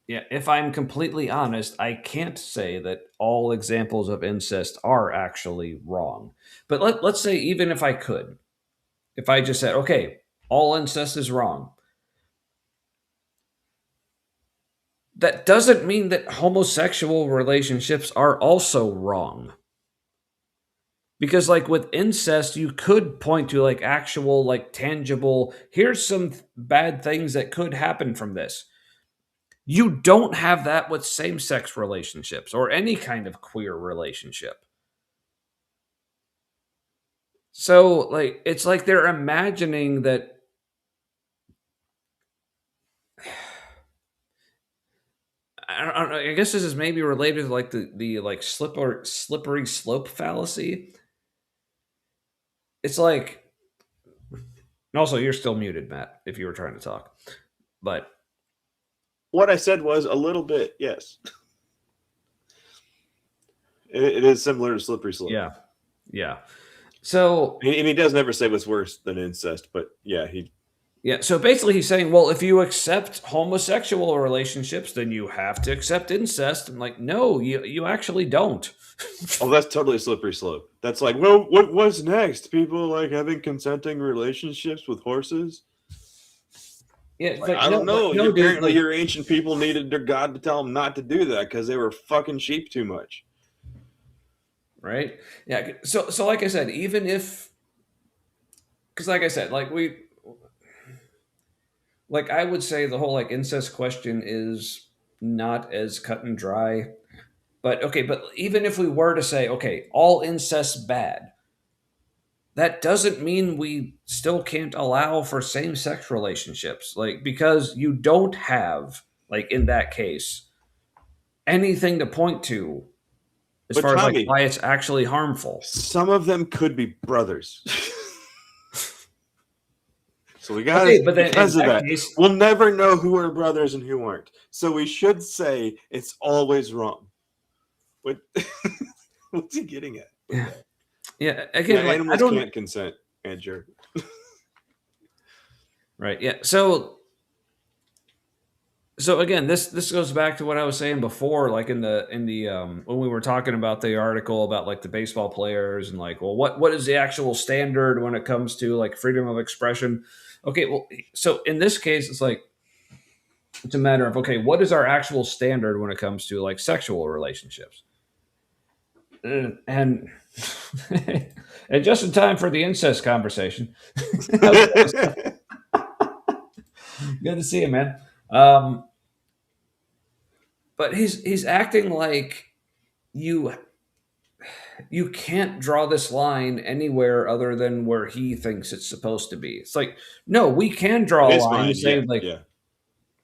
yeah, if I'm completely honest, I can't say that all examples of incest are actually wrong. But let's say even if I could, if I just said, okay, all incest is wrong, that doesn't mean that homosexual relationships are also wrong. Because like with incest, you could point to like actual, like tangible, here's some bad things that could happen from this. You don't have that with same-sex relationships or any kind of queer relationship. So like it's like they're imagining that I don't know, I guess this is maybe related to like the like slippery slope fallacy. It's like, and also you're still muted, Matt, if you were trying to talk. But what I said was a little bit, yes. It is similar to slippery slope. Yeah. So and he does never say what's worse than incest, but yeah, so basically he's saying, well, if you accept homosexual relationships, then you have to accept incest. I'm like, no, you actually don't. Oh, that's totally a slippery slope. That's like, well, what's next? People like having consenting relationships with horses? Yeah, like, I don't know. Apparently, your ancient people needed their god to tell them not to do that because they were fucking sheep too much. Right? Yeah. So like I said, even if, because like I said, like I would say the whole like incest question is not as cut and dry. But okay, but even if we were to say, okay, all incest bad, that doesn't mean we still can't allow for same-sex relationships. Like, because you don't have, like in that case, anything to point to as far as like why it's actually harmful. Some of them could be brothers. So we got but then because of that, we'll never know who are brothers and who aren't. So we should say it's always wrong. What what's he getting at? Yeah. Again, like, animals can't consent, Andrew. Right. Yeah. So again, this goes back to what I was saying before, like in the when we were talking about the article about like the baseball players and like, well, what is the actual standard when it comes to like freedom of expression? Okay, well, so in this case, it's like it's a matter of, okay, what is our actual standard when it comes to like sexual relationships? And and just in time for the incest conversation. Good to see you, man. But he's acting like you can't draw this line anywhere other than where he thinks it's supposed to be. It's like, no, we can draw a line to say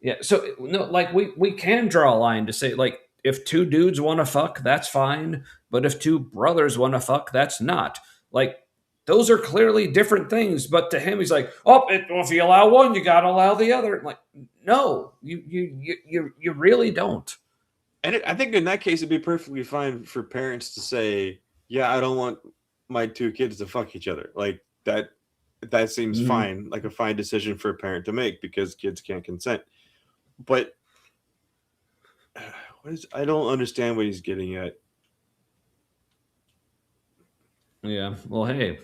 yeah. So no, like we can draw a line to say like if two dudes want to fuck, that's fine, but if two brothers want to fuck, that's not. Like those are clearly different things. But to him, he's like, if you allow one, you got to allow the other. I'm like, no, you really don't. And I think in that case, it'd be perfectly fine for parents to say, yeah, I don't want my two kids to fuck each other. Like that seems fine, like a fine decision for a parent to make because kids can't consent. But I don't understand what he's getting at. Yeah. Well, hey,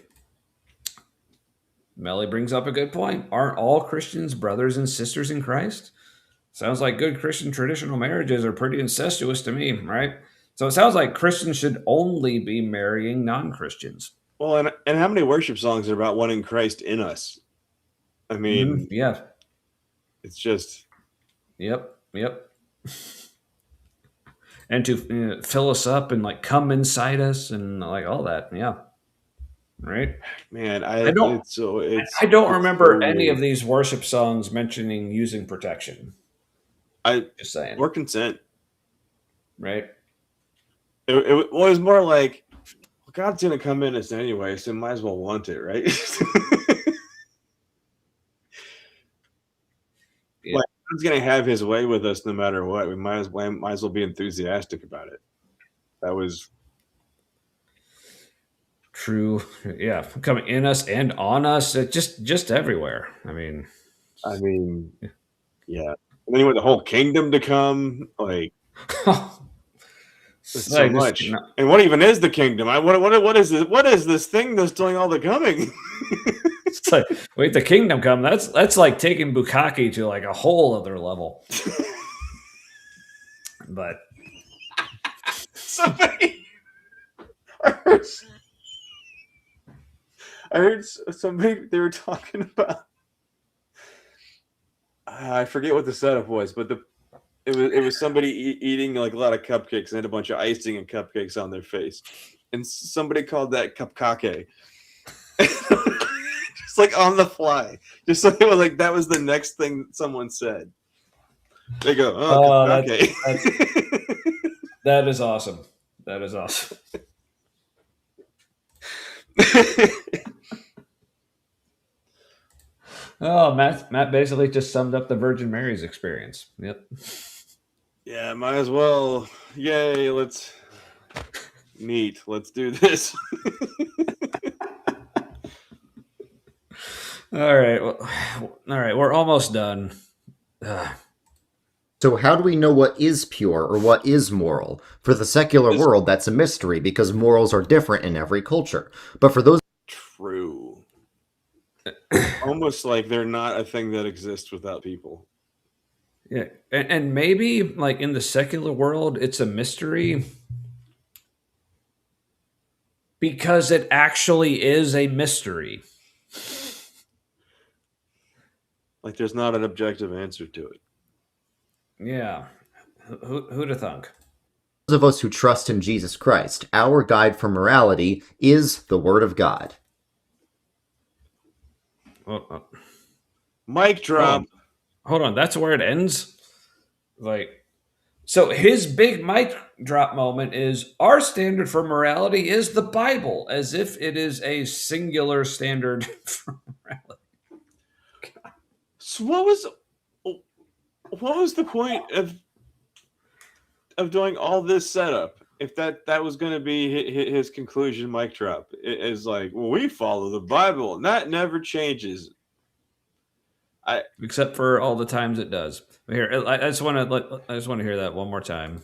Melly brings up a good point. Aren't all Christians brothers and sisters in Christ? Sounds like good Christian traditional marriages are pretty incestuous to me, right? So it sounds like Christians should only be marrying non-Christians. Well, and how many worship songs are about wanting Christ in us? I mean, yeah, it's just. Yep. And to fill us up and like come inside us and like all that. Yeah. Right. Man, I don't remember any of these worship songs mentioning using protection. Just saying. Or consent. Right. It was more like, well, God's gonna come in us anyway, so might as well want it, right? Yeah. Like, God's gonna have His way with us no matter what. We might as well be enthusiastic about it. That was true. Yeah, coming in us and on us. It just everywhere. I mean, yeah. And then you want the whole kingdom to come, like. So much. And what even is the kingdom? What is this? What is this thing that's doing all the coming? It's like, wait, the kingdom come. That's like taking bukkake to like a whole other level. But somebody, I heard somebody, they were talking about. I forget what the setup was, but it was somebody eating like a lot of cupcakes and had a bunch of icing and cupcakes on their face, and somebody called that cupcake. Just like on the fly, just so it was like that was the next thing someone said. They go, "Oh, okay." That is awesome. That is awesome. Oh, Matt basically just summed up the Virgin Mary's experience. Yep. Yeah, might as well. Yay, let's do this. All right. Well, all right. We're almost done. So how do we know what is pure or what is moral? For the secular world, that's a mystery because morals are different in every culture. But for those... True. Almost like they're not a thing that exists without people. Yeah. And maybe like in the secular world, it's a mystery because it actually is a mystery. Like there's not an objective answer to it. Yeah. Who'd have thunk? Those of us who trust in Jesus Christ, our guide for morality is the Word of God. Mic drop. Hold on. That's where it ends? Like, so his big mic drop moment is our standard for morality is the Bible, as if it is a singular standard for morality. God. So what was the point of doing all this setup if that was going to be his conclusion? Mic drop. It is like, well, we follow the Bible and that never changes. Except for all the times it does. Here, I just want to hear that one more time.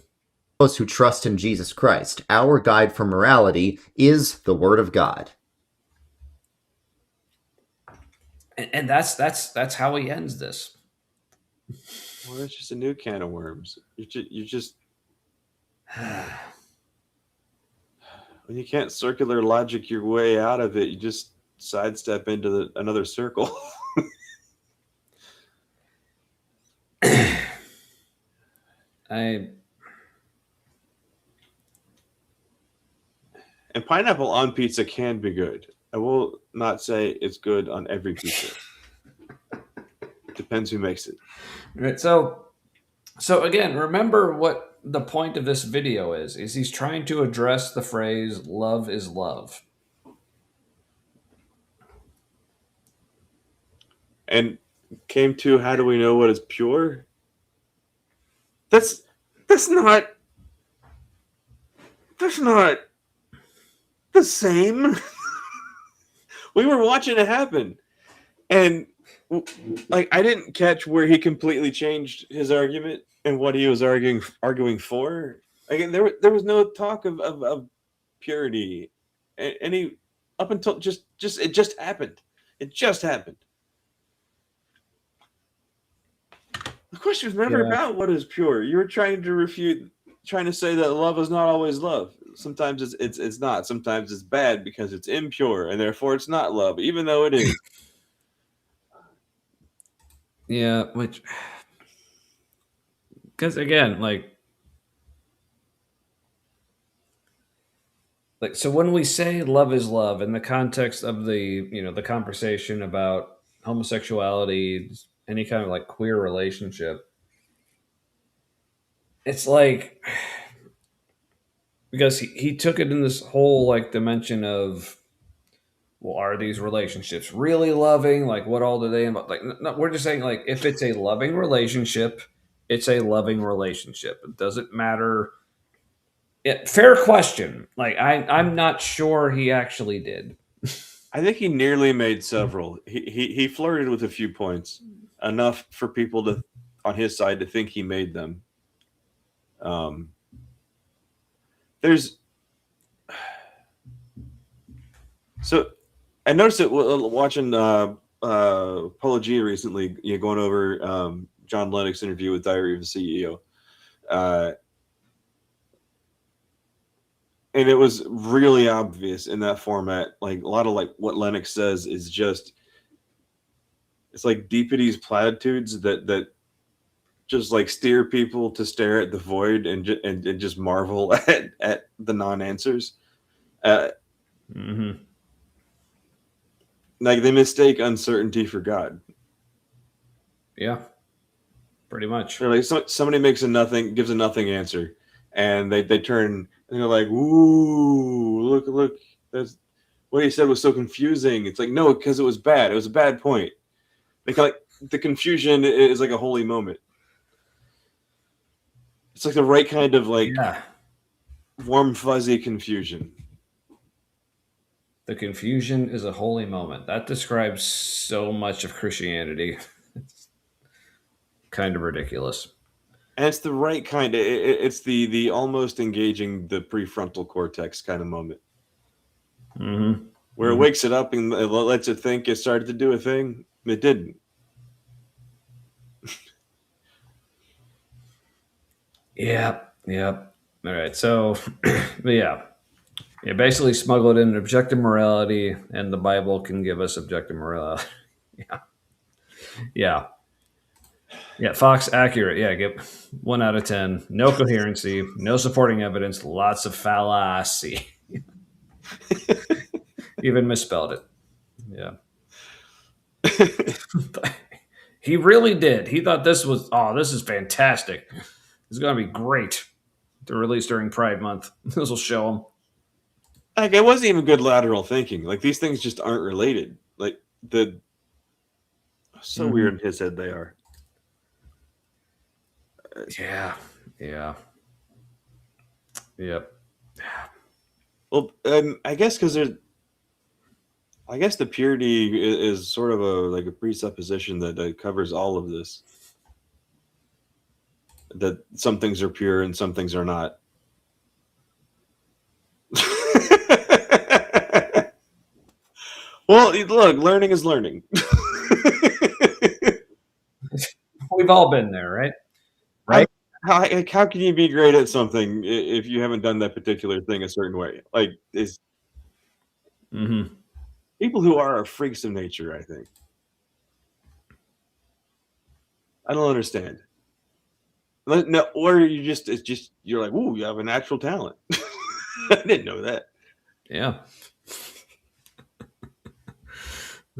Those who trust in Jesus Christ, our guide for morality is the Word of God. And that's how he ends this. Well, it's just a new can of worms. You just when you can't circular logic your way out of it, you just sidestep into another circle. And pineapple on pizza can be good. I will not say it's good on every pizza. Depends who makes it. Right. So again, remember what the point of this video is he's trying to address the phrase love is love. And came to how do we know what is pure? That's not the same. We were watching it happen. And like I didn't catch where he completely changed his argument and what he was arguing for. Again, there was no talk of purity. Any up until just it just happened. It just happened. The question was never about what is pure. You were trying to refute trying to say that love is not always love. Sometimes it's not. Sometimes it's bad because it's impure, and therefore it's not love, even though it is. Yeah, because again, so when we say love is love in the context of the conversation about homosexuality, any kind of like queer relationship, it's like because he took it in this whole like dimension of, well, are these relationships really loving? Like, what all do they involve? Like, no, we're just saying, like, if it's a loving relationship, it's a loving relationship. It doesn't matter. Fair question. Like, I'm not sure he actually did. I think he nearly made several. He flirted with a few points, enough for people to on his side to think he made them. There's so I noticed it watching Apologia recently. Going over John Lennox's interview with Diary of a CEO, and it was really obvious in that format. Like a lot of like what Lennox says is just it's like Deepity's platitudes that just like steer people to stare at the void and just marvel at the non-answers. Mm-hmm. Like they mistake uncertainty for God. Yeah, pretty much. They're like somebody gives a nothing answer, and they turn and they're like, "Ooh, look, that's what he said was so confusing." It's like no, because it was bad. It was a bad point. Like the confusion is like a holy moment. It's like the right kind of like warm fuzzy confusion. The confusion is a holy moment. That describes so much of Christianity. It's kind of ridiculous. And it's the right kind of it's the almost engaging the prefrontal cortex kind of moment. Mm-hmm. Where it wakes it up and it lets it think it started to do a thing. It didn't. Yep. All right. So, but yeah, basically smuggled in objective morality, and the Bible can give us objective morality. Yeah. Fox accurate. Yeah, get 1 out of 10. No coherency, no supporting evidence, lots of fallacy. Even misspelled it. Yeah. He really did. He thought this is fantastic. This is going to be great to release during Pride Month. This will show him. Like it wasn't even good lateral thinking. Like these things just aren't related. Like so weird in his head they are. Yeah. Yep. Well, I guess because the purity is sort of a presupposition that covers all of this. That some things are pure and some things are not. Well, look, learning is learning. We've all been there, right? Right? How can you be great at something if you haven't done that particular thing a certain way? Like, is people who are freaks of nature, I think. I don't understand. No, or you're like, ooh, you have a natural talent. I didn't know that. Yeah.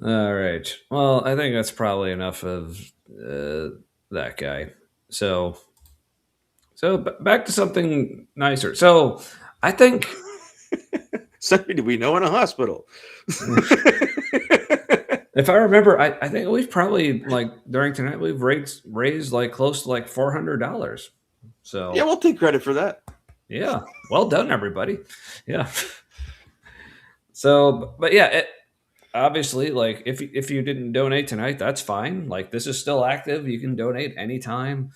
All right. Well, I think that's probably enough of that guy. So back to something nicer. So I think somebody we know in a hospital. If I remember, I think we've probably during tonight we've raised like close to like $400. So yeah, we'll take credit for that. Yeah, well done, everybody. Yeah. So, but yeah, obviously, like if you didn't donate tonight, that's fine. Like this is still active. You can donate anytime.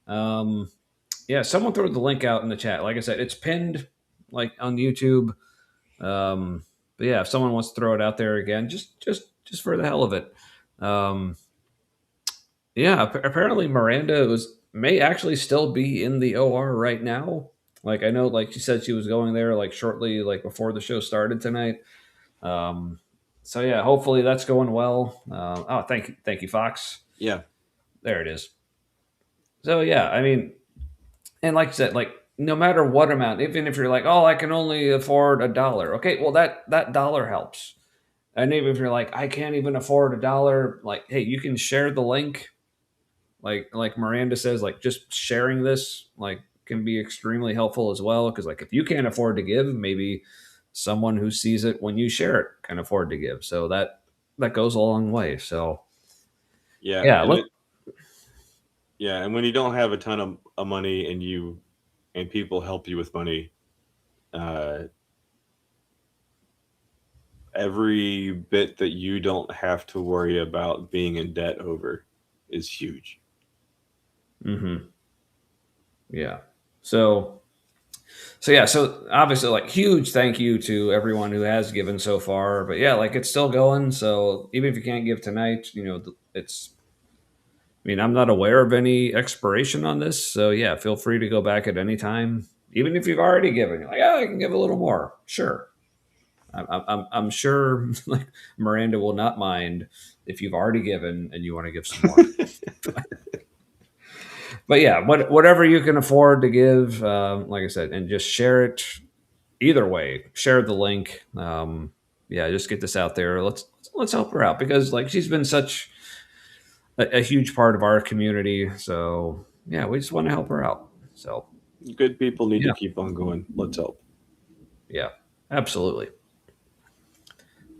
Yeah, someone threw the link out in the chat. Like I said, it's pinned like on YouTube. But yeah, if someone wants to throw it out there again, just for the hell of it. Yeah, apparently Miranda may actually still be in the OR right now. Like I know, like she said, she was going there like shortly, like before the show started tonight. So yeah, hopefully that's going well. Oh, thank you, Fox. Yeah, there it is. So yeah, I mean, and like I said, like no matter what amount, even if you're like, oh, I can only afford $1, okay, well that dollar helps. And even if you're like, I can't even afford $1, like, hey, you can share the link. Like Miranda says, like just sharing this like can be extremely helpful as well. Because like if you can't afford to give, maybe someone who sees it when you share it can afford to give. So that goes a long way. So yeah, and when you don't have a ton of money and people help you with money, every bit that you don't have to worry about being in debt over is huge. Yeah. So yeah, so obviously like huge thank you to everyone who has given so far. But yeah, like it's still going. So even if you can't give tonight, it's I mean, I'm not aware of any expiration on this. So yeah, feel free to go back at any time. Even if you've already given, you're like, I can give a little more. Sure. I'm sure like Miranda will not mind if you've already given and you want to give some more. But yeah, whatever you can afford to give, like I said, and just share it. Either way, share the link. Yeah, just get this out there. Let's help her out because like she's been such a huge part of our community. So yeah, we just want to help her out. So good people need to keep on going. Let's help. Yeah, absolutely.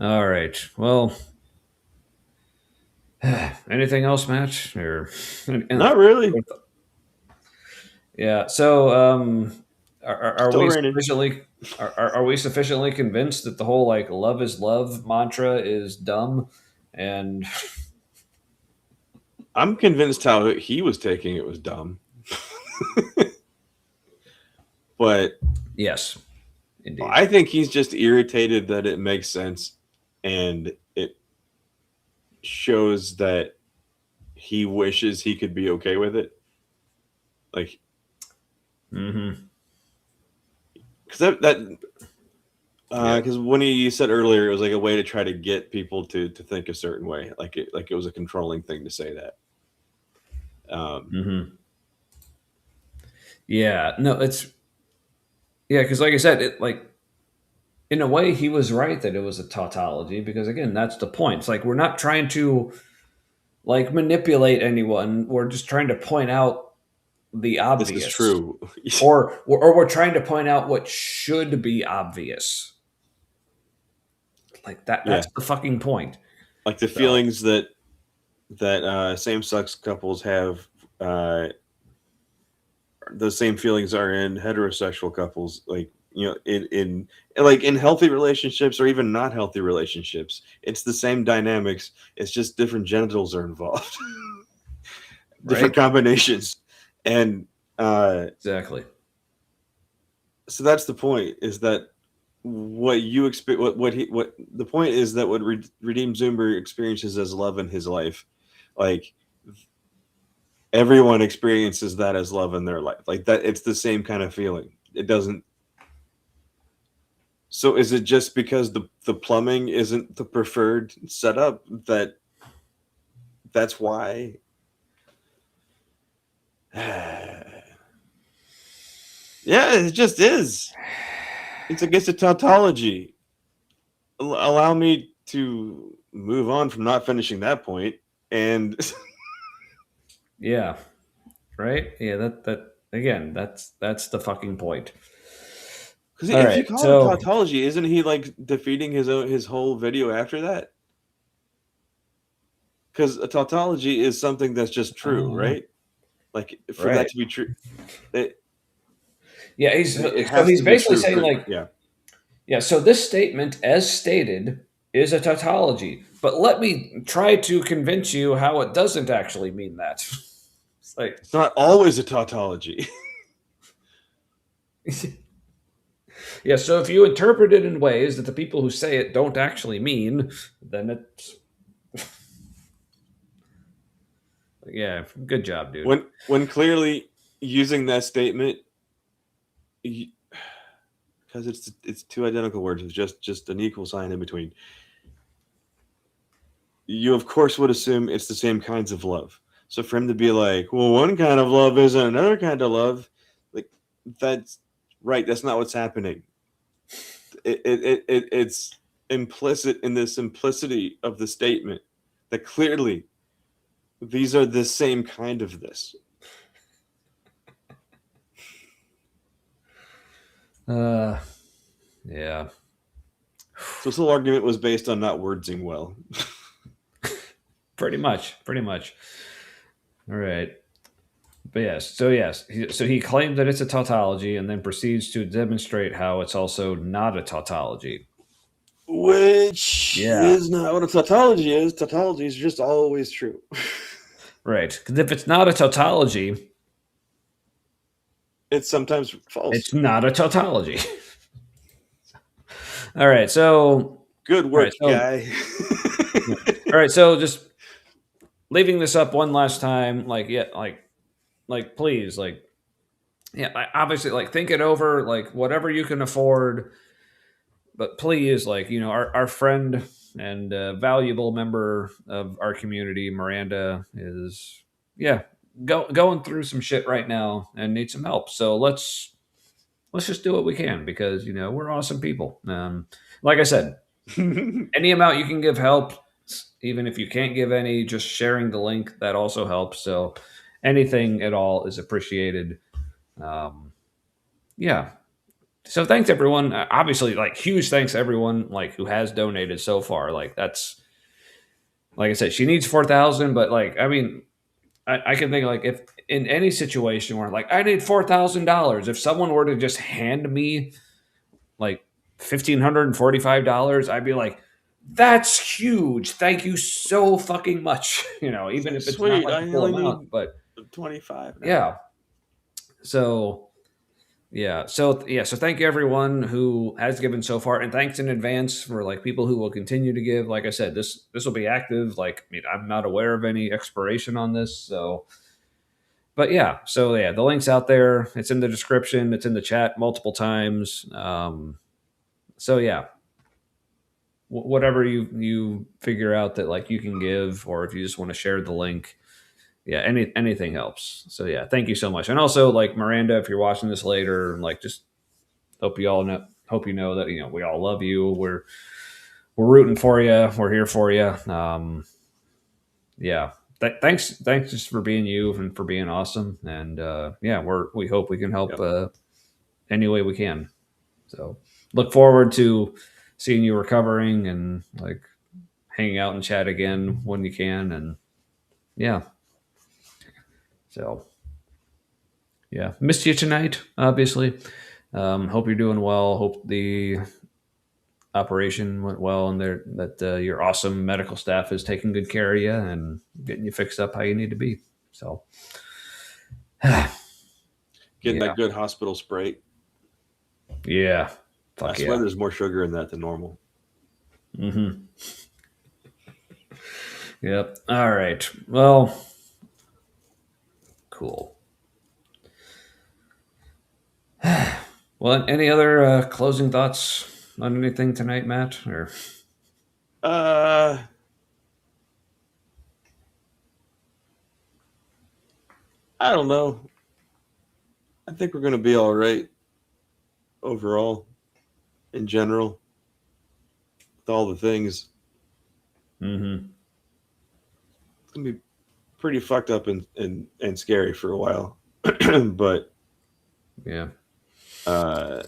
All right. Well, anything else, Matt? Or not really. Yeah. So, are we sufficiently convinced that the whole like "love is love" mantra is dumb? And I'm convinced how he was taking it was dumb. But yes, indeed. I think he's just irritated that it makes sense and it shows that he wishes he could be okay with it. Like, because because when you said earlier, it was like a way to try to get people to think a certain way, like it was a controlling thing to say that. Yeah, no, because like I said, it like in a way he was right that it was a tautology because again, that's the point. It's like we're not trying to like manipulate anyone. We're just trying to point out the obvious. This is true. or we're trying to point out what should be obvious. Like that's the fucking point. Like the feelings that same-sex couples have, those same feelings are in heterosexual couples. Like, in healthy relationships or even not healthy relationships, it's the same dynamics. It's just different genitals are involved, different combinations, and exactly. So that's the point. Is that what you expect? What the point is that what Redeemed Zoomer experiences as love in his life, like everyone experiences that as love in their life. Like that, it's the same kind of feeling. It doesn't. So is it just because the plumbing isn't the preferred setup that's why? Yeah, it just is. It's against a tautology. Allow me to move on from not finishing that point. And yeah, right. Yeah, that again, that's the fucking point. Because if you call it tautology, isn't he like defeating his whole video after that? Because a tautology is something that's just true, right? Like for that to be true. He's basically saying yeah. So this statement, as stated, is a tautology. But let me try to convince you how it doesn't actually mean that. It's not always a tautology. Yeah, so if you interpret it in ways that the people who say it don't actually mean, then it's yeah, good job, dude. When clearly using that statement, because it's two identical words with just an equal sign in between. You of course would assume it's the same kinds of love. So for him to be like, well, one kind of love isn't another kind of love, like that's right. That's not what's happening. It's implicit in the simplicity of the statement that clearly these are the same kind of this. Yeah. So this whole argument was based on not wordsing well. Pretty much. All right. But yes, so he claimed that it's a tautology and then proceeds to demonstrate how it's also not a tautology. Which is not what a tautology is. Tautology is just always true. Right. Because if it's not a tautology, it's sometimes false. It's not a tautology. All right. So good work, guy. All right. So just leaving this up one last time, please, obviously, think it over, whatever you can afford. But please, our friend and valuable member of our community, Miranda, is going through some shit right now and needs some help. So let's just do what we can because we're awesome people. Like I said, any amount you can give help. Even if you can't give any, just sharing the link, that also helps. So anything at all is appreciated. Yeah. So thanks everyone. Obviously, huge thanks to everyone who has donated so far. That's, like I said, she needs 4,000, but I can think if in any situation where I need $4,000, if someone were to just hand me $1,545, I'd be like, that's huge. Thank you so fucking much. Even if it's sweet, not the full amount, but 25. Now. Yeah. So thank you everyone who has given so far, and thanks in advance for people who will continue to give. Like I said, this will be active. I'm not aware of any expiration on this, so. But the link's out there. It's in the description. It's in the chat multiple times. Whatever you figure out that you can give, or if you just want to share the link, anything helps. So thank you so much. And also Miranda, if you're watching this later, just hope you know that we all love you. We're rooting for you. We're here for you. Thanks just for being you and for being awesome. And we hope we can help any way we can. So look forward to seeing you recovering and hanging out and chat again when you can. And missed you tonight, obviously. Hope you're doing well. Hope the operation went well and that your awesome medical staff is taking good care of you and getting you fixed up how you need to be. So getting that good hospital Sprite. Yeah. I swear there's more sugar in that than normal. Mm-hmm. Yep. All right. Well, cool. Well, any other closing thoughts on anything tonight, Matt? Or I don't know. I think we're going to be all right overall, in general, with all the things. Mm-hmm. It's going to be pretty fucked up and scary for a while. But a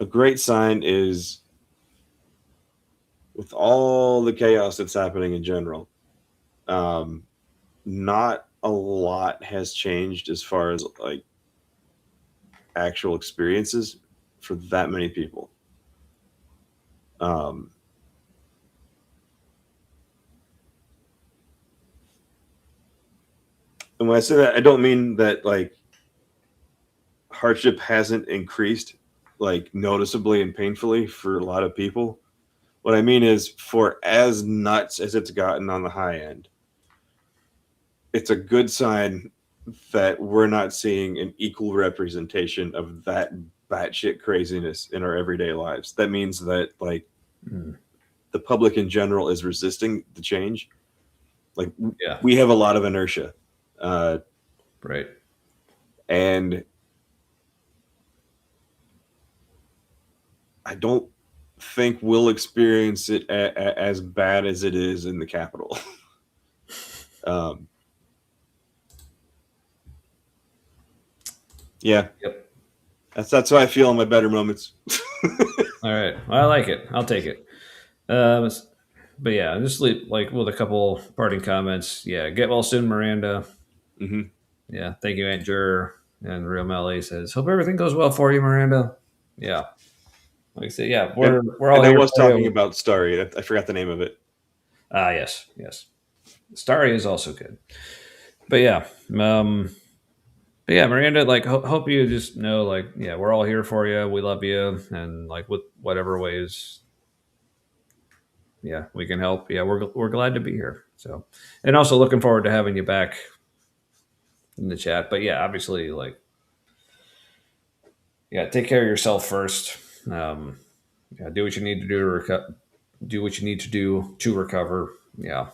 great sign is with all the chaos that's happening in general, not a lot has changed as far as actual experiences for that many people. And when I say that, I don't mean that hardship hasn't increased noticeably and painfully for a lot of people. What I mean is, for as nuts as it's gotten on the high end, it's a good sign that we're not seeing an equal representation of that batshit craziness in our everyday lives. That means that, like, the public in general is resisting the change. Like, we have a lot of inertia. Right. And I don't think we'll experience it as bad as it is in the Capitol. Yeah. Yep. That's how I feel in my better moments. All right. Well, I like it. I'll take it. But yeah, just leave, like, with a couple parting comments. Yeah, get well soon, Miranda. Mm-hmm. Yeah, thank you, Aunt Jur. And Real Melly says, hope everything goes well for you, Miranda. Yeah. Like I said, yeah, we're all here. I was talking about Starry. I forgot the name of it. Yes. Starry is also good. But yeah, Miranda, like, hope you just know, like, yeah, we're all here for you. We love you, and like, with whatever ways, yeah, we can help. Yeah, we're glad to be here. So, and also looking forward to having you back in the chat. But yeah, obviously, like, yeah, take care of yourself first. Yeah, do what you need to do to do what you need to do to recover. Yeah,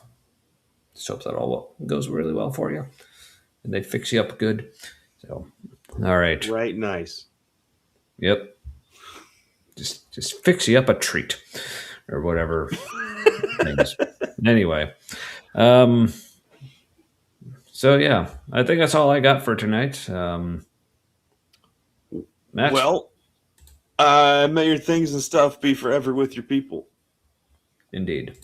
just hope that all goes really well for you, and they fix you up good. So, all right, right, nice. Yep, just fix you up a treat or whatever. Things. Anyway, so yeah, I think that's all I got for tonight. Matt? Well, may your things and stuff be forever with your people. Indeed.